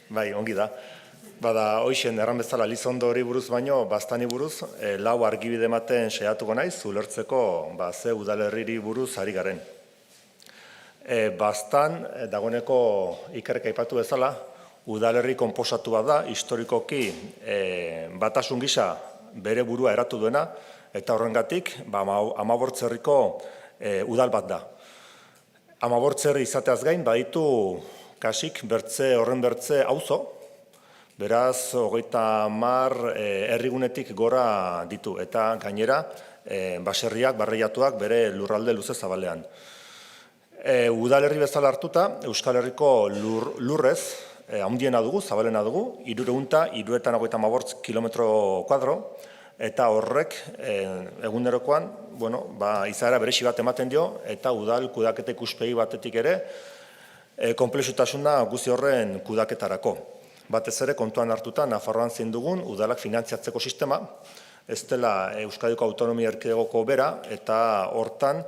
Bai, ongi da. Bada, hoixen, erran bezala Lizondo hori buruz baino, Baztani buruz, lau argibide ematen saiatuko naiz, ulertzeko ze udalerriri buruz ari garen. Baztan, dagoeneko Ikerrek aipatu bezala, udalerri konposatu bat da, historikoki batasun gisa bere burua eratu duena, eta horrengatik, Amabortzerriko udal bat da. Amabortzerri izateaz gain, baditu kasik horren bertze auzo, beraz, 30 herrigunetik gora ditu, eta gainera, baserriak, barreiatuak bere lurralde luze zabalean. Udalerri bezala hartuta, Euskal Herriko lurrez, handiena dugu, zabalena dugu, 358 kilometro kuadro, eta horrek egunerokoan, izaera beresi bat ematen dio, eta udal kudaketa ikuspegi batetik ere, konplexutasuna guzi horren kudaketarako. Batez ere kontuan hartuta, Nafarroan zein dugun, udalak finantziatzeko sistema, ez dela Euskadiko Autonomia Erkidegoko bera, eta hortan,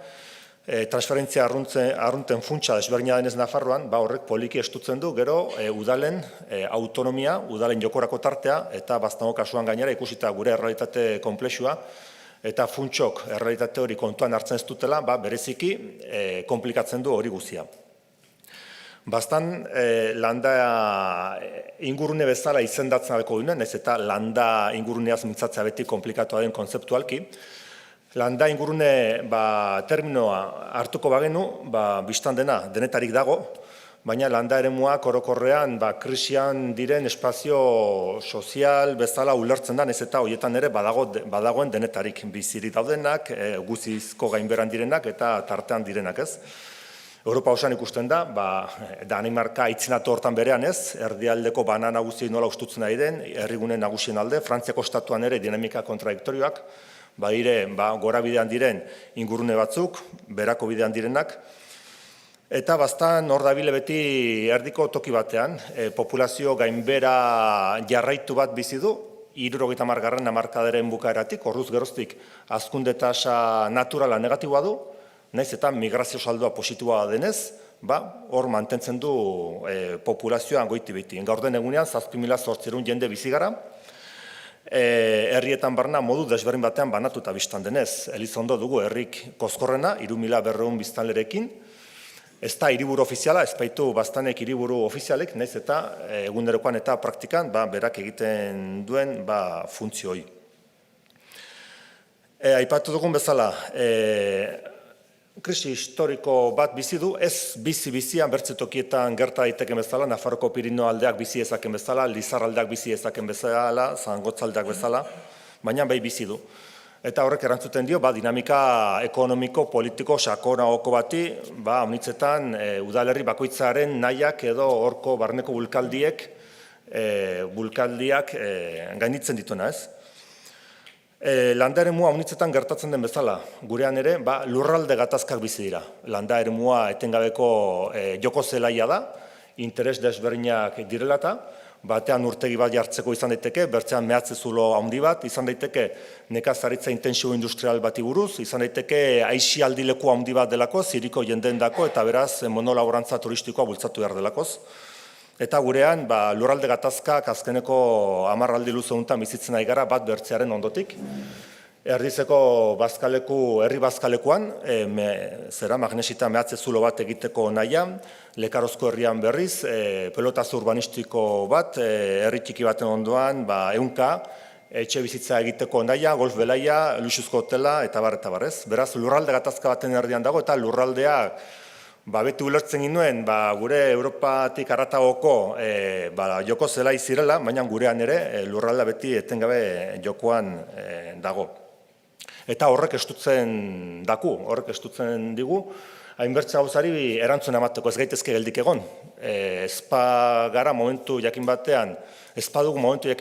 transferentzia arrunten funtsa desberdina denez Nafarroan, horrek poliki estutzen du, gero udalen autonomia, udalen jokorako tartea, eta Baztango kasuan gainera ikusita gure errealitate konplexua, eta funtsok errealitate hori kontuan hartzen ez dutela, bereziki komplikatzen du hori guzia. Baztan landa ingurune bezala izendatzen abeko duen, ez eta landa inguruneaz mintzatzea beti komplikatoa den konzeptualki. Landa ingurune terminoa hartuko bagenu, biztan dena denetarik dago, baina landa eremuak orokorrean krisian diren espazio sozial bezala ulertzen da, ez eta horietan ere badagoen denetarik bizirik daudenak, guzizko gainberan direnak eta tartean direnak ez. Europa osan ikusten da, Danimarka itzinatu hortan berean ez, erdialdeko bana nagusi nola ustutzen ari den, herrigune nagusien alde, Frantziako estatuan ere dinamika kontradiktorioak, gora bidean diren ingurune batzuk, berako bidean direnak, eta Baztan hor dabile beti erdiko toki batean, populazio gainbera jarraitu bat bizi du, 70. hamarkadaren bukaeratik, horruz geroztik hazkunde tasa naturala negatiboa du, naiz eta migrazio saldoa positiboa denez, hor mantentzen du populazioan goiti beti. Gaur den egunean, 7.800 jende bizi gara, herrietan barna modu desberdin batean banatuta biztan denez. Elizondo dugu herrik kozkorrena, 3.200 biztanlerekin, ez da hiriburu ofiziala, ez baitu Baztanek hiriburu ofizialek, naiz eta egunerokoan eta praktikan berak egiten duen funtzioi. Aipatu dugun bezala, krisi historiko bat bizi du, ez bizi-bizian bertzetokietan gerta daiteken bezala, Nafarroko Pirinio aldeak bizi ezaken bezala, Lizar aldeak bizi ezaken bezala, Zangotz aldeak bezala, baina bizi du. Eta horrek erantzuten dio, dinamika ekonomiko, politiko, sakonagoko bati, honitzetan udalerri bakoitzaren nahiak edo horko barneko bulkaldiak gainditzen dituena ez. Landa eremua honitzetan gertatzen den bezala, gurean ere, lurralde gatazkak bizi dira. Landa eremua etengabeko joko zelaia da, interes desberdinak direla eta, batean urtegi bat jartzeko izan daiteke, bertzean mehatze zulo handi bat, izan daiteke nekazaritza intensibo industrial bati buruz, izan daiteke aisialdileku handi bat delako, ziriko jendeen dako, eta beraz monolaborantza turistikoa bultzatu behar delakoz. Eta gurean, lurralde gatazkak azkeneko 10 aldi luze honetan bizitzen ari gara bat bertzearen ondotik. Erdizeko herri bazkalekuan, magnesita mehatze zulo bat egiteko nahian, Lekarozko herrian berriz, pelotaz urbanistiko bat, herri txiki baten ondoan, 100 etxe bizitza egiteko naia, golf belaia, luxuzko hotela, eta bar, ez. Beraz, lurralde gatazka baten erdian dago, eta lurraldeak beti ulertzen ginuen gure Europatik aratagoko joko zelai zirela, baina gurean ere lurralda beti etengabe jokoan dago. Eta horrek estutzen digu, hainbertze gauzari erantzuna emateko ez gaitezke geldik egon. Ez badugu momentu jakin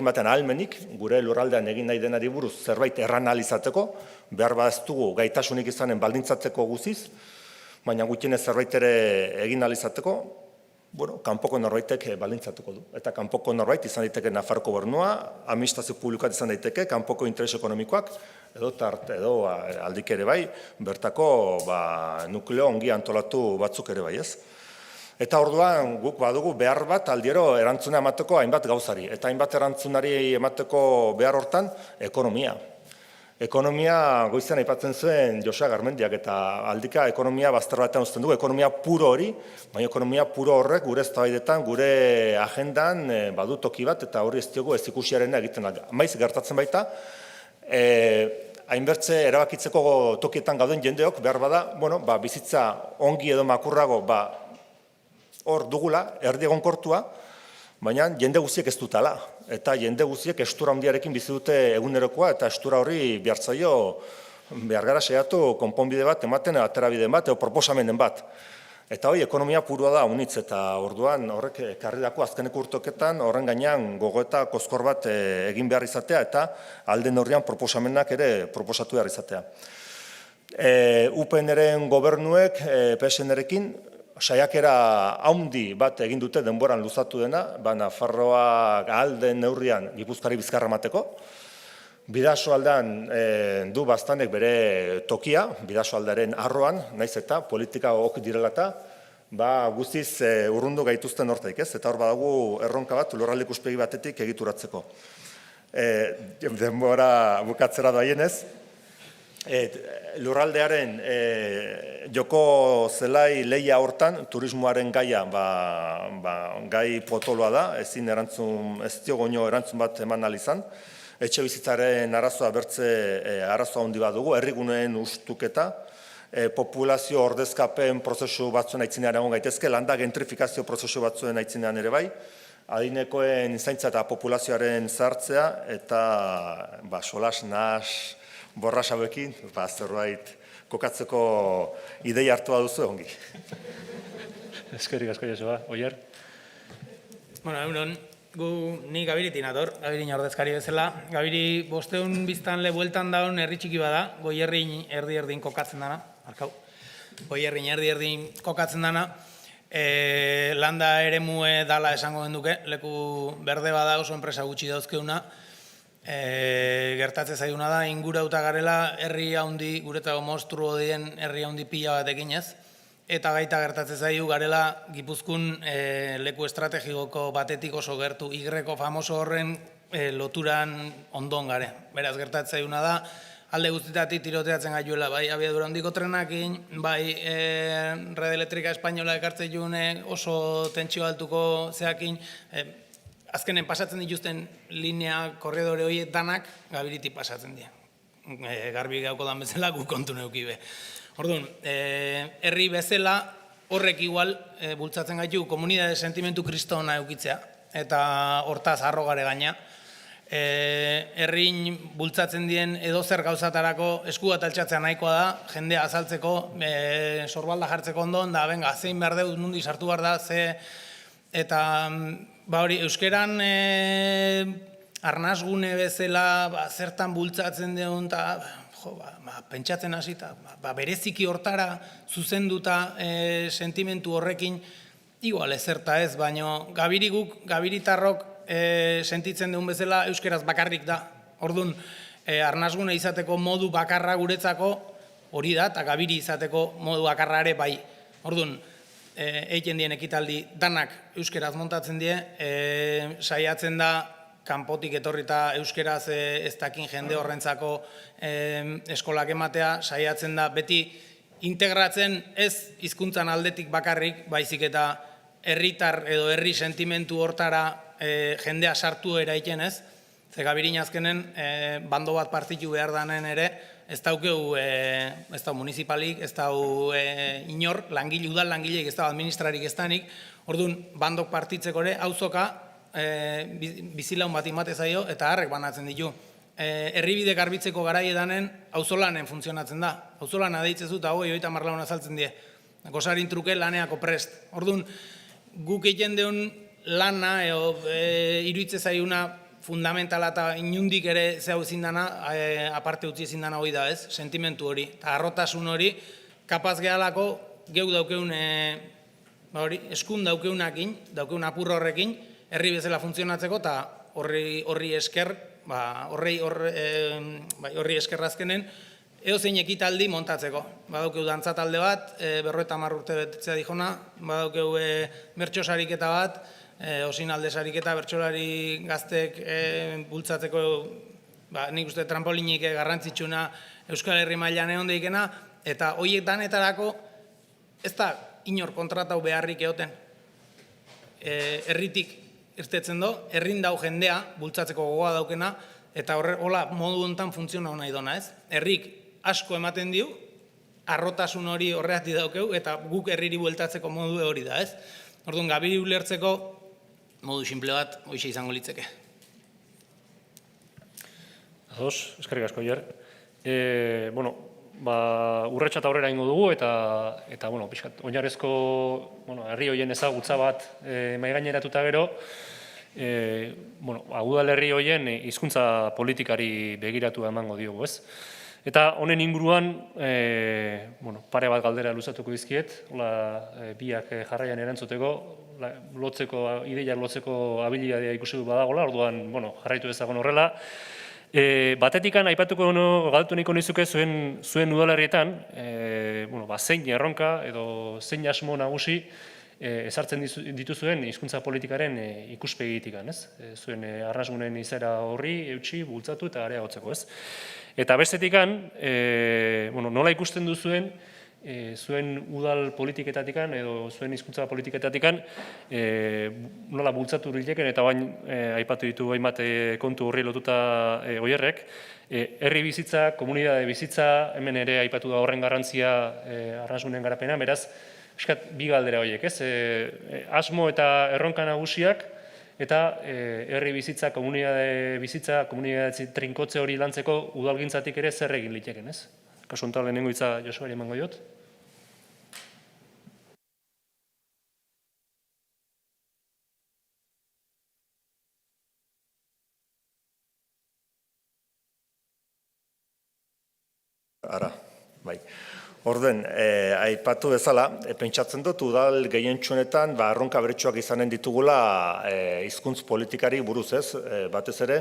batean ahalmenik, gure lurraldean egin nahi denari buruz zerbait erran ahal izateko, behar ez dugu gaitasunik izanen baldintzatzeko guziz, baina gutxienez zerbait ere egin ahal izateko, kanpoko norbaitek baldintzatuko du. Eta kanpoko norbait izan daiteke Nafarroko Gobernua, administrazio publikoak izan daiteke, kanpoko interes ekonomikoak, edo aldik ere bai, bertako nukleo ongi antolatu batzuk ere bai, ez? Eta orduan guk badugu behar bat aldiero erantzuna emateko hainbat gauzari. Eta hainbat erantzunari emateko behar hortan, ekonomia. Ekonomia goizean aipatzen zuen Josa Garmendiak eta aldika ekonomia bazter batean uzten dugu, ekonomia puro hori, baina ekonomia puro horrek gure eztabaidetan, gure agendan badu toki bat eta hori ez diogu ez ikusiarena egiten da. Maiz gertatzen baita, hainbertze erabakitzeko tokietan gauden jendeok behar bada, bizitza ongi edo makurrago hor dugula, erdi egonkortua, baina jende guztiek ez dutala. Eta jende guztiek estura handiarekin bizi dute egunerokoa eta estura horri behar gara saiatu konponbide bat ematen, aterabide bat, edo proposamenen bat. Eta hori ekonomia purua da unitz eta orduan horrek ekarrirako azkeneko urtoketan horren gainean gogoeta kozkor bat egin behar izatea eta alden horrean proposamenak ere proposatu behar izatea. UPN-ren gobernuek PSN-erekin saiakera haundi bat egin dute denboran luzatu dena, Nafarroa alden neurrian Gipuzkoari bizkarra emateko. Bidasoaldean du bastanek bere tokia, Bidasoaldearen arroan, naiz eta politika ok direla eta guztiz urrundu gaituzten hortaik, ez? Eta hor badago erronka bat lurralde ikuspegi batetik egituratzeko. Denbora bukatzera doaienez, lurraldearen joko zelai lehia hortan, turismoaren gaia gai potoloa da, ez diogoino erantzun bat eman ahal izan. Etxe bizitzaren arazoa bertze arazoa handi bat dugu, herriguneen ustuketa, populazio ordezkapen prozesu batzuen aitzinean egon gaitezke, landa gentrifikazio prozesu batzuen aitzinean ere bai, adinekoen zaintza eta populazioaren zartzea, eta solas nahas borras hauekin, zerbait kokatzeko ideia hartua duzu ongi. Eskerrik asko Joseba, Oier? Egunon, ni Gabiritik nator, Gabirin ordezkari bezala. Gabiri 500 biztanle bueltan daun herri txiki bada, Goierrin erdi-erdin kokatzen dana, Goierrin erdi-erdin kokatzen dana, landa eremue dala esango genduke, leku berde bada oso enpresa gutxi dauzkeuna, gertatze zaiguna da, ingurauta garela herri handi, guretako monstruo dien herri handi pila batekin ez, eta baita gertatze zaigu garela Gipuzkoan leku estrategikoko batetik oso gertu, Igreko famoso horren loturan ondon gare. Beraz, gertatze zaiguna da, alde guztitatik tiroteatzen gaiuela, bai abiadura handiko trenakin, bai Red Elektrika Espainola ekartzen june oso tentsio altuko zeakin, azkenen pasatzen dituzten linea korredore horiek danak Gabiritik pasatzen dira. Garbi gauko dan bezala gu kontu neukibe. Orduan, herri bezala horrek igual bultzatzen gaitu komunidade sentimentu kristona eukitzea eta hortaz harro gare gaina. Herrin bultzatzen dien edozer gauzatarako esku bat altxatzea nahikoa da, jendea azaltzeko, sorbalda jartzeko ondon, da benga, zein behar dut nundi sartu behar da, eta hori, euskeran arnasgune bezala zertan bultzatzen deun, pentsatzen hasi, bereziki hortara zuzenduta sentimentu horrekin, igual ezerta ez, baina gabiritarrok sentitzen deun bezala euskeraz bakarrik da. Orduan, arnasgune izateko modu bakarra guretzako hori da, eta gabiri izateko modu bakarra ere bai. Orduan, egiten dien ekitaldi danak euskeraz montatzen die, saiatzen da kanpotik etorrita euskeraz ez dakin jende horrentzako eskolak ematea, saiatzen da beti integratzen ez hizkuntzan aldetik bakarrik, baizik eta herritar edo herri sentimentu hortara jendea sartu eraiten ez, ze Gabirin azkenen bando bat partitu behar danen ere, ez daukeu municipalik, ez dau inor, udal langileik, ez dau administrarik ez danik, orduan bandok partitzeko ere, auzoka bizilaun bat imate zaio eta harrek banatzen ditu. Herribide garbitzeko garaiedanen auzolanen funtzionatzen da. Auzolana deitzezu eta hoi 30 lagun azaltzen die. Gosarin truke laneako prest. Orduan, guk egiten deun lana, iruitze zaiuna fundamentala eta inundik ere zehau ezin dana, aparte utzi ezin dana hori da, ez? Sentimentu hori. Eta arrotasun hori, kapaz gehalako, geu daukeun, eskun daukeunakin, daukeun apur horrekin, herri bezala funtzionatzeko, eta horri esker, horri esker azkenen, edozein ekitaldi montatzeko. Badaukeu dantza talde bat, 50 urte betetzea dijona, badaukeu bertso sariketa bat, osin alde sariketa, bertsolari gaztek bultzatzeko, nik uste trampolinik garrantzitsuna Euskal Herri mailan egon deikena, eta horiek danetarako ez da inor kontratau beharrik egoten. Herritik irtetzen do, herrin dau jendea, bultzatzeko gogoa daukena, eta hola modu honetan funtziona nahi dona, ez? Herrik asko ematen diu, arrotasun hori horreati daukeu, eta guk herriri bueltatzeko modu hori da, ez? Orduan, gabiri ulertzeko modu simple bat, hoxe izango litzeke. Ados, eskerrik asko, Oier. Urratsa eta aurrera ingo dugu, eta oinarrezko herri hoien ezagutza bat maigaineratuta gero, udalerri hoien hizkuntza politikari begiratu emango diogu, ez? Eta honen inguruan, pare bat galdera luzatuko dizkiet, biak jarraian erantzuteko, ideiak lotzeko abilidadea ikusi du badagola, orduan jarraitu ezagun horrela. Batetikan aipatuko galdetu nahiko nizuke zuen udalerrietan, zein erronka edo zein asmo nagusi ezartzen dituzuen hizkuntza politikaren ikuspegitikan, ez? Zuen arnasgunen izaera horri eutsi, bultzatu eta areagotzeko, ez? Eta bestetikan, nola ikusten duzuen zuen udal politiketatikan edo zuen hizkuntza politiketatikan nola bultzatu rileken eta bain aipatu ditu hainbat kontu horri lotuta Oierrek, herri bizitza, komunitate bizitza, hemen ere aipatu da horren garrantzia arnasgunen garapena, beraz, bi galdera horiek, ez? Asmo eta erronka nagusiak eta herri bizitza, komunitate trinkotze hori lantzeko udalgintzatik ere zer egin liteken, ez? Kasu honetan lehenengo hitza Josuari emango diot. Ara, bai. Orden, aipatu bezala, pentsatzen dut udal gehientsunetan erronka beretsuak izanen ditugula hizkuntz politikari buruz, ez? Batez ere,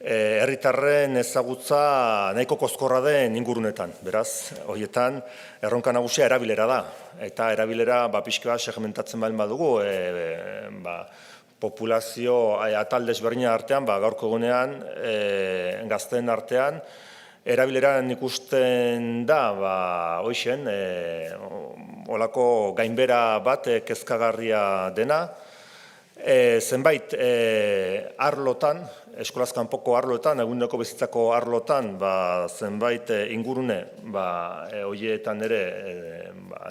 herritarren ezagutza nahiko kozkorra den ingurunetan. Beraz, horietan erronka nagusia erabilera da. Eta erabilera pixka segmentatzen baldin badugu, populazio atal desberdinen artean, gaurko egunean, gazteen artean, erabileran ikusten da, hoixen, olako gainbera bat kezkagarria dena, zenbait arlotan, eskolaz kanpoko arlotan, eguneko bizitzako arlotan, zenbait ingurune, horietan ere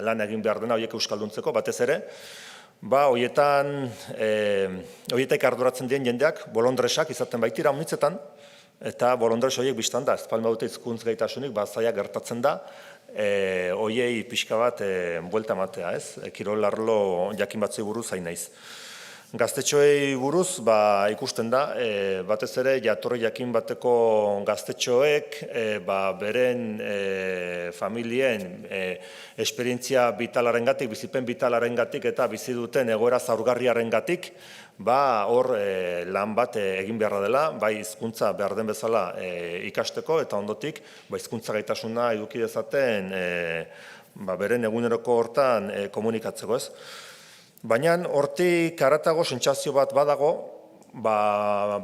lan egin behar dena, horiek euskalduntzeko, batez ere, horietak arduratzen dien jendeak, bolondresak izaten baitira unitzetan, eta bolondres horiek biztan da, ez palma dute hizkuntz gaitasunik, zaila gertatzen da, horiei pixka bat buelta matea, ez? Kirol arlo jakin batzui buruz hain naiz. Gaztetxoei buruz ikusten da, batez ere jatorri jakin bateko gaztetxoek beren familien esperientzia vitalarengatik, bizipen vitalarengatik eta bizi duten egoera zaurgarriarengatik hor lan bat egin beharra dela, bai hizkuntza behar den bezala ikasteko eta ondotik hizkuntza gaitasuna eduki dezaten beren eguneroko hortan komunikatzeko, ez? Baina hortik haratago sentsazio bat badago,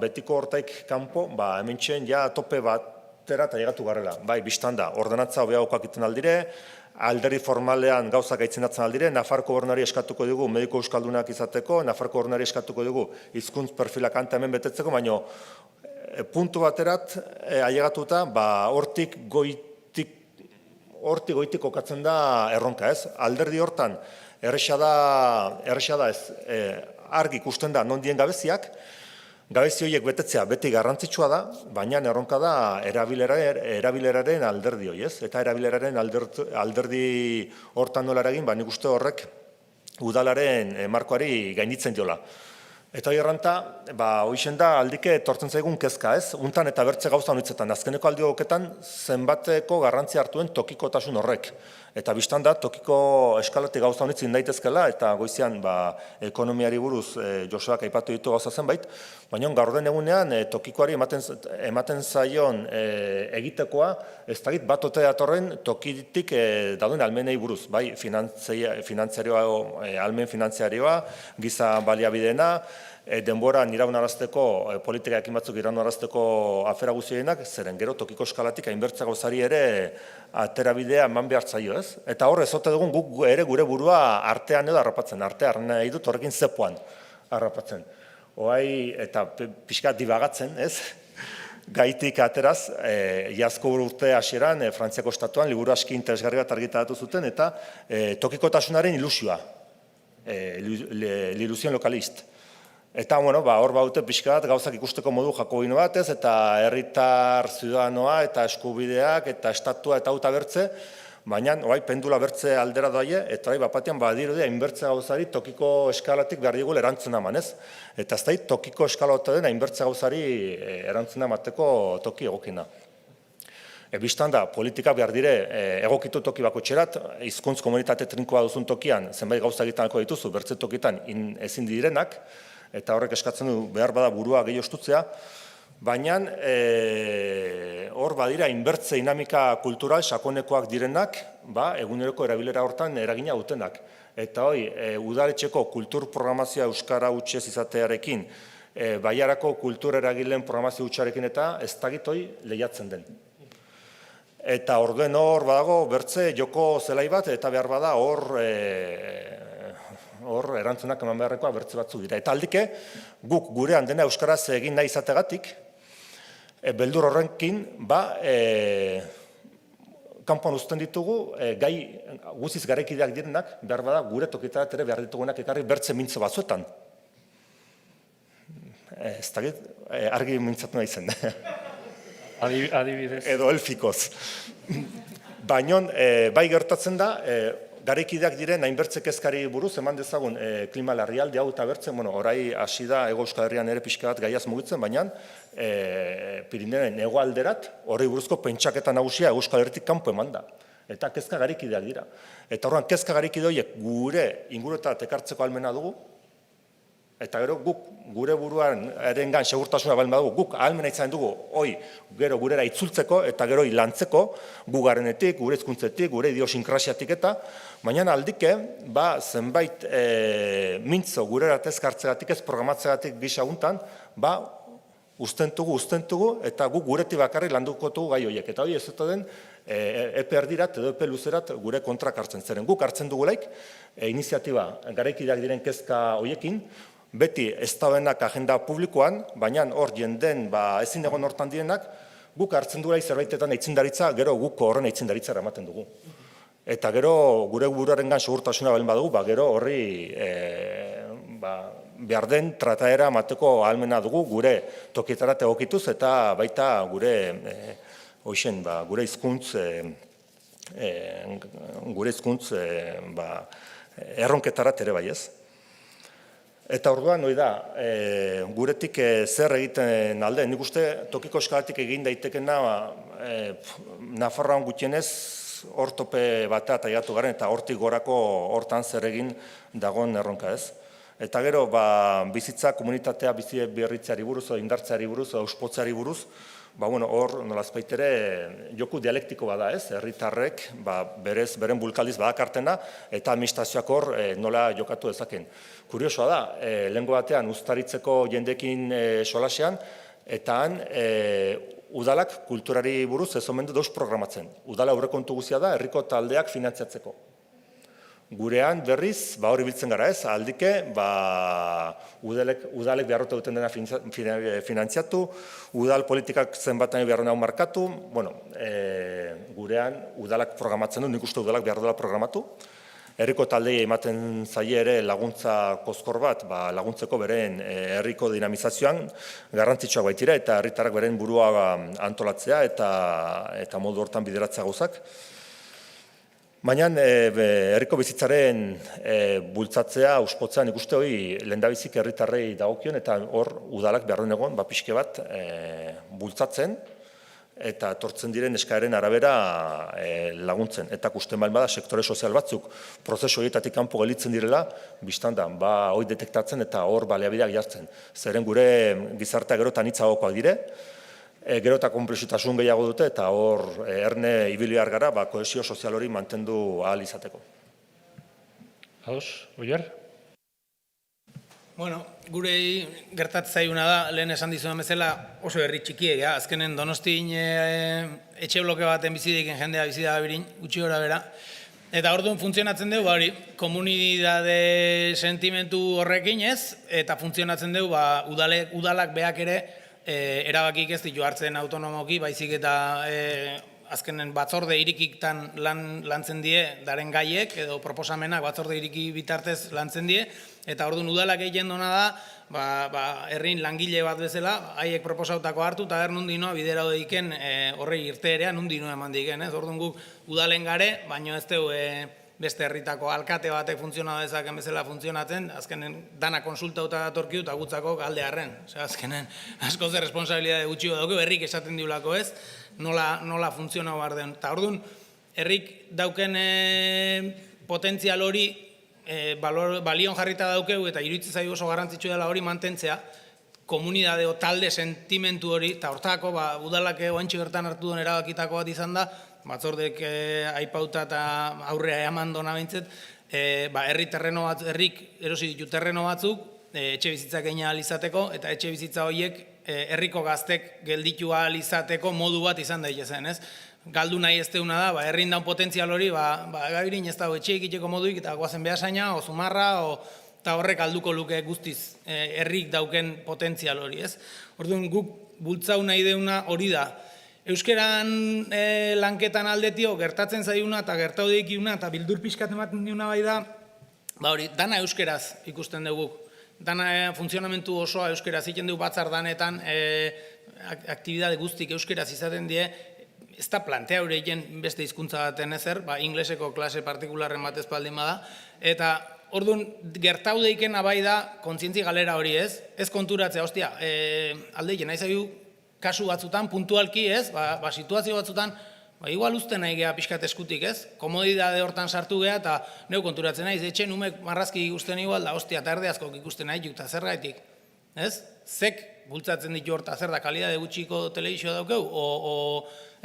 betiko hortaik kanpo, hementxen tope batera eta llegatu garrela. Bai, biztan da, ordenatza hobeagoak iten aldire, alderdi formalean gauzak aitzenatzen aldire, Nafarko Gobernari eskatuko dugu mediko euskaldunak izateko, Nafarko Gobernari eskatuko dugu hizkuntz perfilak hemen betetzeko, baina puntu baterat ailegatuta, hortik hortik goitik kokatzen da erronka, ez? Alderdi hortan, erresa da ez, argi ikusten da non dien gabeziak, gabezi horiek betetzea beti garrantzitsua da, baina erronka da erabileraren alderdi hori, ez? Eta erabileraren alderdi hortan nola eragin, nik uste horrek udalaren markoari gainitzen diola. Eta hori erranta, hoixen da aldike etortzen zaigun kezka, ez? Untan eta bertze gauza honitzetan, azkeneko aldi hoketan zenbateko garrantzi hartuen tokikotasun horrek. Eta biztan da, tokiko eskalatik gauza honitzen daitezkela, eta goizean ekonomiari buruz Josuak aipatu ditu gauza zenbait, baina gaur den egunean tokikoari ematen zaion egitekoa, ez dakit bat ote datorren tokitik dauden almenei buruz, bai, almen finanziarioa, giza baliabideena, denbora iraunarazteko, politikak batzuk iraunarazteko afera guztienak, zeren gero tokiko eskalatik hainbertza gauzari ere aterabidea eman behar zaio, ez? Eta hor, ezote dugun guk ere gure burua artean edo harrapatzen, artean nahi dut horrekin zepoan harrapatzen. Oai, eta pixka dibagatzen, ez? Gaitik ateraz, iazko urte hasieran, Frantziako estatuan, liburu aski interesgarri bat argitaratu zuten, eta tokikotasunaren ilusioa, l'ilusion lokalist. Eta, hor baute pixka bat gauzak ikusteko modu jakobino batez, eta herritar ziudadanoa, eta eskubideak, eta estatua, eta auta bertze, baina, pendula bertze aldera doaie, eta bapatean badirudi, hainbertze gauzari tokiko eskalatik behar digul erantzuna eman, ez? Eta ez da, tokiko eskala den hainbertze gauzari erantzuna emateko toki egokina. Bistan da, politika behar dire egokitu toki bakotxerat, hizkuntz komunitate trinkoa duzun tokian, zenbait gauza egitanako dituzu, bertze tokitan ezin direnak, eta horrek eskatzen du behar bada burua gehi ostutzea, baina hor badira inbertze dinamika kultural sakonekoak direnak, eguneroko erabilera hortan eragina dutenak. Eta hoi, udaletxeko kultur programazioa euskara hutsez izatearekin, baiarako kultur eragileen programazio hutsarekin eta ez dakit hoi lehiatzen den. Eta orduen hor badago bertze joko zelai bat, eta behar bada hor erantzunak eman beharrekoa bertze batzu dira. Eta aldike, guk gurean dena euskaraz egin nahi izategatik, beldur horrenkin, kanpoan uzten ditugu, gai guziz garaikideak direnak, behar bada gure tokitarat ere behar ditugunak ekarri bertze mintzo batzuetan. Ez dakit, argi mintzatu nahi zen. Adibidez. Edo elfikoz. Baina, bai gertatzen da, garaikideak diren hainbertze kezkari buruz, eman dezagun klima larrialdi hau eta bertzen, orai hasi da Hego Euskal Herrian ere pixka bat gaiaz mugitzen, baina Pirineen hegoalderat horri buruzko pentsaketa nagusia Euskal Herritik kanpo eman da. Eta kezka garaikideak dira. Eta horren kezka garaikide horiek gure inguruetat ekartzeko ahalmena dugu, eta gero guk gure buruan erengan segurtasuna baldin badugu, guk ahalmena izanen dugu, gero gurera itzultzeko eta gero lantzeko, gu garenetik, gure hizkuntzetik, gure idiosinkrasiatik eta, baina aldike, zenbait mintzo gurera tezkartzegatik ez programatzegatik gisa guntan, ustentugu, eta guk guretik bakarrik landuko dugu gai horiek. Eta hori ez den, epe erdirat edo epe luzerat gure kontrak hartzen zeren. Guk hartzen dugulaik, iniziatiba garaikideak diren kezka horiekin, beti ez daudenak agenda publikoan, baina hor jenden ezin egon hortan direnak, guk hartzen dugulaik zerbaitetan eitzindaritza, gero guk horren eitzindaritza eramaten dugu. Eta gero gure buruarengan segurtasuna baldin badugu, gero horri behar den trataera emateko ahalmena dugu gure tokietarat egokituz eta baita gure hizkuntz erronketarat ere bai ez. Eta orduan, guretik zer egiten alde, nik uste tokiko eskalatik egin daitekena Nafarroan gutienez hor tope batea taiatu garen eta hortik gorako hortan zer egin dagoen erronka ez. Eta gero, bizitza komunitatea bizi berritzeari buruz, indartzeari buruz, auspotzeari buruz, hor nolazpaitere joku dialektiko bada ez, herritarrek berez, beren bulkaldiz badakartena eta administrazioak hor nola jokatu dezaken. Kuriosoa da, lehengo batean uztaritzeko jendekin solasean, eta han udalak kulturari buruz ez omen du deus programatzen. Udala aurrekontu guzia da herriko taldeak finantziatzeko. Gurean berriz, hori biltzen gara ez, aldike, udalek beharrote duten dena finantziatu, udal politikak zenbat nahi behar nahi markatu, gurean udalak programatzen du, nik uste udalak behar dela programatu. Herriko taldei ematen zaie ere laguntza kozkor bat, laguntzeko beren herriko dinamizazioan garrantzitsuak baitira, eta herritarrak beren burua antolatzea eta modu hortan bideratzea gauzak. Baina herriko bizitzaren bultzatzea, uspotzea, nik uste hori lehendabizik herritarrei dagokion, eta hor udalak beharren egon, pixke bat bultzatzen, eta tortzen diren eskaeren arabera laguntzen. Eta kusten bada sektore sozial batzuk prozesu horietatik kanpo gelitzen direla, biztan da, hori detektatzen eta hor baliabideak jartzen. Zeren gure gizartea gero eta nitzagokoak dire, gero eta konplexutasun gehiago dute, eta hor erne ibili behar gara, kohesio sozial hori mantendu ahal izateko. Ados, Oier? Bueno, gurei gertatzen zaiguna da, lehen esan dizuen bezala oso herri txikiek, azkenen Donostin etxe bloke baten bizidekin jendea bizida birin, gutxi gora bera. Eta orduan funtzionatzen dugu, komunidade sentimentu horrekin ez, eta funtzionatzen dugu udalak beak ere erabakik ez ditu hartzen autonomoki, baizik eta azkenen batzorde irikiktan lantzen die, daren gaiek, edo proposamenak batzorde iriki bitartez lantzen die, eta orduan udalak egiten dona da, herrin langile bat bezala, haiek proposautako hartu, eta nundi noa bidera deiken horrei irteerea, nundi noa eman diken, ez? Orduan guk udalen gare, baino ez dugu beste herritako alkate batek funtzionatu dezaken bezala funtzionatzen, azkenen dana konsultauta datorkiu eta gutzako galde harren. Azkenen asko ze responsabilitate gutxi dauke, herrik esaten diulako ez, nola funtzionau behar den. Eta orduan, herrik dauken potentzial hori balion jarrita daukeu eta iruditzen zaigu oso garrantzitsu dela hori mantentzea, komunidade o talde sentimentu hori, eta hortako udalak oantxe bertan hartu duen erabakitako bat izan da, batzordek aipauta eta aurrea eman dona behintzet, herrik erosi ditu terreno batzuk, etxe bizitzak egin ahal izateko, eta etxe bizitza horiek herriko gaztek gelditu ahal izateko modu bat izan daitezen, ez? Galdu nahi ez deuna da, herrin daun potentzial hori, gabirin ez dago etxe ikiteko moduik, eta guazen behasaina, o zumarra, eta horrek alduko luke guztiz herrik dauken potentzial hori, ez? Orduan guk bultzau nahi deuna hori da. Euskeran lanketan aldetio gertatzen zaiuna eta gertau deikiuna eta bildur pixkat ematen diuna bai da, hori, dana euskeraz ikusten dugu. Dana funtzionamentu osoa euskeraz egiten dugu batzar danetan, aktibidade guztik euskeraz izaten die, ez da plantea hori egin beste hizkuntza baten ezer, ingleseko klase partikularren bat ezpaldin bada, eta orduan gertau deiken abai da kontzientzi galera hori ez, ez konturatzea, ostia, aldeien, nahi zaigu, kasu batzutan, puntualki ez, situazio batzutan, igual uste nahi geha pixkat eskutik ez, komodidade hortan sartu geha, eta neu konturatzen naiz, etxe numek marrazki ikusten igual, da hostia, eta erdeazkok ikusten nahi, eta zer gaitik, ez? Zek bultzatzen ditu horta, zer da, kalidade gutxiko telebizioa daukeu,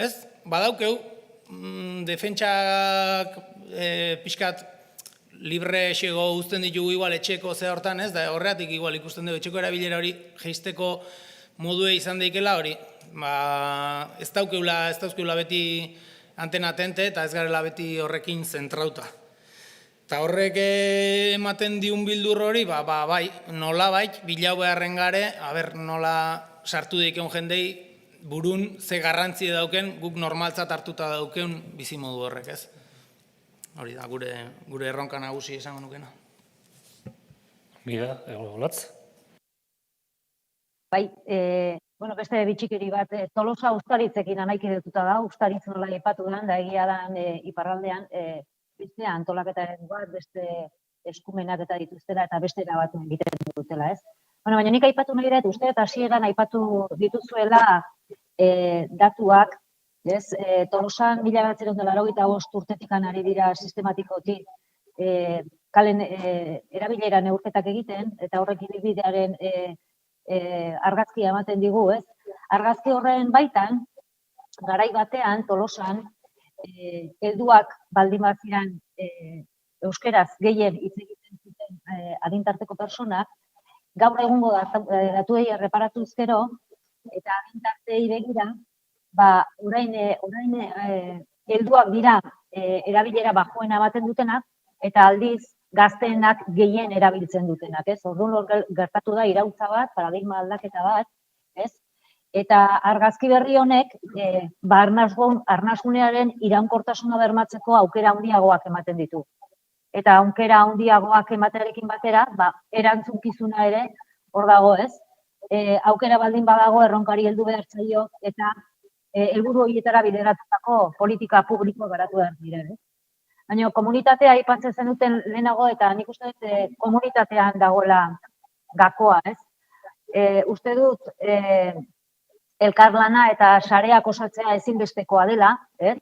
ez? Badaukeu, defentsak pixkat libre esego uzten ditugu igual etxeko ze hortan, ez? Da horreatik igual ikusten dugu, etxeko erabilera hori geisteko modue izan daikela hori, ez dauzkeula beti antena atente eta ez garela beti horrekin zentrauta. Eta horrek ematen diun bildur hori, bai, nola bait, bilau beharren gare, nola sartu daikeun jendei burun ze garrantzi dauken, guk normaltzat hartuta daukeun bizimodu horrek, ez? Hori da, gure erronka nagusi esango nukena. Mira, Olatz? Bai, beste bitxikeri bat, Tolosa Uztaritzekin anaikidetuta da, Uztaritz nola aipatu da, egia da iparraldean, beste antolaketa bat, beste eskumenak eta dituztela, eta beste erabatu egiten dutela, ez? Baina nik aipatu nahi dut, uste eta hasieran aipatu dituzuela datuak, ez? Tolosan 1985 urtetik ari dira sistematikotik kalen erabilera neurketak egiten, eta horrek ibilbidearen argazkia ematen digu, ez? Argazki horren baitan, garai batean, Tolosan, helduak baldin bat ziren euskeraz gehien hitz egiten zuten adintarteko personak, gaur egungo datuei erreparatuz gero, eta adintartei begira, orain helduak dira erabilera bajoena ematen dutenak, eta aldiz gazteenak gehien erabiltzen dutenak, ez? Orduan hor gertatu da iraultza bat, paradigma aldaketa bat, ez? Eta argazki berri honek arnasgunearen iraunkortasuna bermatzeko aukera handiagoak ematen ditu. Eta aukera handiagoak ematearekin batera, erantzunkizuna ere hor dago, ez? Aukera baldin badago erronkari heldu behar zaio eta helburu horietara bideratutako politika publiko garatu behar dira, ez? Baina komunitatea aipatzen zenuten lehenago eta nik uste dut komunitatean dagoela gakoa, ez? Uste dut elkarlana eta sareak osatzea ezinbestekoa dela, ez?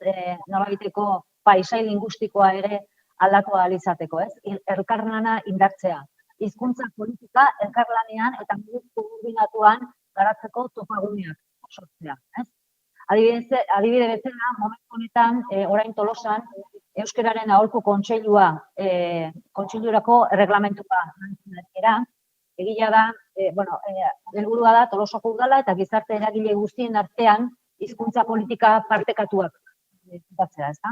Nolabaiteko paisai lingustikoa ere aldatu ahal izateko, ez? Elkarlana indartzea. Hizkuntza politika elkarlanean eta modu koordinatuan garatzeko topaguneak sortzea, ez? Adibide bezala, momentu honetan, orain Tolosan, Euskararen aholku kontseilurako erreglamentua era, egia da, helburua da Tolosako udala eta gizarte eragile guztien artean hizkuntza politika partekatuak batzea, ezta?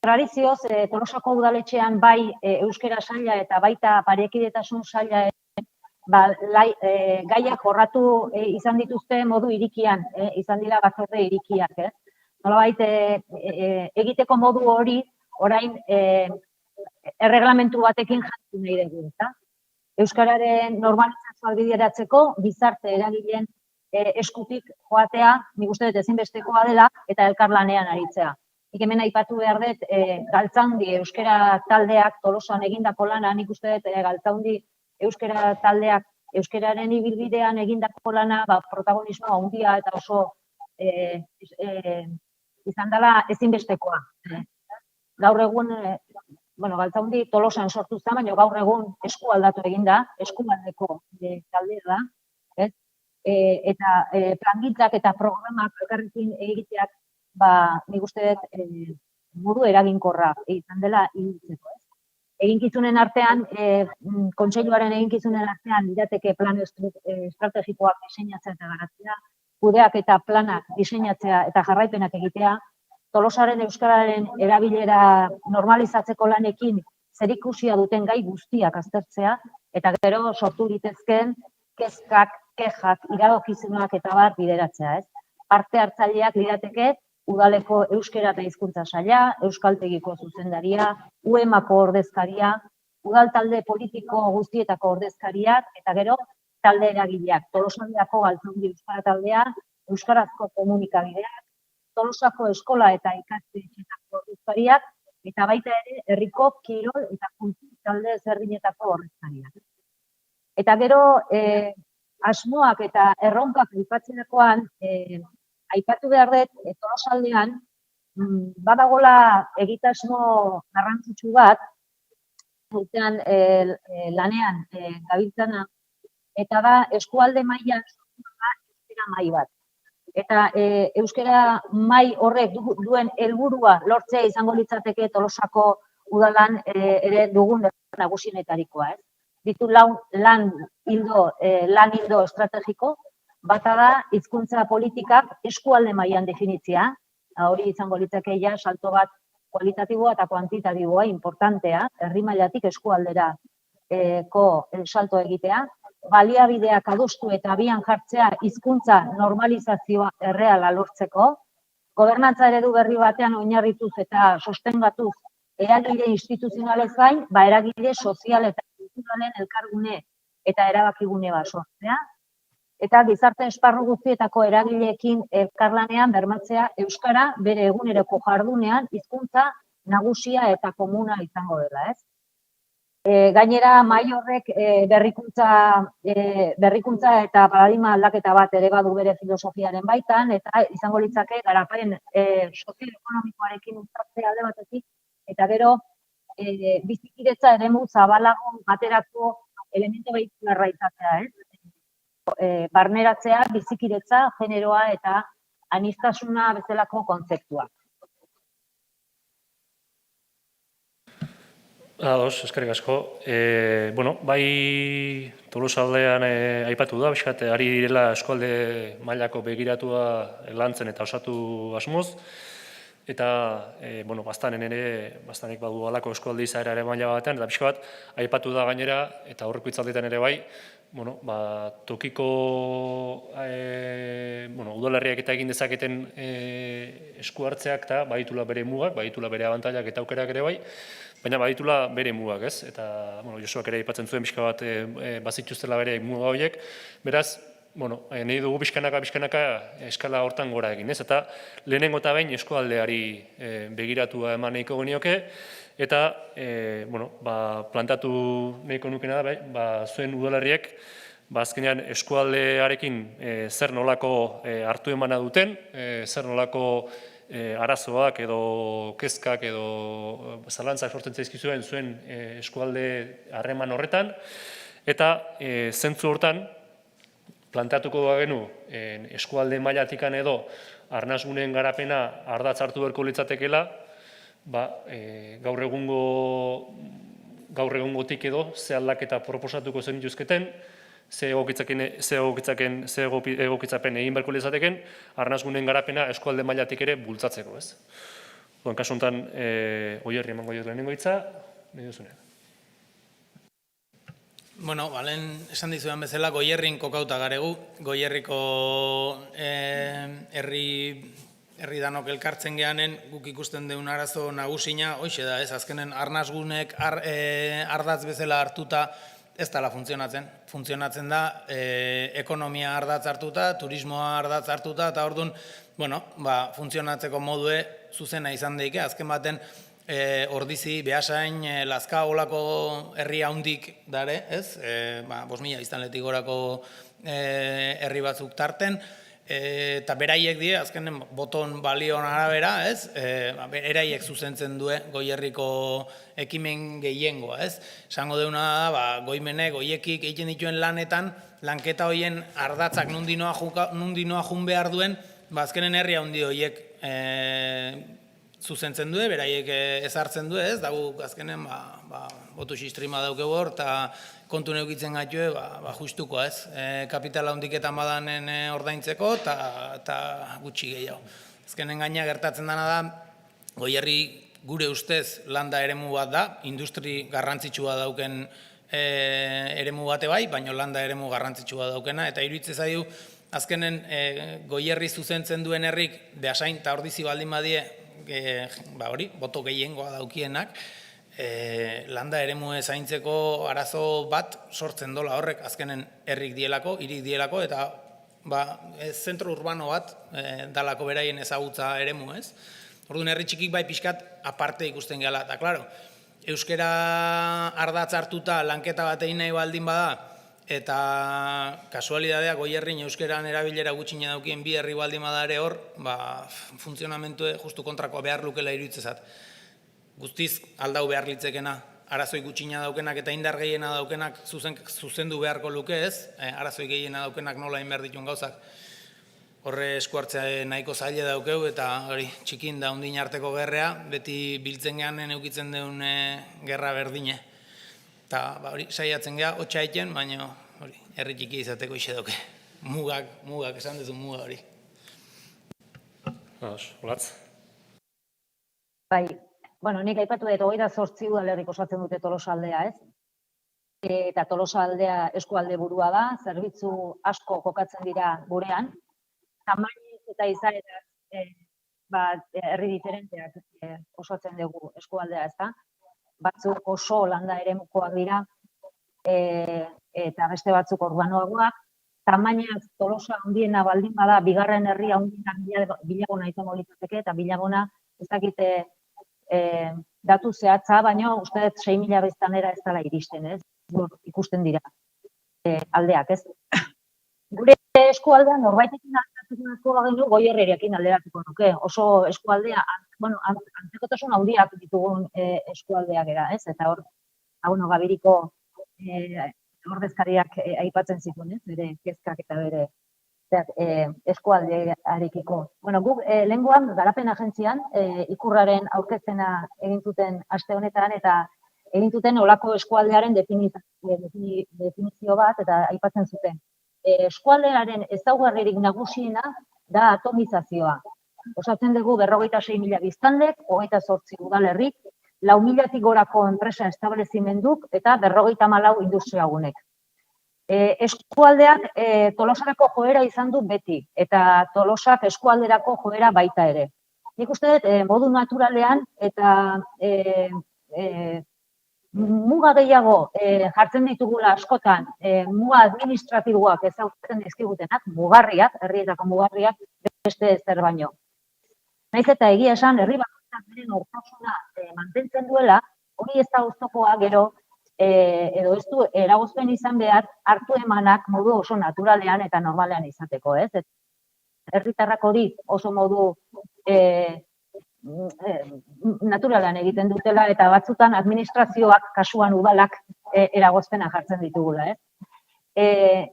Tradizioz, Tolosako udaletxean bai euskara saila eta baita parekidetasun saila gaiak jorratu izan dituzte modu irikian, izan dira batzorde irikiak, ez? Nolabait, egiteko modu hori orain erreglamentu batekin jantu nahi dugu, ezta? Euskararen normalizazioa bideratzeko gizarte eragileen eskutik joatea, nik uste dut ezinbestekoa dela, eta elkarlanean aritzea. Nik hemen aipatu behar dut, Galtzaundi euskara taldeak Tolosan egindako lana, nik uste dut Galtzaundi euskara taldeak euskararen ibilbidean egindako lana, protagonismo handia eta oso izan dela ezinbestekoa. Gaur egun, Galtzaundi Tolosan sortu zen, baina gaur egun eskualdatu eginda, eskualdeko taldea da, eta plangintzak eta programak elkarrekin egiteak, nik uste dut modu eraginkorra izan dela iruditzeko. Eginkizunen artean, kontseiluaren eginkizunen artean, lirateke plan estrategikoak diseinatzea eta garatzea, kudeak eta planak diseinatzea eta jarraipenak egitea, Tolosaren euskararen erabilera normalizatzeko lanekin zerikusia duten gai guztiak aztertzea, eta gero sortu litezken kezkak, kexak, iradokizunak eta bar bideratzea, ez? Parte hartzaileak lirateke udaleko euskara eta hizkuntza saila, euskaltegiko zuzendaria, UEMako ordezkaria, udal talde politiko guztietako ordezkariak, eta gero talde eragileak, Tolosaldeako Galtzaundi euskara taldea, euskarazko komunikabideak, Tolosako eskola eta ikastetxeetako ordezkariak, eta baita ere herriko kirol eta kultur talde ezberdinetako ordezkariak. Eta gero asmoak eta erronkak aipatzerakoan, aipatu behar dut, Tolosaldean, badagola egitasmo garrantzitsu bat, urtean lanean gabiltzana, eta da eskualde mailan euskara mai bat. Eta euskara mai horrek duen helburua lortzea izango litzateke Tolosako udalan ere dugun nagusienetarikoa, ez? Ditu lan ildo estrategiko, bata da hizkuntza politikak eskualde mailan definitzea, hori izango litzake ja salto bat kualitatiboa eta kuantitatiboa importantea, herri mailatik eskualderako salto egitea, baliabideak adostu eta abian jartzea hizkuntza normalizazioa erreala lortzeko, gobernantza eredu berri batean oinarrituz eta sostengatuz eragile instituzionalez gain, eragile sozial eta kulturalen elkargune eta erabakigune bat sortzea, eta gizarte esparru guztietako eragileekin elkarlanean bermatzea euskara bere eguneroko jardunean hizkuntza nagusia eta komuna izango dela, ez? Gainera, mahai horrek berrikuntza eta paradigma aldaketa bat ere badu bere filosofiaren baitan, eta izango litzake garapen sozioekonomikoarekin uztartzea alde batetik, eta gero bizikidetza eremu zabalago baterako elementu behitularra izatea, ez? Barneratzea, bizikidetza, generoa eta aniztasuna bezalako kontzeptuak. Ados, eskerrik asko. Bai Tolosaldean aipatu da, ari direla eskualde mailako begiratua lantzen eta osatu asmoz. eta Baztanen ere, Baztanek badu halako eskualde izaera ere maila batean, eta pixka bat, aipatu da gainera, eta aurreko hitzaldeetan ere bai, tokiko udalerriak eta egin dezaketen esku hartzeak eta baditula bere mugak, baditula bere abantailak eta aukerak ere bai, baina baditula bere mugak, ez? Eta Josuak ere aipatzen zuen pixka bat bazituztela bere muga horiek, beraz, nahi dugu pixkanaka eskala hortan gora egin, ez? Eta lehenengo eta behin eskualdeari begiratua eman nahiko genioke, eta plantatu nahiko nukena da, zuen udalerriek, azkenean eskualdearekin zer nolako hartu emana duten, zer nolako arazoak edo kezkak edo zalantzak sortzen zaizkizuen zuen eskualde harreman horretan, eta zentzu hortan, planteatuko bagenu eskualde mailatikan edo arnasguneen garapena ardatz hartu beharko litzatekeela, gaur egungotik edo ze aldaketa proposatuko zen dituzketen, ze egokitzapen egin beharko litzateken, arnasguneen garapena eskualde mailatik ere bultzatzeko, ez? Kasu honetan, Goierri emango diot lehenengo hitza, nahi duzunean. Lehen esan dizudan bezala, Goierrin kokauta garegu, Goierriko herri danok elkartzen gehanen, guk ikusten deun arazo nagusina, hoxe da, ez azkenen arnasgunek ardatz bezala hartuta ez dela funtzionatzen. Funtzionatzen da, ekonomia ardatz hartuta, turismoa ardatz hartuta, eta orduan, funtzionatzeko modue zuzena izan daike, azken baten, Ordizi, Beasain, Lazka olako herri handik dare, ez? 5.000 biztanletik gorako herri batzuk tarten, eta beraiek die, azkenen boton balion arabera, ez? Beraiek zuzentzen due Goierriko ekimen gehiengoa, ez? Esango deuna da, goimenek, goiekik egiten dituen lanetan, lanketa horien ardatzak nundinoa jun behar duen, azkenen herri handi horiek zuzentzen du, beraiek ezartzen du, ez, dago azkenen botu sistrima daukegu hor, eta kontu neukitzen gaitue, justuko, ez, kapitala hundiketan badanen ordaintzeko, eta gutxi gehiago. Azkenen gaina gertatzen dena da, Goierri gure ustez landa eremu bat da, industri garrantzitsua dauken eremu bate bai, baina landa eremu garrantzitsua daukena, eta iruditzen zaigu, azkenen Goierri zuzentzen duen herrik, Beasain eta Ordizi baldin badie, boto gehiengoa daukienak, landa eremu zaintzeko arazo bat sortzen dola horrek azkenen herrik dielako, hirik dielako, eta zentro urbano bat dalako beraien ezagutza eremu, ez? Orduan herri txikik bai pixkat aparte ikusten gehala, eta klaro, euskera ardatz hartuta lanketa bat egin nahi baldin bada, eta kasualidadea Goierrin euskeran erabilera gutxina daukien bi herri baldin badare hor, funtzionamentu justu kontrako behar lukela iruditzezat. Guztiz aldau behar litzekena, arazoi gutxina daukenak eta indar gehiena daukenak zuzendu beharko luke ez, arazoi gehiena daukenak nola inber ditun gauzak. Horre eskuartzea nahiko zaile daukeu eta hori txikin da undin arteko gerrea, beti biltzen gehanen eukitzen deun gerra berdine. Eta hori saiatzen geha, hotxa egiten, baina herri txiki izateko ise dauke. Mugak, esan duzu muga hori. Olatz? Bai, nik aipatu dut 28 udalerrik osatzen dute Tolosaldea, ez? Eta Tolosaldea eskualde burua da, zerbitzu asko kokatzen dira gurean, tamainez eta izaeraz herri diferenteak osatzen dugu eskualdea, ez da? Batzuk oso landa eremukoak dira, eta beste batzuk urbanoagoak. Tamainaz Tolosa handiena baldin bada, bigarren herria handiena Bilagona izango litzateke, eta Bilagona ez dakite datu zehatza, baina uste dut 6.000 biztanlera ez dela iristen, ez? Ikusten dira aldeak, ez? Gure eskualdean norbaitekin alderatuko bagenu Goierrirekin alderatuko nuke. Oso eskualdea, antzekotasun handiak ditugun eskualdeak era, ez? Eta hor, Gabiriko ordezkariak aipatzen zituen, ez? Bere kezkak eta bere eskualdearekiko. Guk lehengoan garapen agentzian ikurraren aurkezpena egin zuten aste honetan eta egin zuten olako eskualdearen definizio bat eta aipatzen zuten. Eskualdearen ezaugarririk nagusiena da atomizazioa. Osatzen dugu 56.000 biztanlek, 28 udalerrik, 4.000-tik gorako enpresa establezimenduk eta 54 industriagunek. Eskualdeak Tolosarako joera izan du beti, eta Tolosak eskualderako joera baita ere. Nik uste dut, modu naturalean eta muga gehiago jartzen ditugula askotan, muga administratiboak ezautzen dizkigutenak, mugarriak, herrietako mugarriak, beste zer baino. Naiz eta egia esan, herri bakoitzak bere nortasuna mantentzen duela, hori ez da oztopoa gero, edo ez du eragozpen izan behar, hartu emanak modu oso naturalean eta normalean izateko, ez? Herritarrak hori oso modu naturalean egiten dutela eta batzutan administrazioak, kasuan udalak, eragozpena jartzen ditugula, ez?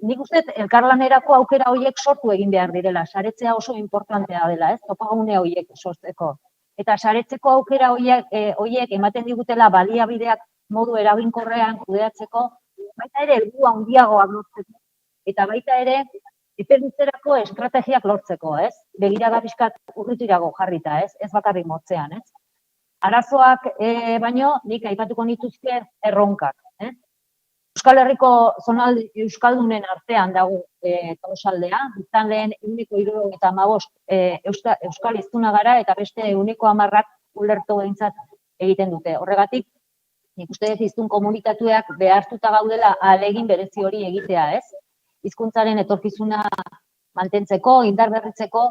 Nik uste elkarlanerako aukera horiek sortu egin behar direla, saretzea oso importantea dela, ez? Topagune horiek sortzeko. Eta saretzeko aukera horiek ematen digutela baliabideak modu eraginkorrean kudeatzeko, baita ere helburu handiagoak lortzeko, eta baita ere epe luzerako estrategiak lortzeko, ez? Begiraga pixkat urrutirago jarrita, ez? Ez bakarrik motzean, ez? Arazoak baino, nik aipatuko nituzke erronkak, ez? Euskal Herriko zonalde euskaldunen artean dago Tolosaldea, biztanleen 75% euskal hiztuna gara eta beste 10% ulertu behintzat egiten dute. Horregatik, nik uste dut hiztun komunitateak behartuta gaudela ahalegin berezi hori egitea, ez? Hizkuntzaren etorkizuna mantentzeko, indar berritzeko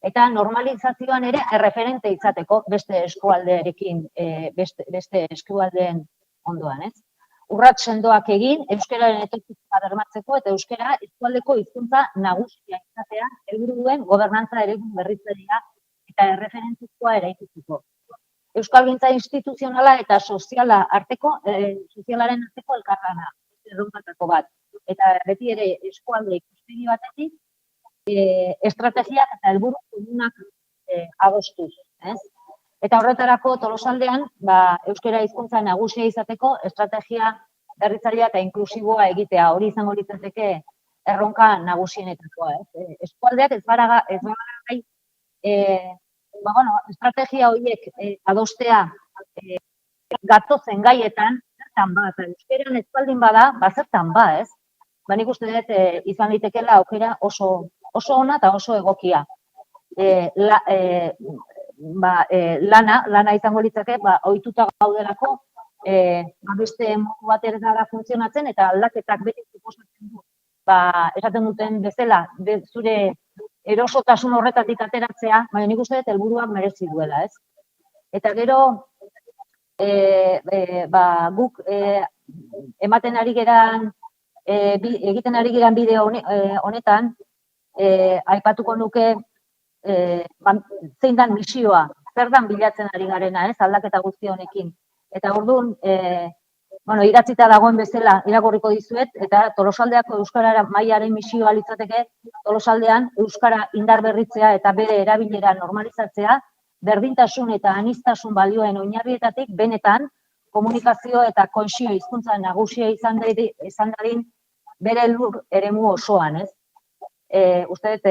eta normalizazioan ere erreferente izateko beste eskualdearekin, beste eskualdeen ondoan, ez? Urrats sendoak egin, euskararen etorkizuna bermatzeko eta euskara eskualdeko hizkuntza nagusia izatea helburu duen gobernantza eredu berritzailea eta erreferentzizkoa eraikitzeko. Euskalgintza instituzionala eta sozialaren arteko elkarlana, erronkatako bat. Eta beti ere eskualde ikuspegi batetik, estrategiak eta helburu komunak adostuz, ez? Eta horretarako Tolosaldean, euskara hizkuntza nagusia izateko estrategia berritzailea eta inklusiboa egitea, hori izango litzateke erronka nagusienetakoa, ez? Eskualdeak ez gara gai, estrategia horiek adostea gatozen gaietan, zertan ba, eta euskaran ez baldin bada, zertan ba, ez? Nik uste dut izan litekeela aukera oso ona eta oso egokia. Lana izango litzake, ohituta gaudelako, beste modu batera funtzionatzen eta aldaketak beti suposatzen du. Esaten duten bezala, zure erosotasun horretatik ateratzea, baina nik uste dut helburuak merezi duela, ez? Eta gero, guk ematen ari geran, egiten ari geran bideo honetan, aipatuko nuke zein dan misioa, zer dan bilatzen ari garena, ez, aldaketa guzti honekin. Eta orduan, idatzita dagoen bezala irakurriko dizuet, eta Tolosaldeako euskarara mailaren misioa litzateke, Tolosaldean euskara indar berritzea eta bere erabilera normalizatzea, berdintasun eta aniztasun balioen oinarrietatik benetan komunikazio eta kohesio hizkuntza nagusia izan dadin bere lur eremu osoan, ez? Uste dut,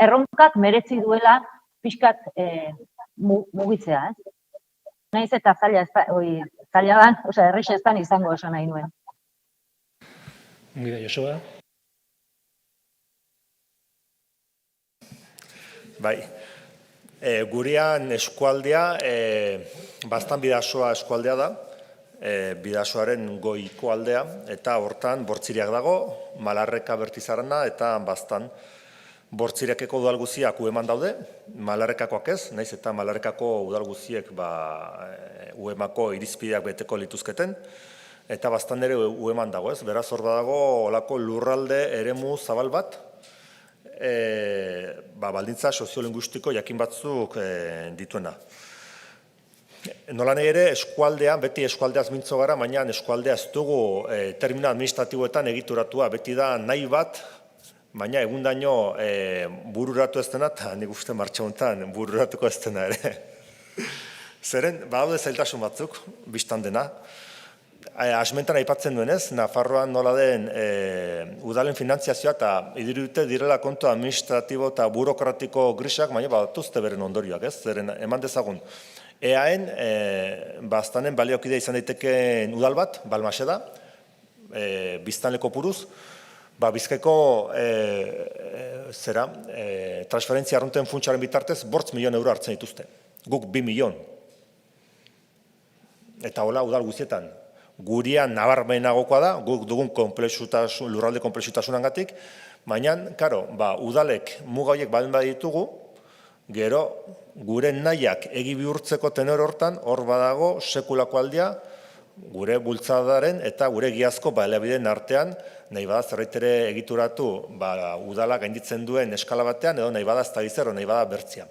erronkak merezi duela pixkat mugitzea, ez? Naiz eta zaila dan, errexa ez dan izango esan nahi nuen. Gida, Josua. Bai, gurean eskualdea, bastan bidasoa eskualdea da, bidasoaren goiko aldea, eta hortan bortziriak dago, Malarreka Bertizarana eta bastan. Bortzirekeko udal guziak ueman daude, Malarrekakoak ez, naiz eta Malarrekako udal guziek uemako irizpideak beteko lituzketen, eta bastan ere ueman dago ez, beraz hor badago olako lurralde eremu zabal bat, baldintza soziolinguistiko jakin batzuk dituena. Nola nahi ere, eskualdean, beti eskualdeaz mintzo gara, baina eskualdea ez dugu termino administratiboetan egituratua, beti da nahi bat, baina egundaino bururatu ez dena, eta nik uste martxa honetan bururatuko ez dena ere. Zeren, badaude zailtasun batzuk, biztan dena. asmentan aipatzen duen ez, Nafarroan nola den udalen finantziazioa eta idirute direla kontu administratibo eta burokratiko grisak, baina batuzte beren ondorioak ez, zeren eman dezagun. EAen, baztanen baliokidea izan daiteken udal bat, Balmase da, biztanleko puruz, Bizkaiko transferentzia arrunten funtsaren bitartez 8 milion euro hartzen dituzte. Guk 2 milion. Eta hola udal guztietan. Gurian nabarmenagokoa da, guk dugun lurralde konplexutasunangatik, baina, karo, udalek muga horiek baldin baditugu, gero gure nahiak egi bihurtzeko tenor hortan, hor badago sekulako aldia, gure bultzadaren eta gure giazko baliabideen artean, nahi bada zerraitere egituratu udala gainditzen duen eskala batean, edo nahi bada ez da gizero, nahi bada bertzia.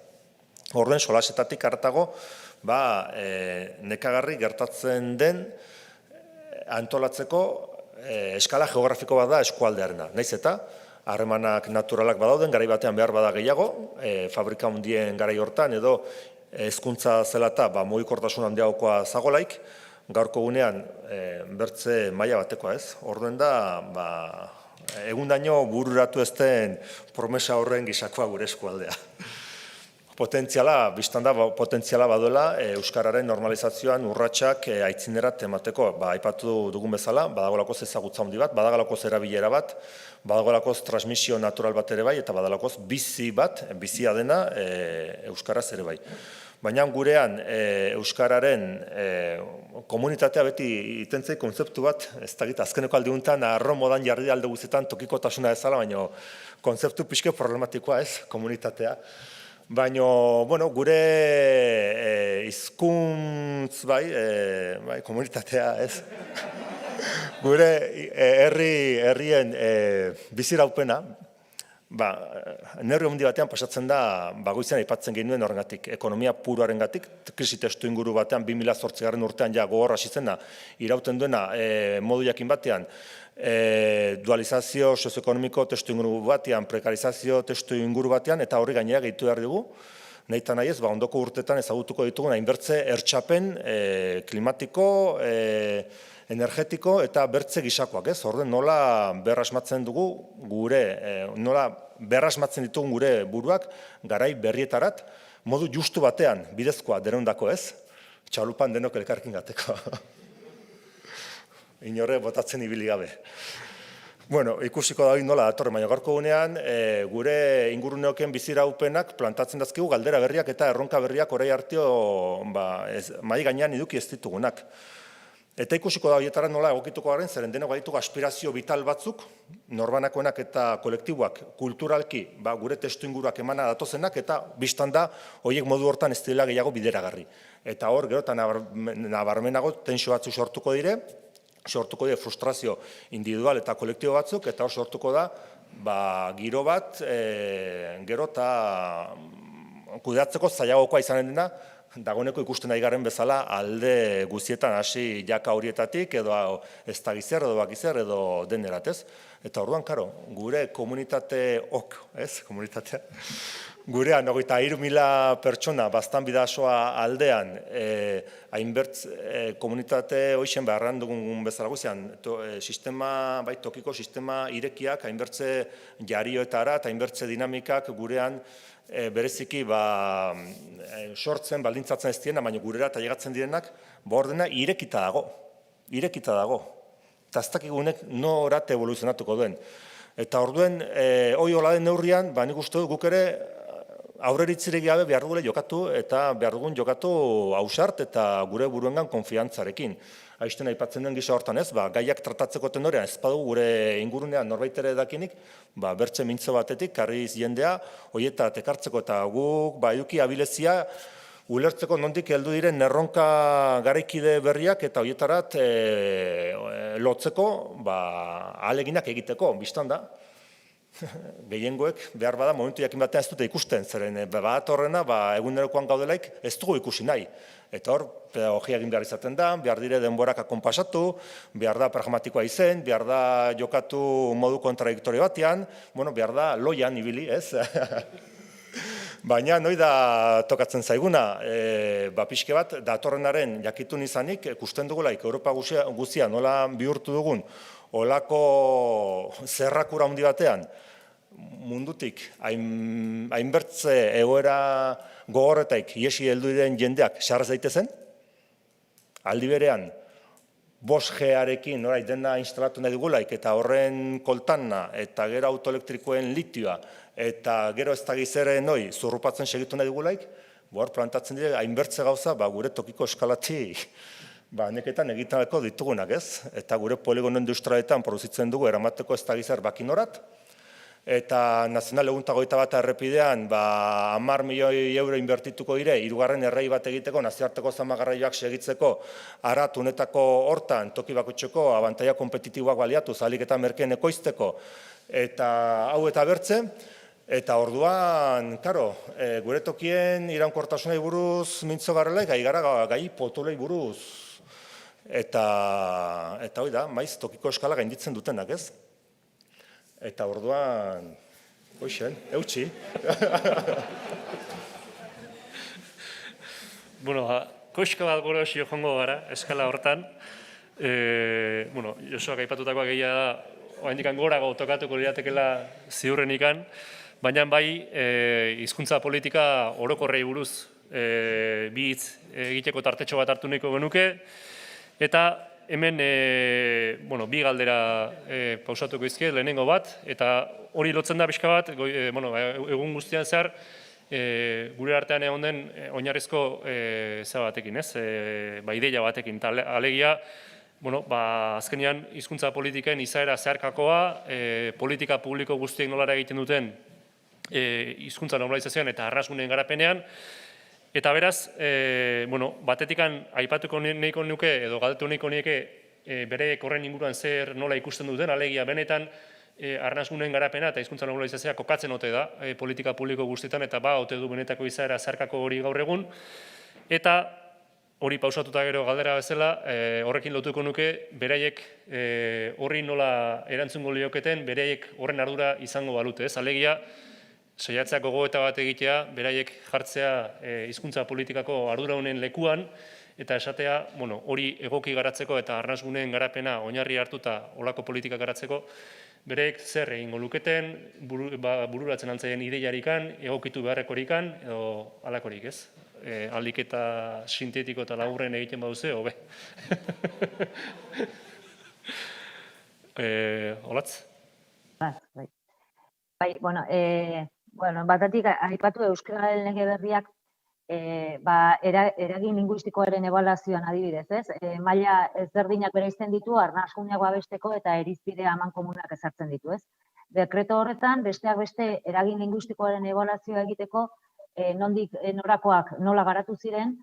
Orduen solasetatik hartago, nekagarri gertatzen den antolatzeko eskala geografiko bat da eskualdearena. Naiz eta, harremanak naturalak badauden, garai batean behar bada gehiago, fabrika handien garai hortan, edo hezkuntza zela eta mugikortasun handiagokoa zagolaik, gaurko gunean bertze maila batekoa ez. Orduen da, egundaino bururatu ez den promesa horren gisakoa gure eskualdea. Potentziala, biztan da, potentziala baduela euskararen normalizazioan urratsak aitzinerat emateko. Aipatu dugun bezala, badagolakoz ezagutza handi bat, badagolakoz erabilera bat, badagolakoz transmisio natural bat ere bai, eta badagolakoz bizi bat, bizia dena euskaraz ere bai. Baina gurean euskararen komunitatea beti itentzei konzeptu bat, ez dakit, azkeneko aldiuntan arro modan jarri alde guztietan tokikotasuna ezala, baina konzeptu pixke problematikoa ez, komunitatea. Baina, gure hizkuntz komunitatea ez, gure herrien biziraupena, neurri handi batean pasatzen da, goizean aipatzen genuen horrengatik, ekonomia puroaren gatik, krisi testu inguru batean, 2008 urtean gogorra hasi zena, irauten duena modu jakin batean, dualizazio sozioekonomiko testu inguru batean, prekarizazio testu inguru batean, eta horri gainera gehitu behar dugu, nahi eta nahi ez, ondoko urtetan ezagutuko ditugun hainbertze ertsapen klimatiko, energetiko eta bertze gisakoak ez. Orden nola berrasmatzen dugu gure, nola berrasmatzen ditugun gure buruak garai berrietarat, modu justu batean, bidezkoa deneundako ez, txalupan denok elkarrekin gateko. Inore botatzen ibili gabe. Ikusiko da hori nola datorren, baina gaurko gunean gure inguruneoken biziraupenak plantatzen dazkigu galdera berriak eta erronka berriak orai arteo mai gainean eduki ez ditugunak. Eta ikusiko da horietara nola egokituko garen, zeren denok baditugu aspirazio vital batzuk, norbanakoenak eta kolektiboak kulturalki gure testu inguruak emana datozenak, eta biztan da horiek modu hortan ez dela gehiago bideragarri. Eta hor, gero eta nabarmenago tensio batzu sortuko dire frustrazio individual eta kolektibo batzuk, eta hor sortuko da giro bat, gero eta kudeatzeko zailagokoa izanen dena, dagoeneko ikusten nahi garen bezala alde guztietan hasi jaka horietatik, edo ez da gizer, edo bakizer, edo denerat, ez? Eta orduan, karo, gure komunitate komunitatea, gurean, 23.000 pertsona, bastan bidasoa aldean, hainbertz komunitate hoixen beharran dugun bezala guzian, sistema, tokiko sistema irekiak, hainbertze jarioetara eta hainbertze dinamikak gurean bereziki sortzen, baldintzatzen ez diena, baina gurera eta llegatzen direnak, ordena irekita dago. Eta ez dakigunek norat evoluzionatuko duen. Eta orduen, hoi hola den neurrian, nik uste dut guk ere aurreritzirik gabe behar dugule jokatu, eta behar dugun jokatu ausart eta gure buruengan konfiantzarekin. Aizten aipatzen den gisa hortan ez, gaiak tratatzeko tenorean ez badugu gure ingurunean norbait ere dakinik, bertze mintzo batetik, karriz jendea, hoietat ekartzeko eta guk eduki abilezia ulertzeko nondik heldu diren erronka garaikide berriak eta hoietarat lotzeko ahaleginak egiteko, biztan da. Gehiengoek behar bada momentu jakin batean ez dute ikusten, zeren bat horrena egunerokoan gaudelaik ez dugu ikusi nahi. Eta hor, pedagogia egin behar izaten da, behar dire denborak akonpasatu, behar da pragmatikoa izen, behar da jokatu modu kontradiktorio batean, behar da loian ibili, ez? Baina, noi da tokatzen zaiguna, pixke bat, datorrenaren jakitun izanik, ikusten dugulaik, Europa guzia nola bihurtu dugun, olako zerrakura handi batean, mundutik, hainbertze egoera gogorretaik, iesi heldu diren jendeak, sarraz daitezen, aldi berean, 5G-arekin norai dena instalatu nahi dugulaik, eta horren koltanna, eta gero autoelektrikoen litioa, eta gero ez da gizere noi zurrupatzen segitu nahi dugulaik, hor plantatzen dire, hainbertze gauza, gure tokiko eskalatik, neketan egitenako ditugunak ez, eta gure poligono industrialetan produzitzen dugu eramateko ez da gizar bakinorat, eta nazional eguntagoita bat errepidean 10 milioi euro inbertituko dire, 3. errei bat egiteko, nazioarteko zamagarraioak segitzeko, arat unetako hortan, toki bakoitzeko, abantaia kompetitiboak baliatu, zalik eta merkeen ekoizteko, eta hau eta bertze, eta orduan, karo, gure tokien iraunkortasunei buruz mintzo garrela, gai gara gai potolei buruz, eta hoi da, maiz tokiko eskala gainditzen dutenak, ez? Eta orduan, hoxen, eutxi. Bueno, koska bat gora hori jongo gara, eskala hortan. Josuak aipatutakoa gehiago da, oraindik gorago tokatuko liratekela ziurrenikan, baina bai, hizkuntza politika orokorrei buruz bi hitz egiteko tartetxo bat hartu nahiko genuke, eta hemen bi galdera pausatuko izke, lehenengo bat, eta hori lotzen da pixka bat, egun guztian zehar, gure artean egon den oinarrizko batekin, ideia batekin, eta alegia, azkenean hizkuntza politiken izaera zeharkakoa, politika publiko guztiek nolara egiten duten hizkuntza normalizazioan eta arrasgunen garapenean, eta beraz, batetikan aipatuko nahiko nuke, edo galdetu nahiko nuke, bereek horren inguruan zer nola ikusten duten, alegia benetan arnasgunen garapena eta hizkuntza normalizazioa kokatzen ote da politika publiko guztietan, eta ote du benetako izaera zeharkako hori gaur egun, eta hori pausatuta gero galdera bezala, horrekin lotuko nuke, beraiek horri nola erantzungo lioketen, beraiek horren ardura izango balute, ez? Alegia, saiatzea gogoeta bat egitea, beraiek jartzea hizkuntza politikako arduradunen lekuan, eta esatea, hori egoki garatzeko eta arnasgunen garapena oinarri hartuta olako politika garatzeko, beraiek zer egingo luketen, bururatzen altzaien ideiarikan, egokitu beharrekorikan, edo alakorik, ez? Aldik eta sintetiko eta laburren egiten baduze, hobe. Olatz? Bai, batatik aipatu euskararen lege berriak eragin linguistikoaren ebaluazioan adibidez, ez? Maila ezberdinak bereizten ditu, arnasguneak babesteko eta irizpide amankomunak ezartzen ditu, ez? Dekreto horretan, besteak beste eragin linguistikoaren ebaluazioa egiteko, nondik norakoak nola garatu ziren,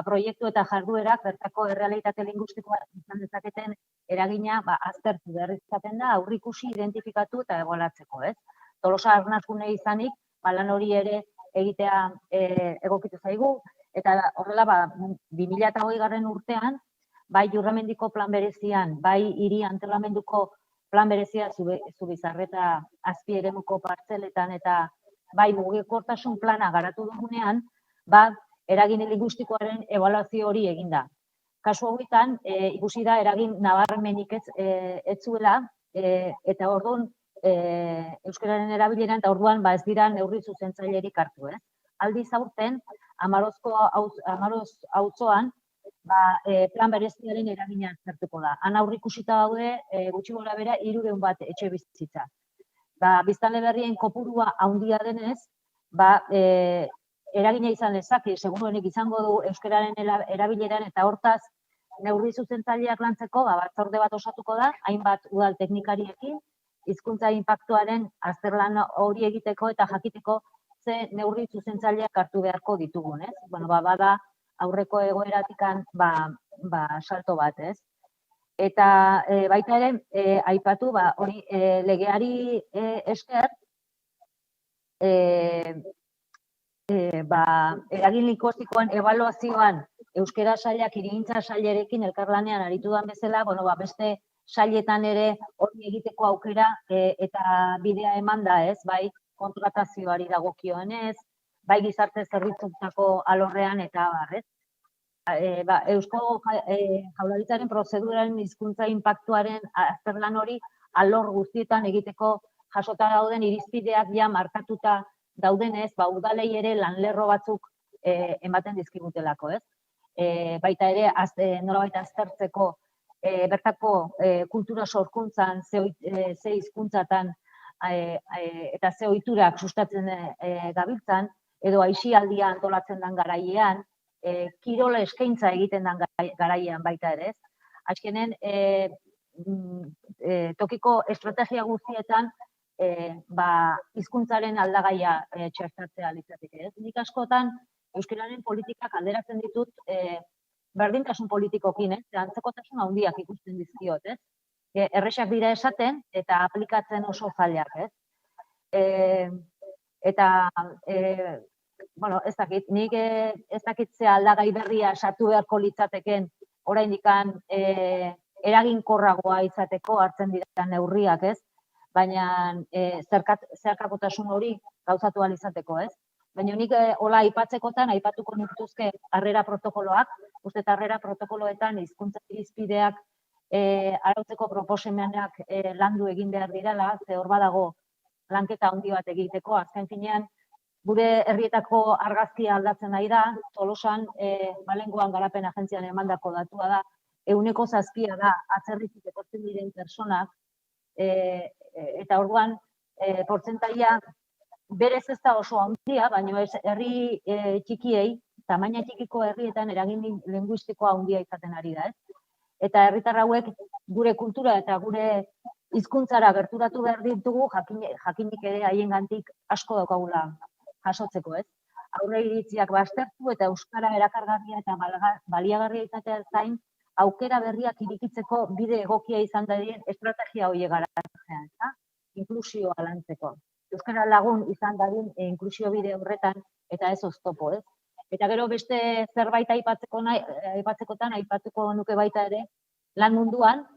proiektu eta jarduerak bertako errealitate linguistikoa izan dezaketen eragina aztertu behar izaten da, aurrikusi, identifikatu eta ebaluatzeko, ez? Tolosa arnasgune izanik, lan hori ere egitea egokitu zaigu, eta horrela 2020 urtean, bai Jurramendiko plan berezian, bai hiri antolamenduko plan berezia Zubizarreta azpieremuko partzeletan eta bai mugikortasun plana garatu dugunean, eragin linguistikoaren ebaluazio hori eginda. Kasu hauetan, ikusi da eragin nabarmenik ez zuela, eta orduan euskararen erabileran, eta orduan ez dira neurri zuzentzailerik hartu, ez? Aldiz aurten, Amaroz auzoan, plan bereziaren eragina aztertuko da. Han aurreikusita daude, gutxi gora bera, 300 bat etxe bizitza. Biztanle berrien kopurua handia denez, eragina izan lezake, seguruenik izango du euskararen erabileran, eta hortaz, neurri zuzentzaileak lantzeko, batzorde bat osatuko da, hainbat udal teknikariekin, hizkuntza inpaktuaren azterlan hori egiteko eta jakiteko ze neurri zuzentzaileak hartu beharko ditugun, ez? Bada aurreko egoeratikan salto bat, ez? Eta baita ere, aipatu, hori legeari esker, eragin linguistikoan ebaluazioan euskara sailak hirigintza sailerekin elkarlanean aritu dan bezala, beste sailetan ere hori egiteko aukera eta bidea eman da, ez? Bai kontratazioari dagokionez, bai gizarte zerbitzutako alorrean eta abar, ez? Eusko Jaurlaritzaren prozeduraren hizkuntza inpaktuaren azterlan hori alor guztietan egiteko jasota dauden irizpideak ja markatuta daudenez, udalei ere lanlerro batzuk ematen dizkigutelako, ez? Baita ere, nolabait aztertzeko bertako kultura sorkuntzan, ze hizkuntzatan eta ze ohiturak sustatzen gabiltzan, edo aisialdia antolatzen den garaiean, kirola eskaintza egiten den garaian baita ere, ez? Azkenen, tokiko estrategia guztietan hizkuntzaren aldagaia txertatzea litzateke, ez? Nik askotan euskararen politikak alderatzen ditut berdintasun politikokin, ez? Antzekotasun handiak ikusten dizkiot, ez? Erresak dira esaten eta aplikatzen oso zailak, ez? Eta, ez dakit, nik ez dakit ze aldagai berria sartu beharko litzateken oraindik eraginkorragoa izateko hartzen dira neurriak, ez? Baina zeharkakotasun hori gauzatu ahal izateko, ez? Baina nik hola aipatzekotan aipatuko nituzke harrera protokoloak, uste harrera protokoloetan hizkuntza irizpideak arautzeko proposamenak landu egin behar direla, ze hor badago lanketa handi bat egiteko, azken finean gure herrietako argazkia aldatzen nahi da, Tolosan Balengoan garapen agentzian emandako datua da, 7% da atzerritik etortzen diren personak, eta orduan portzentaia berez ez da oso handia, baina herri txikiei, tamaina txikiko herrietan eragin linguistikoa handia izaten ari da, ez? Eta herritar hauek gure kultura eta gure hizkuntzara gerturatu behar ditugu, jakinik ere haiengandik asko daukagula jasotzeko, ez? Aurre iritziak baztertu eta euskara erakargarria eta baliagarria izatea zain, aukera berriak irikitzeko bide egokia izan dadien estrategia horiek garatzea, eta inklusioa lantzeko. Euskara lagun izan dadin inklusio bide horretan eta ez oztopo, ez? Eta gero beste zerbait aipatzekotan aipatuko nuke baita ere, lan munduan,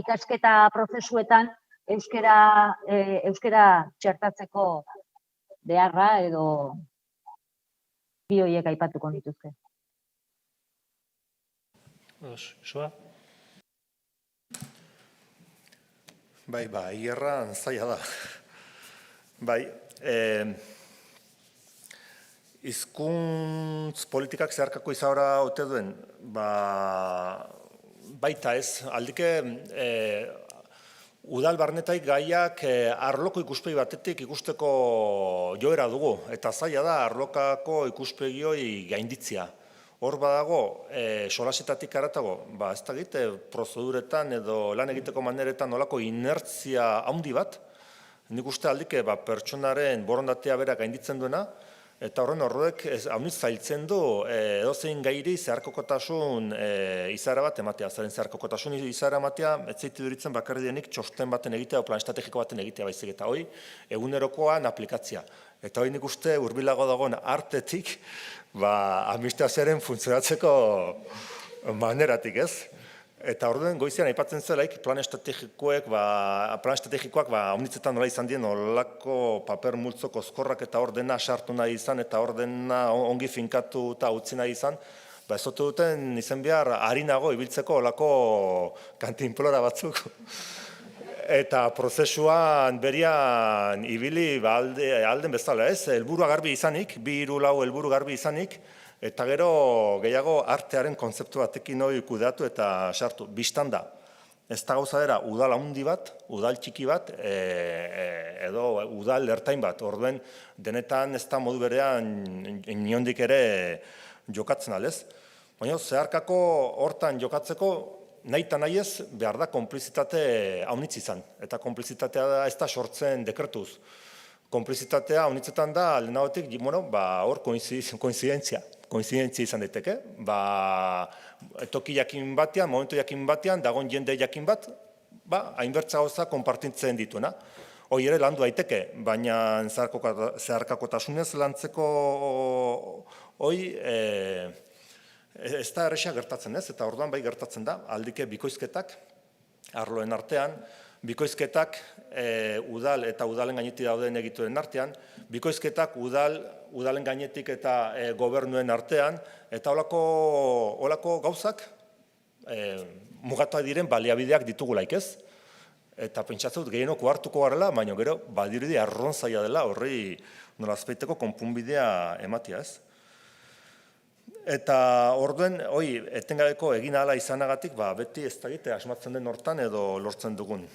ikasketa prozesuetan euskara txertatzeko beharra edo bi horiek aipatuko nituzke. Soa? Bai, hierran zaila da. Bai, hizkuntz politikak zeharkako izaura ote duen, baita ez, aldike udal barnetaik gaiak arloko ikuspegi batetik ikusteko joera dugu, eta zaila da arlokako ikuspegioi gainditzia. Hor badago, solasetatik haratago, ez da egite, prozeduretan edo lan egiteko maneretan nolako inertzia handi bat, nik uste aldike pertsonaren borondatea bera gainditzen duena, eta horrek haunitz zailtzen du edozein gairi zeharkokotasun izaera bat ematea. Zaren zeharkokotasun izaera ematea, ez zaitu duritzen bakarri denik txosten baten egitea o plan estrategiko baten egitea baizik, eta hoi egunerokoan aplikatzea. Eta hoi nik uste hurbilago dagoen artetik administrazioaren funtzionatzeko maneratik, ez? Eta orduen goizean aipatzen zelaik plan estrategikoak haunitzetan nola izan dien olako paper multzo kozkorrak eta ordena sartu nahi izan eta ordena ongi finkatu eta utzi nahi izan, ez ote duten izen behar harinago ibiltzeko olako kantinplora batzuk. Eta prozesuan berian ibili alden bezala, ez? Helburua garbi izanik, 2-4 helburu garbi izanik, eta gero gehiago artearen kontzeptu batekin hori kudeatu eta sartu. Bistan da, ez da gauza dela udal handi bat, udal txiki bat, edo udal ertain bat. Orduen denetan ez da modu berean inondik ere jokatzen alez. Baina zeharkako hortan jokatzeko nahi eta nahi ez behar da konplizitate haunitz izan. Eta konplizitatea da ez da sortzen dekretuz. Konplizitatea haunitzetan da lehenagotik, hor koinzidentzia izan daiteke. Toki jakin batean, momentu jakin batean, dagoen jende jakin bat, hainbertza gauza konpartitzen dituena. Hoi ere landu daiteke, baina zeharkakotasunez lantzeko hoi ez da erresa gertatzen ez, eta orduan bai gertatzen da, aldike bikoizketak, arloen artean, bikoizketak udal eta udalen gainetik dauden egituren artean, bikoizketak udalen gainetik eta gobernuen artean, eta holako gauzak mugatuak diren baliabideak ditugulaik ez. Eta pentsatzen dut gehienoko hartuko garela, baina gero badirudi arronzaia dela horri nolazpeiteko konpunbidea ematia ez. Eta orduen, etengabeko egin ahala izanagatik, beti ez da egite asmatzen den hortan edo lortzen dugun.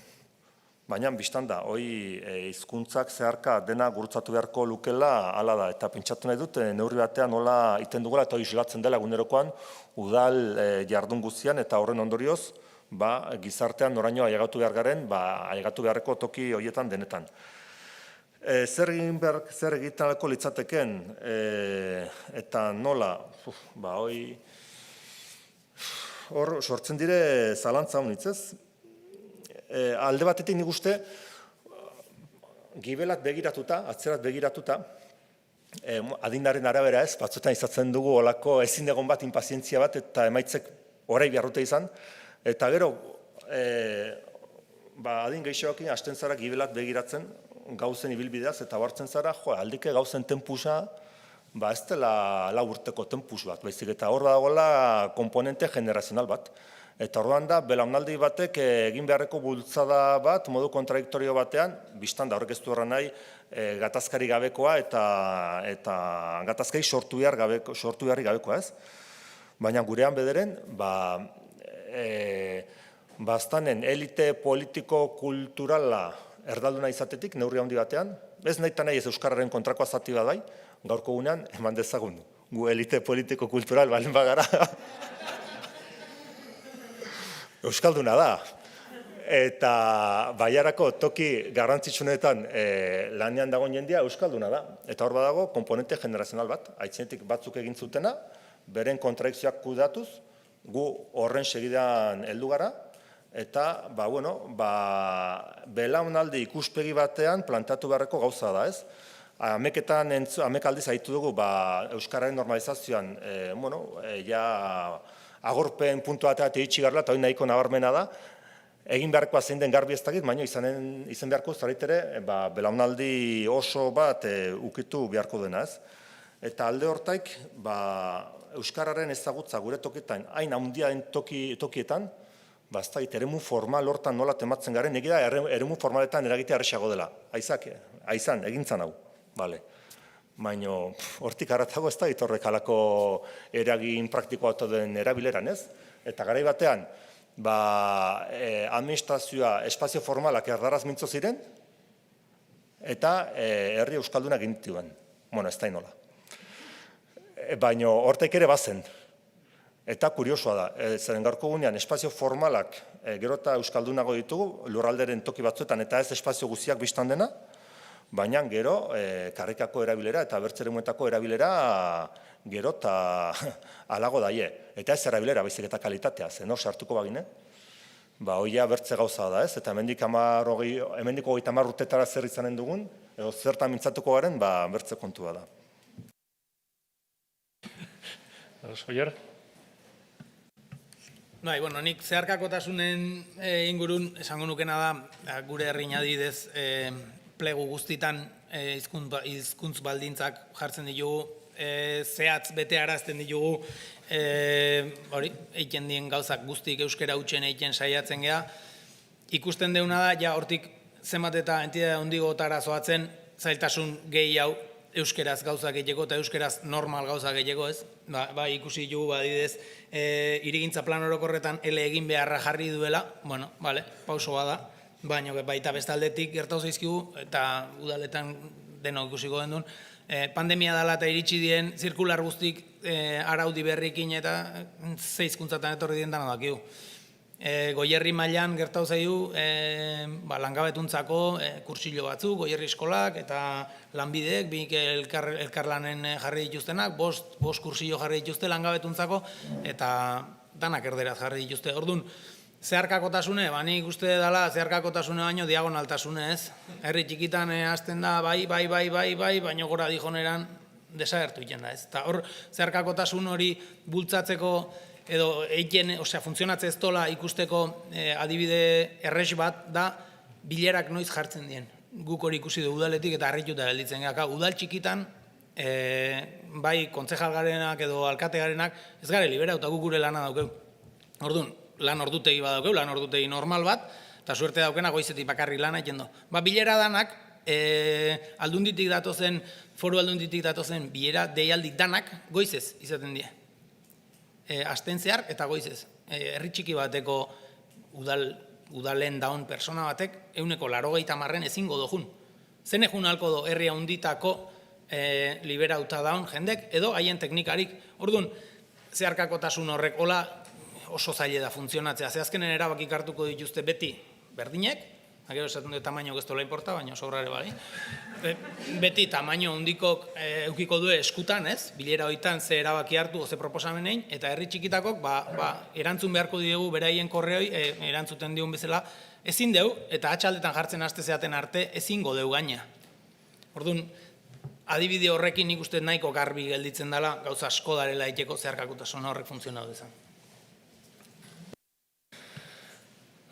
Baina biztan da, hizkuntzak zeharka dena gurutzatu beharko lukela hala da. Eta pentsatu nahi dut, neurri batean nola iten dugula eta islatzen dela egunerokoan udal jardun guztian eta horren ondorioz, gizartean noraino ailegatu behar garen, ailegatu beharreko toki horietan denetan. Zer egiten litzateken eta nola, hor sortzen dire zalantza honitzez. Alde batetik nik uste, gibelak begiratuta, atzerat begiratuta, adinaren arabera ez, batzuetan izatzen dugu olako ezin egon bat, inpazientzia bat, eta emaitzek orai beharrute izan, eta gero, adin gehixoakin hasten zara gibelak begiratzen, gauzen ibilbideaz, eta bartzen zara, aldike gauzen tempusa, ez dela lau urteko tempus bat, baizik, eta hor dagoela komponente generazional bat. Eta orduan da, belaunaldi batek egin beharreko bultzada bat, modu kontradiktorio batean, biztan da horrek ez du horren nahi, gatazkari gabekoa eta gatazkari sortu beharri gabekoa ez. Baina gurean bederen, baztanen elite politiko-kulturala erdalduna izatetik, neurri handi batean, ez nahi eta nahi ez Euskararen kontrakoa zati bat bai, gaurko gunean, eman dezagun, gu elite politiko-kultural balen bagara, Euskalduna da, eta Baiarako toki garrantzitsunetan lanean dagoen jendea Euskalduna da. Eta hor badago komponente generazional bat, aitzinetik batzuk egin zutena, beren kontradikzioak kudatuz, gu horren segidan heldu gara, eta belaunaldi ikuspegi batean plantatu beharreko gauza da ez. Amek aldiz haitu dugu Euskararen normalizazioan, agorpen puntu batean iritsi garela, eta hori nahiko nabarmena da, egin beharkoa zein den garbi ez dakit, baina izan beharko zaraitere, belaunaldi oso bat ukitu beharko dena ez. Eta alde hortaik, Euskararen ezagutza gure tokietan, hain handiaren tokietan, ez dakit, eremu formal hortan nola tematzen garen, nik da eremu formaletan eragitea erresago dela. Aizan, egintzan hau, bale. Baina hortik haratago ez da horrek alako eragin praktikoa den erabileran ez. Eta garai batean, administrazioa espazio formalak erdaraz mintzo ziren, eta herri euskaldunak gintituen. Ez da inola. Baina hortek ere bazen. Eta kuriosoa da, zeren gaurko gunean espazio formalak gero eta euskaldunago ditugu, lurralderen toki batzuetan eta ez espazio guztiak biztan dena, baina gero karrikako erabilera eta bertzeremuetako erabilera gero eta alago daie. Eta ez erabilera, baizik eta kalitatea, zen hor sartuko bagine. Hoia bertze gauza da ez, eta hemendik 30 urtetara zer izanen dugun, edo zertan mintzatuko garen, bertze kontua da. Oier? Nik zeharkakotasunen ingurun esango nukena da, gure herrin adibidez, plegu guztitan hizkuntz baldintzak jartzen ditugu, zehatz bete arazten ditugu, egiten dien gauzak guztik euskera hutsen egiten saiatzen geha. Ikusten deuna da, hortik zenbat eta entidade hondigotara zoatzen, zailtasun gehi hau euskeraz gauzak egiteko eta euskeraz normal gauzak egiteko ez. Ikusi ditugu, adibidez, hirigintza plan orokorretan ele egin beharra jarri duela, pauso bada, baina baita bestaldetik gertatu zaizkigu, eta udaletan denok ikusiko den duen, pandemia dela eta iritsi dien zirkular guztik araudi berrikin eta ze hizkuntzatan etorri dien dena dakigu. Goierri mailan gertatu zaigu langabetuntzako kursillo batzuk, Goierri eskolak eta lanbideek, bik elkarlanen jarri dituztenak, 5 kursillo jarri dituzte langabetuntzako eta danak erderaz jarri dituzte. Orduan, zeharkakotasune, nik uste dela zeharkakotasune baino diagonaltasune ez. Herri txikitan hasten da bai, baino gora dijoneran desagertu egiten da ez. Eta hor, zeharkakotasun hori bultzatzeko edo funtzionatze ez dola ikusteko adibide errex bat da bilerak noiz jartzen dien. Guk hori ikusi du udaletik eta harrituta gelditzen gara. Udal txikitan, bai kontzejal garenak edo alkate garenak, ez gare libera, eta guk gure lana daukeu. Orduan, lan ordutegi bat daukeu, lan ordutegi normal bat, eta suerte daukena goizetik bakarrik lana egiten du. Bilera danak, aldunditik datozen, foru aldunditik datozen bilera deialdi danak goizez izaten die. Asten zehar eta goizez. Herri txiki bateko udalen daun persona batek 180 ezingo dojun. Zen egun halko do herri handitako liberauta daun jendek edo haien teknikarik. Orduan, zeharkakotasun horrek hola oso zaile da funtzionatzea. Ze azkenen erabakik hartuko dituzte beti berdinek, gero esaten dut tamaino gestola importa, baina sobrare bai. Beti tamaino handikok eukiko du eskutan, ez? Bilera hoitan ze erabaki hartu, ze proposamenein, eta herri txikitakok erantzun beharko diegu beraien korreoi, erantzuten digun bezala, ezin deu, eta atxaldetan jartzen haste zeaten arte, ezingo deu gaina. Orduan, adibide horrekin nik uste nahiko garbi gelditzen dela, gauza asko darela iteko zeharkakotasun horrek funtzionau dezan.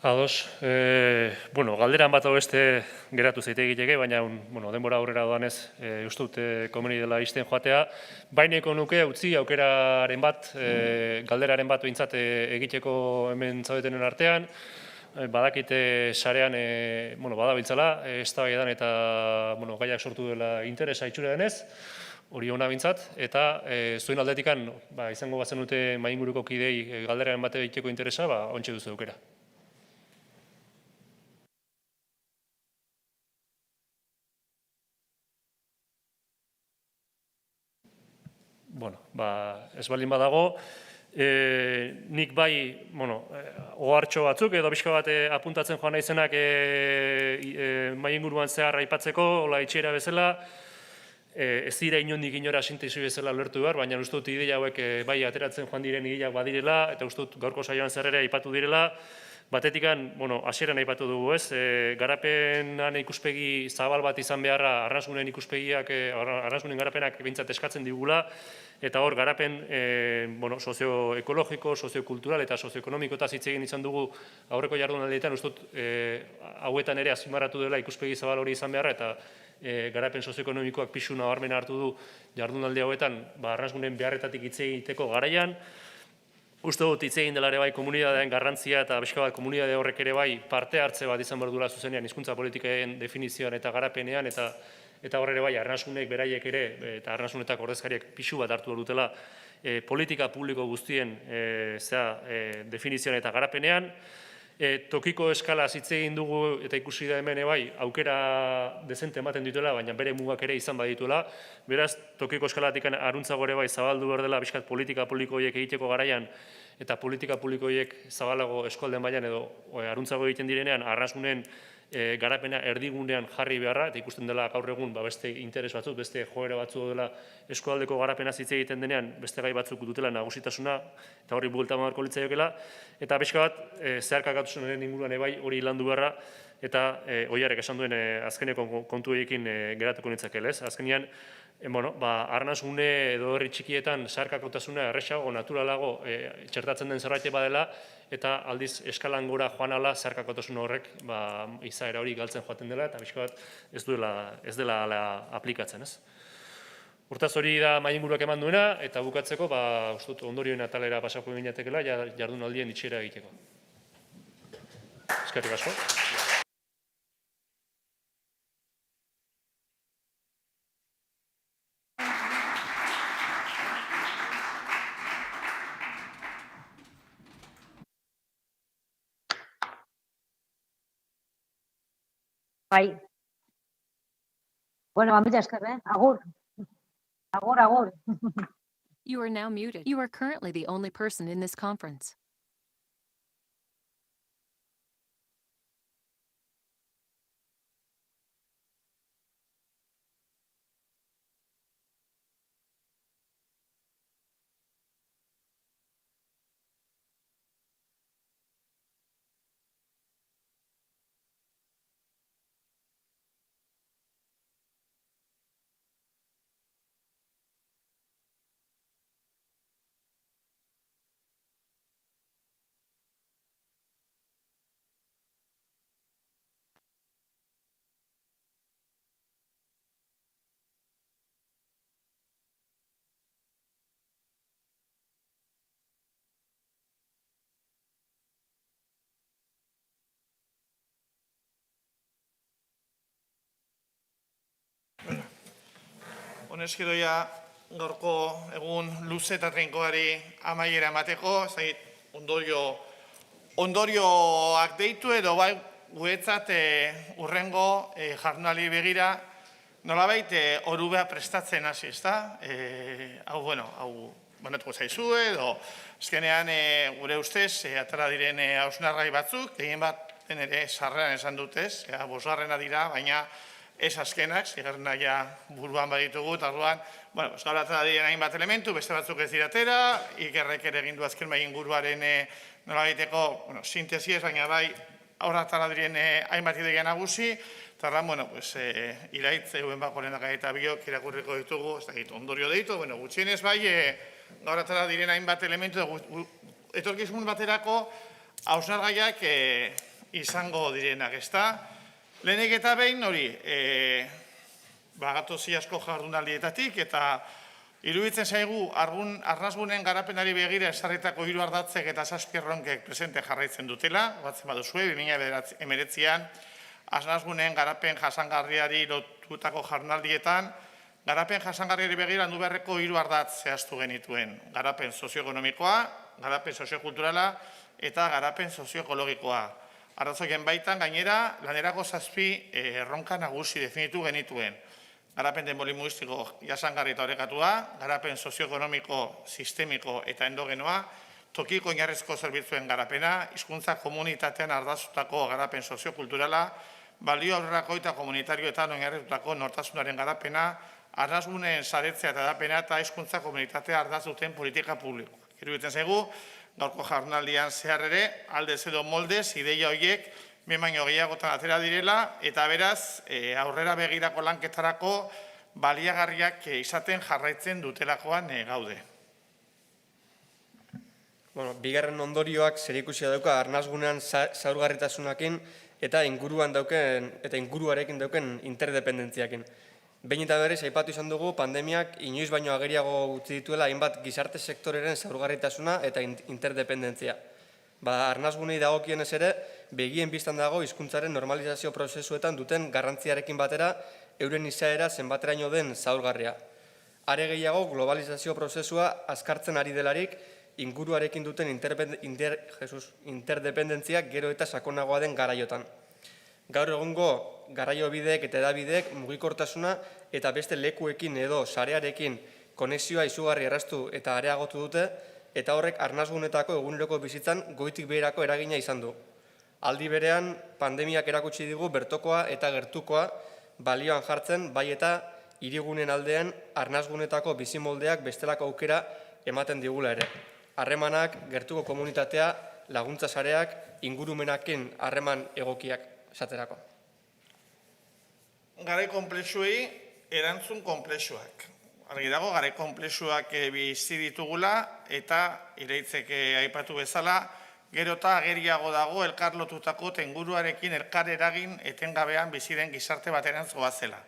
Ados, galderan bat beste geratu zeite egiteke, baina denbora aurrera doanez uste dut komeni dela izten joatea. Baineko nuke utzi aukeraren bat, galderaren bat behintzat egiteko hemen zaudetenen artean. Badakite sarean badabiltzala, eztabaidan eta gaiak sortu dela interesa itxura denez, hori hona bintzat, eta zuen aldetikan izango bazen dute mainguruko kidei galderaren bat egiteko interesa, ontsi duzu aukera. Ez baldin badago, nik bai, ohartxo batzuk edo pixka bat apuntatzen joan naizenak mai inguruan zehar aipatzeko, hola itxera bezala, ez dira inondik inora sintesi bezala lertu behar, baina uste dut ideia hauek bai ateratzen joan diren ideiak badirela, eta uste dut gaurko saioan zer ere aipatu direla, batetikan, hasieran aipatu dugu ez, garapenan ikuspegi zabal bat izan beharra arnasgunen ikuspegiak, arnasgunen garapenak behintzat eskatzen digula, eta hor garapen sozioekologiko, soziokultural eta sozioekonomiko eta hitz egin izan dugu aurreko jardunaldietan, uste dut hauetan ere azpimarratu dela ikuspegi zabal hori izan beharra, eta garapen sozioekonomikoak pixu nabarmena hartu du jardunaldi hauetan arnasgunen beharretatik hitz egiteko garaian. Uste dut hitz egin dela ere bai komunitatean garrantzia eta pixka bat komunitate horrek ere bai parte hartze bat izan behar duela zuzenean hizkuntza politiken definizioan eta garapenean, eta hor ere bai arnasgunek beraiek ere eta arnasgunetak ordezkariek pixu bat hartu dutela politika publiko guztien definizioan eta garapenean. Tokiko eskalaz hitz egin dugu eta ikusi da hemen bai aukera dezente ematen dituela, baina bere mugak ere izan badituela. Beraz, tokiko eskalatik aruntzago ere bai zabaldu behar dela bizkat politika publiko horiek egiteko garaian eta politika publiko horiek zabalago eskualden baian edo aruntzago egiten direnean arnasgunen garapena erdigunean jarri beharra, eta ikusten dela gaur egun beste interes batzuk, beste joera batzuk dela eskualdeko garapena hitz egiten denean, beste gai batzuk dutela nagusitasuna, eta hori buelta marko litzaiokela, eta pixka bat zeharkakotasunen inguruan bai hori landu beharra, eta Oiarek esan duen azkeneko kontu horiekin geratuko nitzakela, ez? Azkenean, arnasgune edo herri txikietan zeharkakotasuna erresago, naturalago txertatzen den zerbait badela, eta aldiz eskalan gora joan ala zeharkakotasun horrek izaera hori galtzen joaten dela, eta pixka bat ez dela aplikatzen, ez? Hortaz hori da mai inguruak eman duena, eta bukatzeko, uste dut ondorioen atalera pasako ginetekela, jardunaldien itxera egiteko. Eskerrik asko. Bai. Bueno, mila esker, agur. Agur, agur. You are now muted. You are currently the only person in this conference. Honezkidoia gaurko egun luze eta trinkoari amaiera emateko, ondorioak deitu edo bai guretzat urrengo jardunaldi begira nolabait orubea prestatzen hasi, ezta? Hau bonatuko zaizue edo azkenean gure ustez atara diren hausnargai batzuk, gehien bat ere sarrean esan dutez, bosgarrena dira, baina ez azkenak, zigarrena ja buruan baditugu, eta orduan, gaur atara diren hainbat elementu, beste batzuk ez diratera, ikerrek ere egin du azken bai inguruaren nolabaiteko sintesiez, baina bai aurra atara diren hainbat ideia nagusi, eta orduan, iraitz eguen bako lehenak eta biok irakurriko ditugu, ez da ondorio deitu, gutxienez bai, gaur atara diren hainbat elementu, etorkizun baterako hausnargaiak izango direnak, ez da? Lehenik eta behin hori, gatozi asko jardunaldietatik eta iruditzen zaigu arnasgunen garapenari begira esarritako 3 ardatzek eta 7 erronkek presente jarraitzen dutela, batzen baduzue, 2019an arnasgunen garapen jasangarriari lotutako jardunaldietan, garapen jasangarriari begira handu beharreko 3 ardatz zehaztu genituen. Garapen sozioekonomikoa, garapen soziokulturala eta garapen sozioekologikoa. Arrazoien baitan, gainera, lanerako 7 erronka nagusi definitu genituen. Garapen denbolimistiko jasangarri eta orekatua, garapen sozioekonomiko, sistemiko eta endogenoa, tokiko oinarrizko zerbitzuen garapena, hizkuntza komunitatean ardazutako garapen soziokulturala, balio aurrerako eta komunitarioetan oinarrizutako nortasunaren garapena, arnasgunen saretzea eta edapena eta hizkuntza komunitatea ardazuten politika publiko. Iruditzen zaigu, gaurko jardunaldian zehar ere, aldez edo moldez, ideia horiek, baino gehiagotan atera direla, eta beraz, aurrera begirako lanketarako baliagarriak izaten jarraitzen dutelakoan gaude. Bigarren ondorioak zerikusia dauka arnasgunean zaurgarritasunakin eta inguruarekin dauken interdependentziakin. Behin eta berriz, aipatu izan dugu, pandemiak inoiz baino ageriago utzi dituela hainbat gizarte sektoreren zaurgarritasuna eta interdependentzia. Arnasgunei dagokienez ere, begien biztan dago hizkuntzaren normalizazio prozesuetan duten garrantziarekin batera euren izaera zenbateraino den zaurgarria. Are gehiago, globalizazio prozesua azkartzen ari delarik, inguruarekin duten interdependentziak gero eta sakonagoa den garaiotan. Gaur egungo garaio bideek eta edabideek mugikortasuna eta beste lekuekin edo sarearekin konexioa izugarri erraztu eta areagotu dute, eta horrek arnasgunetako eguneroko bizitzan goitik beherako eragina izan du. Aldi berean, pandemiak erakutsi digu bertokoa eta gertukoa balioan jartzen, bai eta hirigunen aldean arnasgunetako bizimoldeak bestelako aukera ematen digula ere. Harremanak, gertuko komunitatea, laguntza sareak, ingurumenakin harreman egokiak esaterako. Garai konplexuei erantzun konplexuak. Argi dago, garai konplexuak bizi ditugula eta iraitzeke aipatu bezala, gero eta ageriago dago elkarlotutako tenguruarekin elkar eragin etengabean bizi den gizarte baterantz goazela.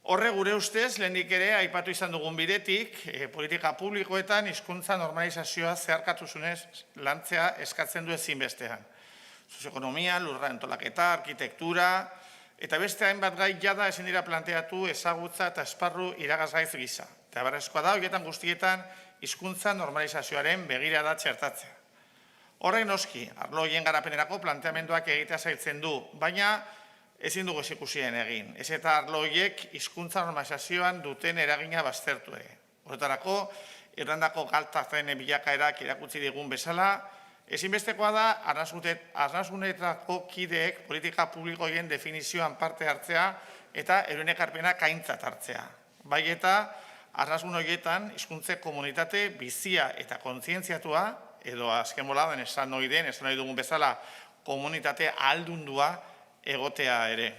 Horre gure ustez, lehenik ere aipatu izan dugun bidetik, politika publikoetan hizkuntza normalizazioa zeharkatuzunez lantzea eskatzen du ezinbestean. Sozioekonomia, lurra antolaketa, arkitektura, eta beste hainbat gai jada ezin dira planteatu ezagutza eta esparru iragazgaiz gisa. Eta beharrezkoa da, horietan guztietan hizkuntza normalizazioaren begirada txertatzea. Horrek noski, arlo horien garapenerako planteamenduak egitea zailtzen du, baina ezin dugu ezikusien egin. Ez eta arlo horiek hizkuntza normalizazioan duten eragina baztertu egin. Horretarako, Irlandako galtazen bilakaerak erakutsi digun bezala, ezinbestekoa da arnasgunetako kideek politika publikoien definizioan parte hartzea eta euren ekarpenak aintzat hartzea. Bai eta arnasgun horietan hizkuntza komunitate bizia eta kontzientziatua, edo azken boladan esan nahi dugun bezala komunitate ahaldundua egotea ere.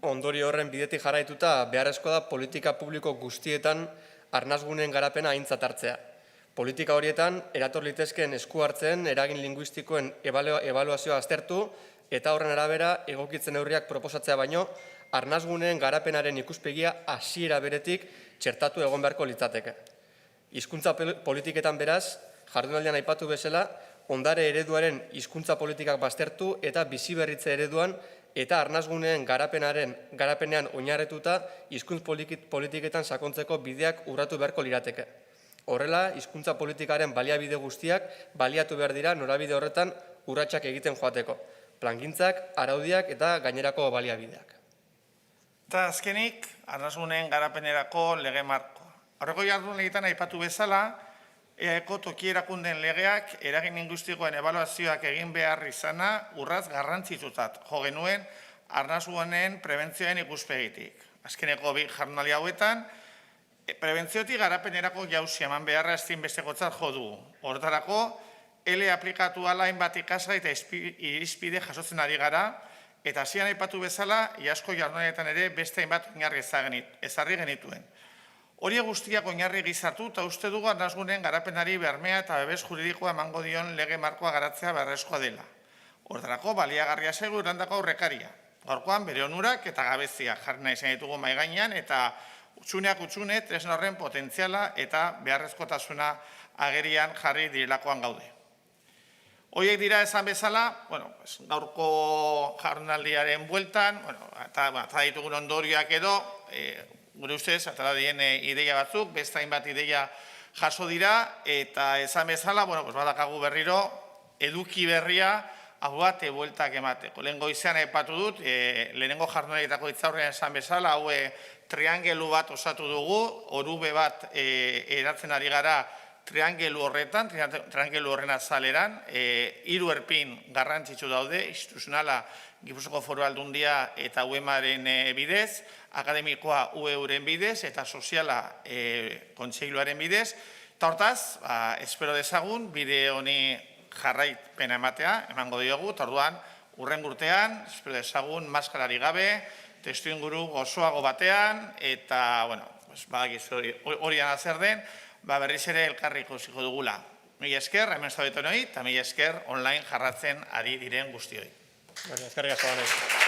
Ondorio horren bidetik jarraituta beharrezkoa da politika publiko guztietan arnasgunen garapena aintzat hartzea. Politika horietan, erator litezkeen esku hartzen, eragin linguistikoen ebaluazioa aztertu eta horren arabera egokitzen neurriak proposatzea baino, arnasgunen garapenaren ikuspegia hasiera beretik txertatu egon beharko litzateke. Hizkuntza politiketan beraz, jardunaldian aipatu bezala, ondare ereduaren hizkuntza politikak baztertu eta biziberritze ereduan eta arnasguneen garapenean oinarrituta hizkuntz politiketan sakontzeko bideak urratu beharko lirateke. Horrela, hizkuntza politikaren baliabide guztiak baliatu behar dira norabide horretan urratsak egiten joateko. Plangintzak, araudiak eta gainerako baliabideak. Eta azkenik, arnasguneen garapenerako lege markoa. Horreko jardunlegitan aipatu bezala, EAEko toki erakundeen legeak eragin linguistikoen ebaluazioak egin behar izana urraz garrantzitsutzat jo genuen arnasgunen prebentzioen ikuspegitik. Azkeneko bi jardunaldi hauetan, prebentziotik garapenerako jauzi eman beharra ezinbestekotzat jo du. Horretarako, L aplikatu ala hainbat ikasgai eta irizpide jasotzen ari gara, eta hasian aipatu bezala, iasko jardunalietan ere beste hainbat oinarri ezarri genituen. Hori guztiak oinarri gizartu eta uste dugu arnasgunen garapenari bermea eta babes juridikoa emango dion lege markoa garatzea beharrezkoa dela. Horretarako, baliagarria zaigu Irlandako aurrekaria. Gaurkoan bere onurak eta gabeziak jarri nahi izan ditugu mahai gainean eta utxuneak utxune tresna horren potentziala eta beharrezkotasuna agerian jarri direlakoan gaude. Horiek dira esan bezala, gaurko jardunaldiaren bueltan, eta ditugun ondorioak edo, gure ustez, atara dien ideia batzuk, beste hainbat ideia jaso dira, eta esan bezala, badakagu berriro, eduki berria, hau bat, bueltak emateko. Lehengo izan aipatu dut, lehenengo jardunaldietako hitzaurrean esan bezala, hau triangelu bat osatu dugu, orube bat eratzen ari gara triangelu horretan, triangelu horren azaleran, 3 erpin garrantzitsu daude, instituzionala Gipuzkoako Foru Aldundia eta UEMaren bidez, akademikoa UEUren bidez eta soziala kontseiluaren bidez. Eta hortaz, espero dezagun, bide honi jarraipena ematea, emango diogu, eta orduan, hurren urtean, espero dezagun, maskarari gabe, testu inguru gozoago batean, eta, badakizu hori zer den, berriz ere elkarri ikusiko dugula. Mila esker, hemen zaudetonoi, eta mila esker online jarratzen ari diren guztioi. Eskerrik asko.